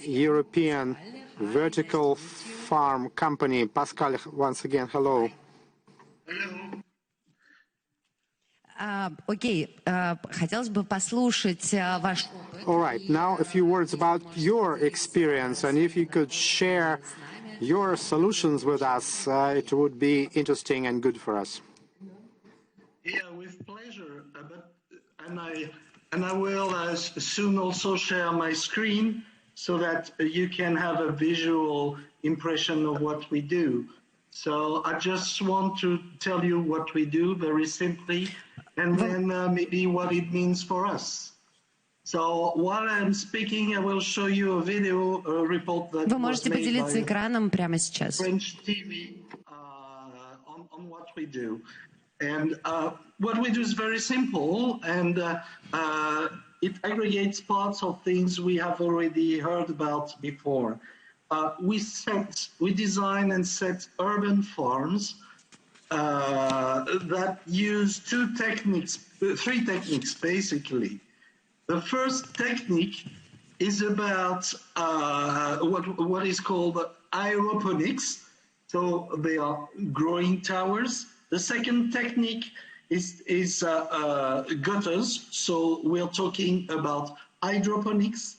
European vertical farm company. Pascal, once again, hello. Окей, хотелось бы послушать ваш. All right, now a few words about your experience, and if you could share your solutions with us, it would be interesting and good for us. Yeah, with pleasure. And I will soon also share my screen so that you can have a visual impression of what we do. So I just want to tell you what we do very simply, and then maybe what it means for us. So while I'm speaking, I will show you a video report that Вы можете поделиться экраном прямо сейчас. French TV on what we do. And what we do is very simple, and it aggregates parts of things we have already heard about before. We design and set urban farms that use three techniques basically. The first technique is about what is called aeroponics. So they are growing towers. The second technique is gutters. So we're talking about hydroponics.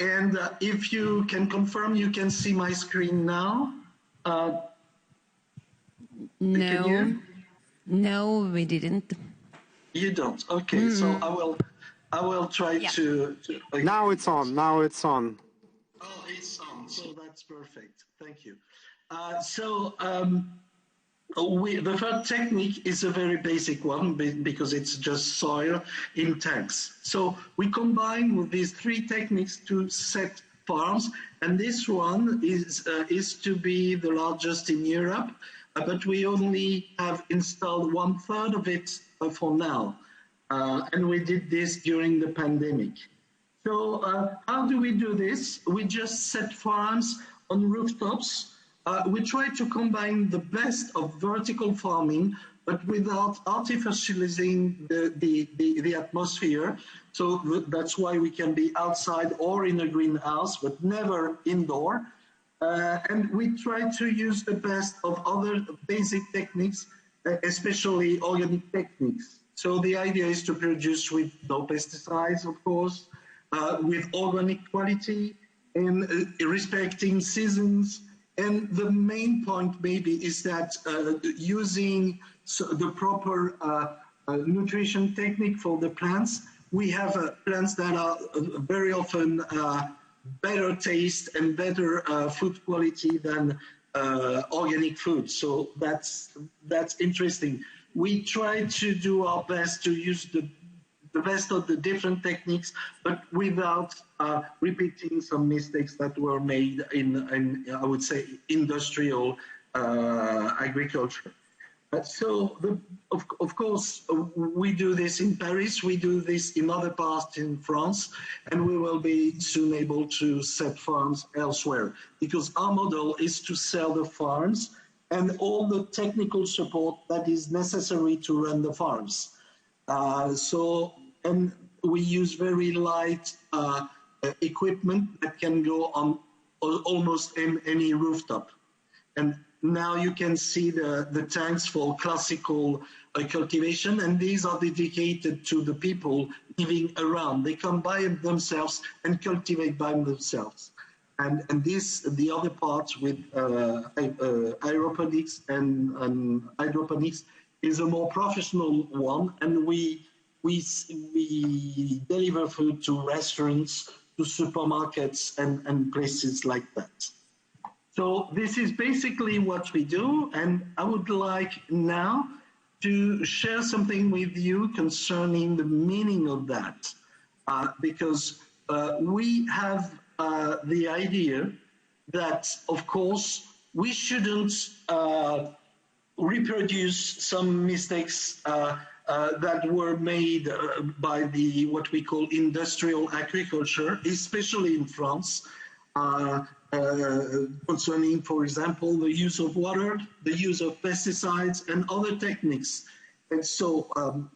And if you can confirm, you can see my screen now. No, we didn't. You don't. Okay, so I will try to. Now it's on. Now it's on. Oh, it's on. So that's perfect. Thank you. The third technique is a very basic one because it's just soil in tanks. So we combine with these three techniques to set farms, and this one is to be the largest in Europe, but we only have installed 1/3 of it for now, and we did this during the pandemic. So how do we do this? We just set farms on rooftops. We try to combine the best of vertical farming, but without artificializing the atmosphere. So that's why we can be outside or in a greenhouse, but never indoor. And we try to use the best of other basic techniques, especially organic techniques. So the idea is to produce with no pesticides, of course, with organic quality and respecting seasons. And the main point maybe is that using the proper nutrition technique for the plants, we have plants that are very often better taste and better food quality than organic food. So that's interesting. We try to do our best to use the best of the different techniques, but without repeating some mistakes that were made in I would say, industrial agriculture. So, of course, we do this in Paris, we do this in other parts in France, and we will be soon able to set farms elsewhere, because our model is to sell the farms and all the technical support that is necessary to run the farms. And we use very light equipment that can go on almost in any rooftop. And now you can see the tanks for classical cultivation, and these are dedicated to the people living around. They come by themselves and cultivate by themselves. And the other part with aeroponics and hydroponics is a more professional one, and we deliver food to restaurants, to supermarkets, and places like that. So this is basically what we do, and I would like now to share something with you concerning the meaning of that, because we have the idea that, of course, we shouldn't reproduce some mistakes that were made by what we call industrial agriculture, especially in France, concerning, for example, the use of water, the use of pesticides and other techniques. And so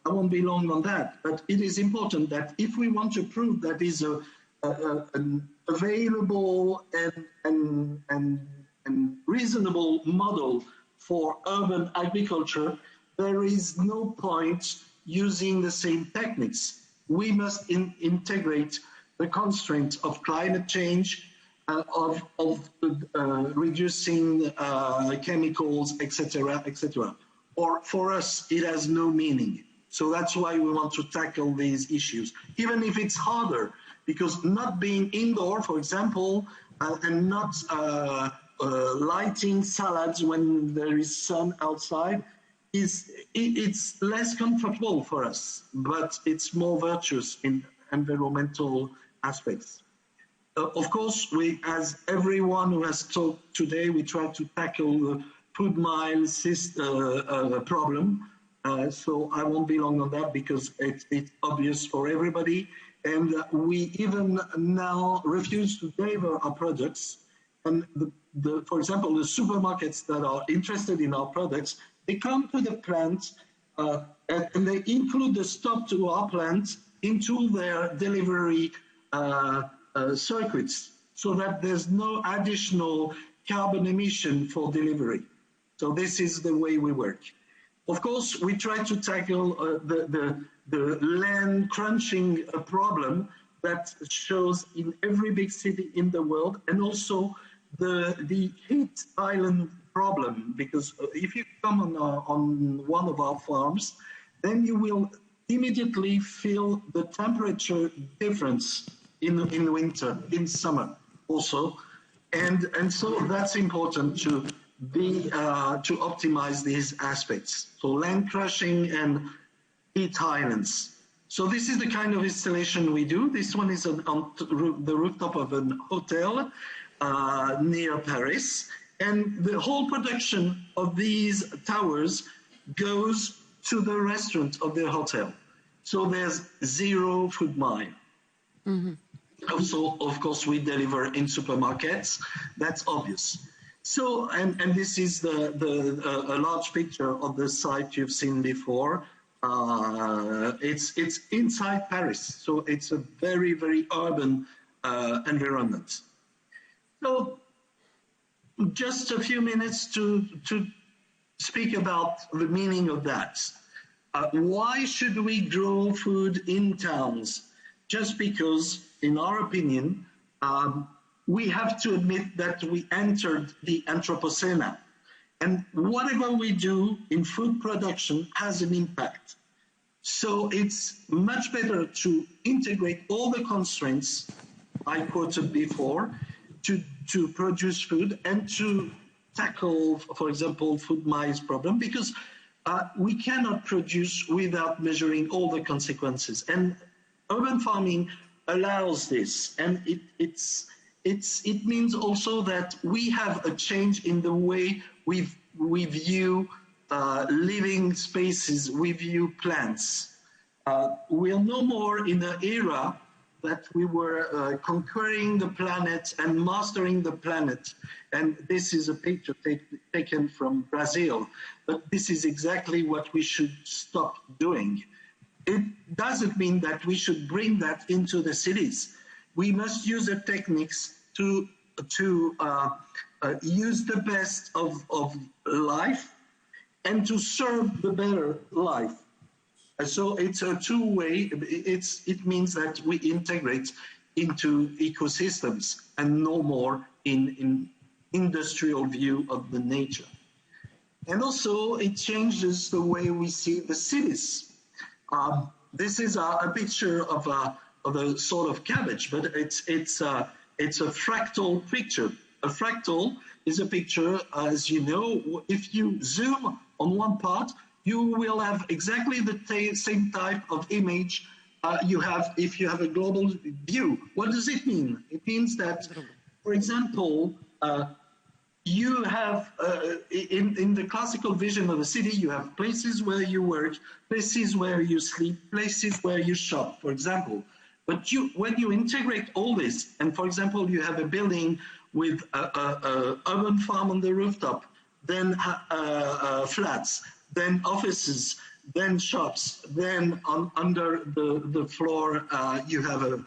I won't be long on that, but it is important that if we want to prove that is an available and reasonable model for urban agriculture, there is no point using the same techniques. We must integrate the constraints of climate change, of reducing chemicals, etc., etc. Or for us, it has no meaning. So that's why we want to tackle these issues, even if it's harder, because not being indoor, for example, and not lighting salads when there is sun outside, it's less comfortable for us, but it's more virtuous in environmental aspects. Of course, as everyone who has talked today, we try to tackle the food miles problem. So I won't be long on that because it's obvious for everybody. And we even now refuse to deliver our products. And for example, the supermarkets that are interested in our products, they come to the plant and they include the stop to our plant into their delivery circuits, so that there's no additional carbon emission for delivery. So this is the way we work. Of course, we try to tackle the land crunching problem that shows in every big city in the world, and also the heat island problem, because if you come on one of our farms, then you will immediately feel the temperature difference in winter, in summer also, and so that's important to optimize these aspects. So land crushing and heat islands. So this is the kind of installation we do. This one is on the rooftop of a hotel near Paris, and the whole production of these towers goes to the restaurant of the hotel. So there's zero food mile. Mm-hmm. Also, of course, we deliver in supermarkets. That's obvious. So, and this is a large picture of the site you've seen before. It's inside Paris, so it's a very, very urban environment. So, just a few minutes to speak about the meaning of that. Why should we grow food in towns? Just because, in our opinion, we have to admit that we entered the Anthropocene. And whatever we do in food production has an impact. So it's much better to integrate all the constraints I quoted before to produce food and to tackle, for example, food miles problem, because we cannot produce without measuring all the consequences. And urban farming allows this, and it means also that we have a change in the way we view living spaces, we view plants. We are no more in an era that we were conquering the planet and mastering the planet. And this is a picture taken from Brazil, but this is exactly what we should stop doing. It doesn't mean that we should bring that into the cities. We must use the techniques to use the best of life and to serve the better life. So it's a two-way. It means that we integrate into ecosystems and no more in industrial view of the nature. And also it changes the way we see the cities. This is a picture of a sort of cabbage, but it's a fractal picture. A fractal is a picture, as you know, if you zoom on one part, you will have exactly the same type of image you have if you have a global view. What does it mean? It means that, for example, you have, in the classical vision of a city, you have places where you work, places where you sleep, places where you shop, for example. But when you integrate all this, and for example, you have a building with a urban farm on the rooftop, then flats, then offices, then shops, then under the floor you have a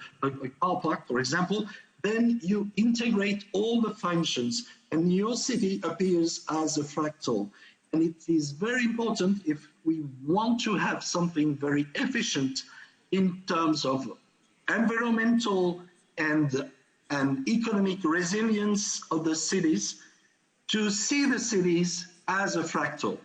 car park, for example, then you integrate all the functions and your city appears as a fractal. And it is very important if we want to have something very efficient in terms of environmental and economic resilience of the cities, to see the cities as a fractal.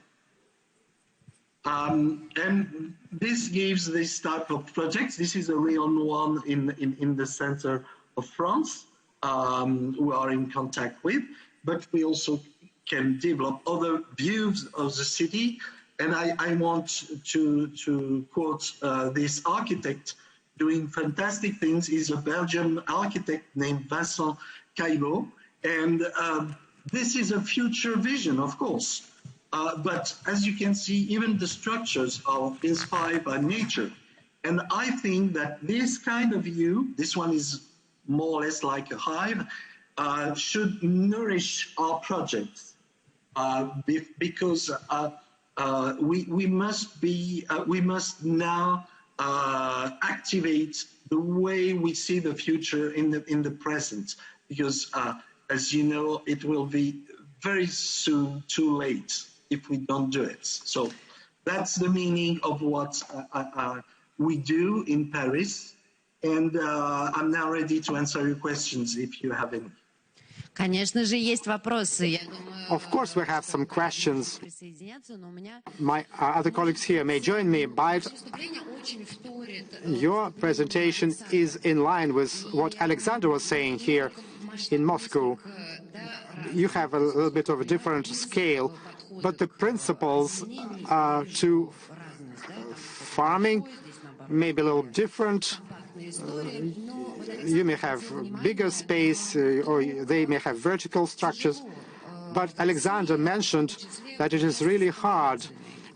And this gives this type of projects. This is a real one in the center of France, we are in contact with, but we also can develop other views of the city. And I want to quote this architect doing fantastic things. He's a Belgian architect named Vincent Caillot. And this is a future vision, of course. But as you can see, even the structures are inspired by nature. And I think that this kind of view, this one is more or less like a hive, should nourish our projects because we must now activate the way we see the future in the present, because as you know, it will be very soon too late if we don't do it. So that's the meaning of what we do in Paris. And I'm now ready to answer your questions if you have any. Конечно же, есть вопросы. Of course, we have some questions. My other colleagues here may join me, but your presentation is in line with what Alexander was saying here in Moscow. You have a little bit of a different scale, but the principles to farming may be a little different. You may have bigger space, or they may have vertical structures. But Alexander mentioned that it is really hard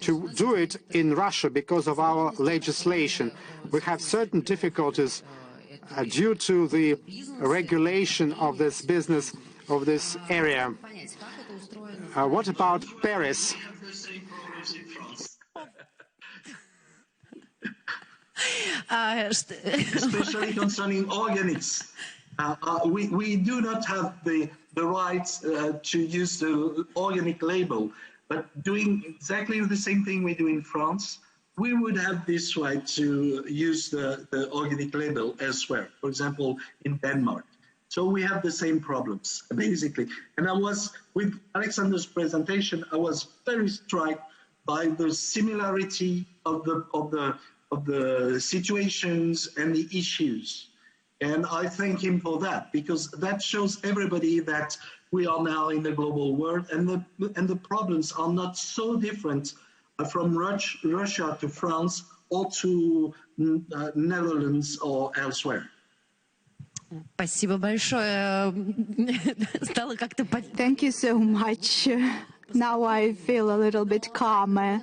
to do it in Russia because of our legislation. We have certain difficulties due to the regulation of this business, of this area. What about Paris? Especially concerning organics. We do not have the right to use the organic label, but doing exactly the same thing we do in France, we would have this right to use the organic label elsewhere, for example, in Denmark. So we have the same problems, basically. And I was, with Alexander's presentation, I was very struck by the similarity of the situations and the issues. And I thank him for that, because that shows everybody that we are now in the global world, and the problems are not so different from Russia to France or to Netherlands or elsewhere. Спасибо большое. Стало как-то... Thank you so much. Now I feel a little bit calmer.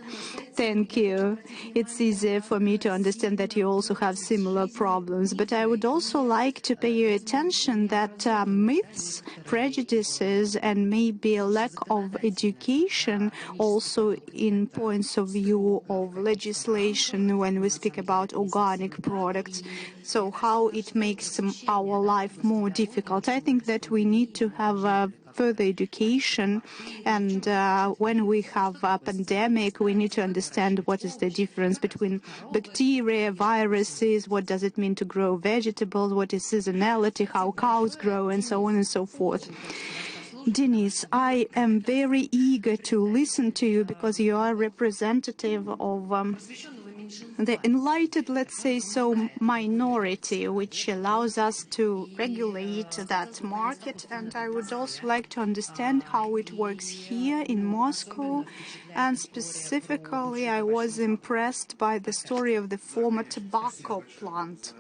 Thank you. It's easier for me to understand that you also have similar problems. But I would also like to pay your attention that myths, prejudices, and maybe a lack of education also in points of view of legislation when we speak about organic products. So how it makes our life more difficult. I think that we need to have further education, and when we have a pandemic, we need to understand what is the difference between bacteria, viruses, what does it mean to grow vegetables, what is seasonality, how cows grow, and so on and so forth. Denise, I am very eager to listen to you because you are representative of the enlightened, let's say so, minority, which allows us to regulate that market. And I would also like to understand how it works here in Moscow. And specifically, I was impressed by the story of the former tobacco plant.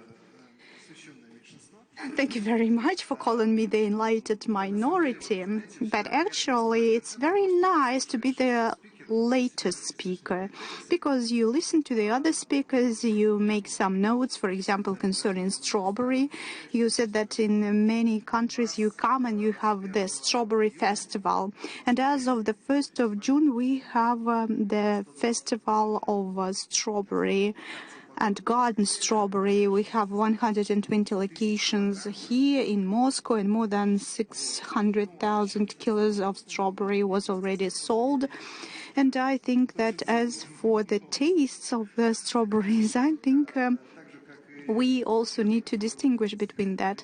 Thank you very much for calling me the enlightened minority. But actually, it's very nice to be the latest speaker, because you listen to the other speakers, you make some notes, for example, concerning strawberry. You said that in many countries you come and you have the strawberry festival. And as of the 1st of June, we have the festival of strawberry and garden strawberry. We have 120 locations here in Moscow, and more than 600,000 kilos of strawberry was already sold. And I think that as for the tastes of the strawberries, I think we also need to distinguish between that.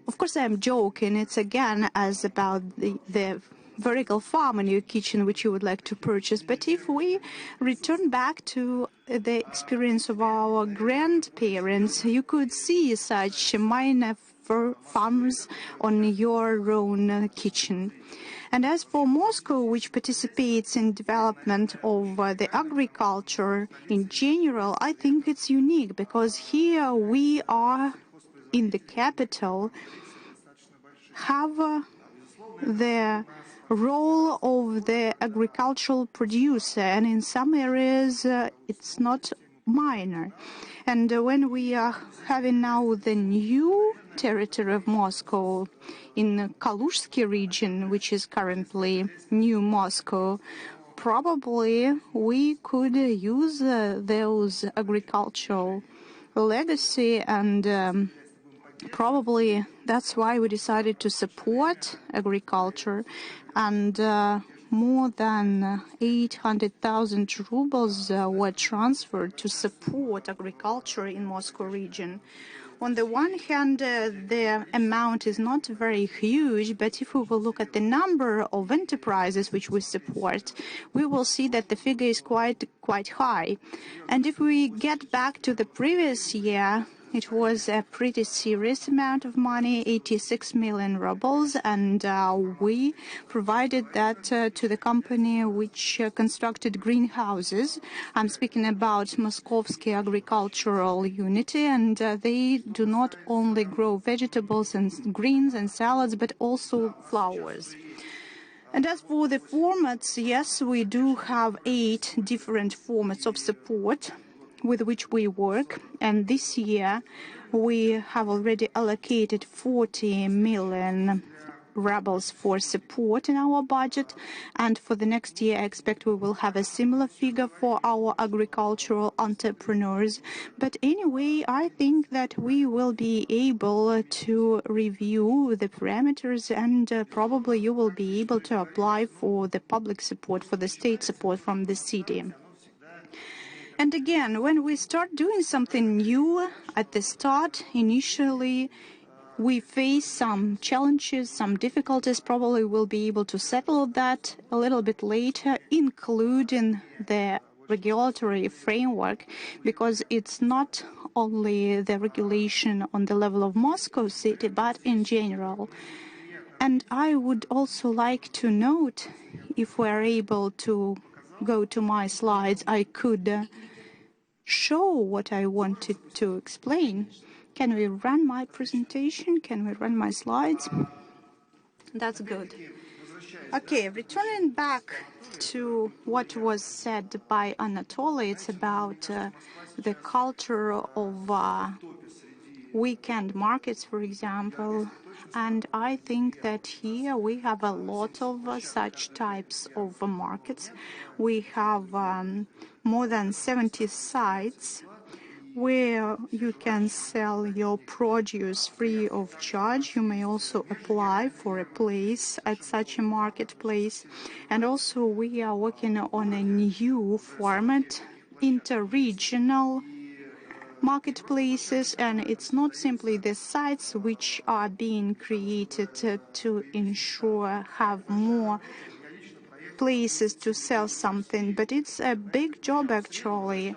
Of course, I'm joking. It's again as about the vertical farm in your kitchen which you would like to purchase. But if we return back to the experience of our grandparents, you could see such minor farms on your own kitchen. And as for Moscow, which participates in development of the agriculture in general, I think it's unique because here we are in the capital, have the role of the agricultural producer, and in some areas it's not minor. And when we are having now the new territory of Moscow in the Kalushsky region, which is currently New Moscow, probably we could use those agricultural legacy, and probably that's why we decided to support agriculture, and more than 800,000 rubles were transferred to support agriculture in Moscow region. On the one hand, the amount is not very huge, but if we will look at the number of enterprises which we support, we will see that the figure is quite high. And if we get back to the previous year, it was a pretty serious amount of money, 86 million rubles, and we provided that to the company which constructed greenhouses. I'm speaking about Moskovский agricultural unity, and they do not only grow vegetables and greens and salads, but also flowers. And as for the formats, yes, we do have 8 different formats of support with which we work, and this year we have already allocated 40 million rubles for support in our budget, and for the next year I expect we will have a similar figure for our agricultural entrepreneurs. But anyway, I think that we will be able to review the parameters, and probably you will be able to apply for the public support, for the state support from the city. And again, when we start doing something new at the start, initially we face some challenges, some difficulties. Probably we'll be able to settle that a little bit later, including the regulatory framework, because it's not only the regulation on the level of Moscow city, but in general. And I would also like to note, if we're able to go to my slides, I could show what I wanted to explain. Can we run my presentation? Can we run my slides? That's good. Okay, returning back to what was said by Anatoly, it's about the culture of weekend markets, for example. And I think that here we have a lot of such types of markets. We have more than 70 sites where you can sell your produce free of charge. You may also apply for a place at such a marketplace. And also we are working on a new format, interregional marketplaces, and it's not simply the sites which are being created to ensure have more places to sell something, but it's a big job actually.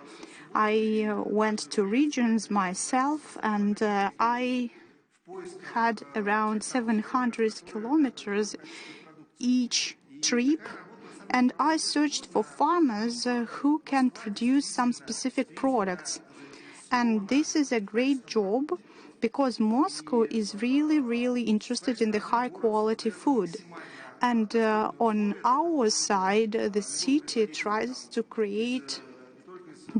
I went to regions myself, and I had around 700 kilometers each trip, and I searched for farmers who can produce some specific products. And this is a great job because Moscow is really interested in the high quality food. And on our side, the city tries to create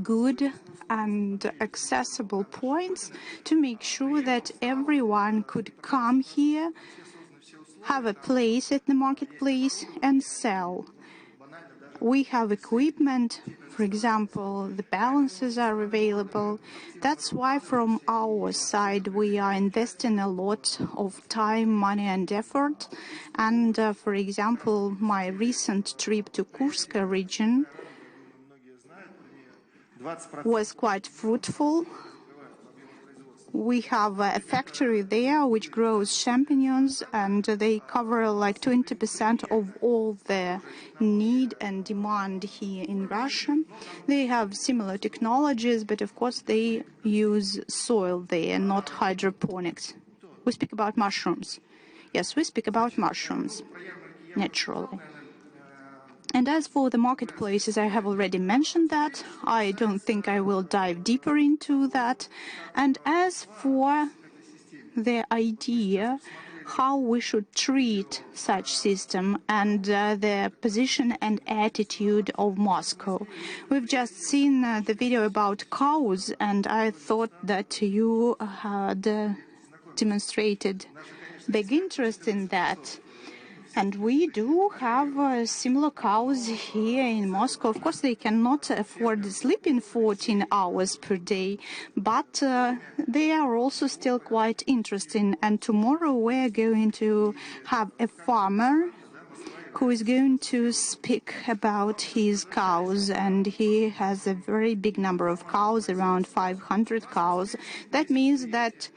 good and accessible points to make sure that everyone could come here, have a place at the marketplace and sell. We have equipment, for example, the balances are available. That's why from our side we are investing a lot of time, money and effort. And for example, my recent trip to Kursk region was quite fruitful. We have a factory there which grows champignons, and they cover like 20% of all the need and demand here in Russia. They have similar technologies, but of course they use soil there, not hydroponics. We speak about mushrooms. Yes, we speak about mushrooms, naturally. And as for the marketplaces, I have already mentioned that. I don't think I will dive deeper into that. And as for the idea how we should treat such system and the position and attitude of Moscow, we've just seen the video about cows, and I thought that you had demonstrated big interest in that. And we do have similar cows here in Moscow. Of course, they cannot afford sleeping 14 hours per day, but they are also still quite interesting. And tomorrow we're going to have a farmer who is going to speak about his cows, and he has a very big number of cows, around 500 cows. That means that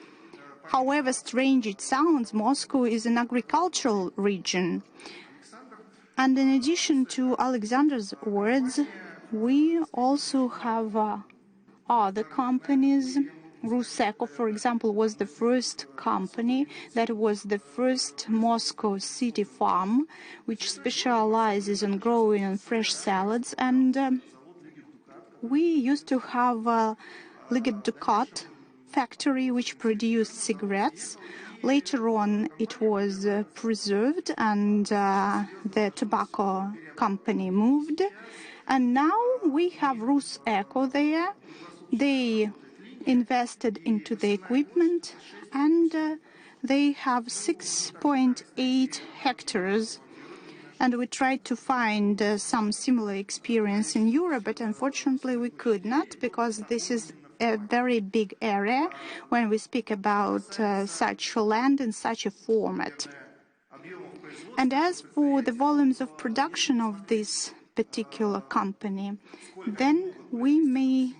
however strange it sounds, Moscow is an agricultural region. And in addition to Alexander's words, we also have other companies. Ruseco, for example, was the first company that was the first Moscow city farm, which specializes in growing fresh salads. And we used to have Liget Ducat factory which produced cigarettes. Later on it was preserved, and the tobacco company moved. And now we have Ruseco there. They invested into the equipment, and they have 6.8 hectares. And we tried to find some similar experience in Europe, but unfortunately we could not, because this is a very big area when we speak about such land in such a format. And as for the volumes of production of this particular company, then we may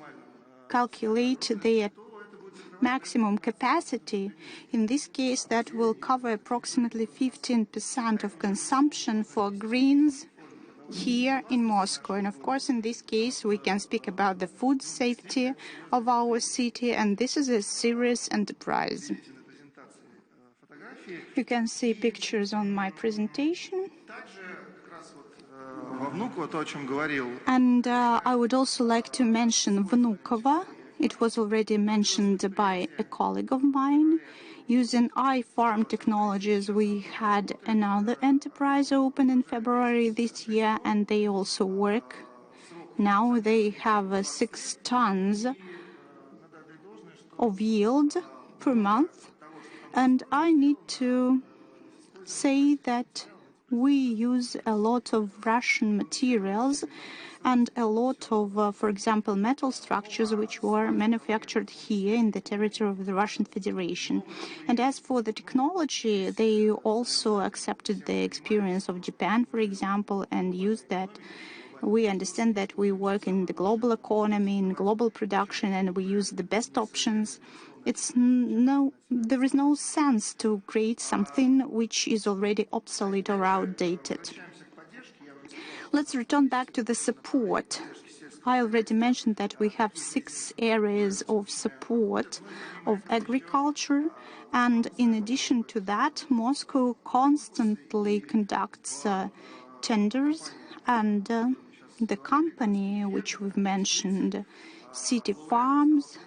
calculate their maximum capacity. In this case, that will cover approximately 15% of consumption for greens here in Moscow. And of course, in this case, we can speak about the food safety of our city, and this is a serious enterprise. You can see pictures on my presentation. And I would also like to mention Vnukovo. It was already mentioned by a colleague of mine. Using iFarm technologies, we had another enterprise open in February this year, and they also work. Now they have 6 tons of yield per month, and I need to say that we use a lot of Russian materials and a lot of, for example, metal structures which were manufactured here in the territory of the Russian Federation. And as for the technology, they also accepted the experience of Japan, for example, and used that. We understand that we work in the global economy, in global production, and we use the best options. There is no sense to create something which is already obsolete or outdated. Let's return back to the support. I already mentioned that we have 6 areas of support of agriculture, and in addition to that, Moscow constantly conducts tenders, and the company which we've mentioned, City Farms,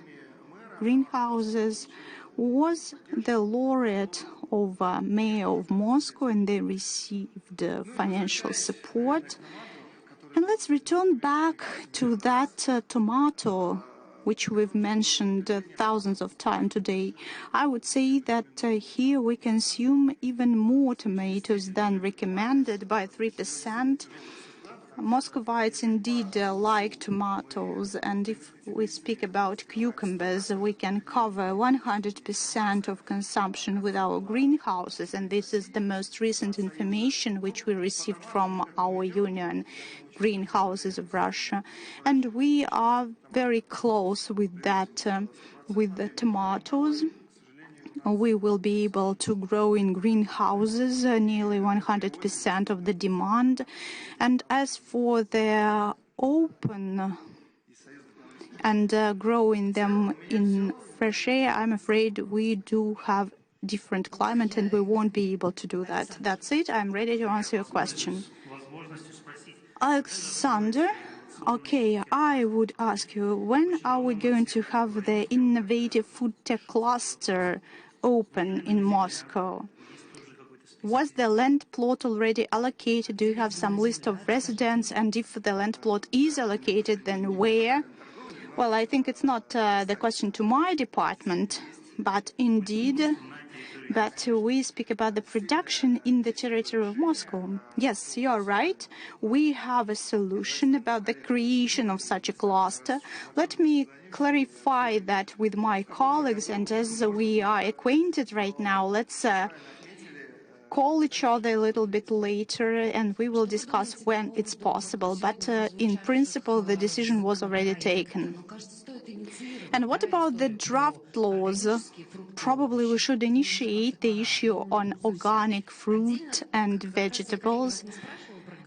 greenhouses, was the laureate of Mayor of Moscow, and they received financial support. And let's return back to that tomato, which we've mentioned thousands of times today. I would say that here we consume even more tomatoes than recommended by 3%. Muscovites indeed like tomatoes, and if we speak about cucumbers, we can cover 100% of consumption with our greenhouses, and this is the most recent information which we received from our union, Greenhouses of Russia, and we are very close with that, with the tomatoes. We will be able to grow in greenhouses nearly 100% of the demand. And as for the open and growing them in fresh air, I'm afraid we do have different climate and we won't be able to do that. That's it. I'm ready to answer your question. Alexander, okay, I would ask you, when are we going to have the innovative food tech cluster open in Moscow? Was the land plot already allocated? Do you have some list of residents? And if the land plot is allocated, then where? Well, I think it's not the question to my department, but indeed that we speak about the production in the territory of Moscow. Yes, you are right. We have a solution about the creation of such a cluster. Let me clarify that with my colleagues, and as we are acquainted right now, let's call each other a little bit later and we will discuss when it's possible. But in principle, the decision was already taken. And what about the draft laws? Probably we should initiate the issue on organic fruit and vegetables.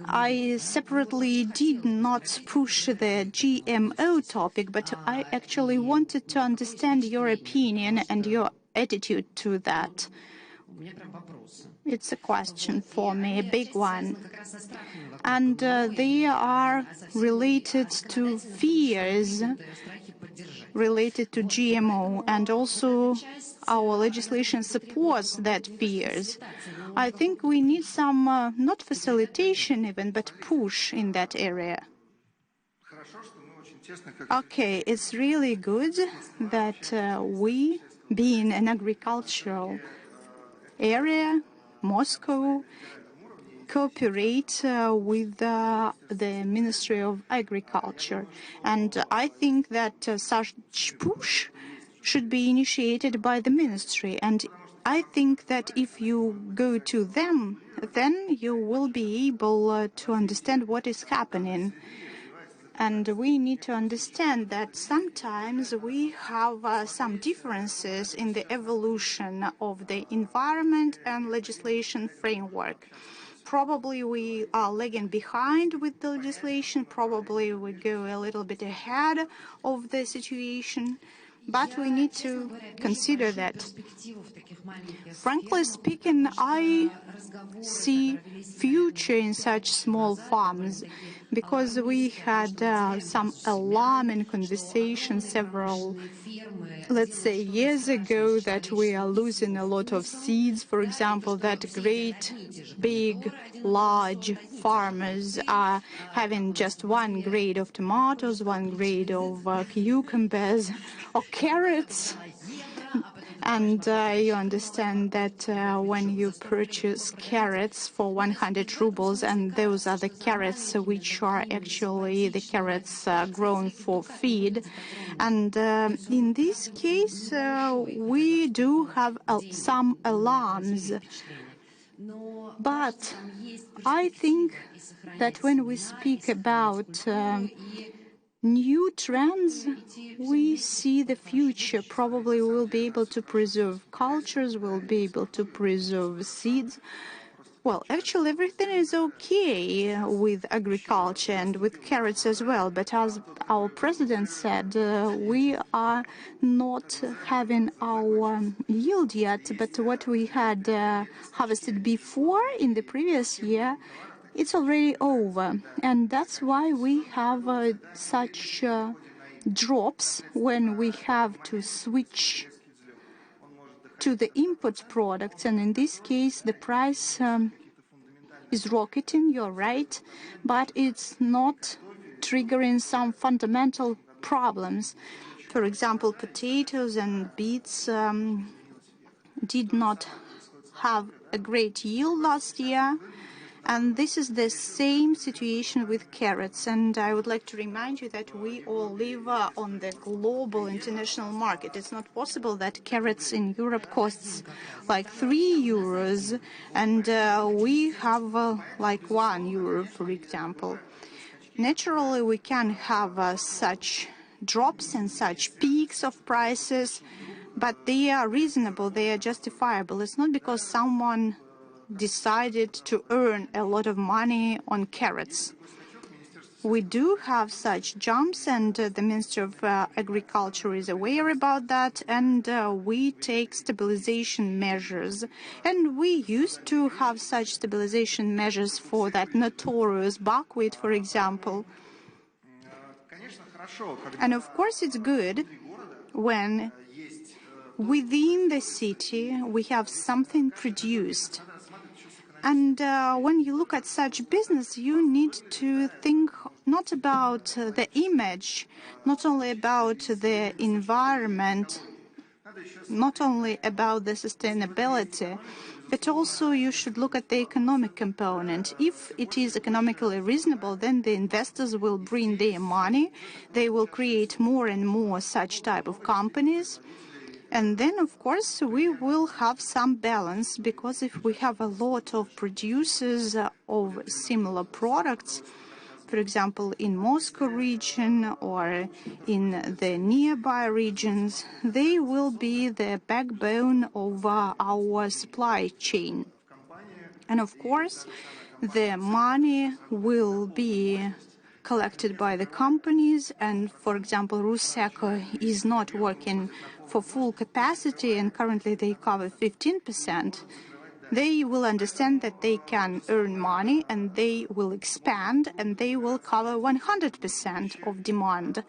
I separately did not push the GMO topic, but I actually wanted to understand your opinion and your attitude to that. It's a question for me, a big one. And they are related to fears related to GMO, and also our legislation supports that fears. I think we need some, not facilitation even, but push in that area. Okay, it's really good that we, being an agricultural area, Moscow, cooperate with the Ministry of Agriculture. And I think that such push should be initiated by the ministry. And I think that if you go to them, then you will be able to understand what is happening. And we need to understand that sometimes we have some differences in the evolution of the environment and legislation framework. Probably we are lagging behind with the legislation. Probably we go a little bit ahead of the situation. But we need to consider that. Frankly speaking, I see future in such small farms because we had some alarming conversations several, let's say, years ago that we are losing a lot of seeds. For example, that great, big, large farmers are having just one grade of tomatoes, one grade of cucumbers or carrots. And you understand that when you purchase carrots for 100 rubles, and those are the carrots which are actually the carrots grown for feed. And in this case, we do have some alarms. But I think that when we speak about new trends, we see the future. Probably we'll be able to preserve cultures, we'll be able to preserve seeds. Well, actually, everything is okay with agriculture and with carrots as well. But as our president said, we are not having our yield yet. But what we had harvested before in the previous year, it's already over. And that's why we have such drops when we have to switch to the import products. And in this case, the price is rocketing, you're right, but it's not triggering some fundamental problems. For example, potatoes and beets did not have a great yield last year. And this is the same situation with carrots. And I would like to remind you that we all live on the global international market. It's not possible that carrots in Europe costs like 3 euros and we have like 1 euro, for example. Naturally, we can have such drops and such peaks of prices, but they are reasonable, they are justifiable. It's not because someone decided to earn a lot of money on carrots. We do have such jumps, and the Minister of Agriculture is aware about that, and we take stabilization measures. And we used to have such stabilization measures for that notorious buckwheat, for example. And of course, it's good when within the city we have something produced. And when you look at such business, you need to think not about the image, not only about the environment, not only about the sustainability, but also you should look at the economic component. If it is economically reasonable, then the investors will bring their money. They will create more and more such type of companies. And then, of course, we will have some balance, because if we have a lot of producers of similar products, for example, in Moscow region or in the nearby regions, they will be the backbone of our supply chain. And of course, the money will be collected by the companies, and for example, Ruseco is not working for full capacity, and currently they cover 15%. They will understand that they can earn money, and they will expand, and they will cover 100% of demand.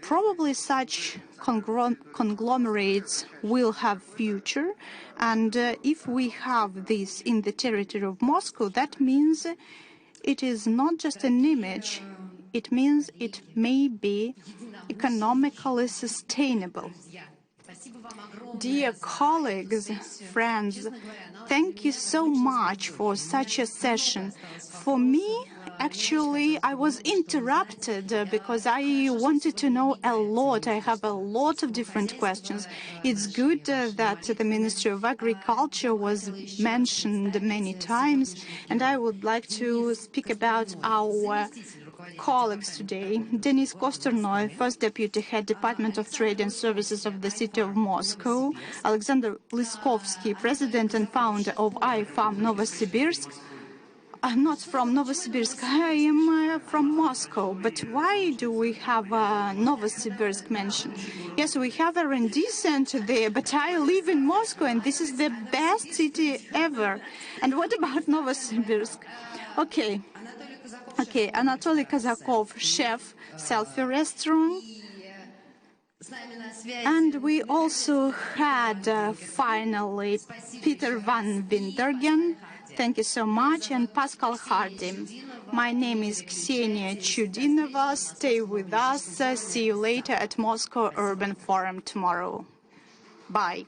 Probably such conglomerates will have future, and if we have this in the territory of Moscow, that means it is not just an image. It means it may be economically sustainable. Dear colleagues, friends, thank you so much for such a session. For me, actually, I was interrupted because I wanted to know a lot. I have a lot of different questions. It's good that the Ministry of Agriculture was mentioned many times, and I would like to speak about our colleagues today. Denis Kosternoy, First Deputy Head, Department of Trade and Services of the City of Moscow. Alexander Lyskovsky, President and founder of iFarm Novosibirsk. not from Novosibirsk. I am from Moscow. But why do we have Novosibirsk mentioned? Yes, we have a R&D center there, but I live in Moscow, and this is the best city ever. And what about Novosibirsk? Okay. Okay, Anatoly Kazakov, chef, selfie restaurant. And we also had finally Peter van Wintergen. Thank you so much. And Pascal Hardy. My name is Ksenia Chudinova. Stay with us. See you later at Moscow Urban Forum tomorrow. Bye.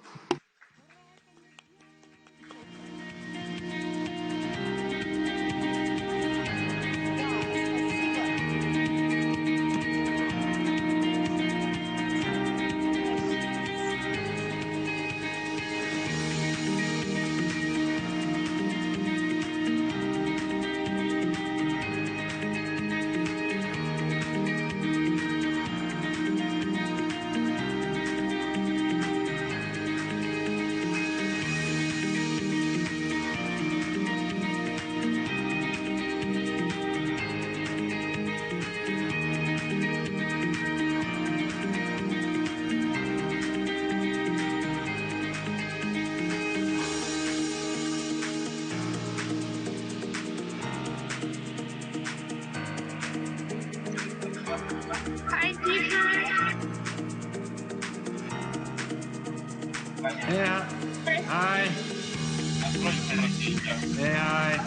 Yeah. Hi. Hey, hi.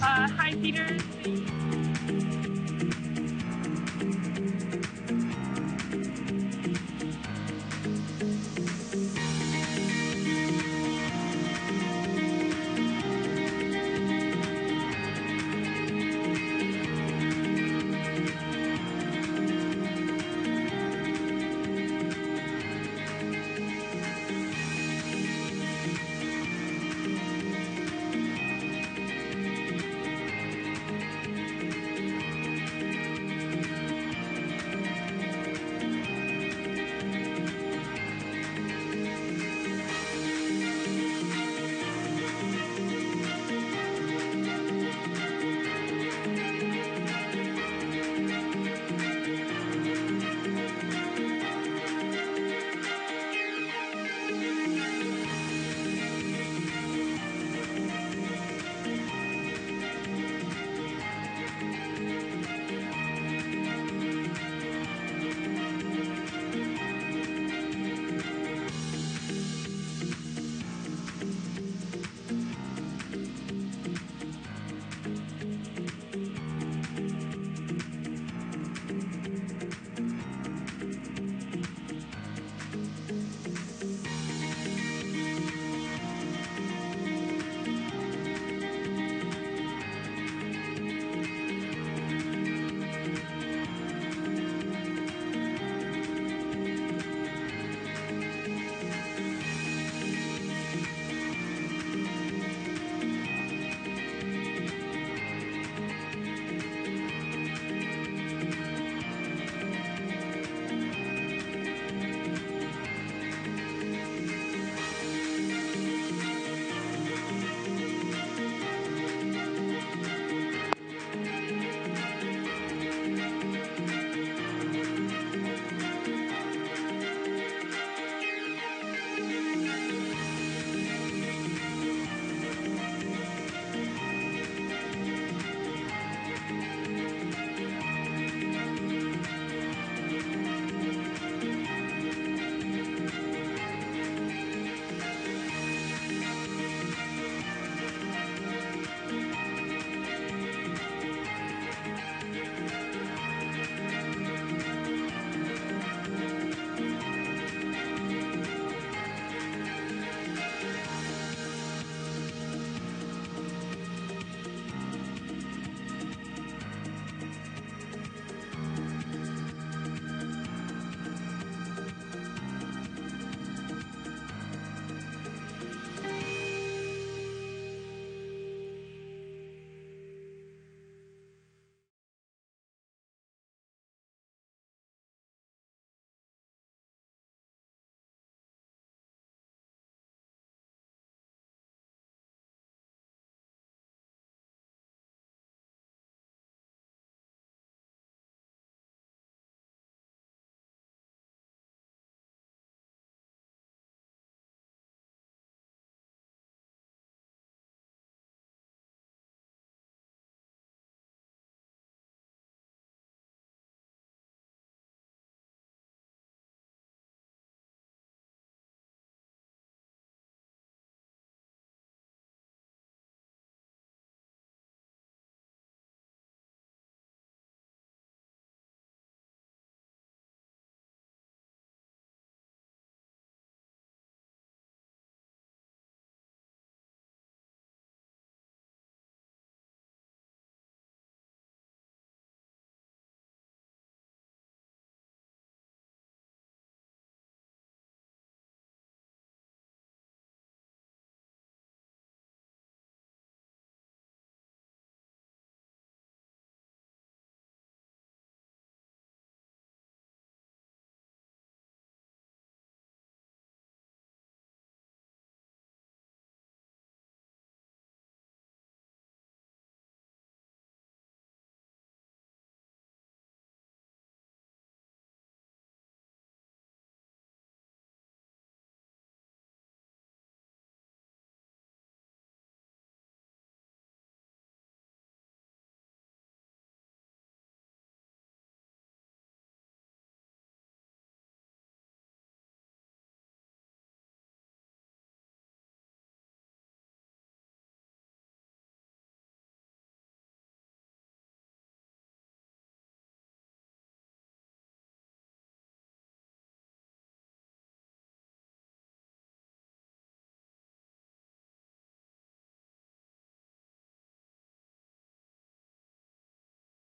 Hi, Peter.